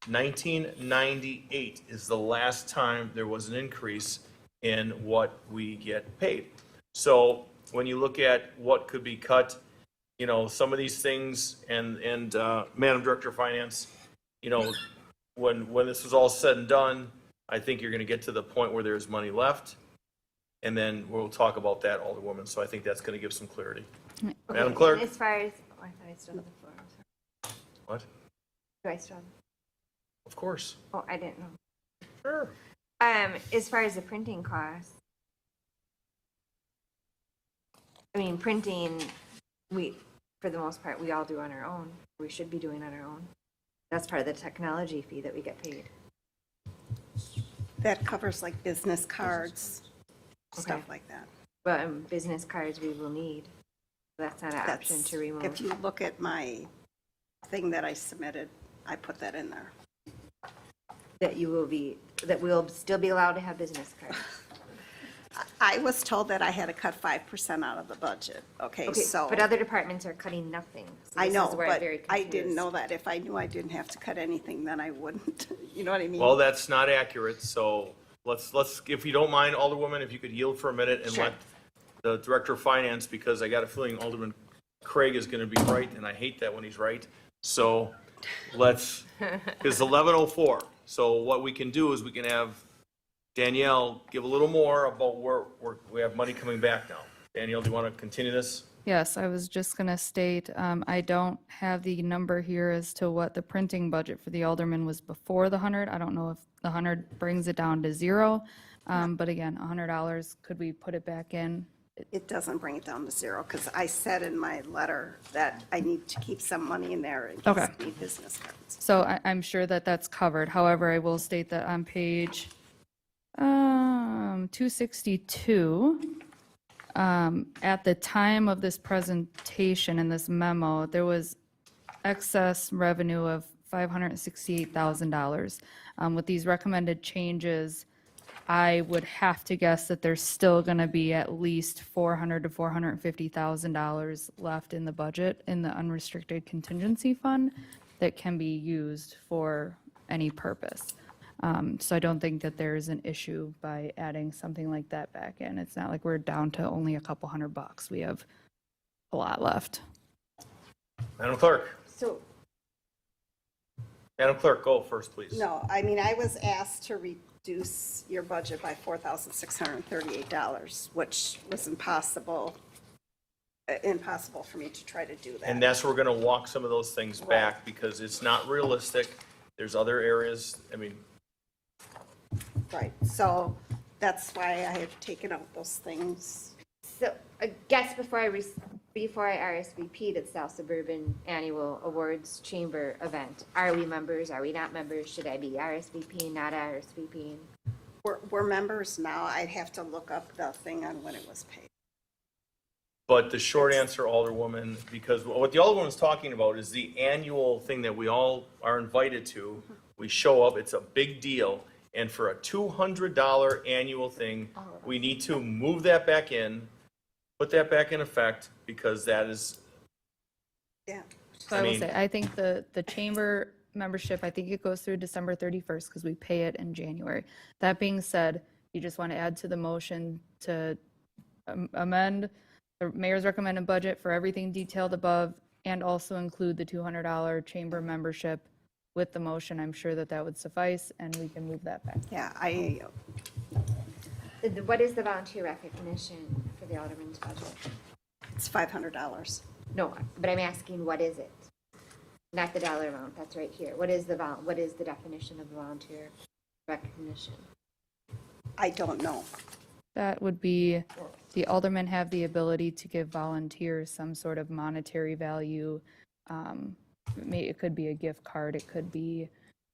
1998 is the last time there was an increase in what we get paid. So when you look at what could be cut, you know, some of these things, and Madam Director of Finance, you know, when this was all said and done, I think you're going to get to the point where there's money left, and then we'll talk about that, Alderwoman. So I think that's going to give some clarity. Madam Clerk? As far as, oh, I thought I still had the floor. I'm sorry. What? Do I still have? Of course. Oh, I didn't know. Sure. As far as the printing costs, I mean, printing, for the most part, we all do on our own. We should be doing on our own. That's part of the technology fee that we get paid. That covers like business cards, stuff Okay. like that. But business cards we will need. That's not an option to remove. If you look at my thing that I submitted, I put that in there. That we'll still be allowed to have business cards. I was told that I had to cut 5% out of the budget, okay, so. But other departments are cutting nothing. So I this know, is where I'm but very I didn't confused. know that. If I knew I didn't have to cut anything, then I wouldn't, you know what I mean? Well, that's not accurate, so let's, if you don't mind, Alderwoman, if you could yield for a minute and Sure. let the Director of Finance, because I got a feeling Alderman Craig is going to be right, and I hate that when he's right. So it's 11:04. So what we can do is we can have Danielle give a little more about where we have money coming back now. Danielle, do you want to continue this? Yes, I was just going to state, I don't have the number here as to what the printing budget for the alderman was before the 100. I don't know if the 100 brings it down to 0. But again, $100, could we put it back in? It doesn't bring it down to 0, because I said in my letter that I need to keep some money in there in case Okay. I need business cards. So I'm sure that that's covered. However, I will state that on page 262, at the time of this presentation in this memo, there was excess revenue of $568,000. With these recommended changes, I would have to guess that there's still going to be at least $400,000 to $450,000 left in the budget in the unrestricted contingency fund that can be used for any purpose. So I don't think that there's an issue by adding something like that back in. It's not like we're down to only a couple $100. We have a lot left. Madam Clerk? So, Madam Clerk, go first, please. No, I mean, I was asked to reduce your budget by $4,638, which was impossible for me to try to do that. And that's where we're going to walk some of those things back, because it's not realistic. There's other areas, I mean, Right, so that's why I have taken out those things. so I guess before I RSVP'd at South Suburban Annual Awards Chamber event, are we members? Are we not members? Should I be RSVPing, not RSVPing? We're members now. I'd have to look up the thing on when it was paid. but the short answer, Alderwoman, because what the Alderwoman's talking about is the annual thing that we all are invited to. We show up, it's a big deal, and for a $200 annual thing, we need to move that back in, put that back in effect, because that is, Yeah. So I will say, I think the chamber membership, I think it goes through December 31st because we pay it in January. That being said, you just want to add to the motion to amend the mayor's recommended budget for everything detailed above and also include the $200 chamber membership with the motion. I'm sure that that would suffice and we can move that back. Yeah, What is the volunteer recognition for the Alderman's budget? it's $500. No, but I'm asking, what is it? Not the dollar amount, that's right here. What is the what is the definition of volunteer recognition? I don't know. That would be, the aldermen have the ability to give volunteers some sort of monetary value. It could be a gift card, it could be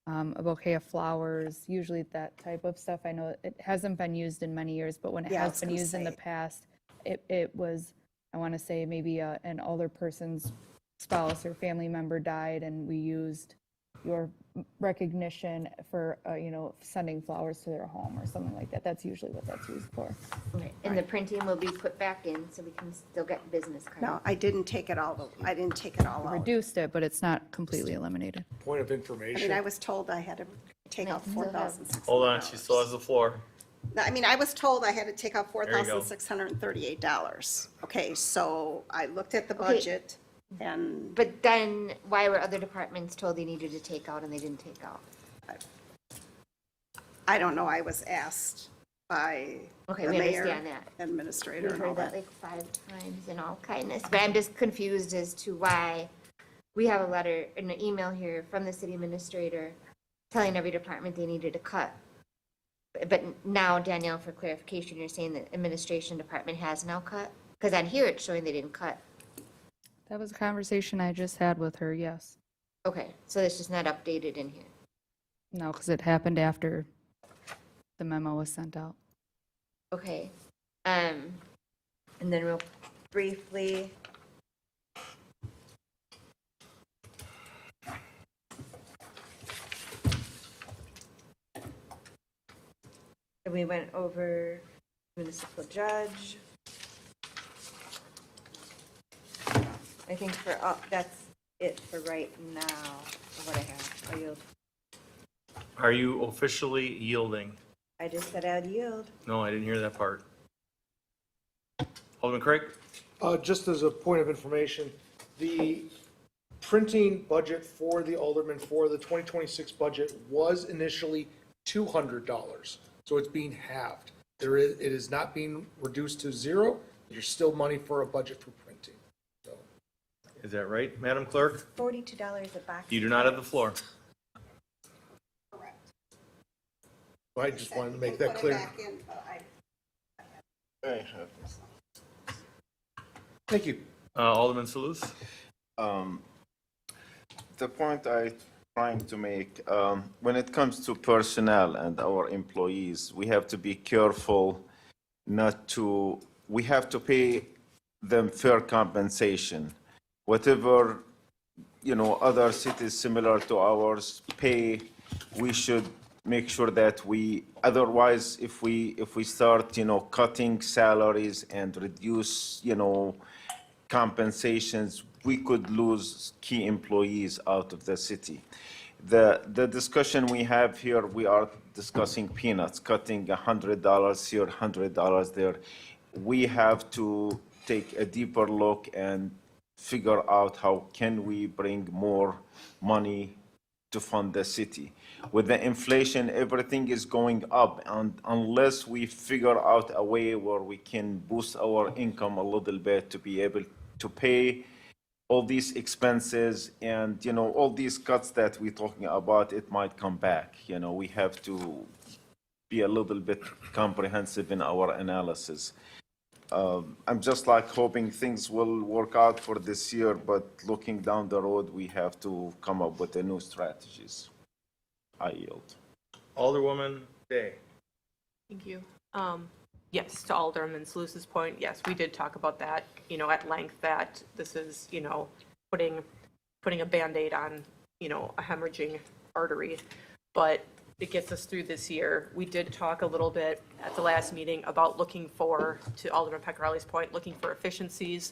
a bouquet of flowers, usually that type of stuff. I know it hasn't been used in many years, but when it Yeah, I has was been gonna used in the say. past, it was, I want to say, maybe an older person's spouse or family member died, and we used your recognition for, sending flowers to their home or something like that. That's usually what that's used for. Okay. And the printing will be put back in, so we can still get business cards. No, I didn't take it all out. Reduced it, but it's not completely eliminated. Point of I mean, information. I was told I had to take out $4,600. Hold on, she still has the floor. I mean, I was told I had to take out There you go. $4,638. Okay, so I looked at the Okay. budget and But then, why were other departments told they needed to take out and they didn't take out? I don't know, I was asked by Okay, the we mayor, understand that. administrator We've and all heard that that. like 5 times in all kindness, but I'm just confused as to why we have a letter, an email here from the city administrator telling every department they needed to cut. But now, Danielle, for clarification, you're saying the administration department has now cut? Because on here, it's showing they didn't cut. That was a conversation I just had with her, yes. Okay, so it's just not updated in here. No, because it happened after the memo was sent out. Okay. And then real briefly. We went over municipal judge. I think that's it for right now, for what I have. I'll yield. Are you officially yielding? I just said I'd yield. No, I didn't hear that part. Alderman Craig? Just as a point of information, the printing budget for the aldermen for the 2026 budget was initially $200. So it's being halved. It is not being reduced to zero. There's still money for a budget for printing. So Is that right, Madam Clerk? $42 a box. You do not have the floor. I just wanted to make that clear. Thank you. Alderman Salus? The point I'm trying to make, when it comes to personnel and our employees, we have to be careful we have to pay them fair compensation. Whatever, other cities similar to ours pay, we should make sure that otherwise, if we start, cutting salaries and reduce, compensations, we could lose key employees out of the city. The discussion we have here, we are discussing peanuts, cutting $100 here, $100 there. We have to take a deeper look and figure out how can we bring more money to fund the city. With the inflation, everything is going up, and unless we figure out a way where we can boost our income a little bit to be able to pay all these expenses and, all these cuts that we're talking about, it might come back. We have to be a little bit comprehensive in our analysis. I'm just hoping things will work out for this year, but looking down the road, we have to come up with the new strategies. I yield. Alderwoman Day? Thank you. Yes, to Alderman Salus's point, yes, we did talk about that, at length, that this is, putting a Band-Aid on, a hemorrhaging artery. But it gets us through this year. We did talk a little bit at the last meeting about looking for, to Alderman Pecorari's point, looking for efficiencies,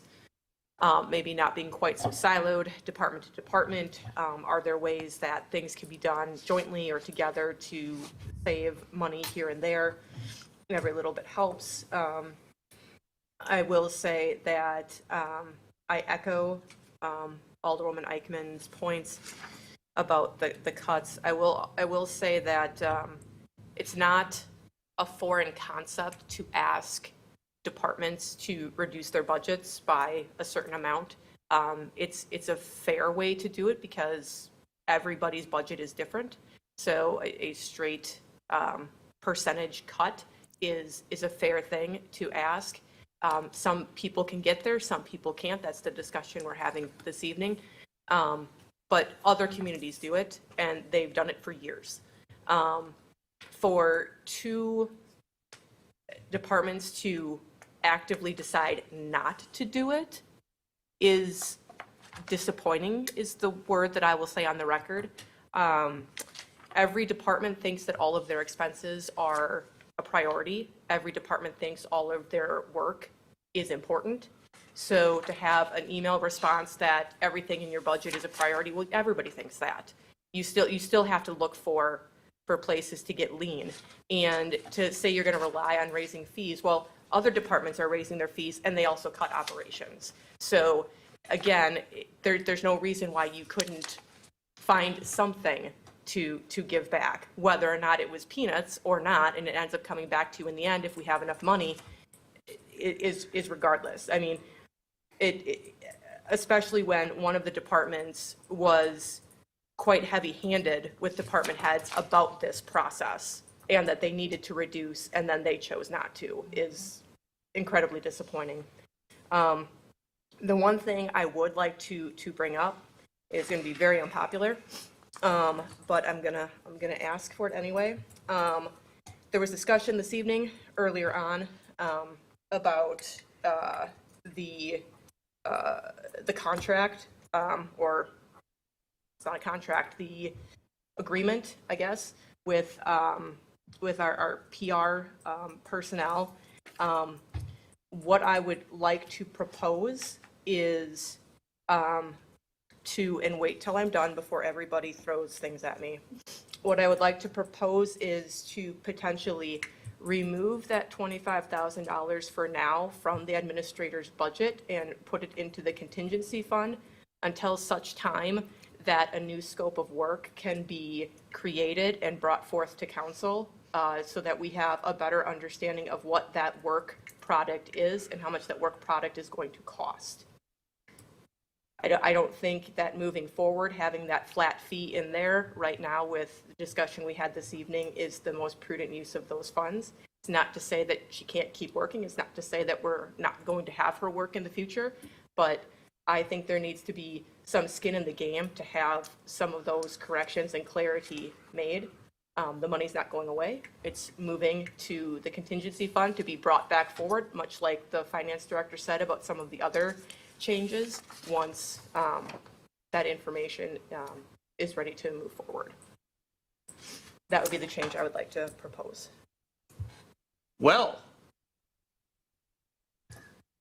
maybe not being quite so siloed, department to department. Are there ways that things can be done jointly or together to save money here and there? Every little bit helps. I will say that I echo Alderwoman Eichmann's points about the cuts. I will say that it's not a foreign concept to ask departments to reduce their budgets by a certain amount. It's a fair way to do it because everybody's budget is different. So a straight percentage cut is a fair thing to ask. Some people can get there, some people can't. That's the discussion we're having this evening. But other communities do it, and they've done it for years. For two departments to actively decide not to do it is disappointing, is the word that I will say on the record. Every department thinks that all of their expenses are a priority. Every department thinks all of their work is important. So to have an email response that everything in your budget is a priority, well, everybody thinks that. You still have to look for places to get lean. And to say you're going to rely on raising fees, well, other departments are raising their fees and they also cut operations. So again, there's no reason why you couldn't find something to give back, whether or not it was peanuts or not, and it ends up coming back to you in the end if we have enough money, is regardless. I mean, especially when one of the departments was quite heavy-handed with department heads about this process and that they needed to reduce and then they chose not to, is incredibly disappointing. The one thing I would like to bring up is going to be very unpopular, but I'm gonna ask for it anyway. There was discussion this evening earlier on about the contract, or it's not a contract, the agreement, I guess, with our PR personnel. What I would like to propose is and wait till I'm done before everybody throws things at me. What I would like to propose is to potentially remove that $25,000 for now from the administrator's budget and put it into the contingency fund until such time that a new scope of work can be created and brought forth to council, so that we have a better understanding of what that work product is and how much that work product is going to cost. I don't think that moving forward, having that flat fee in there right now with the discussion we had this evening is the most prudent use of those funds. It's not to say that she can't keep working. It's not to say that we're not going to have her work in the future, but I think there needs to be some skin in the game to have some of those corrections and clarity made. The money's not going away. It's moving to the contingency fund to be brought back forward, much like the finance director said about some of the other changes once that information is ready to move forward. That would be the change I would like to propose. Well,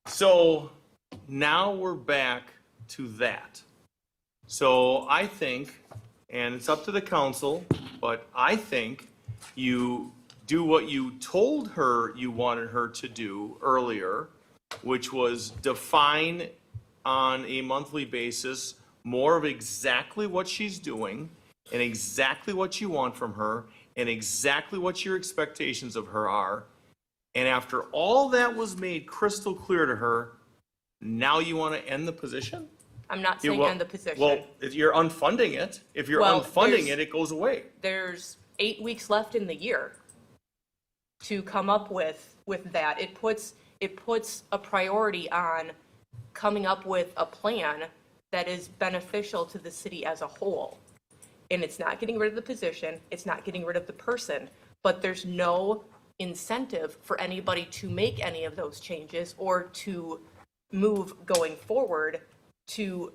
so now we're back to that. So I think, and it's up to the council, but I think you do what you told her you wanted her to do earlier, which was define on a monthly basis more of exactly what she's doing and exactly what you want from her and exactly what your expectations of her are. And after all that was made crystal clear to her, now you want to end the position? I'm not saying end the position. Well, if you're unfunding it, if you're Well, unfunding there's- it goes away. There's 8 weeks left in the year to come up with that. It puts a priority on coming up with a plan that is beneficial to the city as a whole. And it's not getting rid of the position, it's not getting rid of the person, but there's no incentive for anybody to make any of those changes or to move going forward to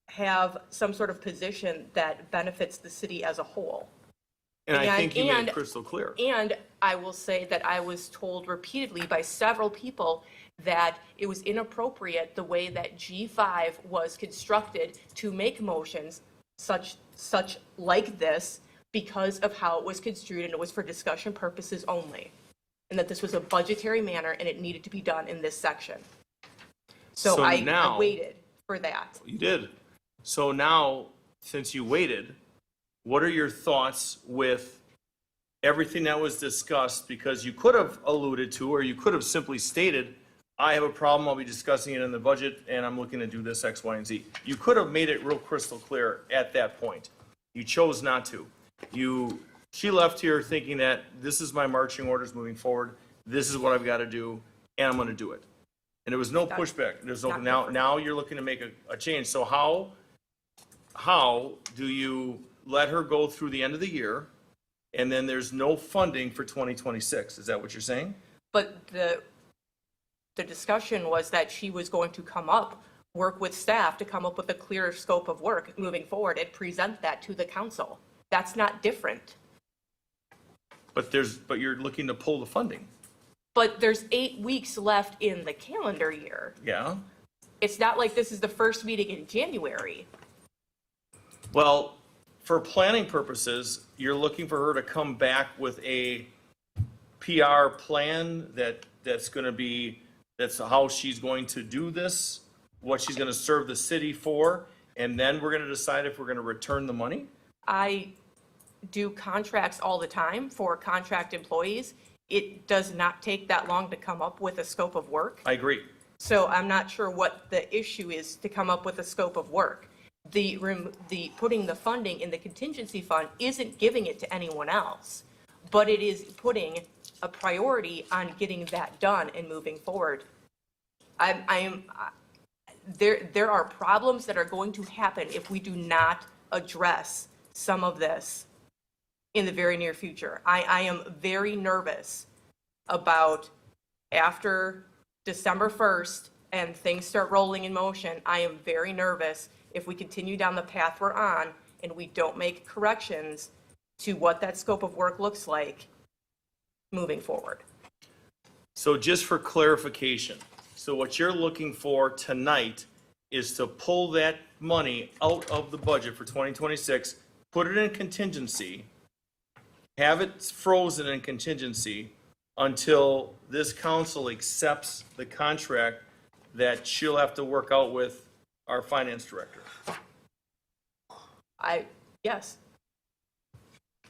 have some sort of position that benefits the city as a whole. And I think you made it crystal clear. And I will say that I was told repeatedly by several people that it was inappropriate the way that G5 was constructed to make motions such like this because of how it was construed, and it was for discussion purposes only. And that this was a budgetary manner and it needed to be done in this section. So I waited for that. You did. So now, since you waited, what are your thoughts with everything that was discussed? Because you could have alluded to, or you could have simply stated, I have a problem, I'll be discussing it in the budget, and I'm looking to do this X, Y, and Z. You could have made it real crystal clear at that point. You chose not to. She left here thinking that this is my marching orders moving forward, this is what I've got to do, and I'm going to do it. And there was no pushback. There's no, now you're looking to make a change. So how do you let her go through the end of the year, and then there's no funding for 2026? Is that what you're saying? But the discussion was that she was going to work with staff to come up with a clearer scope of work moving forward and present that to the council. That's not different. But you're looking to pull the funding. But there's 8 weeks left in the calendar year. Yeah? It's not like this is the first meeting in January. Well, for planning purposes, you're looking for her to come back with a PR plan that's how she's going to do this, what she's going to serve the city for, and then we're going to decide if we're going to return the money? I do contracts all the time for contract employees. It does not take that long to come up with a scope of work. I agree. So I'm not sure what the issue is to come up with a scope of work. The putting the funding in the contingency fund isn't giving it to anyone else, but it is putting a priority on getting that done and moving forward. There are problems that are going to happen if we do not address some of this in the very near future. I am very nervous about after December 1st and things start rolling in motion. I am very nervous if we continue down the path we're on and we don't make corrections to what that scope of work looks like moving forward. So just for clarification, so what you're looking for tonight is to pull that money out of the budget for 2026, put it in contingency, have it frozen in contingency until this council accepts the contract that she'll have to work out with our finance director. Yes.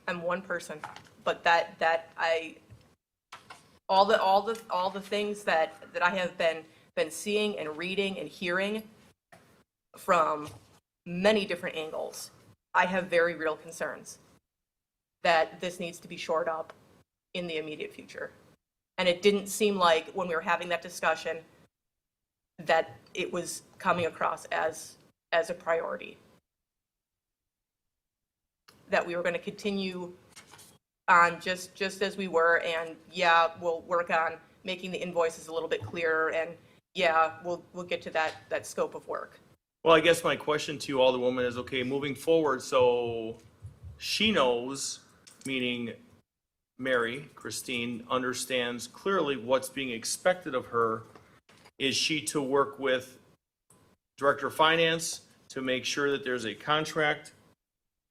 I'm one person, but all the things that I have been seeing and reading and hearing from many different angles, I have very real concerns that this needs to be shored up in the immediate future. And it didn't seem like when we were having that discussion that it was coming across as a priority. That we were going to continue on just as we were, and yeah, we'll work on making the invoices a little bit clearer, and yeah, we'll get to that scope of work. Well, I guess my question to you, Alderwoman, is okay, moving forward, so she knows, meaning Mary, Christine, understands clearly what's being expected of her. Is she to work with Director of Finance to make sure that there's a contract?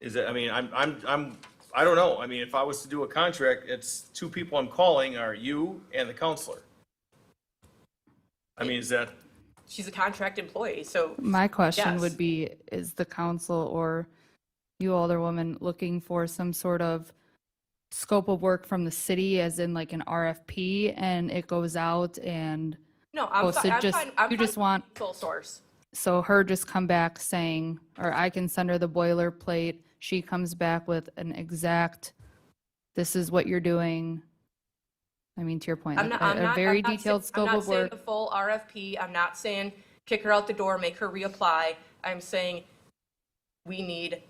Is it, I mean, I don't know. I mean, if I was to do a contract, it's two people I'm calling are you and the counselor. I mean, is that? She's a contract employee, so. My question yes. would be, is the council or you, Alderwoman, looking for some sort of scope of work from the city, as in like an RFP, and it goes out and No, I'm posted? fine. I'm You fine just want, sole source. so her just come back saying, or I can send her the boilerplate, she comes back with an exact, this is what you're doing. I mean, to your point, I'm not, a very detailed scope I'm of not saying work. the full RFP. I'm not saying kick her out the door, make her reapply. I'm saying we need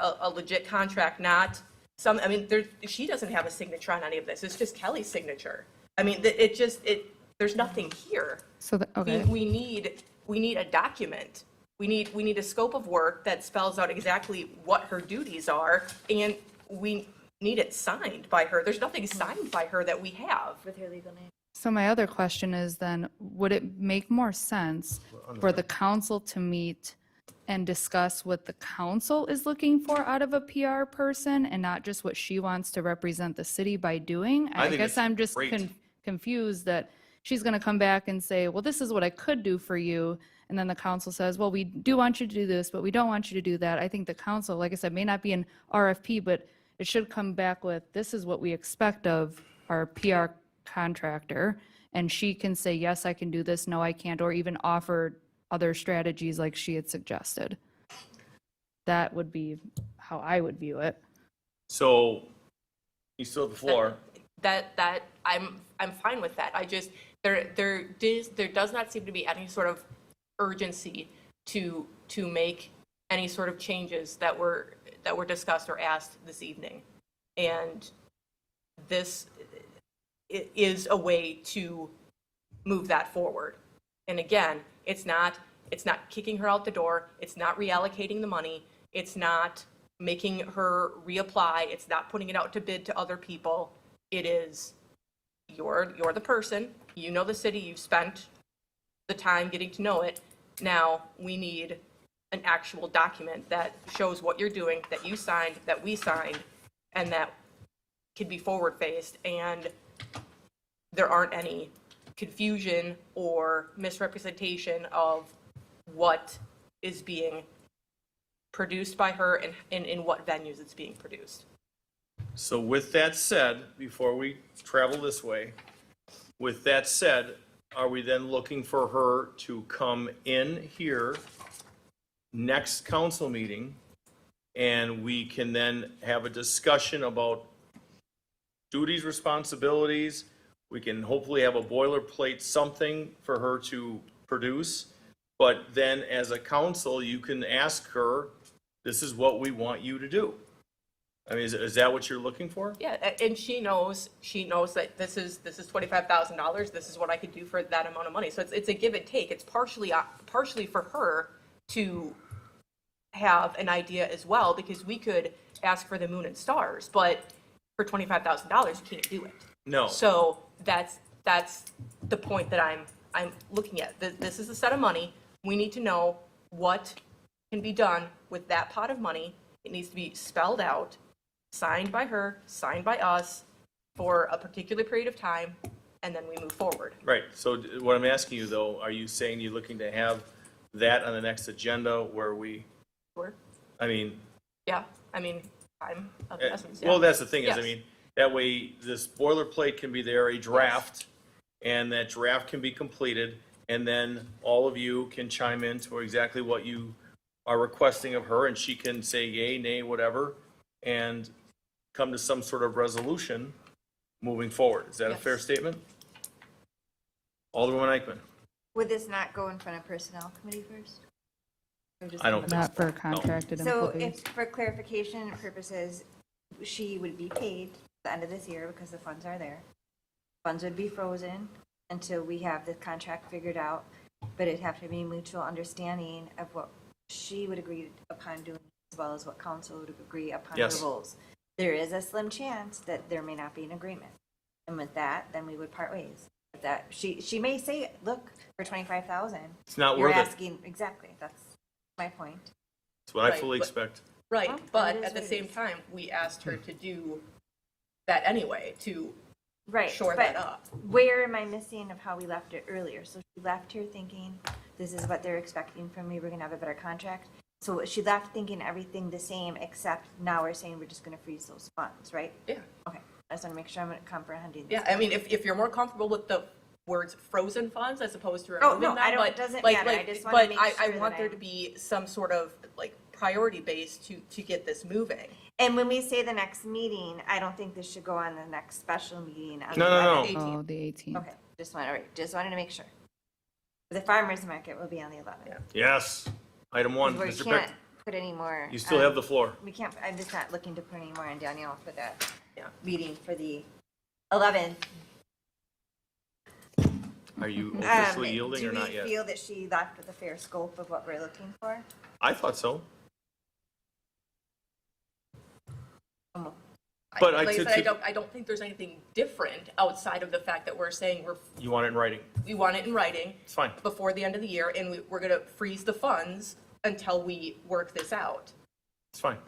a legit contract, not some, I mean, she doesn't have a signature on any of this. It's just Kelly's signature. I mean, there's nothing here. So, okay. We need a document. We need a scope of work that spells out exactly what her duties are, and we need it signed by her. There's nothing signed by her that we have. With her legal name. So my other question is then, would it make more sense for the council to meet and discuss what the council is looking for out of a PR person and not just what she wants to represent the city by doing? I I think guess it's I'm just great. confused that she's going to come back and say, well, this is what I could do for you. And then the council says, well, we do want you to do this, but we don't want you to do that. I think the council, like I said, may not be an RFP, but it should come back with, this is what we expect of our PR contractor. And she can say, yes, I can do this, no, I can't, or even offer other strategies like she had suggested. That would be how I would view it. So you still have the floor. That I'm fine with that. I just, there does not seem to be any sort of urgency to make any sort of changes that were discussed or asked this evening. And this is a way to move that forward. And again, it's not kicking her out the door. It's not reallocating the money. It's not making her reapply. It's not putting it out to bid to other people. It is, you're the person, you know the city, you've spent the time getting to know it. Now we need an actual document that shows what you're doing, that you signed, that we signed, and that can be forward-faced, and there aren't any confusion or misrepresentation of what is being produced by her and in what venues it's being produced. So with that said, before we travel this way, with that said, are we then looking for her to come in here next council meeting, and we can then have a discussion about duties, responsibilities? We can hopefully have a boilerplate, something for her to produce. But then as a council, you can ask her, this is what we want you to do. I mean, is that what you're looking for? Yeah, and she knows that this is $25,000. This is what I could do for that amount of money. So it's a give and take. It's partially for her to have an idea as well, because we could ask for the moon and stars, but for $25,000, you can't do it. No. So that's the point that I'm looking at. This is a set of money. We need to know what can be done with that pot of money. It needs to be spelled out, signed by her, signed by us for a particular period of time, and then we move forward. Right, so what I'm asking you though, are you saying you're looking to have that on the next agenda where we, Sure. I mean, Yeah, I mean, time of the essence. Yeah. well, that's the thing is, I Yes. mean, that way this boilerplate can be there, a draft, and that draft can be completed, and then all of you can chime in to exactly what you are requesting of her, and she can say yay, nay, whatever, and come to some sort of resolution moving forward. Is that a fair Yes. statement? Alderwoman Eichmann? Would this not go in front of personnel committee first? Or just I don't in think the- Not for contracted So employees. if, for clarification purposes, she would be paid at the end of this year because the funds are there. Funds would be frozen until we have the contract figured out, but it'd have to be mutual understanding of what she would agree upon doing as well as what council would agree upon the Yes. rules. There is a slim chance that there may not be an agreement. And with that, then we would part ways. But that, she may say, look, for 25,000. It's not You're worth it. asking, exactly, that's my point. That's what I Right, fully but- expect. Right, Well, but it is at the what it same is. time, we asked her to do that anyway, to Right, shore but that up. where am I missing of how we left it earlier? So she left here thinking, this is what they're expecting from me, we're gonna have a better contract. So she left thinking everything the same, except now we're saying we're just gonna freeze those funds, right? Yeah. Okay, I just wanna make sure I'm comprehending this. Yeah, I mean, if you're more comfortable with the words frozen funds as opposed to Oh, removing no, them, I don't- but it doesn't like- matter. I like- just wanna make But I sure want that there I- to be some sort of like priority base to get this moving. And when we say the next meeting, I don't think this should go on the next special meeting on No, the no, no. 11th. Oh, the 18th. Okay, just wanted to make sure. The farmer's market will be on the 11th. Yes. Item one, We Mr. can't Pick, put any more. you still have the floor. We can't, I'm just not looking to put any more on Danielle for that Yeah. meeting for the 11th. Are you officially yielding or not Do yet? we feel that she left with a fair scope of what we're looking for? I thought so. Like But I said, I don't think there's anything different outside of the fact that we're saying You want it in writing. we want it in writing It's fine. before the end of the year, and we're gonna freeze the funds until we work this out. It's fine.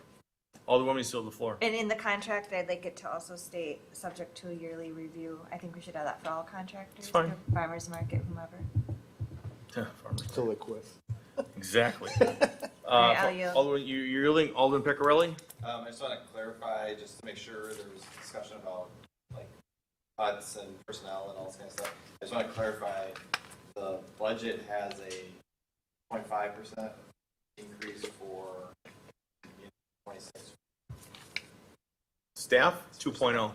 Alderwoman, you still have the floor. And in the contract, I'd like it to also state, subject to a yearly review. I think we should have that for all contractors. It's fine. for Farmers market, whomever. To live with. Exactly. right, I'll yield. Alderman, you're yielding, Alderman Piccarelli? I just want to clarify, just to make sure there was discussion about, like, cuts and personnel and all this kind of stuff. I just want to clarify, the budget has a 0.5% increase for 26. Staff, 2.0.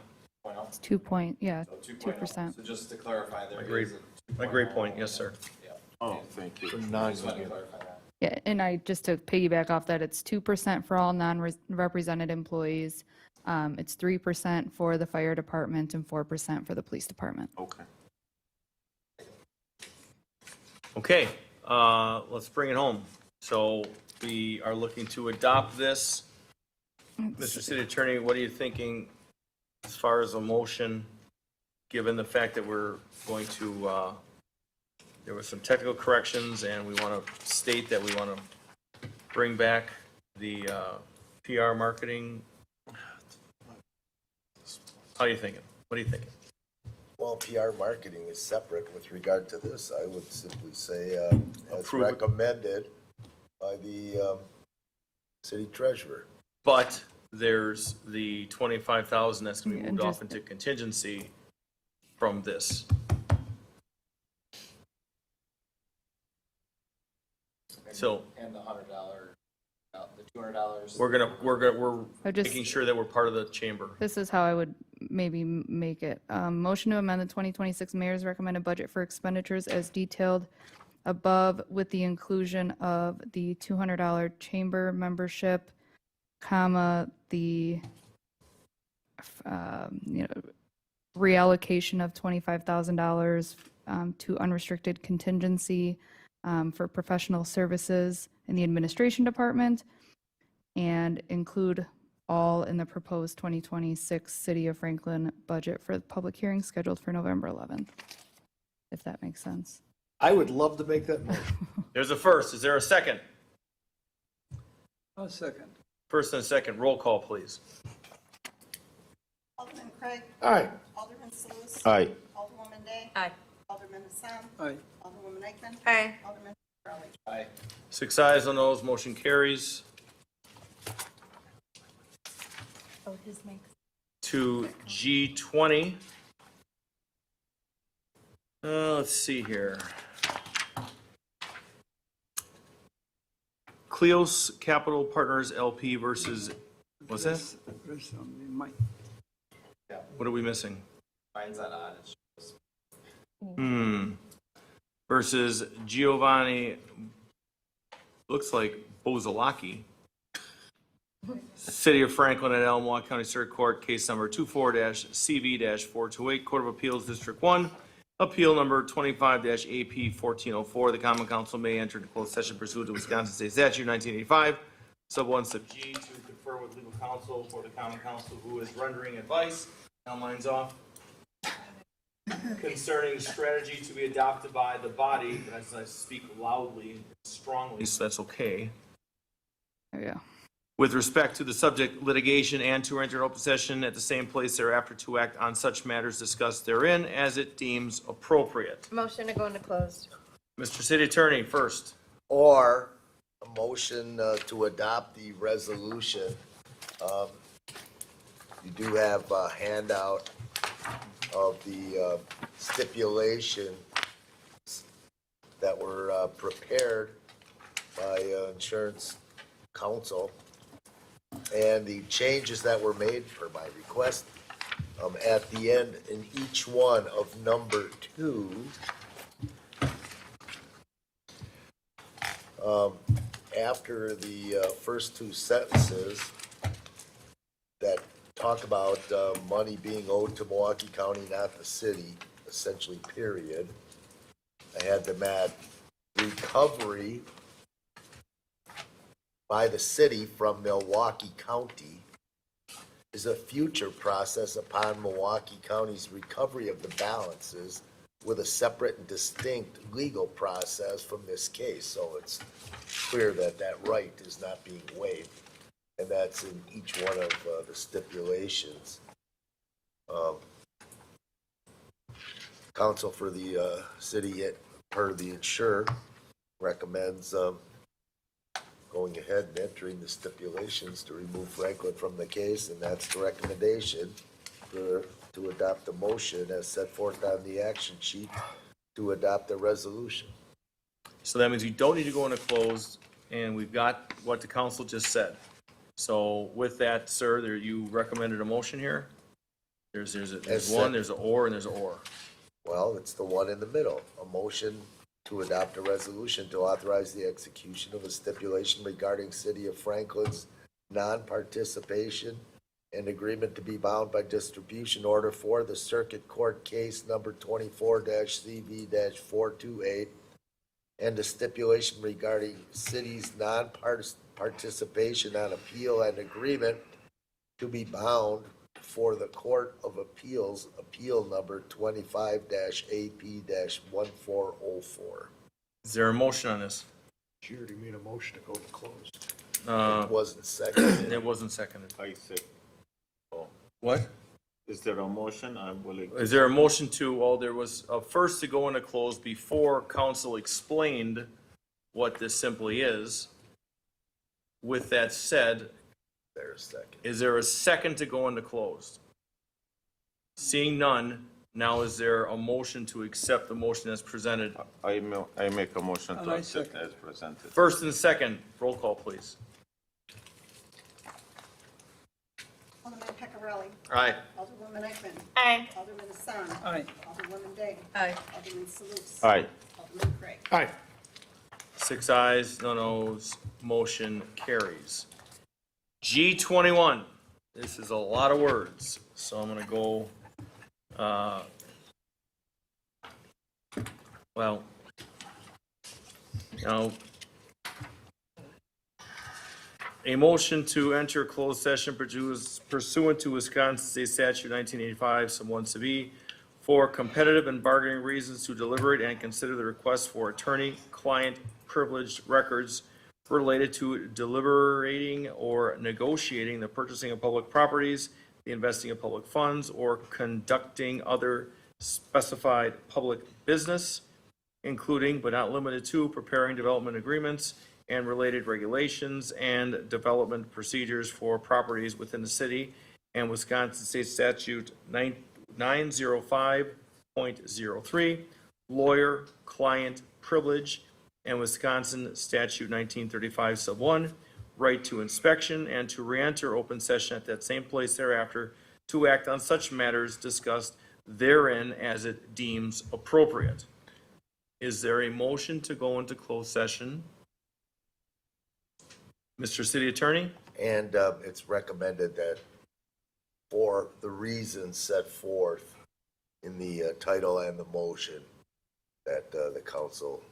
It's 2 point, yeah, So 2.0. 2%. So just to clarify, there Agreed. is A great point, yes, sir. Yeah. Oh, thank you. I just wanted to clarify that. Yeah, and I, just to piggyback off that, it's 2% for all non-represented employees. It's 3% for the fire department and 4% for the police department. Okay. Okay, let's bring it home. So we are looking to adopt this. Mr. City Attorney, what are you thinking as far as a motion, given the fact that we're going to, there were some technical corrections and we want to state that we want to bring back the PR marketing? How are you thinking? What are you thinking? Well, PR marketing is separate with regard to this. I would simply say, as Approve it. recommended by the city treasurer. But there's the 25,000 that's going to be Yeah, moved and off into contingency from this. So And the $100, the $200. we're I just- making sure that we're part of the chamber. This is how I would maybe make it. Motion to amend the 2026 mayor's recommended budget for expenditures as detailed above with the inclusion of the $200 chamber membership, comma, the, reallocation of $25,000 to unrestricted contingency for professional services in the administration department, and include all in the proposed 2026 City of Franklin budget for the public hearing scheduled for November 11th, if that makes sense. I would love to make that motion. There's a first. Is there a second? I'll second. First and a second. Roll call, please. Alderman Craig. Aye. Alderman Sluse. Aye. Alderwoman Day. Aye. Alderman Hassan. Aye. Alderwoman Eichman. Aye. Alderman Rowley. Aye. 6 ayes on those. Motion carries. Oh, his makes. To G20. Let's see here. Cleos Capital Partners LP versus, what's that? There's something, Mike. What are we missing? Mine's not on, it's just. Versus Giovanni, looks like Bozalaki. City of Franklin at Elmwood County Circuit Court, case number 24-CV-428, Court of Appeals, District 1, appeal number 25-AP-1404. The common council may enter into closed session pursuant to Wisconsin State Statute 1985, sub 1, sub G, to confer with legal counsel for the common council who is rendering advice. Now mine's off. Concerning strategy to be adopted by the body, but as I speak loudly and strongly, so that's okay. There you go. With respect to the subject litigation and to enter an open session at the same place thereafter to act on such matters discussed therein as it deems appropriate. Motion to go into closed. Mr. City Attorney, first. Or a motion to adopt the resolution. You do have a handout of the stipulation that were prepared by insurance counsel, and the changes that were made per my request. At the end, in each one of number 2, after the first 2 sentences that talk about money being owed to Milwaukee County, not the city, essentially, period, I had them add recovery by the city from Milwaukee County is a future process upon Milwaukee County's recovery of the balances with a separate and distinct legal process from this case. So it's clear that that right is not being waived, and that's in each one of the stipulations. Counsel for the city, per the insurer, recommends going ahead and entering the stipulations to remove Franklin from the case, and that's the recommendation to to adopt the motion as set forth on the action sheet to adopt the resolution. So that means you don't need to go into closed, and we've got what the council just said. So with that, sir, there, you recommended a motion here? There's As one, said. there's an or, and there's an or. Well, it's the one in the middle, a motion to adopt a resolution to authorize the execution of a stipulation regarding City of Franklin's non-participation and agreement to be bound by distribution order for the Circuit Court Case Number 24-CV-428, and a stipulation regarding city's non-participation on appeal and agreement to be bound for the Court of Appeals, Appeal Number 25-AP-1404. Is there a motion on this? She already made a motion to go to closed. Uh, It wasn't seconded. It wasn't seconded. I say, What? is there a motion? I'm willing. Is there a motion to, well, there was a first to go into closed before council explained what this simply is. With that said, There's a second. is there a second to go into closed? Seeing none, now is there a motion to accept the motion as presented? I make a motion And to I accept second. as presented. First and second, roll call, please. Alderman Peccarelli. Aye. Alderwoman Eichman. Aye. Alderman Hassan. Aye. Alderwoman Day. Aye. Alderman Salus. Aye. Alderman Craig. Aye. 6 ayes, no noes, motion carries. G21, this is a lot of words, so I'm gonna go, well, now, a motion to enter closed session pursuant to Wisconsin State Statute 1985, sub 1 sub e, for competitive and bargaining reasons to deliberate and consider the request for attorney-client privileged records related to deliberating or negotiating the purchasing of public properties, the investing of public funds, or conducting other specified public business, including but not limited to preparing development agreements and related regulations and development procedures for properties within the city and Wisconsin State Statute 905.03, lawyer-client privilege, and Wisconsin Statute 1935 sub 1, right to inspection and to re-enter open session at that same place thereafter to act on such matters discussed therein as it deems appropriate. Is there a motion to go into closed session? Mr. City Attorney? And it's recommended that for the reasons set forth in the title and the motion, that the council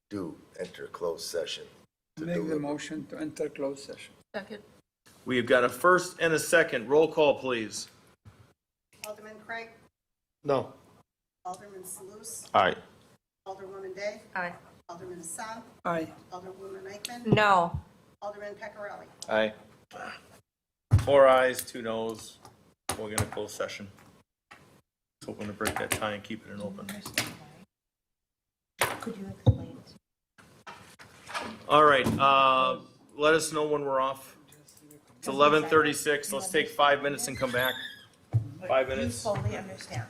do enter closed session. to Make the deliver. motion to enter closed session. Second. We've got a first and a second. Roll call, please. Alderman Craig. No. Alderman Salus. Aye. Alderwoman Day. Aye. Alderman Hassan. Aye. Alderwoman Eichman. No. Alderman Peccarelli. Aye. 4 ayes, 2 noes. Going into closed session. Just hoping to break that tie and keep it in open. Could you explain? All right, let us know when we're off. It's 11:36. Let's take 5 minutes and come back. 5 minutes. You fully understand.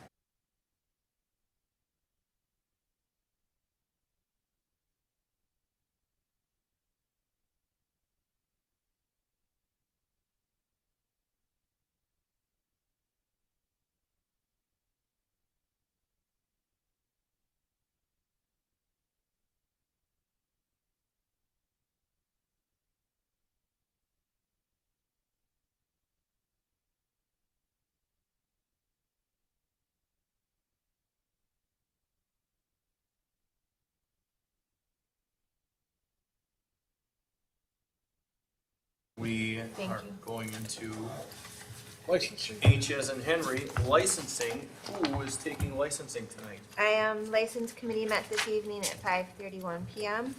We Thank are you. going into Licensing. H as in Henry, licensing. Who is taking licensing tonight? License committee met this evening at 5:31 PM.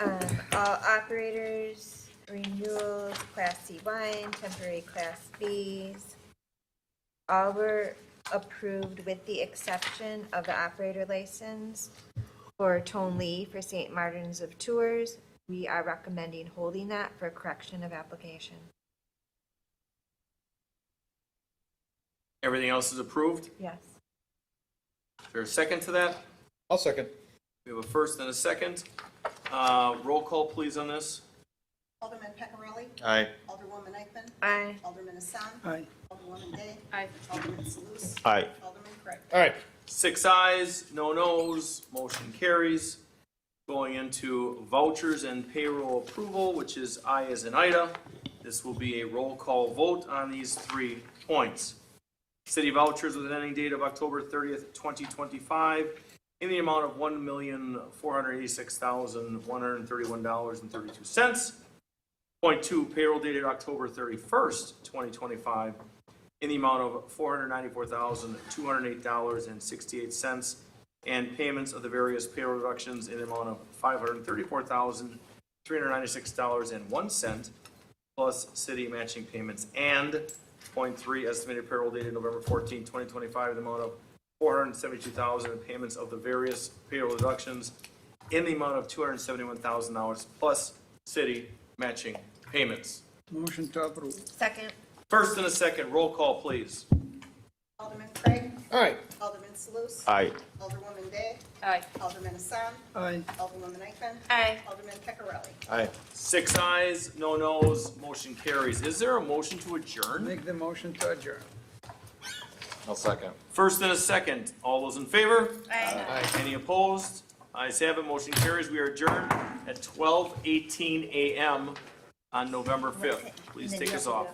All operators, renewals, Class C wine, temporary Class Bs. All were approved with the exception of the operator license for Tone Lee for St. Martin's of Tours. We are recommending holding that for correction of application. Everything else is approved? Yes. Is there a second to that? I'll second. We have a first and a second. Roll call, please, on this. Alderman Peccarelli. Aye. Alderwoman Eichman. Aye. Alderman Hassan. Aye. Alderwoman Day. Aye. Alderman Salus. Aye. Alderman Craig. All right. 6 ayes, no nos, motion carries. Going into vouchers and payroll approval, which is I as in Ida. This will be a roll call vote on these 3 points. City vouchers with an ending date of October 30th, 2025, in the amount of $1,486,131.32. Point 2, payroll dated October 31st, 2025, in the amount of $494,208.68, and payments of the various payroll deductions in the amount of $534,396.01, plus city matching payments. And point 3, estimated payroll dated November 14, 2025, in the amount of $472,000, and payments of the various payroll deductions in the amount of $271,000, plus city matching payments. Motion to approve. Second. First and a second, roll call, please. Alderman Craig. All right. Alderman Salus. Aye. Alderwoman Day. Aye. Alderman Hassan. Aye. Alderwoman Eichman. Aye. Alderman Peccarelli. Aye. 6 ayes, no nos, motion carries. Is there a motion to adjourn? Make the motion to adjourn. I'll second. First and a second, all those in favor? Aye. Any opposed? Ayes have it, motion carries. We are adjourned at 12:18 a.m. on November 5th. Please take us off.